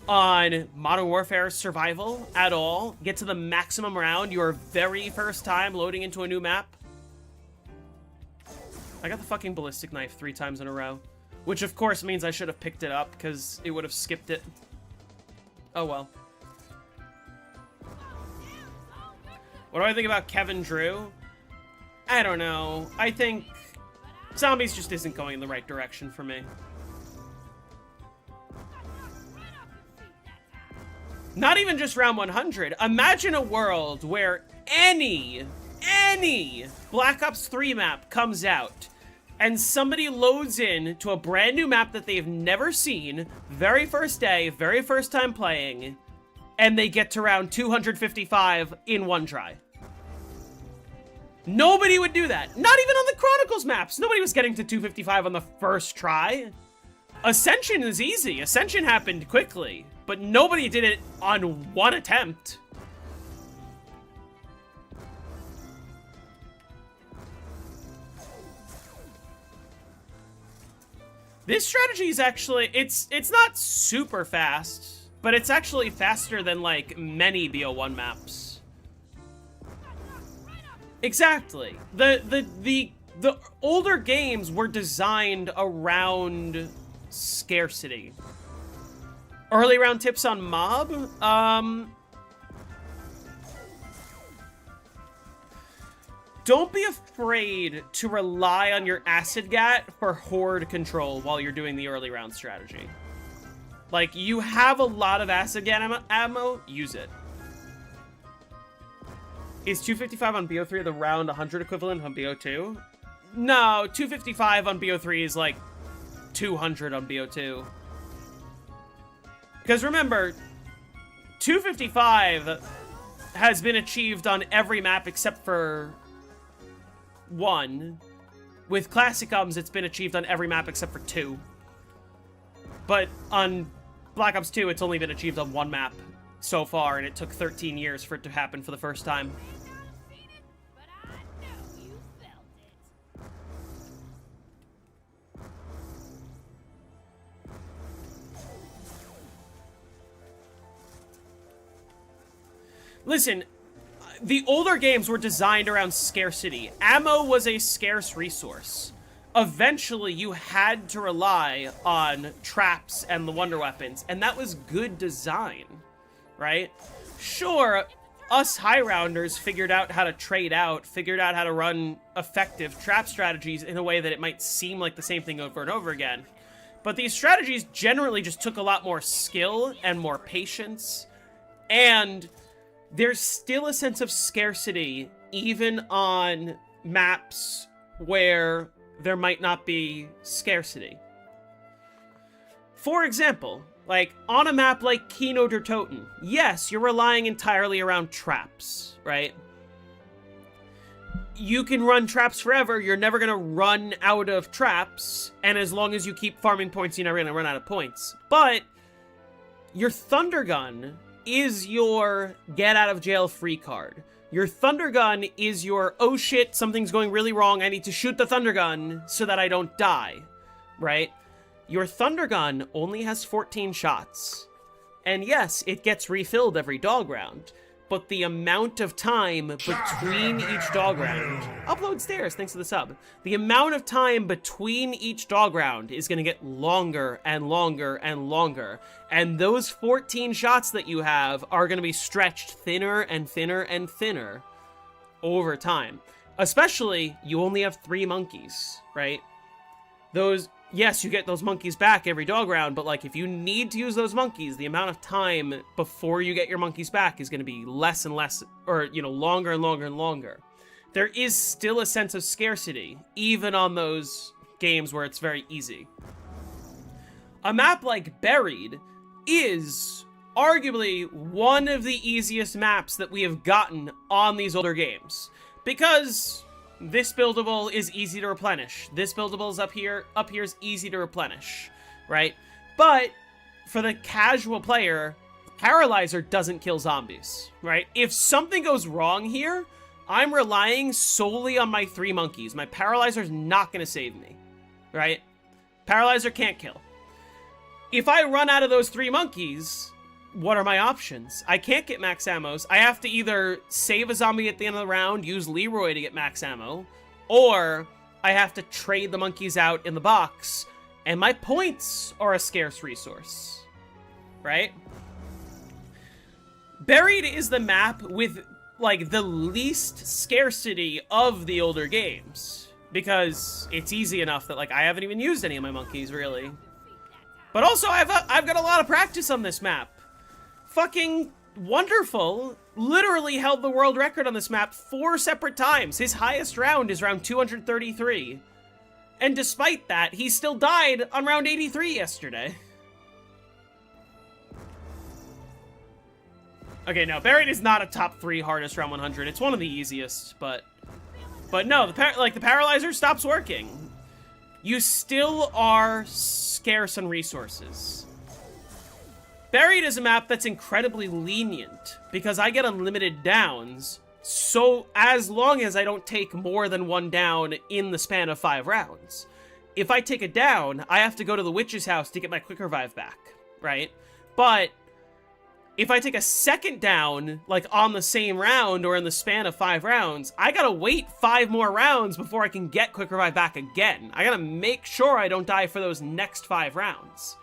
on Modern Warfare Survival at all? Get to the maximum round your very first time loading into a new map? I got the fucking ballistic knife 3 times in a row, which of course means I should have picked it up because it would have skipped it. Oh well. What do I think about Kevin Drew? I don't know. I think zombies just isn't going in the right direction for me. Not even just round 100. Imagine a world where any Black Ops 3 map comes out and somebody loads in to a brand new map that they've never seen, very first day, very first time playing, and they get to round 255 in one try. Nobody would do that. Not even on the Chronicles maps. Nobody was getting to 255 on the first try. Ascension is easy. Ascension happened quickly, but nobody did it on one attempt. This strategy is actually, it's not super fast, but it's actually faster than, like, many BO1 maps. Exactly. The older games were designed around scarcity. Early round tips on mob? Don't be afraid to rely on your Acid Gat for horde control while you're doing the early round strategy. Like, you have a lot of Acid Gat ammo, use it. Is 255 on BO3 the round 100 equivalent on BO2? No, 255 on BO3 is like 200 on BO2. Because remember, 255 has been achieved on every map except for one. With Classic Ums, it's been achieved on every map except for 2. But on Black Ops 2, it's only been achieved on one map so far, and it took 13 years for it to happen for the first time. But I know you felt it. Listen, the older games were designed around scarcity. Ammo was a scarce resource. Eventually, you had to rely on traps and the wonder weapons, and that was good design, right? Sure, us high rounders figured out how to trade out, figured out how to run effective trap strategies in a way that it might seem like the same thing over and over again. But these strategies generally just took a lot more skill and more patience, and there's still a sense of scarcity even on maps where there might not be scarcity. For example, like on a map like Kino der Toten, yes, you're relying entirely around traps, right? You can run traps forever, you're never gonna run out of traps, and as long as you keep farming points, you're never gonna run out of points. But your Thunder Gun is your get out of jail free card. Your Thunder Gun is your, oh shit, something's going really wrong, I need to shoot the Thunder Gun so that I don't die, right? Your Thunder Gun only has 14 shots. And yes, it gets refilled every dog round, but the amount of time between each dog round... Upload stairs, thanks for the sub. The amount of time between each dog round is going to get longer and longer and longer. And those 14 shots that you have are going to be stretched thinner and thinner and thinner over time. Especially, you only have 3 monkeys, right? Those... Yes, you get those monkeys back every dog round, but like if you need to use those monkeys, the amount of time before you get your monkeys back is going to be less and less, or, you know, longer and longer and longer. There is still a sense of scarcity, even on those games where it's very easy. A map like Buried is arguably one of the easiest maps that we have gotten on these older games, because this buildable is easy to replenish. This buildable is up here is easy to replenish, right? But for the casual player, Paralyzer doesn't kill zombies, right? If something goes wrong here, I'm relying solely on my 3 monkeys. My Paralyzer's not going to save me, right? Paralyzer can't kill. If I run out of those 3 monkeys, what are my options? I can't get max ammos. I have to either save a zombie at the end of the round, use Leroy to get max ammo, or I have to trade the monkeys out in the box, and my points are a scarce resource, right? Buried is the map with, like, the least scarcity of the older games, because it's easy enough that, like, I haven't even used any of my monkeys, really. But also, I've got a lot of practice on this map. Fucking Wonderful literally held the world record on this map 4 separate times. His highest round is round 233. And despite that, he still died on round 83 yesterday. Okay, no, Buried is not a top 3 hardest round 100. It's one of the easiest, but no, the Paralyzer stops working. You still are scarce on resources. Buried is a map that's incredibly lenient, because I get unlimited downs, so as long as I don't take more than 1 down in the span of 5 rounds. If I take a down, I have to go to the witch's house to get my quick revive back, right? But if I take a second down, like on the same round or in the span of 5 rounds, I gotta wait 5 more rounds before I can get quick revive back again. I gotta make sure I don't die for those next 5 rounds.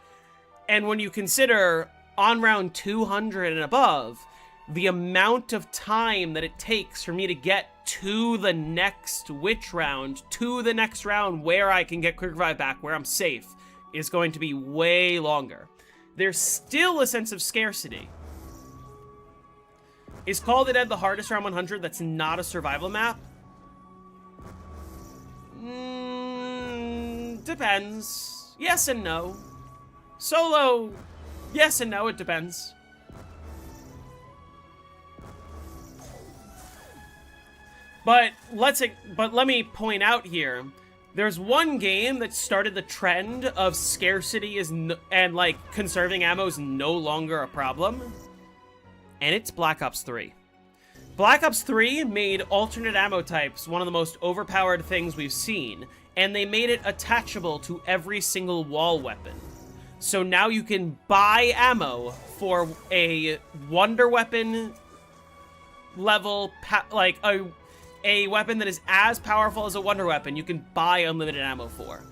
And when you consider on round 200 and above, the amount of time that it takes for me to get to the next witch round, to the next round where I can get quick revive back, where I'm safe, is going to be way longer. There's still a sense of scarcity. Is Call of the Dead the hardest round 100 that's not a survival map? Depends. Yes and no. Solo, yes and no, it depends. But let me point out here, there's one game that started the trend of scarcity and like conserving ammo is no longer a problem, and it's Black Ops 3. Black Ops 3 made alternate ammo types one of the most overpowered things we've seen, and they made it attachable to every single wall weapon. So now you can buy ammo for a wonder weapon level, like a weapon that is as powerful as a wonder weapon, you can buy unlimited ammo for.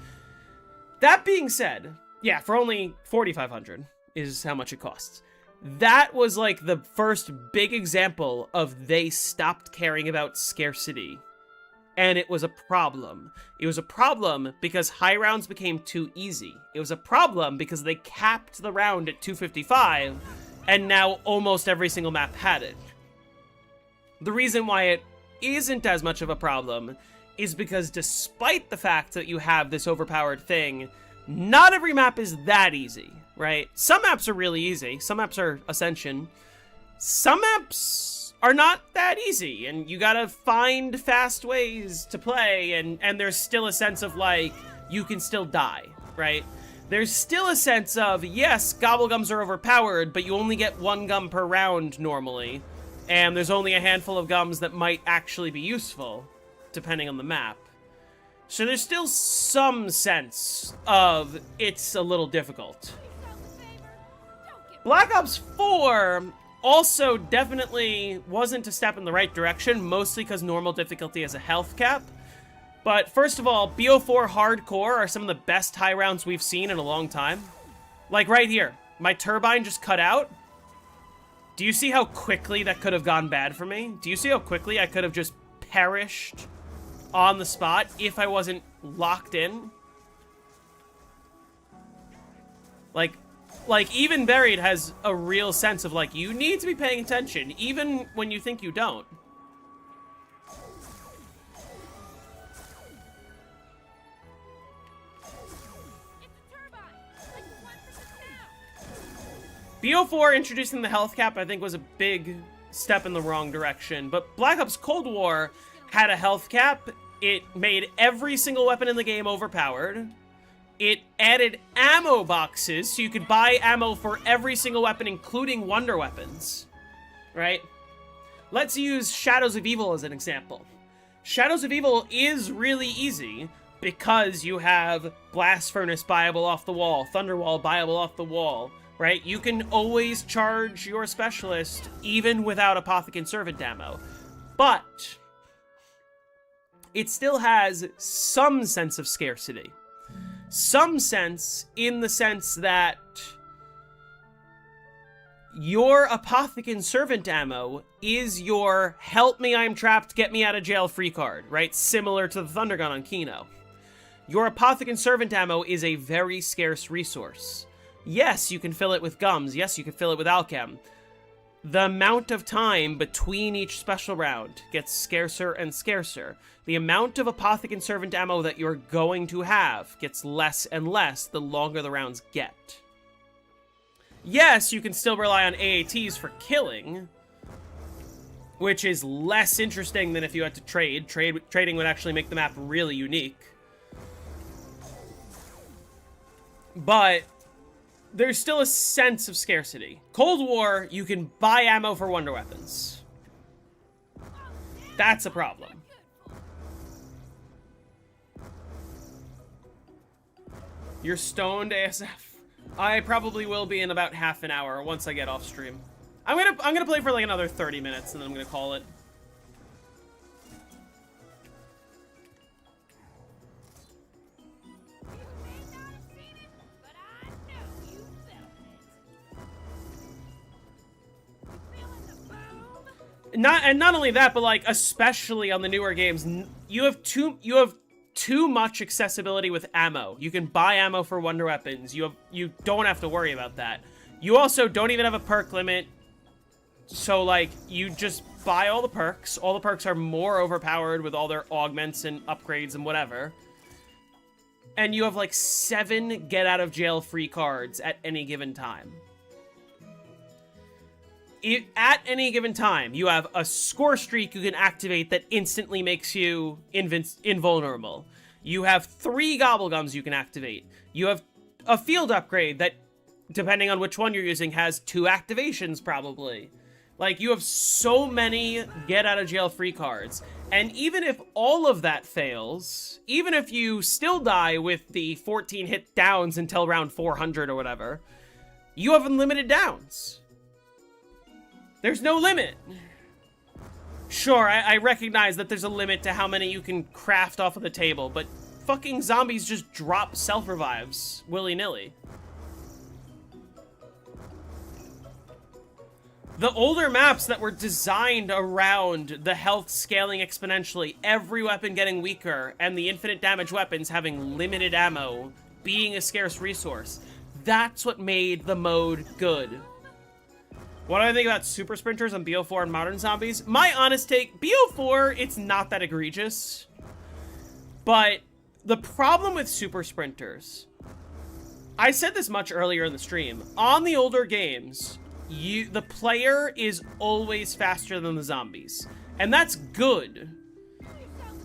That being said, yeah, for only 4,500 is how much it costs. That was like the first big example of they stopped caring about scarcity. And it was a problem. It was a problem because high rounds became too easy. It was a problem because they capped the round at 255, and now almost every single map had it, The reason why it isn't as much of a problem is because despite the fact that you have this overpowered thing, not every map is that easy, right? Some maps are really easy. Some maps are Ascension. Some maps are not that easy, and you gotta find fast ways to play, and there's still a sense of, like, you can still die, right? There's still a sense of, yes, Gobblegums are overpowered, but you only get 1 gum per round normally, and there's only a handful of gums that might actually be useful, depending on the map. So there's still some sense of it's a little difficult. Black Ops 4 also definitely wasn't a step in the right direction, mostly because normal difficulty has a health cap. But first of all, BO4 Hardcore are some of the best high rounds we've seen in a long time. Like right here, my turbine just cut out. Do you see how quickly that could have gone bad for me? Do you see how quickly I could have just perished on the spot if I wasn't locked in? Like even Buried has a real sense of, like, you need to be paying attention, even when you think you don't. BO4 introducing the health cap, I think, was a big step in the wrong direction. But Black Ops Cold War had a health cap. It made every single weapon in the game overpowered. It added ammo boxes, so you could buy ammo for every single weapon, including wonder weapons. Right? Let's use Shadows of Evil as an example. Shadows of Evil is really easy because you have Blast Furnace buyable off the wall, Thunderwall buyable off the wall. Right? You can always charge your specialist even without Apothecant Servant ammo. But it still has some sense of scarcity. Some sense in the sense that your Apothecant Servant ammo is your help me, I'm trapped, get me out of jail free card, right? Similar to the Thunder Gun on Kino. Your Apothecant Servant ammo is a very scarce resource. Yes, you can fill it with gums. Yes, you can fill it with alchem. The amount of time between each special round gets scarcer and scarcer. The amount of Apothecant Servant ammo that you're going to have gets less and less the longer the rounds get. Yes, you can still rely on AATs for killing, which is less interesting than if you had to trade. Trading would actually make the map really unique. But there's still a sense of scarcity. Cold War, you can buy ammo for wonder weapons. That's a problem. You're stoned, ASF? I probably will be in about half an hour once I get off stream. I'm gonna play for like another 30 minutes and then I'm gonna call it. Not only that, but like especially on the newer games, you have too much accessibility with ammo. You can buy ammo for wonder weapons. You don't have to worry about that. You also don't even have a perk limit. So like you just buy all the perks. All the perks are more overpowered with all their augments and upgrades and whatever. And you have like 7 get out of jail free cards at any given time. At any given time, you have a score streak you can activate that instantly makes you invulnerable. You have 3 Gobblegums you can activate. You have a field upgrade that, depending on which one you're using, has 2 activations probably. Like, you have so many get-out-of-jail-free cards. And even if all of that fails, even if you still die with the 14 hit downs until round 400 or whatever, you have unlimited downs. There's no limit. Sure, I recognize that there's a limit to how many you can craft off of the table, but fucking zombies just drop self-revives willy-nilly. The older maps that were designed around the health scaling exponentially, every weapon getting weaker, and the infinite damage weapons having limited ammo, being a scarce resource, that's what made the mode good. What do I think about super sprinters on BO4 and modern zombies? My honest take, BO4, it's not that egregious. But the problem with super sprinters, I said this much earlier in the stream, on the older games, the player is always faster than the zombies. And that's good.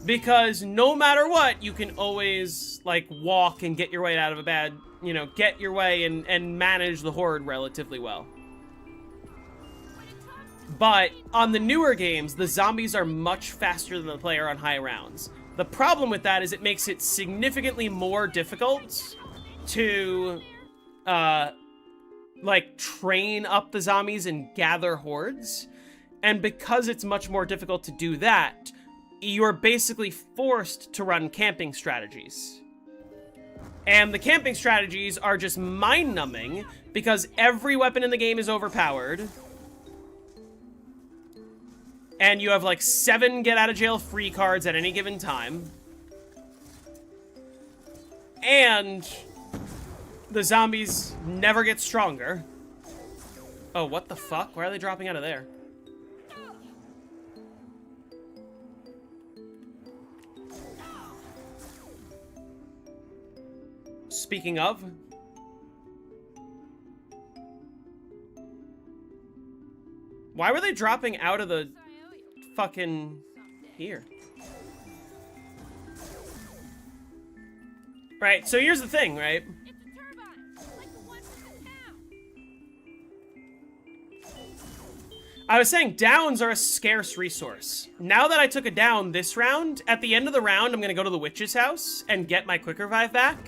Because no matter what, you can always, like, walk and get your way out of a bad, you know, get your way and manage the horde relatively well. But on the newer games, the zombies are much faster than the player on high rounds. The problem with that is it makes it significantly more difficult to, like, train up the zombies and gather hordes. And because it's much more difficult to do that, you're basically forced to run camping strategies. And the camping strategies are just mind-numbing because every weapon in the game is overpowered. And you have like 7 get-out-of-jail-free cards at any given time. And the zombies never get stronger. Oh, what the fuck? Why are they dropping out of there? Speaking of... Why were they dropping out of the fucking here? Right, so here's the thing, right? It's a turbine, like the one from the town. I was saying downs are a scarce resource. Now that I took a down this round, at the end of the round, I'm gonna go to the witch's house and get my quick revive back.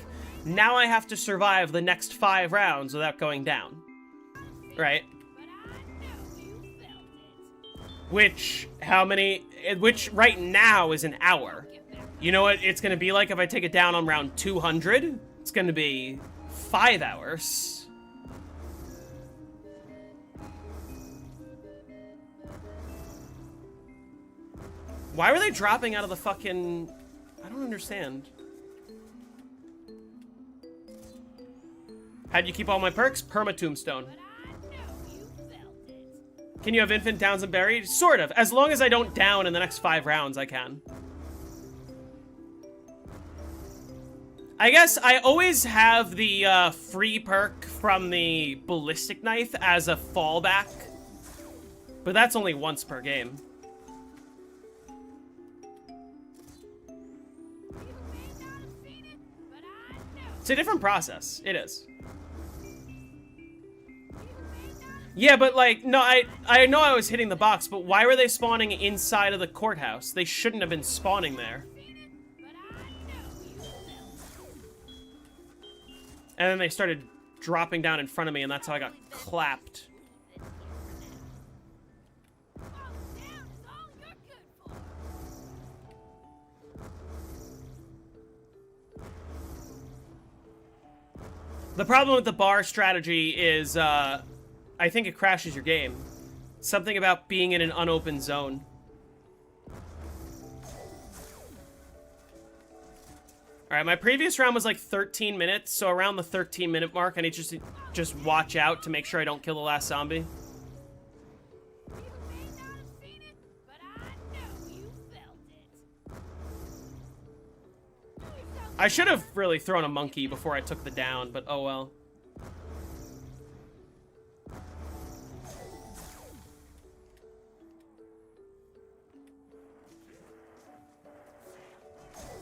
Now I have to survive the next 5 rounds without going down. Right? But I know you felt it. Which right now is an hour. You know what it's gonna be like if I take it down on round 200? It's gonna be 5 hours. Why were they dropping out of the fucking... I don't understand. How'd you keep all my perks? Perma tombstone. But I know you felt it. Can you have infant downs and buried? Sort of. As long as I don't down in the next 5 rounds, I can. I guess I always have the free perk from the ballistic knife as a fallback. But that's only once per game. You may not have seen it, but I know. It's a different process. It is. You may not have Yeah, but like, no, I know I was hitting the box, but why were they spawning inside of the courthouse? They shouldn't have been spawning there. seen it, but I know you felt it. And then they started dropping down in front of me, and that's how I got clapped. Falling down is all you're good for. The problem with the bar strategy is, I think it crashes your game. Something about being in an unopened zone. Alright, my previous round was like 13 minutes, so around the 13-minute mark, I need to just watch out to make sure I don't kill the last zombie. You may not have seen it, but I know you felt it. I should have really thrown a monkey before I took the down, but oh well.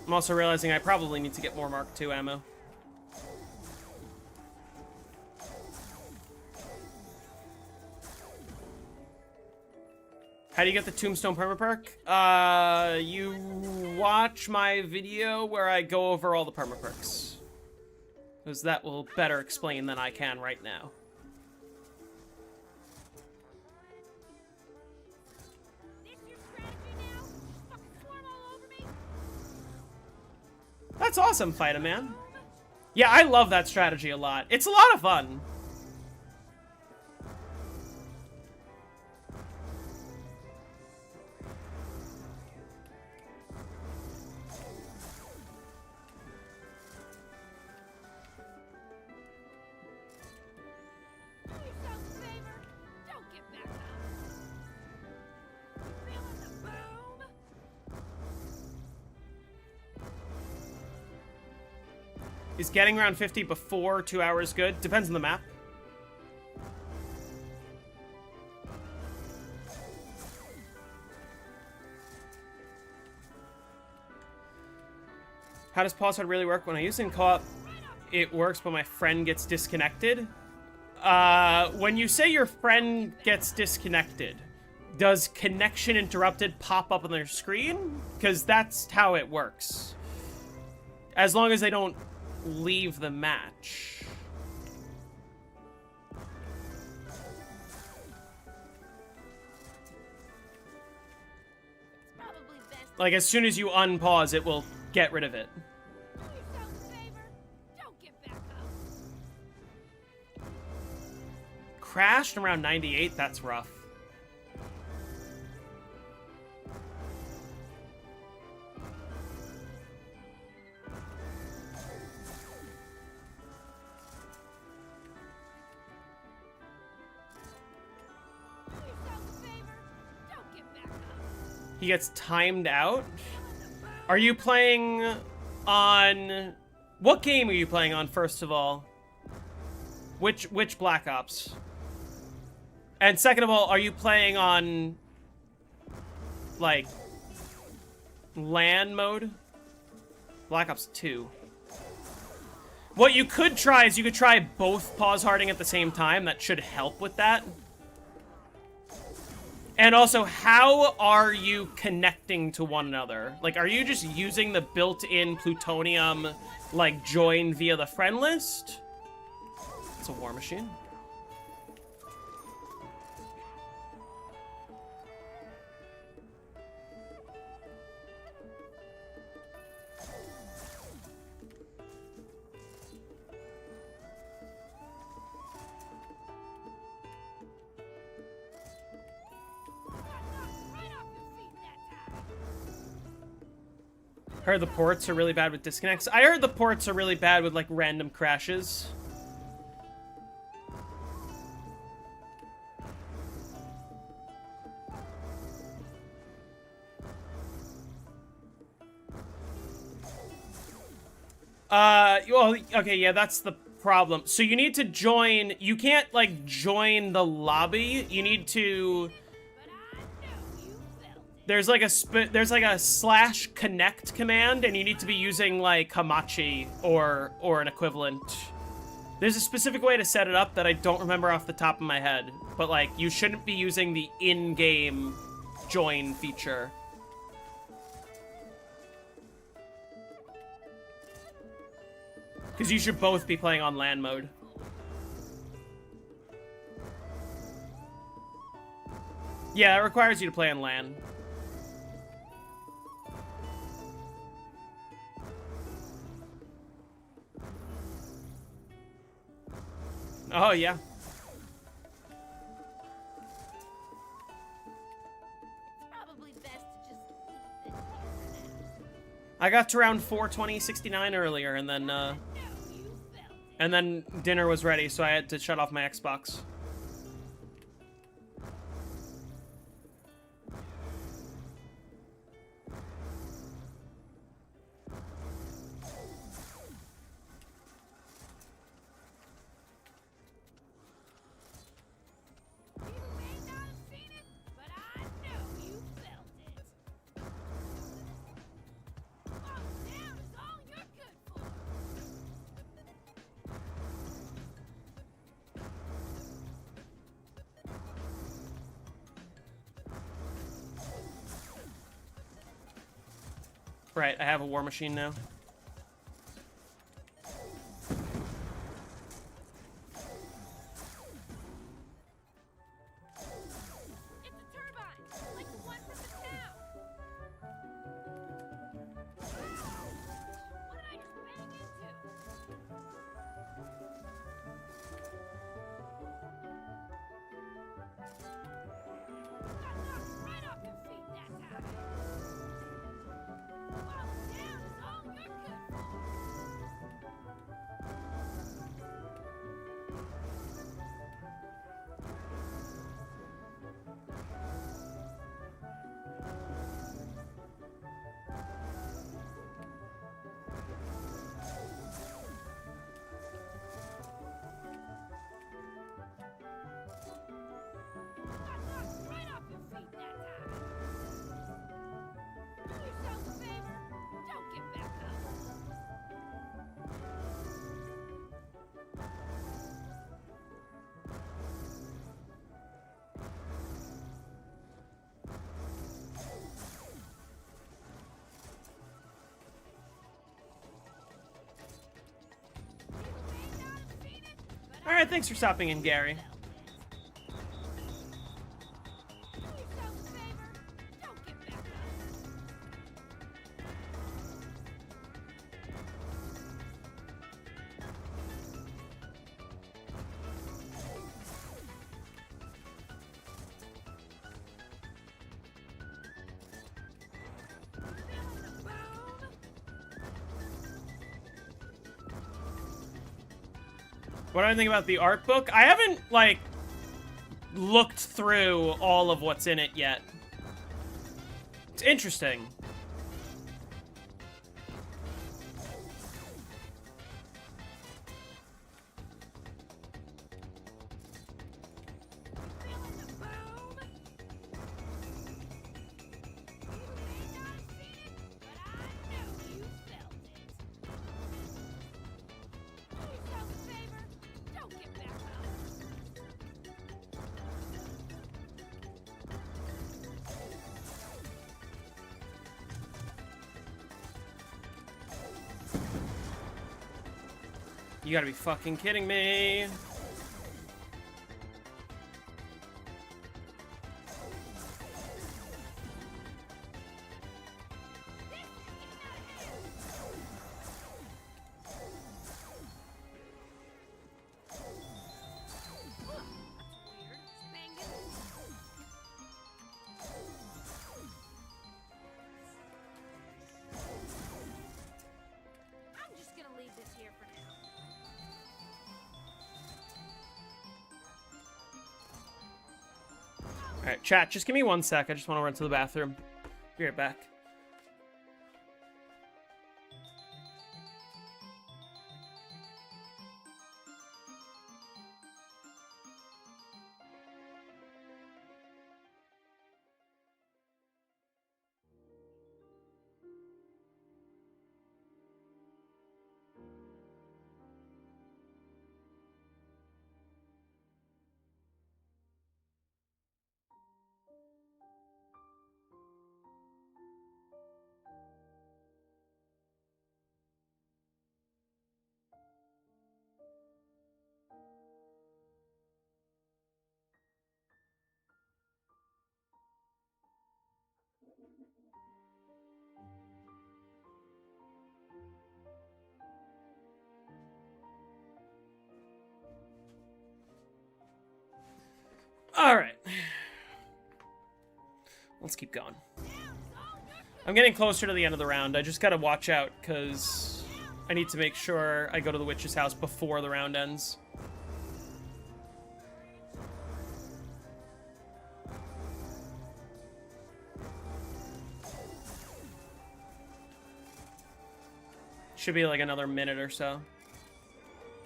I'm also realizing I probably need to get more Mark II ammo. How do you get the Tombstone Permaperk? You watch my video where I go over all the Permaperks. Because that will better explain than I can right now. This your strategy now? Fucking swarm all over me? That's awesome, Fighta Man. Yeah, I love that strategy a lot. It's a lot of fun. Do yourself a favor. Don't get Is getting around 50 before 2 hours good? Depends on the map. How does pause hard really work? When I use it in co-op, it works, but my friend gets disconnected. When you say your friend gets disconnected, does connection interrupted pop up on their screen? Because that's how it works. As long as they don't leave the match. Probably best Like, as soon as you unpause, it will get rid of it. do yourself a favor. Don't get back up. Crashed around 98, that's rough. Do yourself a favor. Don't get back up. He gets timed out. Are you playing on... What game are you playing on, first of all? Which Black Ops? And second of all, are you playing on, like, LAN mode? Black Ops 2. What you could try is you could try both pause harding at the same time. That should help with that. And also, how are you connecting to one another? Like, are you just using the built-in plutonium, like, join via the friend list? It's a war machine. Right off your feet that time. Heard the ports are really bad with disconnects. I heard the ports are really bad with, like, random crashes. Well, okay, yeah, that's the problem. So you need to join, you can't, like, join the lobby. You need to, But I know you felt it. there's like a slash connect command, and you need to be using, like, Hamachi or an equivalent. There's a specific way to set it up that I don't remember off the top of my head, but, like, you shouldn't be using the in-game join feature. Because you should both be playing on LAN mode. Yeah, it requires you to play on LAN. Oh, yeah. Probably best to just leave this here for now. I got to round 42069 earlier, and then, I know you felt it. and then dinner was ready, so I had to shut off my Xbox. You may not have seen it, but I know you felt it. Falling down is all you're good for. Right, I have a war machine now. It's a turbine, like the one from the town. What did I just bang into? Got knocked right off your feet that time. Falling down is all you're Alright, thanks for stopping in, Gary. Yourself a favor. Don't get back up. Feeling the boom? What do I think about the art book? I haven't, like, looked through all of what's in it yet. It's interesting. Feeling the boom? You may not have seen it, but I know you felt it. Do yourself a favor. Don't get back up. You gotta be fucking kidding me. Weird. Spangus. I'm just gonna leave this here for now. Alright, chat, just give me 1 sec. I just want to run to the bathroom. Be right back. Alright. Let's keep going. I'm getting closer to the end of the round. I just gotta watch out, because I need to make sure I go to the witch's house before the round ends. Should be like another minute or so.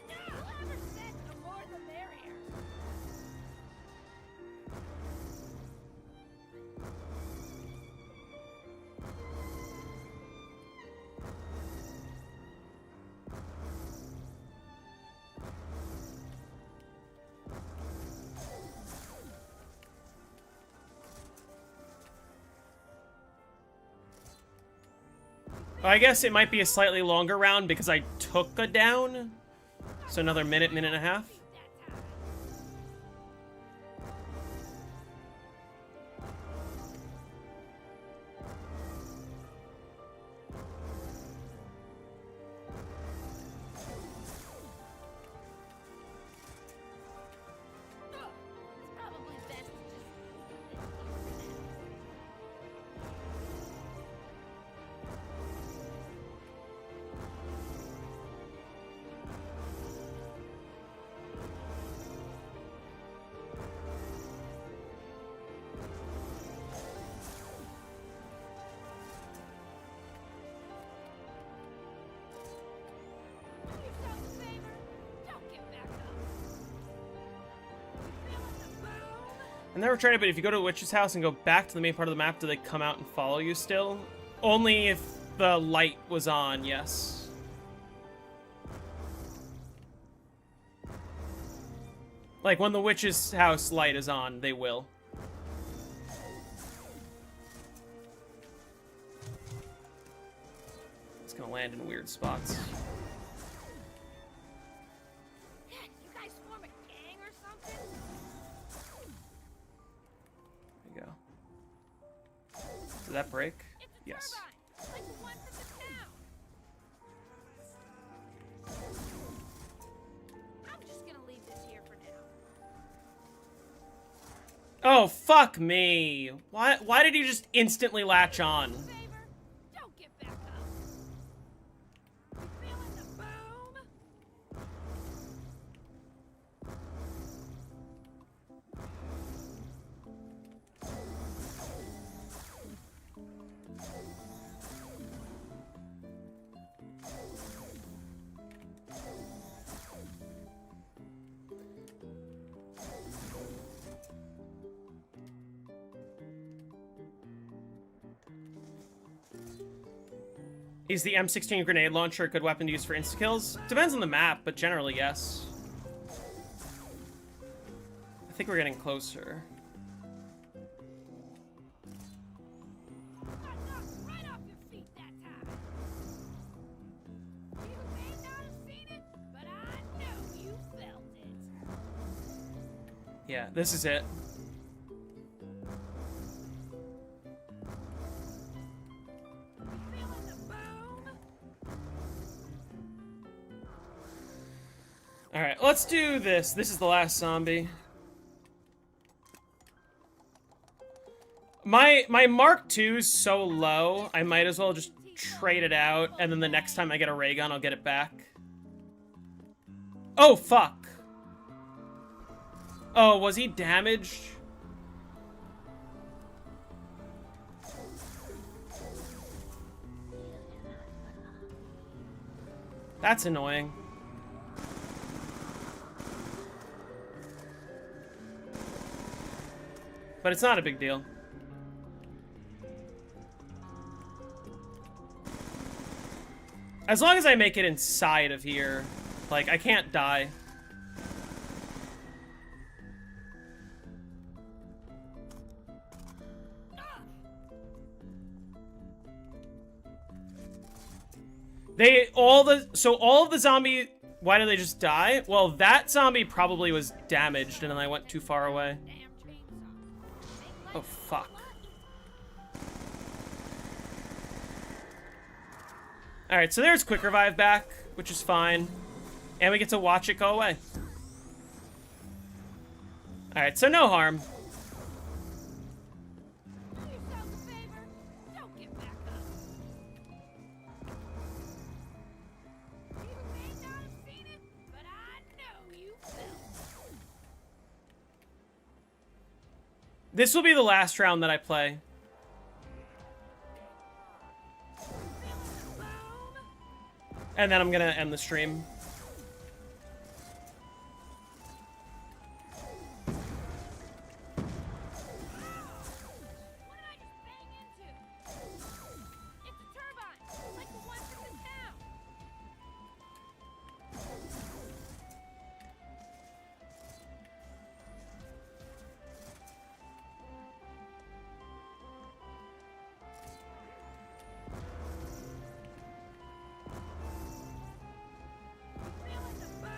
Whoever said the more the merrier. I guess it might be a slightly longer round because I took a down. So another minute, minute and a half. It's probably best to just do yourself a favor. Don't get back up. You feeling the boom? I've never tried it, but if you go to a witch's house and go back to the main part of the map, do they come out and follow you still? Only if the light was on, yes. Like, when the witch's house light is on, they will. It's gonna land in weird spots. You guys formed Oh, fuck me. Why did he just instantly latch on? Favor, don't get back up. You feeling the boom? Is the M16 grenade launcher a good weapon to use for insta-kills? Depends on the map, but generally, yes. I think we're getting closer. Got knocked right off your feet that time. You may not have seen it, but I know you felt it. Yeah, this is it. Feeling the boom? Alright, let's do this. This is the last zombie. My Mark II is so low, I might as well just trade it out, and then the next time I get a ray gun, I'll get it back. Oh, fuck. Oh, was he damaged? That's annoying. But it's not a big deal. As long as I make it inside of here, like, I can't die. All of the zombie, why do they just die? Well, that zombie probably was damaged and then I went too far away. Damn chainsaw. Oh, fuck. Alright, so there's Quick Revive back, which is fine. And we get to watch it go away. Alright, so no harm. Do yourself a favor. Don't get back up. You may not have seen it, but I know you felt it. This will be the last round that I play. And then I'm gonna end the stream. What did I just bang into? It's a turbine, like the ones in the town. Feeling the boom?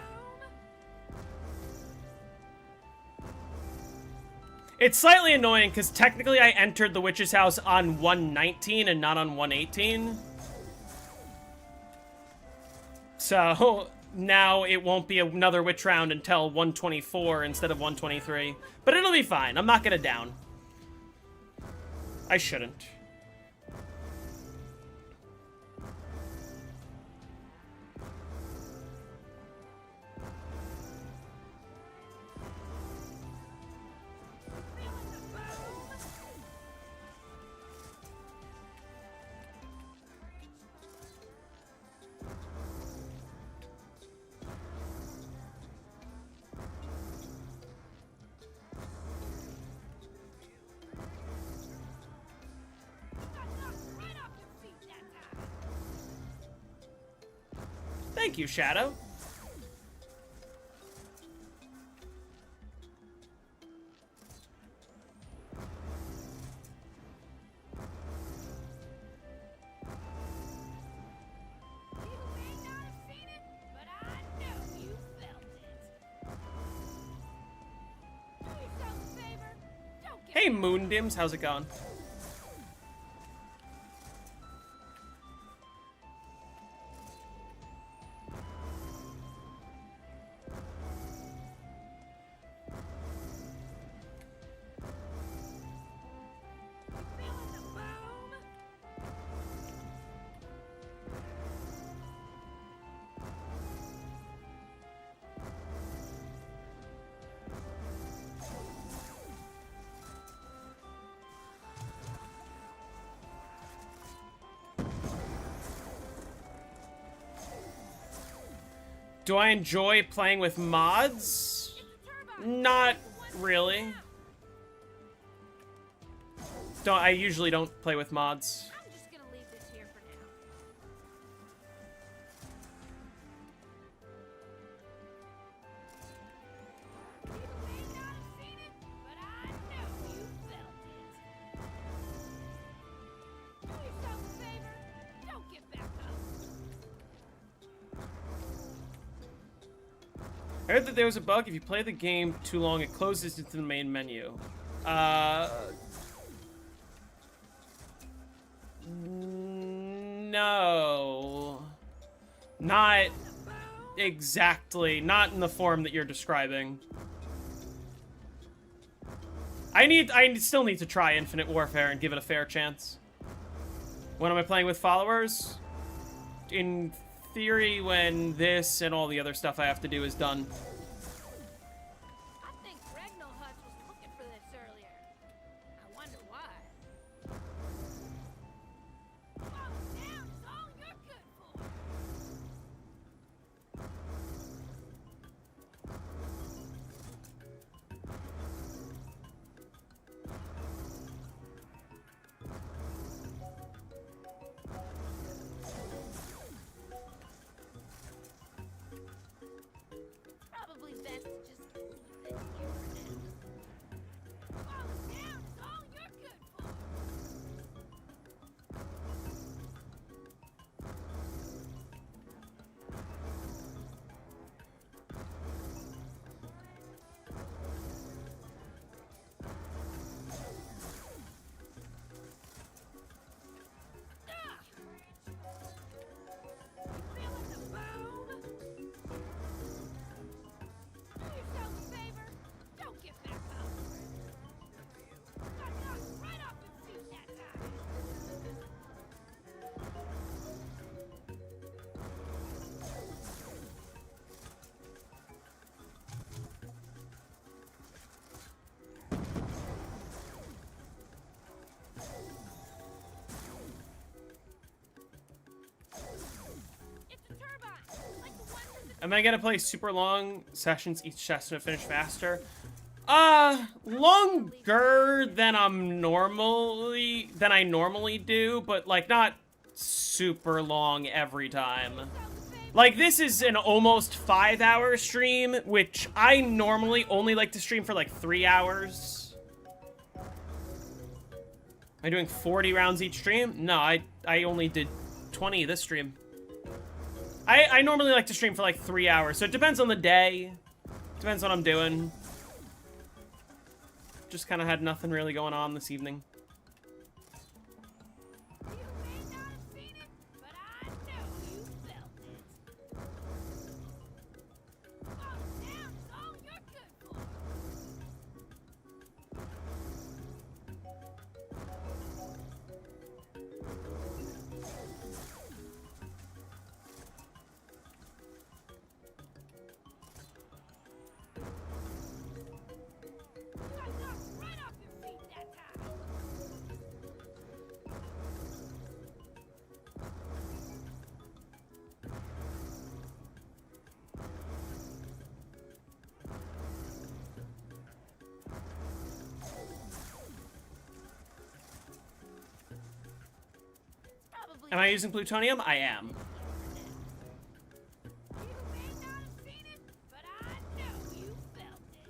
It's slightly annoying because technically I entered the witch's house on 119 and not on 118. So now it won't be another witch round until 124 instead of 123. But it'll be fine. I'm not gonna down. I shouldn't. Feeling the boom? Got knocked right off your feet that time. Thank you, Shadow. You may not have seen it, but I know you felt it. Do yourself a favor. Don't get Hey, Moondims, how's it going? Do I enjoy playing with mods? Not really. I usually don't play with mods. I'm just gonna leave this here for now. You may not have seen it, but I know you felt it. Do yourself a favor. Don't get back up. I heard that there was a bug. If you play the game too long, it closes into the main menu. No. Not exactly. Not in the form that you're describing. I still need to try Infinite Warfare and give it a fair chance. When am I playing with followers? In theory, when this and all the other stuff I have to do is done. I think Regnal Hutch was looking for this earlier. I wonder why. Falling down is all you're good for. Probably best to just leave it here for now. Falling down is all you're good for. Feeling the boom? Do yourself a favor. Don't get back up. Got knocked right off your feet that time. It's a turbine, like the one with the Am I gonna play super long sessions each session to finish faster? Longer than I normally do, but like not super long every time. Like this is an almost 5-hour stream, which I normally only like to stream for like 3 hours. Am I doing 40 rounds each stream? No, I only did 20 this stream. I normally like to stream for like 3 hours, so it depends on the day. Depends what I'm doing. Just kind of had nothing really going on this evening. You may not have seen it, but I know you felt it. Falling down is all you're good for. Got knocked right off your feet that time. Probably Am I using plutonium? I am. You may not have seen it, but I know you felt it.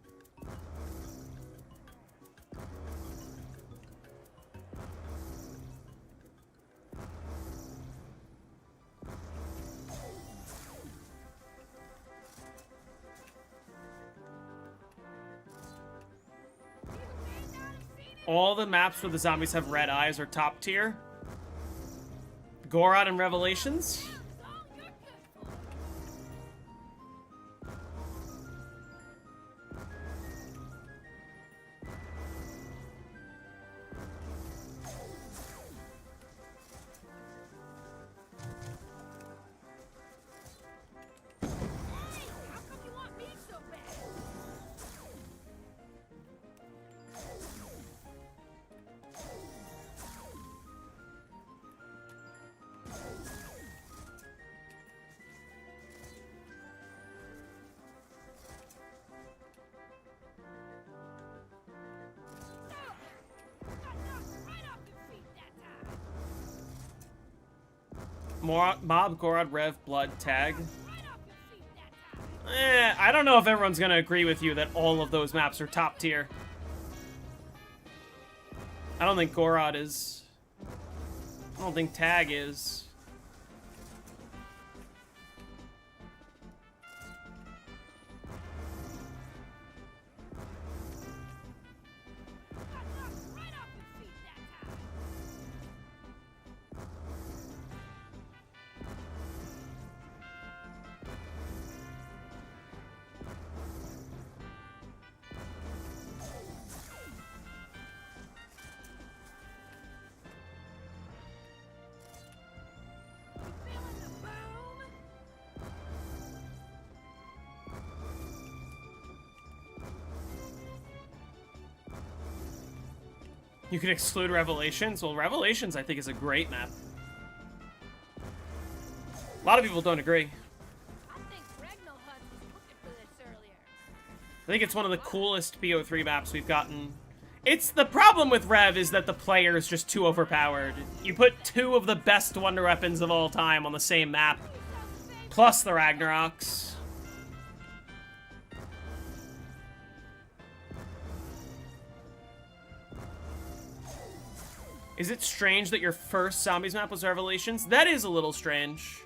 You may not have seen it. All the maps where the zombies have red eyes are top tier. Gorod and Revelations. It's all you're good for. Hey, how come you want me so bad? Mob, Gorod, Rev, Blood, Tag. Right off your feet that time. I don't know if everyone's gonna agree with you that all of those maps are top tier. I don't think Gorod is. I don't think Tag is. Right off your feet that time. You feeling the boom? You could exclude Revelations. Well, Revelations, I think, is a great map. A lot of people don't agree. I think Regnal Hut was looking for this earlier. I think it's one of the coolest BO3 maps we've gotten. It's the problem with Rev is that the player is just too overpowered. You put two of the best wonder weapons of all time on the same map, plus the Ragnaroks. Is it strange that your first Zombies map was Revelations? That is a little strange.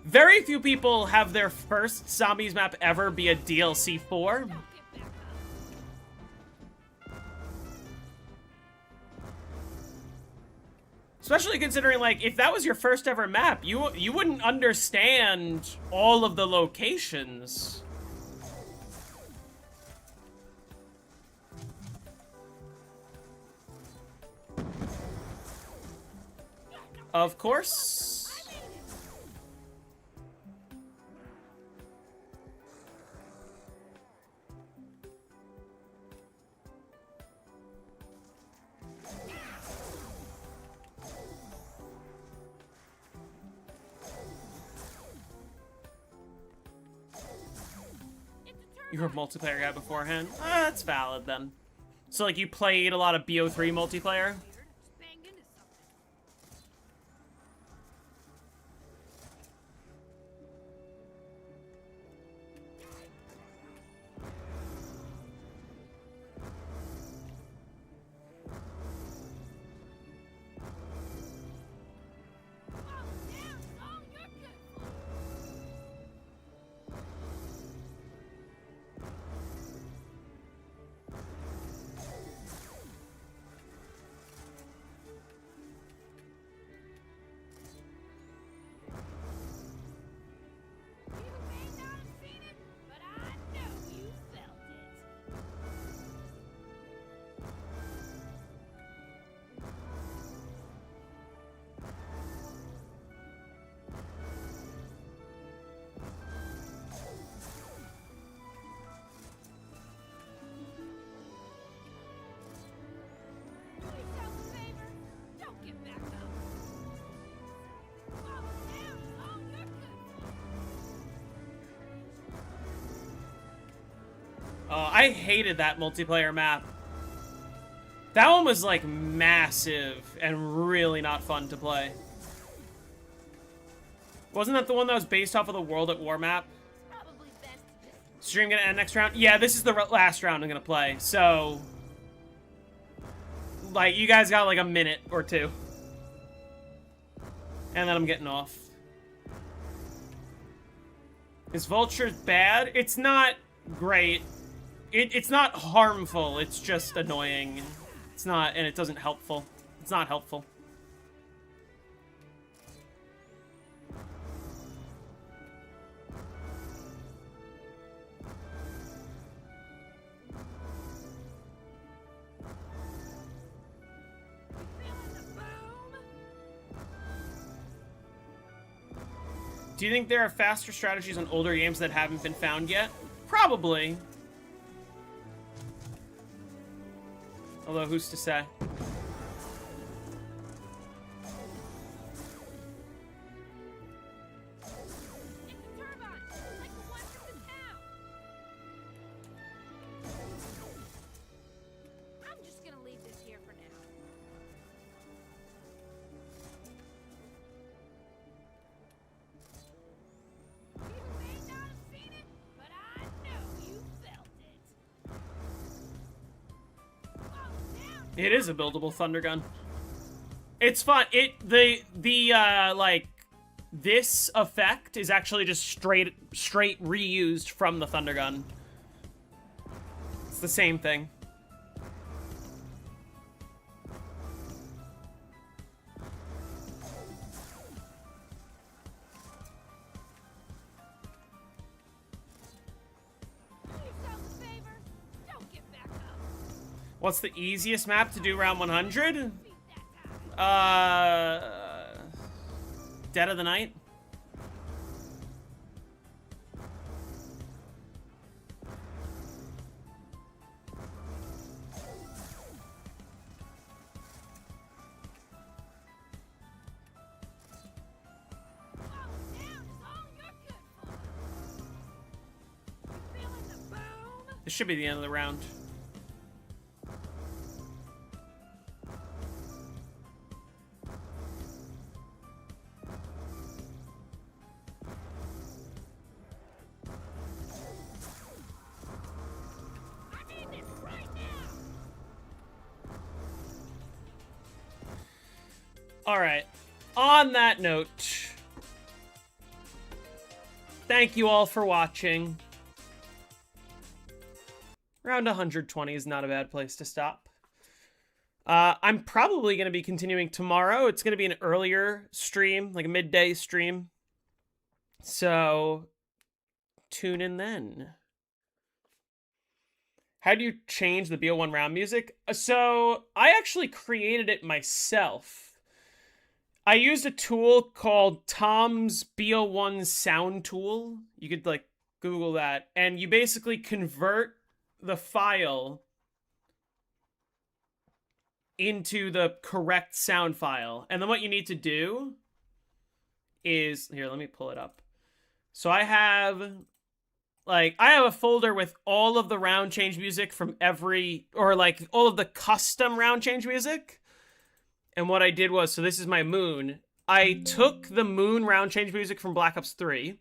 Very few people have their first Zombies map ever be a DLC 4. Don't get back up. Especially considering, like, if that was your first ever map, you wouldn't understand all of the locations. Of course. You were a multiplayer guy beforehand? That's valid then. So, like, you played a lot of BO3 multiplayer? Just banged into something. Down, oh, you're good for it. You may not have seen it, but I know you felt it. Do yourself a favor. Don't get back up. Fall down. Oh, you're good for it. Oh, I hated that multiplayer map. That one was, like, massive and really not fun to play. Wasn't that the one that was based off of the World at War map? Probably best to just Stream gonna end next round? Yeah, this is the last round I'm gonna play, so... Like, you guys got, like, a minute or two. And then I'm getting off. Is Vulture bad? It's not great. It's not harmful, it's just annoying. It's not, and it doesn't helpful. It's not helpful. feeling the boom. Do you think there are faster strategies on older games that haven't been found yet? Probably. Although, who's to say? It's a turbine, like the ones in the town. I'm just gonna leave this here for now. It is a buildable thunder gun. It's fun. Like, this effect is actually just straight reused from the thunder gun. It's the same thing. What's the easiest map to do round 100? Dead of the Night. This should be the end of the round. Alright, on that note, thank you all for watching. Round 120 is not a bad place to stop. I'm probably going to be continuing tomorrow. It's going to be an earlier stream, like a midday stream. So, tune in then. How do you change the BO1 round music? So, I actually created it myself. I used a tool called Tom's BO1 Sound Tool. You could, like, Google that. And you basically convert the file into the correct sound file. And then what you need to do is... Here, let me pull it up. So I have... Like, I have a folder with all of the round change music from every... Or, like, all of the custom round change music. And what I did was, so this is my Moon. I took the Moon round change music from Black Ops 3.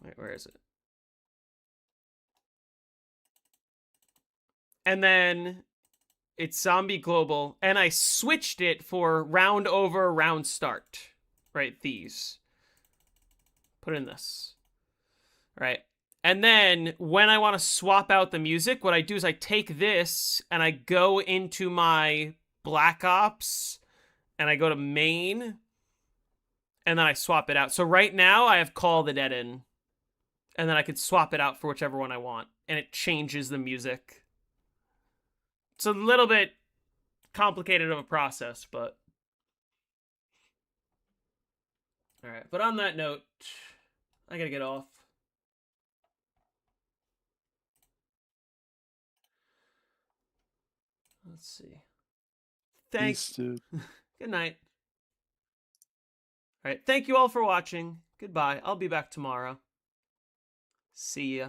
Wait, where is it? And then it's Zombie Global. And I switched it for round over, round start. Right, these. Put in this. Right. And then, when I want to swap out the music, what I do is I take this, and I go into my Black Ops, and I go to main, and then I swap it out. So right now, I have Call of the Dead in, and then I could swap it out for whichever one I want, and it changes the music. It's a little bit complicated of a process, but... Alright, but on that note, I gotta get off. Let's see. Thanks. Peace, dude. Good night. All right. Thank you all for watching. Goodbye. I'll be back tomorrow. See ya.